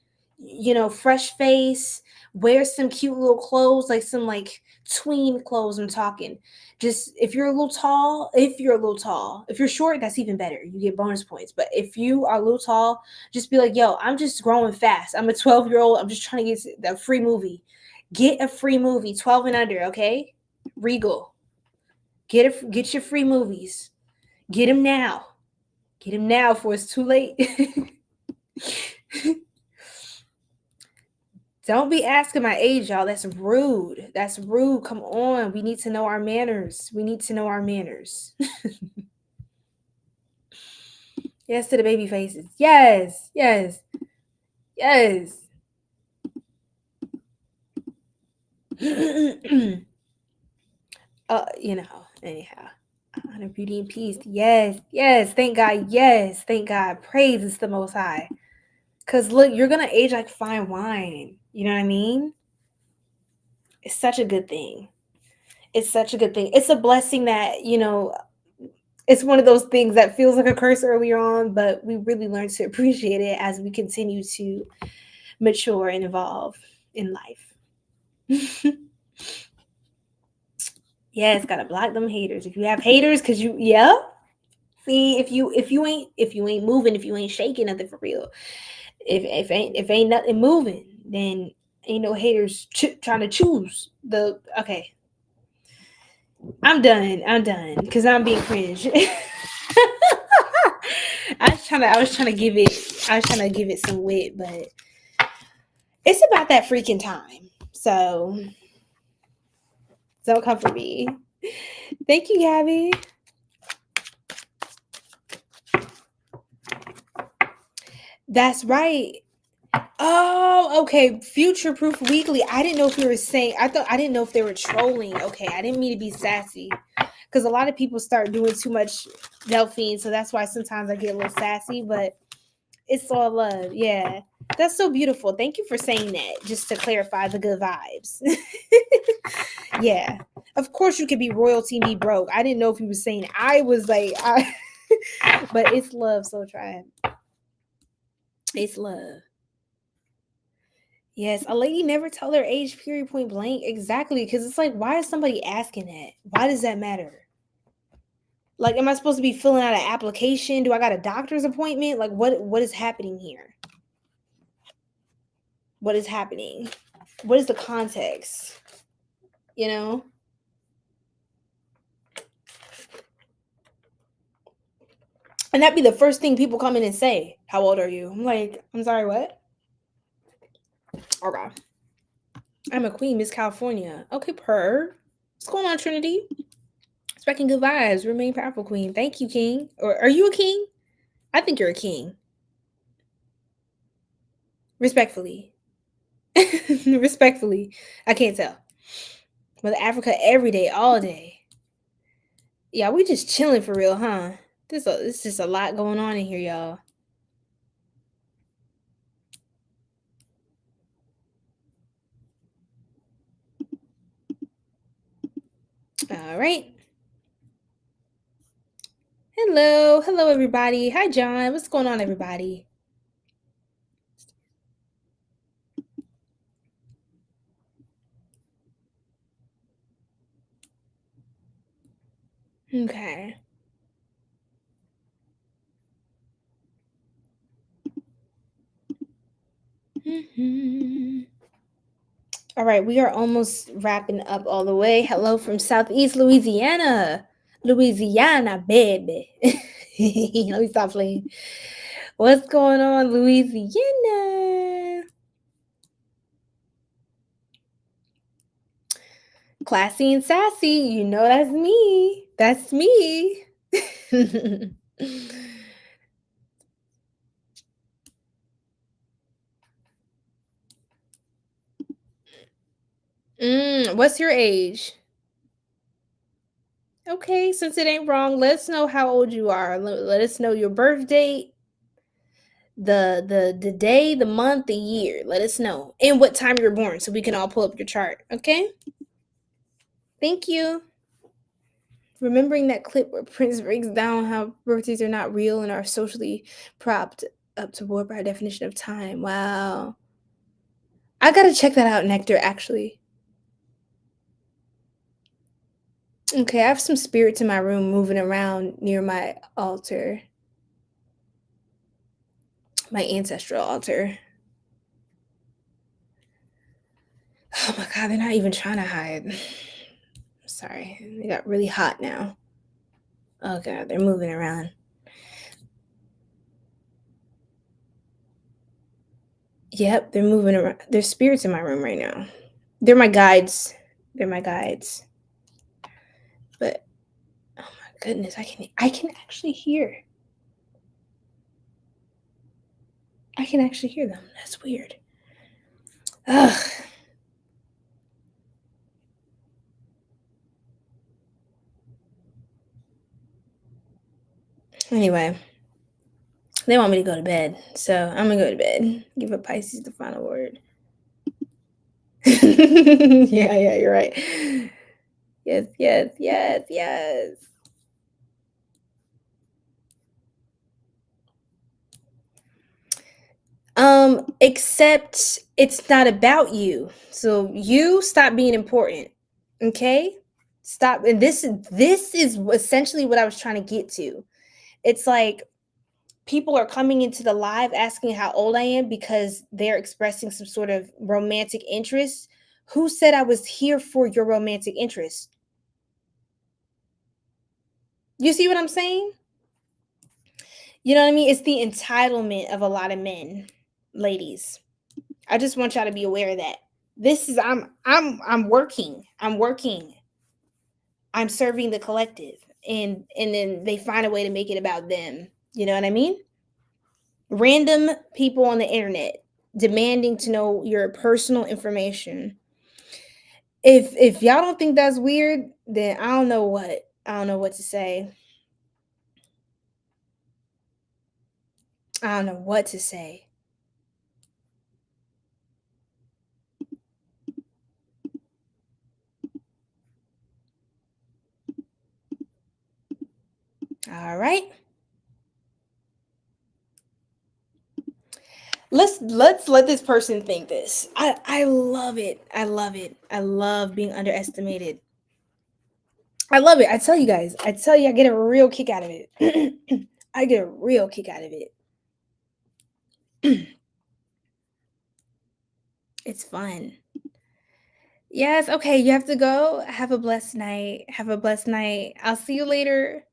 fresh face, wear some cute little clothes, like some like tween clothes I'm talking. Just if you're a little tall, if you're short, that's even better. You get bonus points. But if you are a little tall, just be like, yo, I'm just growing fast. I'm a 12-year-old. I'm just trying to get the free movie. Get a free movie, 12 and under, okay? Regal. Get your free movies. Get them now. Get him now before it's too late. Don't be asking my age, y'all. That's rude. That's rude. Come on. We need to know our manners. Yes to the baby faces. Yes. Anyhow. Honor, beauty, and peace. Yes. Thank God. Yes. Thank God. Praise is the Most High. Because look, you're going to age like fine wine. You know what I mean? It's such a good thing. It's a blessing that, it's one of those things that feels like a curse earlier on, but we really learn to appreciate it as we continue to mature and evolve in life. Yes, gotta block them haters. If you have haters, see, if you ain't moving, if you ain't shaking nothing for real, if ain't nothing moving, then ain't no haters trying to choose the. Okay, I'm done because I'm being cringe. I was trying to give it some wit, but it's about that freaking time. So don't come for me. Thank you, Gabby. That's right. Oh, okay. Future Proof Weekly. I didn't know if you were saying. I didn't know if they were trolling. Okay, I didn't mean to be sassy, because a lot of people start doing too much Delphine, so that's why sometimes I get a little sassy. But it's all love. Yeah, that's so beautiful. Thank you for saying that. Just to clarify the good vibes. Yeah, of course you could be royalty and be broke. I didn't know if you were saying. I was like, but it's love. So try it. It's love. Yes, a lady never tell their age, period, point blank. Exactly, because it's like, why is somebody asking that? Why does that matter? Like, am I supposed to be filling out an application? Do I got a doctor's appointment? Like, what is happening here? What is happening? What is the context? You know? And that'd be the first thing people come in and say. How old are you? I'm like, I'm sorry, what? Okay. I'm a queen, Miss California. Okay, what's going on, Trinity? Expecting good vibes. Remain powerful, queen. Thank you, king. Or are you a king? I think you're a king. Respectfully. Respectfully. I can't tell. Mother Africa every day, all day. Yeah, we just chilling for real, huh? There's just a lot going on in here, y'all. All right. Hello, everybody. Hi, John. What's going on, everybody? Okay. All right, we are almost wrapping up all the way. Hello from Southeast Louisiana. Louisiana, baby. Let me stop playing. What's going on, Louisiana? Classy and sassy. You know that's me. That's me. What's your age? Okay, since it ain't wrong, let us know how old you are. Let us know your birth date, the day, the month, the year. Let us know. And what time you were born so we can all pull up your chart. Okay? Thank you. Remembering that clip where Prince breaks down how birthdays are not real and are socially propped up to warp our definition of time. Wow. I gotta check that out, Nectar, actually. Okay, I have some spirits in my room moving around near my altar. My ancestral altar. Oh my god, they're not even trying to hide. Sorry, they got really hot now. Oh god, they're moving around. Yep, they're moving around. There's spirits in my room right now. They're my guides. They're my guides. But oh my goodness, I can actually hear. I can actually hear them. That's weird. Ugh. Anyway, they want me to go to bed, so I'm gonna go to bed. Give a Pisces the final word. Yeah, you're right. Yes, yes, yes, yes. Except it's not about you. So you stop being important. Okay? Stop. And this is essentially what I was trying to get to. It's like people are coming into the live asking how old I am because they're expressing some sort of romantic interest. Who said I was here for your romantic interest? You see what I'm saying? You know what I mean? It's the entitlement of a lot of men, ladies. I just want y'all to be aware of that. This is I'm working. I'm working. I'm serving the collective. And then they find a way to make it about them. You know what I mean? Random people on the internet demanding to know your personal information. If y'all don't think that's weird, then I don't know what. I don't know what to say. I don't know what to say. All right. Let's let this person think this. I love it. I love it. I love being underestimated. I love it. I tell you guys. I tell you, I get a real kick out of it. I get a real kick out of it. It's fun. Yes. Okay. You have to go. Have a blessed night. Have a blessed night. I'll see you later.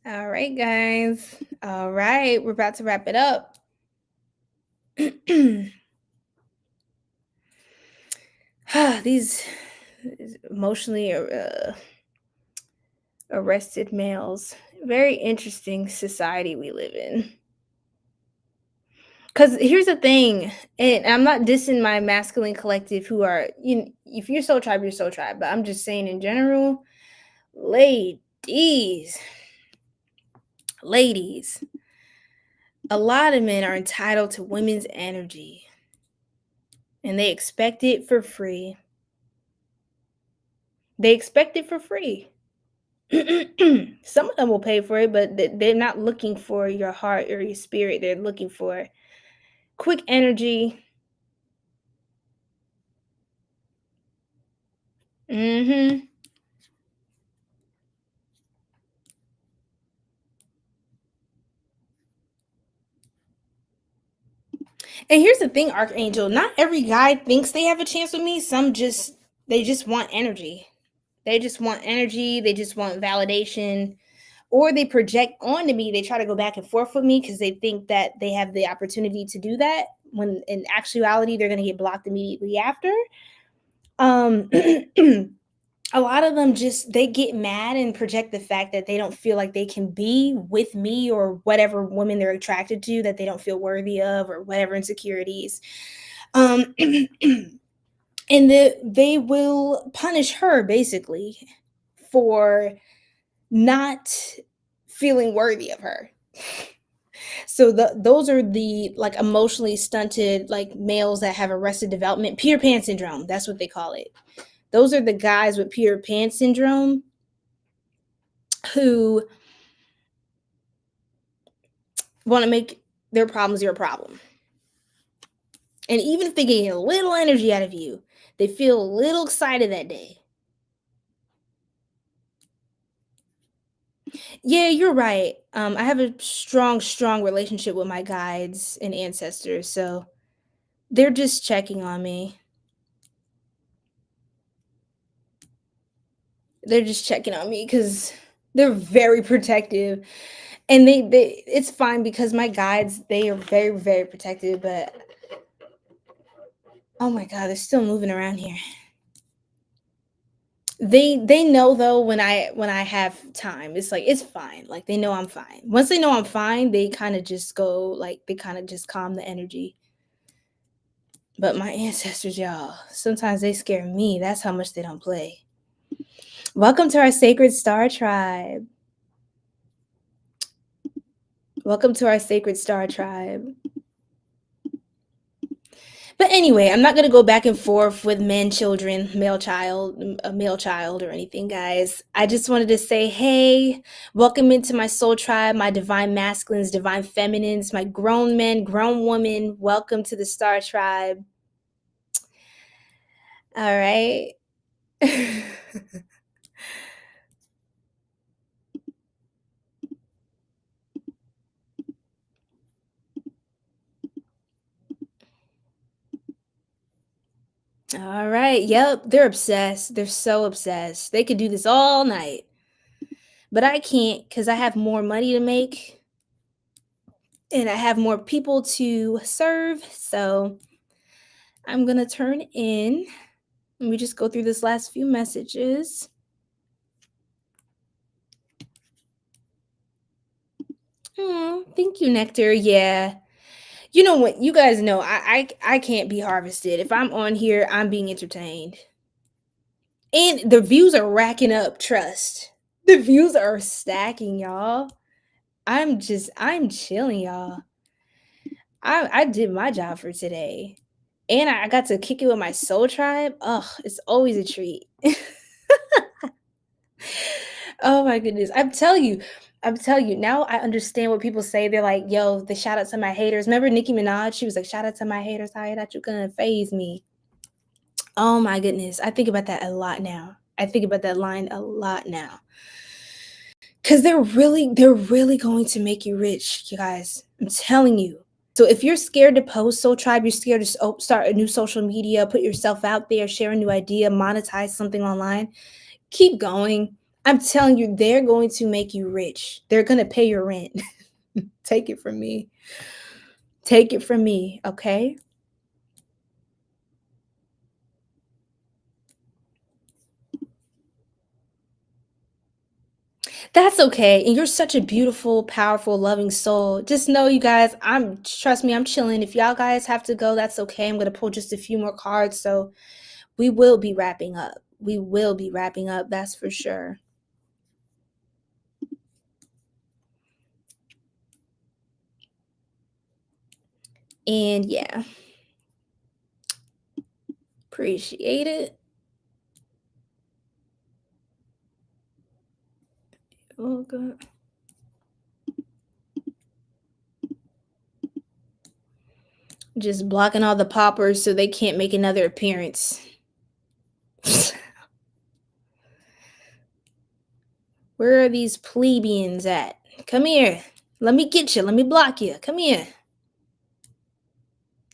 All right, guys. All right. We're about to wrap it up. These emotionally arrested males. Very interesting society we live in. Because here's the thing, and I'm not dissing my masculine collective who are, if you're soul tribe, you're soul tribe. But I'm just saying in general, ladies, a lot of men are entitled to women's energy and they expect it for free. They expect it for free. Some of them will pay for it, but they're not looking for your heart or your spirit. They're looking for quick energy. Mm-hmm. And here's the thing, Archangel, not every guy thinks they have a chance with me. Some they just want energy. They just want energy, they just want validation, or they project onto me. They try to go back and forth with me because they think that they have the opportunity to do that when in actuality they're going to get blocked immediately after. A lot of them they get mad and project the fact that they don't feel like they can be with me or whatever woman they're attracted to, that they don't feel worthy of, or whatever insecurities. And they will punish her basically for not feeling worthy of her. So those are the like emotionally stunted like males that have arrested development, Peter Pan syndrome. That's what they call it. Those are the guys with Peter Pan syndrome who want to make their problems your problem. And even if they get a little energy out of you, they feel a little excited that day. Yeah, you're right. I have a strong relationship with my guides and ancestors, so they're just checking on me. They're just checking on me because they're very protective, and they it's fine because my guides, they are very protective. But oh my god, they're still moving around here. They know though when I have time. It's like it's fine. Like they know I'm fine. Once they know I'm fine, they kind of just go like they kind of just calm the energy. But my ancestors, y'all, sometimes they scare me. That's how much they don't play. Welcome to our sacred star tribe. Welcome to our sacred star tribe. But anyway, I'm not going to go back and forth with men, children, a male child or anything, guys. I just wanted to say, hey, welcome into my soul tribe, my divine masculines, divine feminines, my grown men, grown women. Welcome to the star tribe. All right. All right. Yep. They're obsessed. They're so obsessed. They could do this all night. But I can't because I have more money to make and I have more people to serve. So I'm going to turn in. Let me just go through this last few messages. Thank you, Nectar. Yeah. You know what? You guys know I can't be harvested. If I'm on here, I'm being entertained. And the views are racking up, trust. The views are stacking, y'all. I'm chilling, y'all. I did my job for today. And I got to kick it with my soul tribe. Oh, it's always a treat. Oh my goodness. I'm telling you, now I understand what people say. They're like, yo, the shout out to my haters. Remember Nicki Minaj? She was like, shout out to my haters, how that you gonna phase me. Oh my goodness. I think about that a lot now. I think about that line a lot now. Cause they're really going to make you rich, you guys. I'm telling you. So if you're scared to post Soul Tribe, you're scared to start a new social media, put yourself out there, share a new idea, monetize something online, keep going. I'm telling you, they're going to make you rich. They're going to pay your rent. Take it from me. Take it from me, okay? That's okay. And you're such a beautiful, powerful, loving soul. Just know, you guys, trust me, I'm chilling. If y'all guys have to go, that's okay. I'm going to pull just a few more cards. So we will be wrapping up. We will be wrapping up. That's for sure. And yeah, appreciate it. Oh, God. Just blocking all the poppers so they can't make another appearance. Where are these plebeians at? Come here. Let me get you. Let me block you. Come here.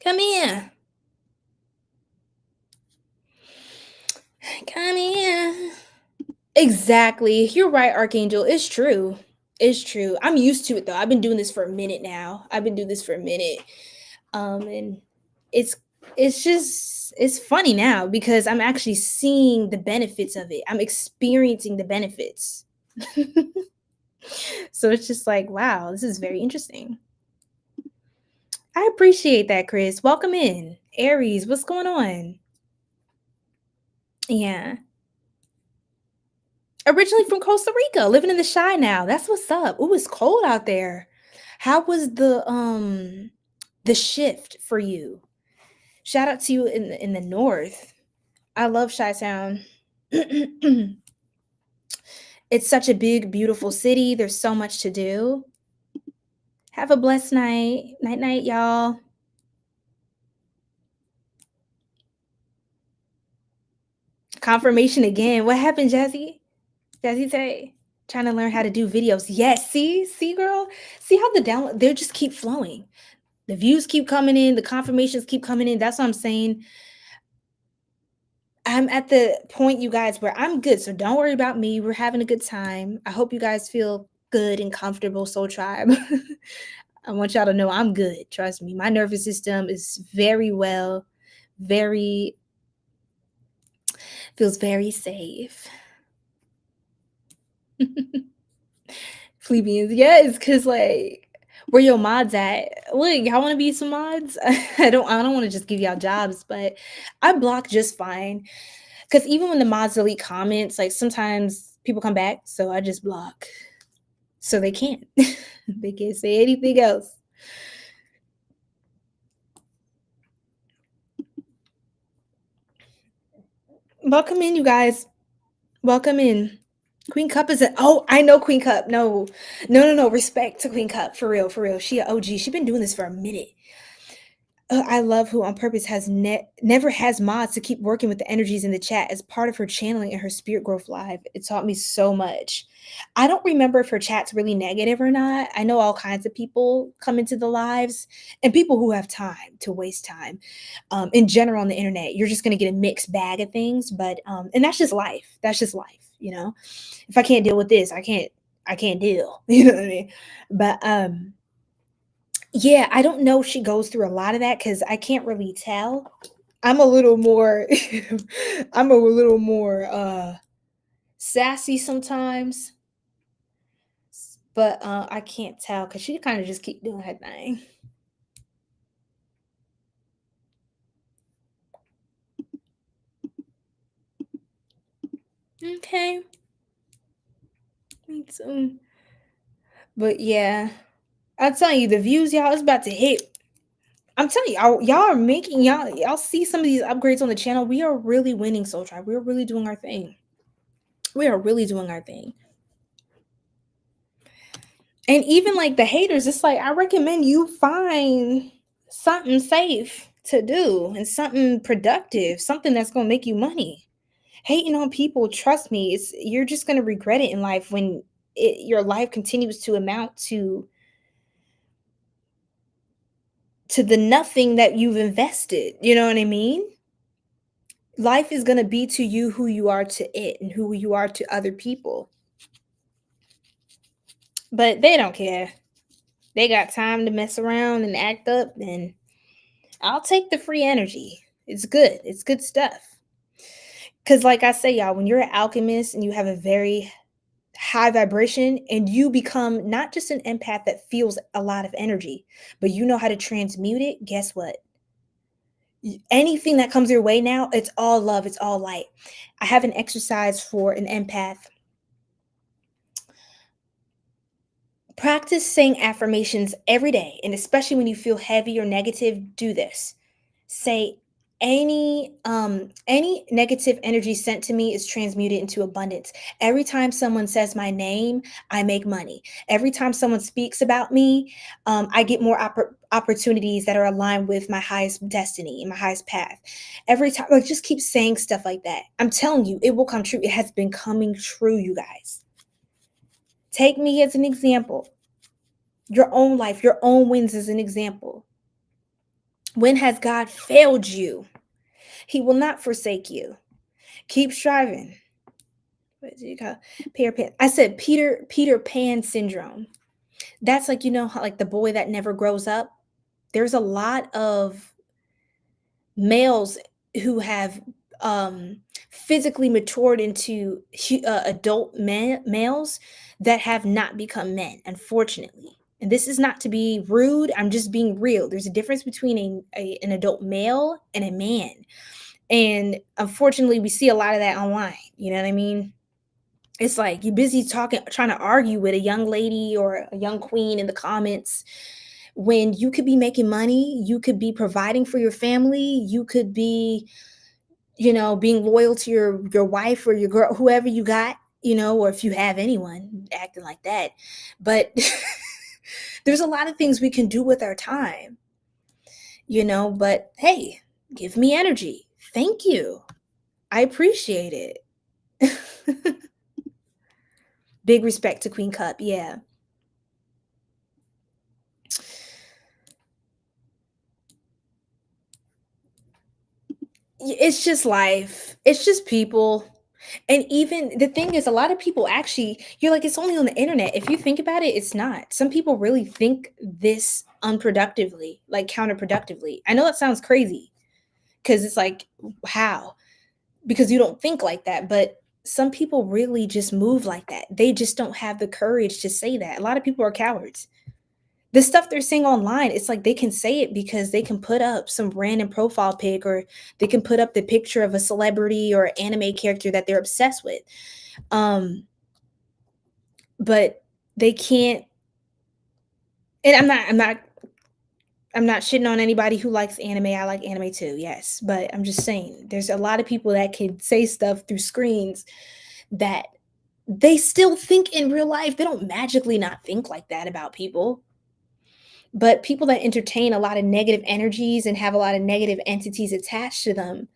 Come here. Come here. Exactly. You're right, Archangel. It's true. It's true. I'm used to it though. I've been doing this for a minute now. I've been doing this for a minute. And it's it's funny now because I'm actually seeing the benefits of it. I'm experiencing the benefits. So it's just like, wow, this is very interesting. I appreciate that, Chris. Welcome in. Aries, what's going on? Yeah. Originally from Costa Rica, living in the Shy now. That's what's up. Ooh, it's cold out there. How was the shift for you? Shout out to you in the north. I love Chi-Town. It's such a big, beautiful city. There's so much to do. Have a blessed night. Night, night, y'all. Confirmation again. What happened, Jazzy? Jazzy say, trying to learn how to do videos. Yes, see, girl. See how the download, they just keep flowing. The views keep coming in, the confirmations keep coming in. That's what I'm saying. I'm at the point, you guys, where I'm good. So don't worry about me. We're having a good time. I hope you guys feel good and comfortable, Soul Tribe. I want y'all to know I'm good. Trust me. My nervous system is very well, feels very safe. Plebeians, yes, because like, where your mods at? Look, y'all want to be some mods? I don't want to just give y'all jobs, but I block just fine. Because even when the mods delete comments, like sometimes people come back, so I just block. So they can't. They can't say anything else. Welcome in, you guys. Welcome in. Queen Cup is I know Queen Cup. No. Respect to Queen Cup. For real, for real. She a OG. She been doing this for a minute. I love who on purpose has never has mods to keep working with the energies in the chat as part of her channeling and her spirit growth live. It taught me so much. I don't remember if her chat's really negative or not. I know all kinds of people come into the lives and people who have time to waste time. In general on the internet, you're just gonna get a mixed bag of things, but and that's just life. That's just life, you know. If I can't deal with this, I can't deal. You know what I mean? But yeah, I don't know if she goes through a lot of that because I can't really tell. I'm a little more I'm a little more sassy sometimes, but I can't tell because she kind of just keep doing her thing. Okay. Me too. But yeah, I'm telling you, the views y'all is about to hit. I'm telling you, y'all are making y'all see some of these upgrades on the channel. We are really winning, Soul Tribe. We're really doing our thing. We are really doing our thing. And even like the haters, it's like I recommend you find something safe to do and something productive, something that's gonna make you money. Hating on people, trust me, you're just gonna regret it in life when your life continues to amount to the nothing that you've invested. You know what I mean? Life is gonna be to you who you are to it and who you are to other people. But they don't care. They got time to mess around and act up, and I'll take the free energy. It's good. It's good stuff. Because, like I say, y'all, when you're an alchemist and you have a very high vibration and you become not just an empath that feels a lot of energy, but you know how to transmute it, guess what? Anything that comes your way now, it's all love, it's all light. I have an exercise for an empath. Practice saying affirmations every day, and especially when you feel heavy or negative, do this. Say any negative energy sent to me is transmuted into abundance. Every time someone says my name, I make money. Every time someone speaks about me, I get more opportunities that are aligned with my highest destiny and my highest path. Every time, like, just keep saying stuff like that. I'm telling you, it will come true. It has been coming true, you guys. Take me as an example. Your own life, your own wins as an example. When has God failed you? He will not forsake you. Keep striving. What do you call Peter Pan? I said Peter Pan syndrome. That's like, you know, how, like the boy that never grows up. There's a lot of males who have physically matured into adult males that have not become men, unfortunately. And this is not to be rude. I'm just being real. There's a difference between an adult male and a man. And unfortunately, we see a lot of that online. You know what I mean? It's like you're busy talking, trying to argue with a young lady or a young queen in the comments when you could be making money, you could be providing for your family, you could be being loyal to your wife or your girl, whoever you got, or if you have anyone acting like that. But there's a lot of things we can do with our time, but hey, give me energy. Thank you. I appreciate it. Big respect to Queen Cup. Yeah. It's just life. It's just people. And even the thing is, a lot of people actually, you're like, it's only on the internet. If you think about it, it's not. Some people really think this unproductively, like counterproductively. I know that sounds crazy because it's like, how? Because you don't think like that. But some people really just move like that. They just don't have the courage to say that. A lot of people are cowards. The stuff they're saying online, it's like they can say it because they can put up some random profile pic, or they can put up the picture of a celebrity or anime character that they're obsessed with. But they can't, and I'm not shitting on anybody who likes anime. I like anime too, yes. But I'm just saying there's a lot of people that can say stuff through screens that they still think in real life. They don't magically not think like that about people. But people that entertain a lot of negative energies and have a lot of negative entities attached to them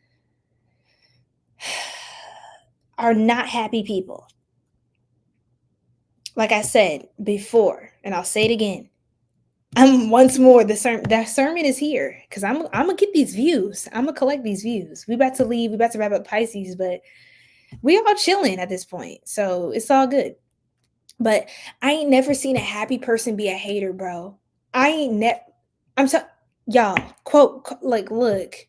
are not happy people. Like I said before, and I'll say it again. I'm once more that sermon is here because I'm gonna get these views. I'm gonna collect these views. We about to leave. We about to wrap up Pisces, but we all chilling at this point, so it's all good. But I ain't never seen a happy person be a hater, bro. I ain't never. I'm so y'all quote like look.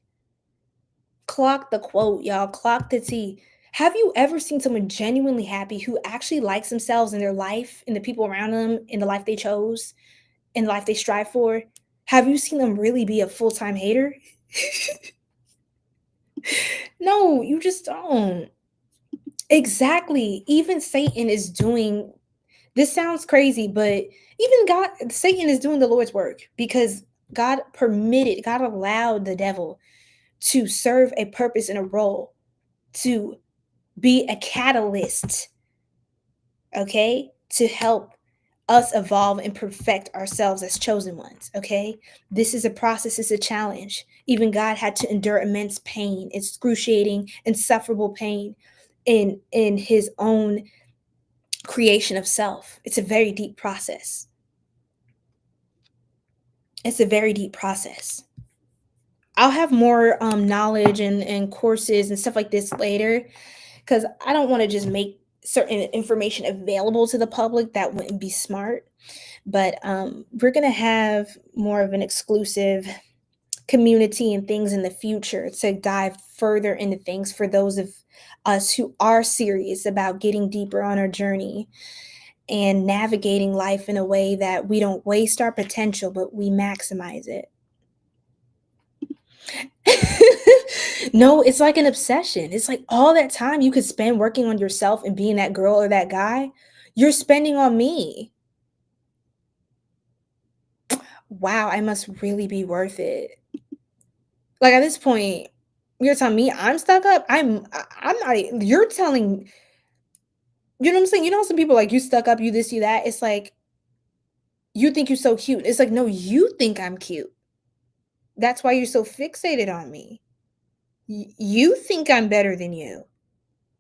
Clock the quote, y'all. Clock the T. Have you ever seen someone genuinely happy who actually likes themselves in their life and the people around them in the life they chose and the life they strive for? Have you seen them really be a full-time hater? No, you just don't. Exactly. Even Satan is doing this sounds crazy, but even Satan is doing the Lord's work because God allowed the devil to serve a purpose and a role, to be a catalyst, okay, to help us evolve and perfect ourselves as chosen ones, okay? This is a process, it's a challenge. Even God had to endure immense pain, excruciating, insufferable pain in his own creation of self. It's a very deep process. It's a very deep process. I'll have more knowledge and courses and stuff like this later because I don't want to just make certain information available to the public. That wouldn't be smart. But we're going to have more of an exclusive community and things in the future to dive further into things for those of us who are serious about getting deeper on our journey and navigating life in a way that we don't waste our potential, but we maximize it. No, it's like an obsession. It's like all that time you could spend working on yourself and being that girl or that guy, you're spending on me. Wow, I must really be worth it. Like at this point, you're telling me I'm stuck up. I'm not. You're telling. You know what I'm saying? You know, some people like you stuck up, you this, you that. It's like you think you're so cute. It's like no, you think I'm cute. That's why you're so fixated on me. You think I'm better than you.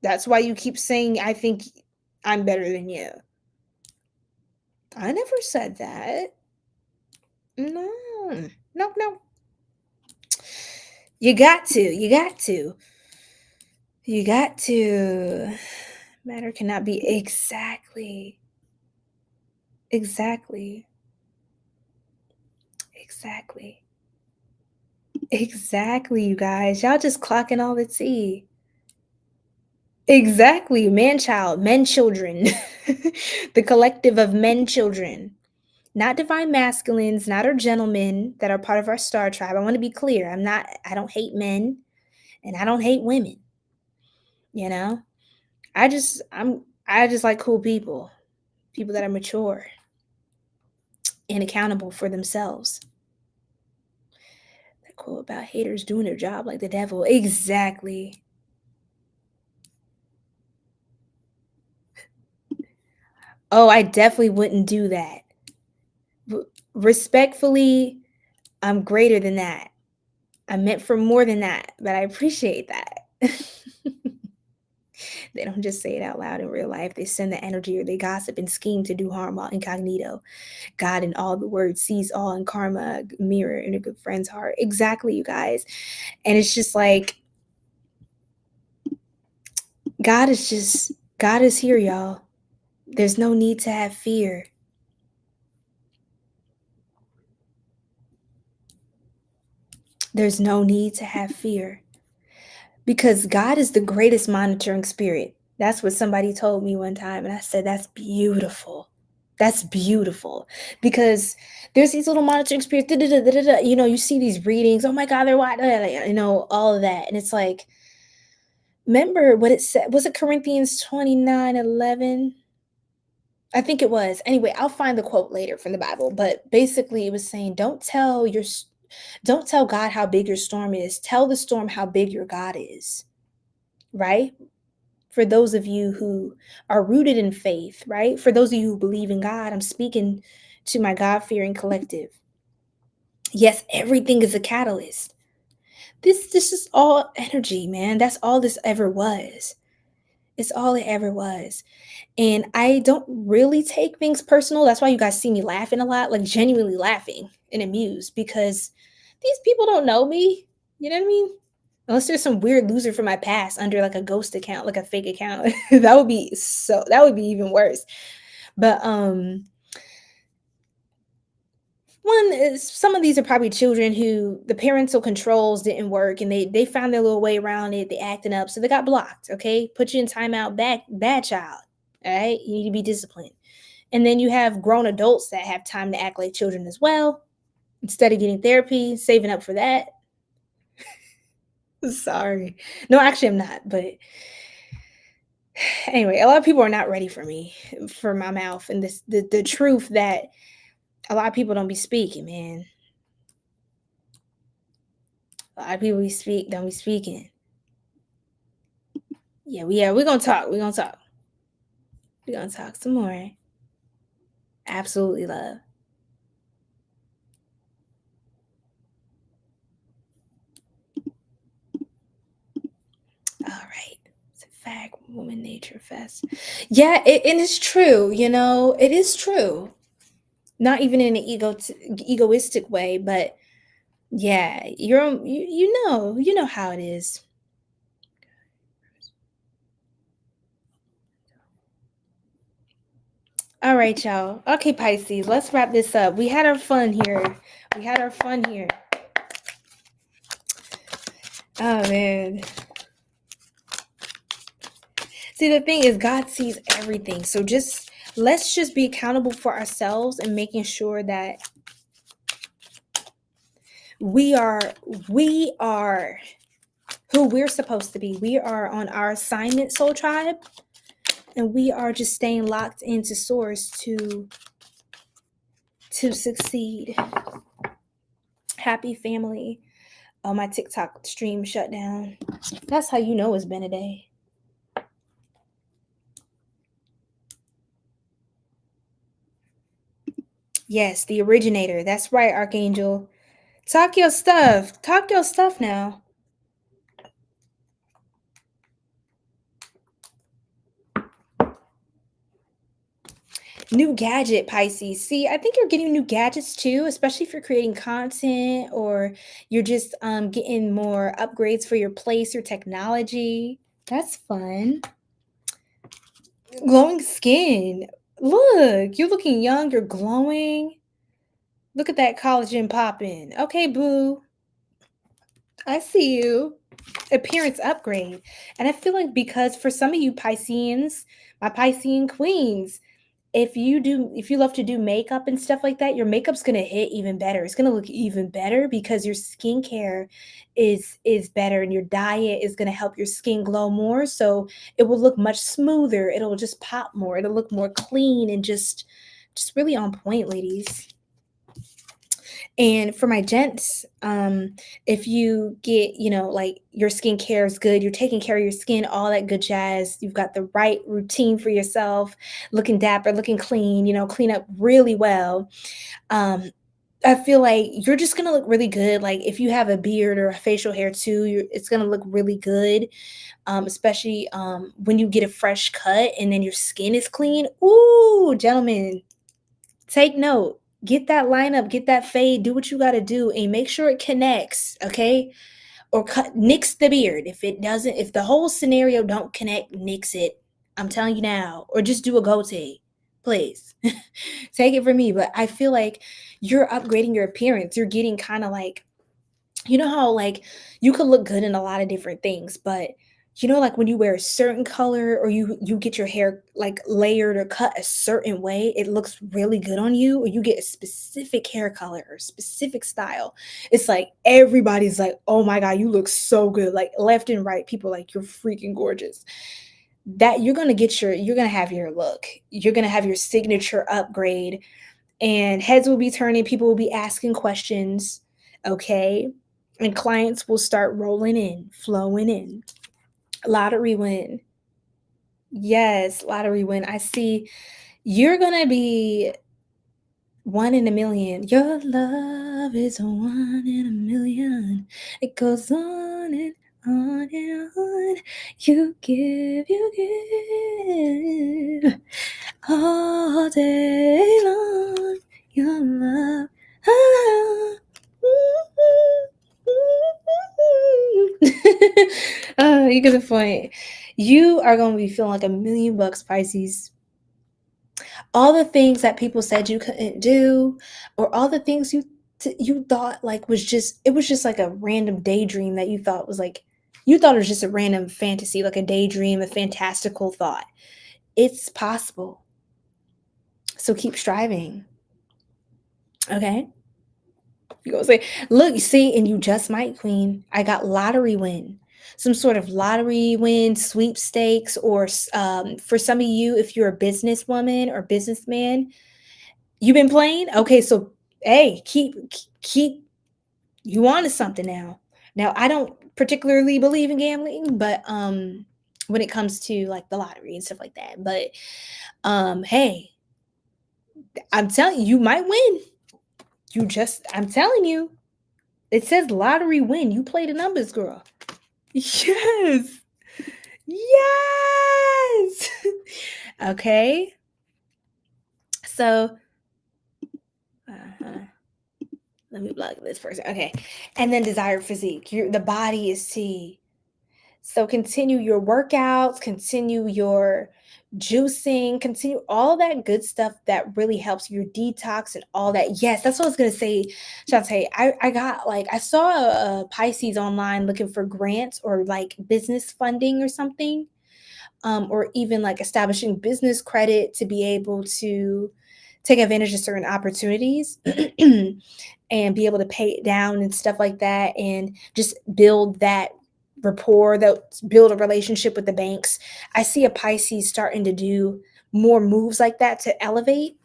That's why you keep saying I think I'm better than you. I never said that. No. No, no. You got to. You got to. You got to. Matter cannot be exactly. Exactly. Exactly. Exactly, you guys. Y'all just clocking all the tea. Exactly. Man child, men children. The collective of men children. Not divine masculines, not our gentlemen that are part of our star tribe. I want to be clear. I don't hate men and I don't hate women. You know? I just like cool people. People that are mature and accountable for themselves. quote about haters doing their job like the devil. Exactly. Oh, I definitely wouldn't do that. Respectfully, I'm greater than that. I'm meant for more than that, but I appreciate that. They don't just say it out loud in real life. They send the energy or they gossip and scheme to do harm while incognito. God in all the words sees all in karma, mirror in a good friend's heart. Exactly, you guys. And it's just like, God is here, y'all. There's no need to have fear. There's no need to have fear because God is the greatest monitoring spirit. That's what somebody told me one time. And I said, that's beautiful. That's beautiful because there's these little monitoring spirits. You know, you see these readings. Oh my God, they're what? You know, all of that. And it's like, remember what it said? Was it Corinthians 29:11? I think it was. Anyway, I'll find the quote later from the Bible, but basically it was saying, don't tell God how big your storm is. Tell the storm how big your God is. Right? For those of you who are rooted in faith, right? For those of you who believe in God, I'm speaking to my God-fearing collective. Yes, everything is a catalyst. This is all energy, man. That's all this ever was. It's all it ever was. And I don't really take things personal. That's why you guys see me laughing a lot, like genuinely laughing and amused because these people don't know me. You know what I mean? Unless there's some weird loser from my past under like a ghost account, like a fake account. That would be even worse. But one is some of these are probably children who the parental controls didn't work and they found their little way around it. They acting up, so they got blocked. Okay, put you in timeout. Bad child. All right, you need to be disciplined. And then you have grown adults that have time to act like children as well. Instead of getting therapy, saving up for that. Sorry. No, actually, I'm not. But anyway, a lot of people are not ready for me, for my mouth, and the truth that a lot of people don't be speaking, man. A lot of people don't be speaking. Yeah, we're gonna talk. We're gonna talk. We're gonna talk some more. Absolutely love. All right. It's a fact, woman nature fest. Yeah, and it's true, you know, it is true. Not even in an egoistic way, but yeah, you know how it is. All right, y'all. Okay, Pisces, let's wrap this up. We had our fun here. We had our fun here. Oh man. See, the thing is, God sees everything. So let's just be accountable for ourselves and making sure that we are who we're supposed to be. We are on our assignment, soul tribe, and we are just staying locked into source to succeed. Happy family. Oh, my TikTok stream shut down. That's how you know it's been a day. Yes, the originator. That's right, Archangel. Talk your stuff. Talk your stuff now. New gadget, Pisces. See, I think you're getting new gadgets too, especially if you're creating content or you're just getting more upgrades for your place or technology. That's fun. Glowing skin. Look, you're looking young, you're glowing. Look at that collagen popping. Okay, boo. I see you. Appearance upgrade. And I feel like because for some of you Pisceans, my Piscean queens, if you love to do makeup and stuff like that, your makeup's gonna hit even better. It's gonna look even better because your skincare is better and your diet is gonna help your skin glow more. So it will look much smoother. It'll just pop more. It'll look more clean and just really on point, ladies. And for my gents, if you get, like your skincare is good, you're taking care of your skin, all that good jazz, you've got the right routine for yourself, looking dapper, looking clean, clean up really well. Um, I feel like you're just gonna look really good. Like if you have a beard or a facial hair too, it's gonna look really good. Especially when you get a fresh cut and then your skin is clean. Ooh, gentlemen, take note. Get that lineup, get that fade, do what you gotta do, and make sure it connects, okay? Or nix the beard. If it doesn't, if the whole scenario don't connect, nix it. I'm telling you now. Or just do a goatee. Please. Take it from me. But I feel like you're upgrading your appearance. You're getting kind of like, how like you could look good in a lot of different things, but like when you wear a certain color or you get your hair like layered or cut a certain way, it looks really good on you, or you get a specific hair color or specific style. It's like everybody's like, "Oh my god, you look so good." Like left and right, people like, "You're freaking gorgeous." That you're going to have your look. You're going to have your signature upgrade, and heads will be turning, people will be asking questions, okay? And clients will start rolling in, flowing in. Lottery win. Yes, lottery win. I see you're going to be one in a million. Your love is a one in a million. It goes on and on and on. You give all day long. Your love. You get the point. You are going to be feeling like $1,000,000, Pisces. All the things that people said you couldn't do, or all the things you thought like it was just like a random daydream that you thought was like, you thought it was just a random fantasy, like a daydream, a fantastical thought. It's possible. So keep striving. Okay? You go say, look, you see, and you just might, queen. I got lottery win. Some sort of lottery win, sweepstakes, or for some of you, if you're a businesswoman or businessman, you've been playing? Okay, so hey, keep you on to something now. Now, I don't particularly believe in gambling, but when it comes to like the lottery and stuff like that. But hey, I'm telling you, you might win. I'm telling you, it says lottery win. You play the numbers, girl. Yes. Yes. Okay. So, uh-huh. Let me block this person. Okay. And then desired physique. The body is T. So continue your workouts, continue your juicing, continue all that good stuff that really helps your detox and all that. Yes, that's what I was gonna say, Shantae. I got like I saw a Pisces online looking for grants or like business funding or something, or even like establishing business credit to be able to take advantage of certain opportunities and be able to pay it down and stuff like that, and just build that rapport, that build a relationship with the banks. I see a Pisces starting to do more moves like that to elevate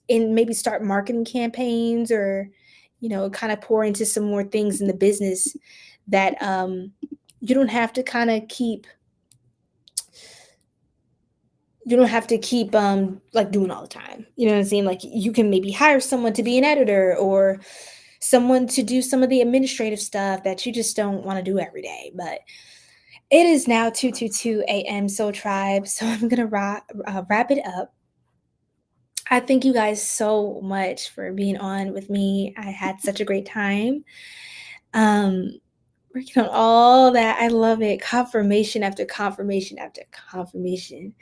and maybe start marketing campaigns, or kind of pour into some more things in the business that you don't have to kind of keep you don't have to keep like doing all the time. You know what I'm saying? Like you can maybe hire someone to be an editor, or someone to do some of the administrative stuff that you just don't want to do every day. But it is now 2:22 a.m. Soul Tribe, so I'm gonna wrap it up. I thank you guys so much for being on with me. I had such a great time. Working on all that. I love it. Confirmation after confirmation after confirmation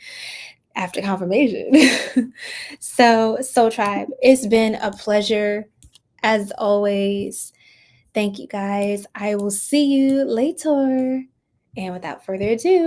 after confirmation. So, Soul Tribe, it's been a pleasure as always. Thank you guys. I will see you later. And without further ado,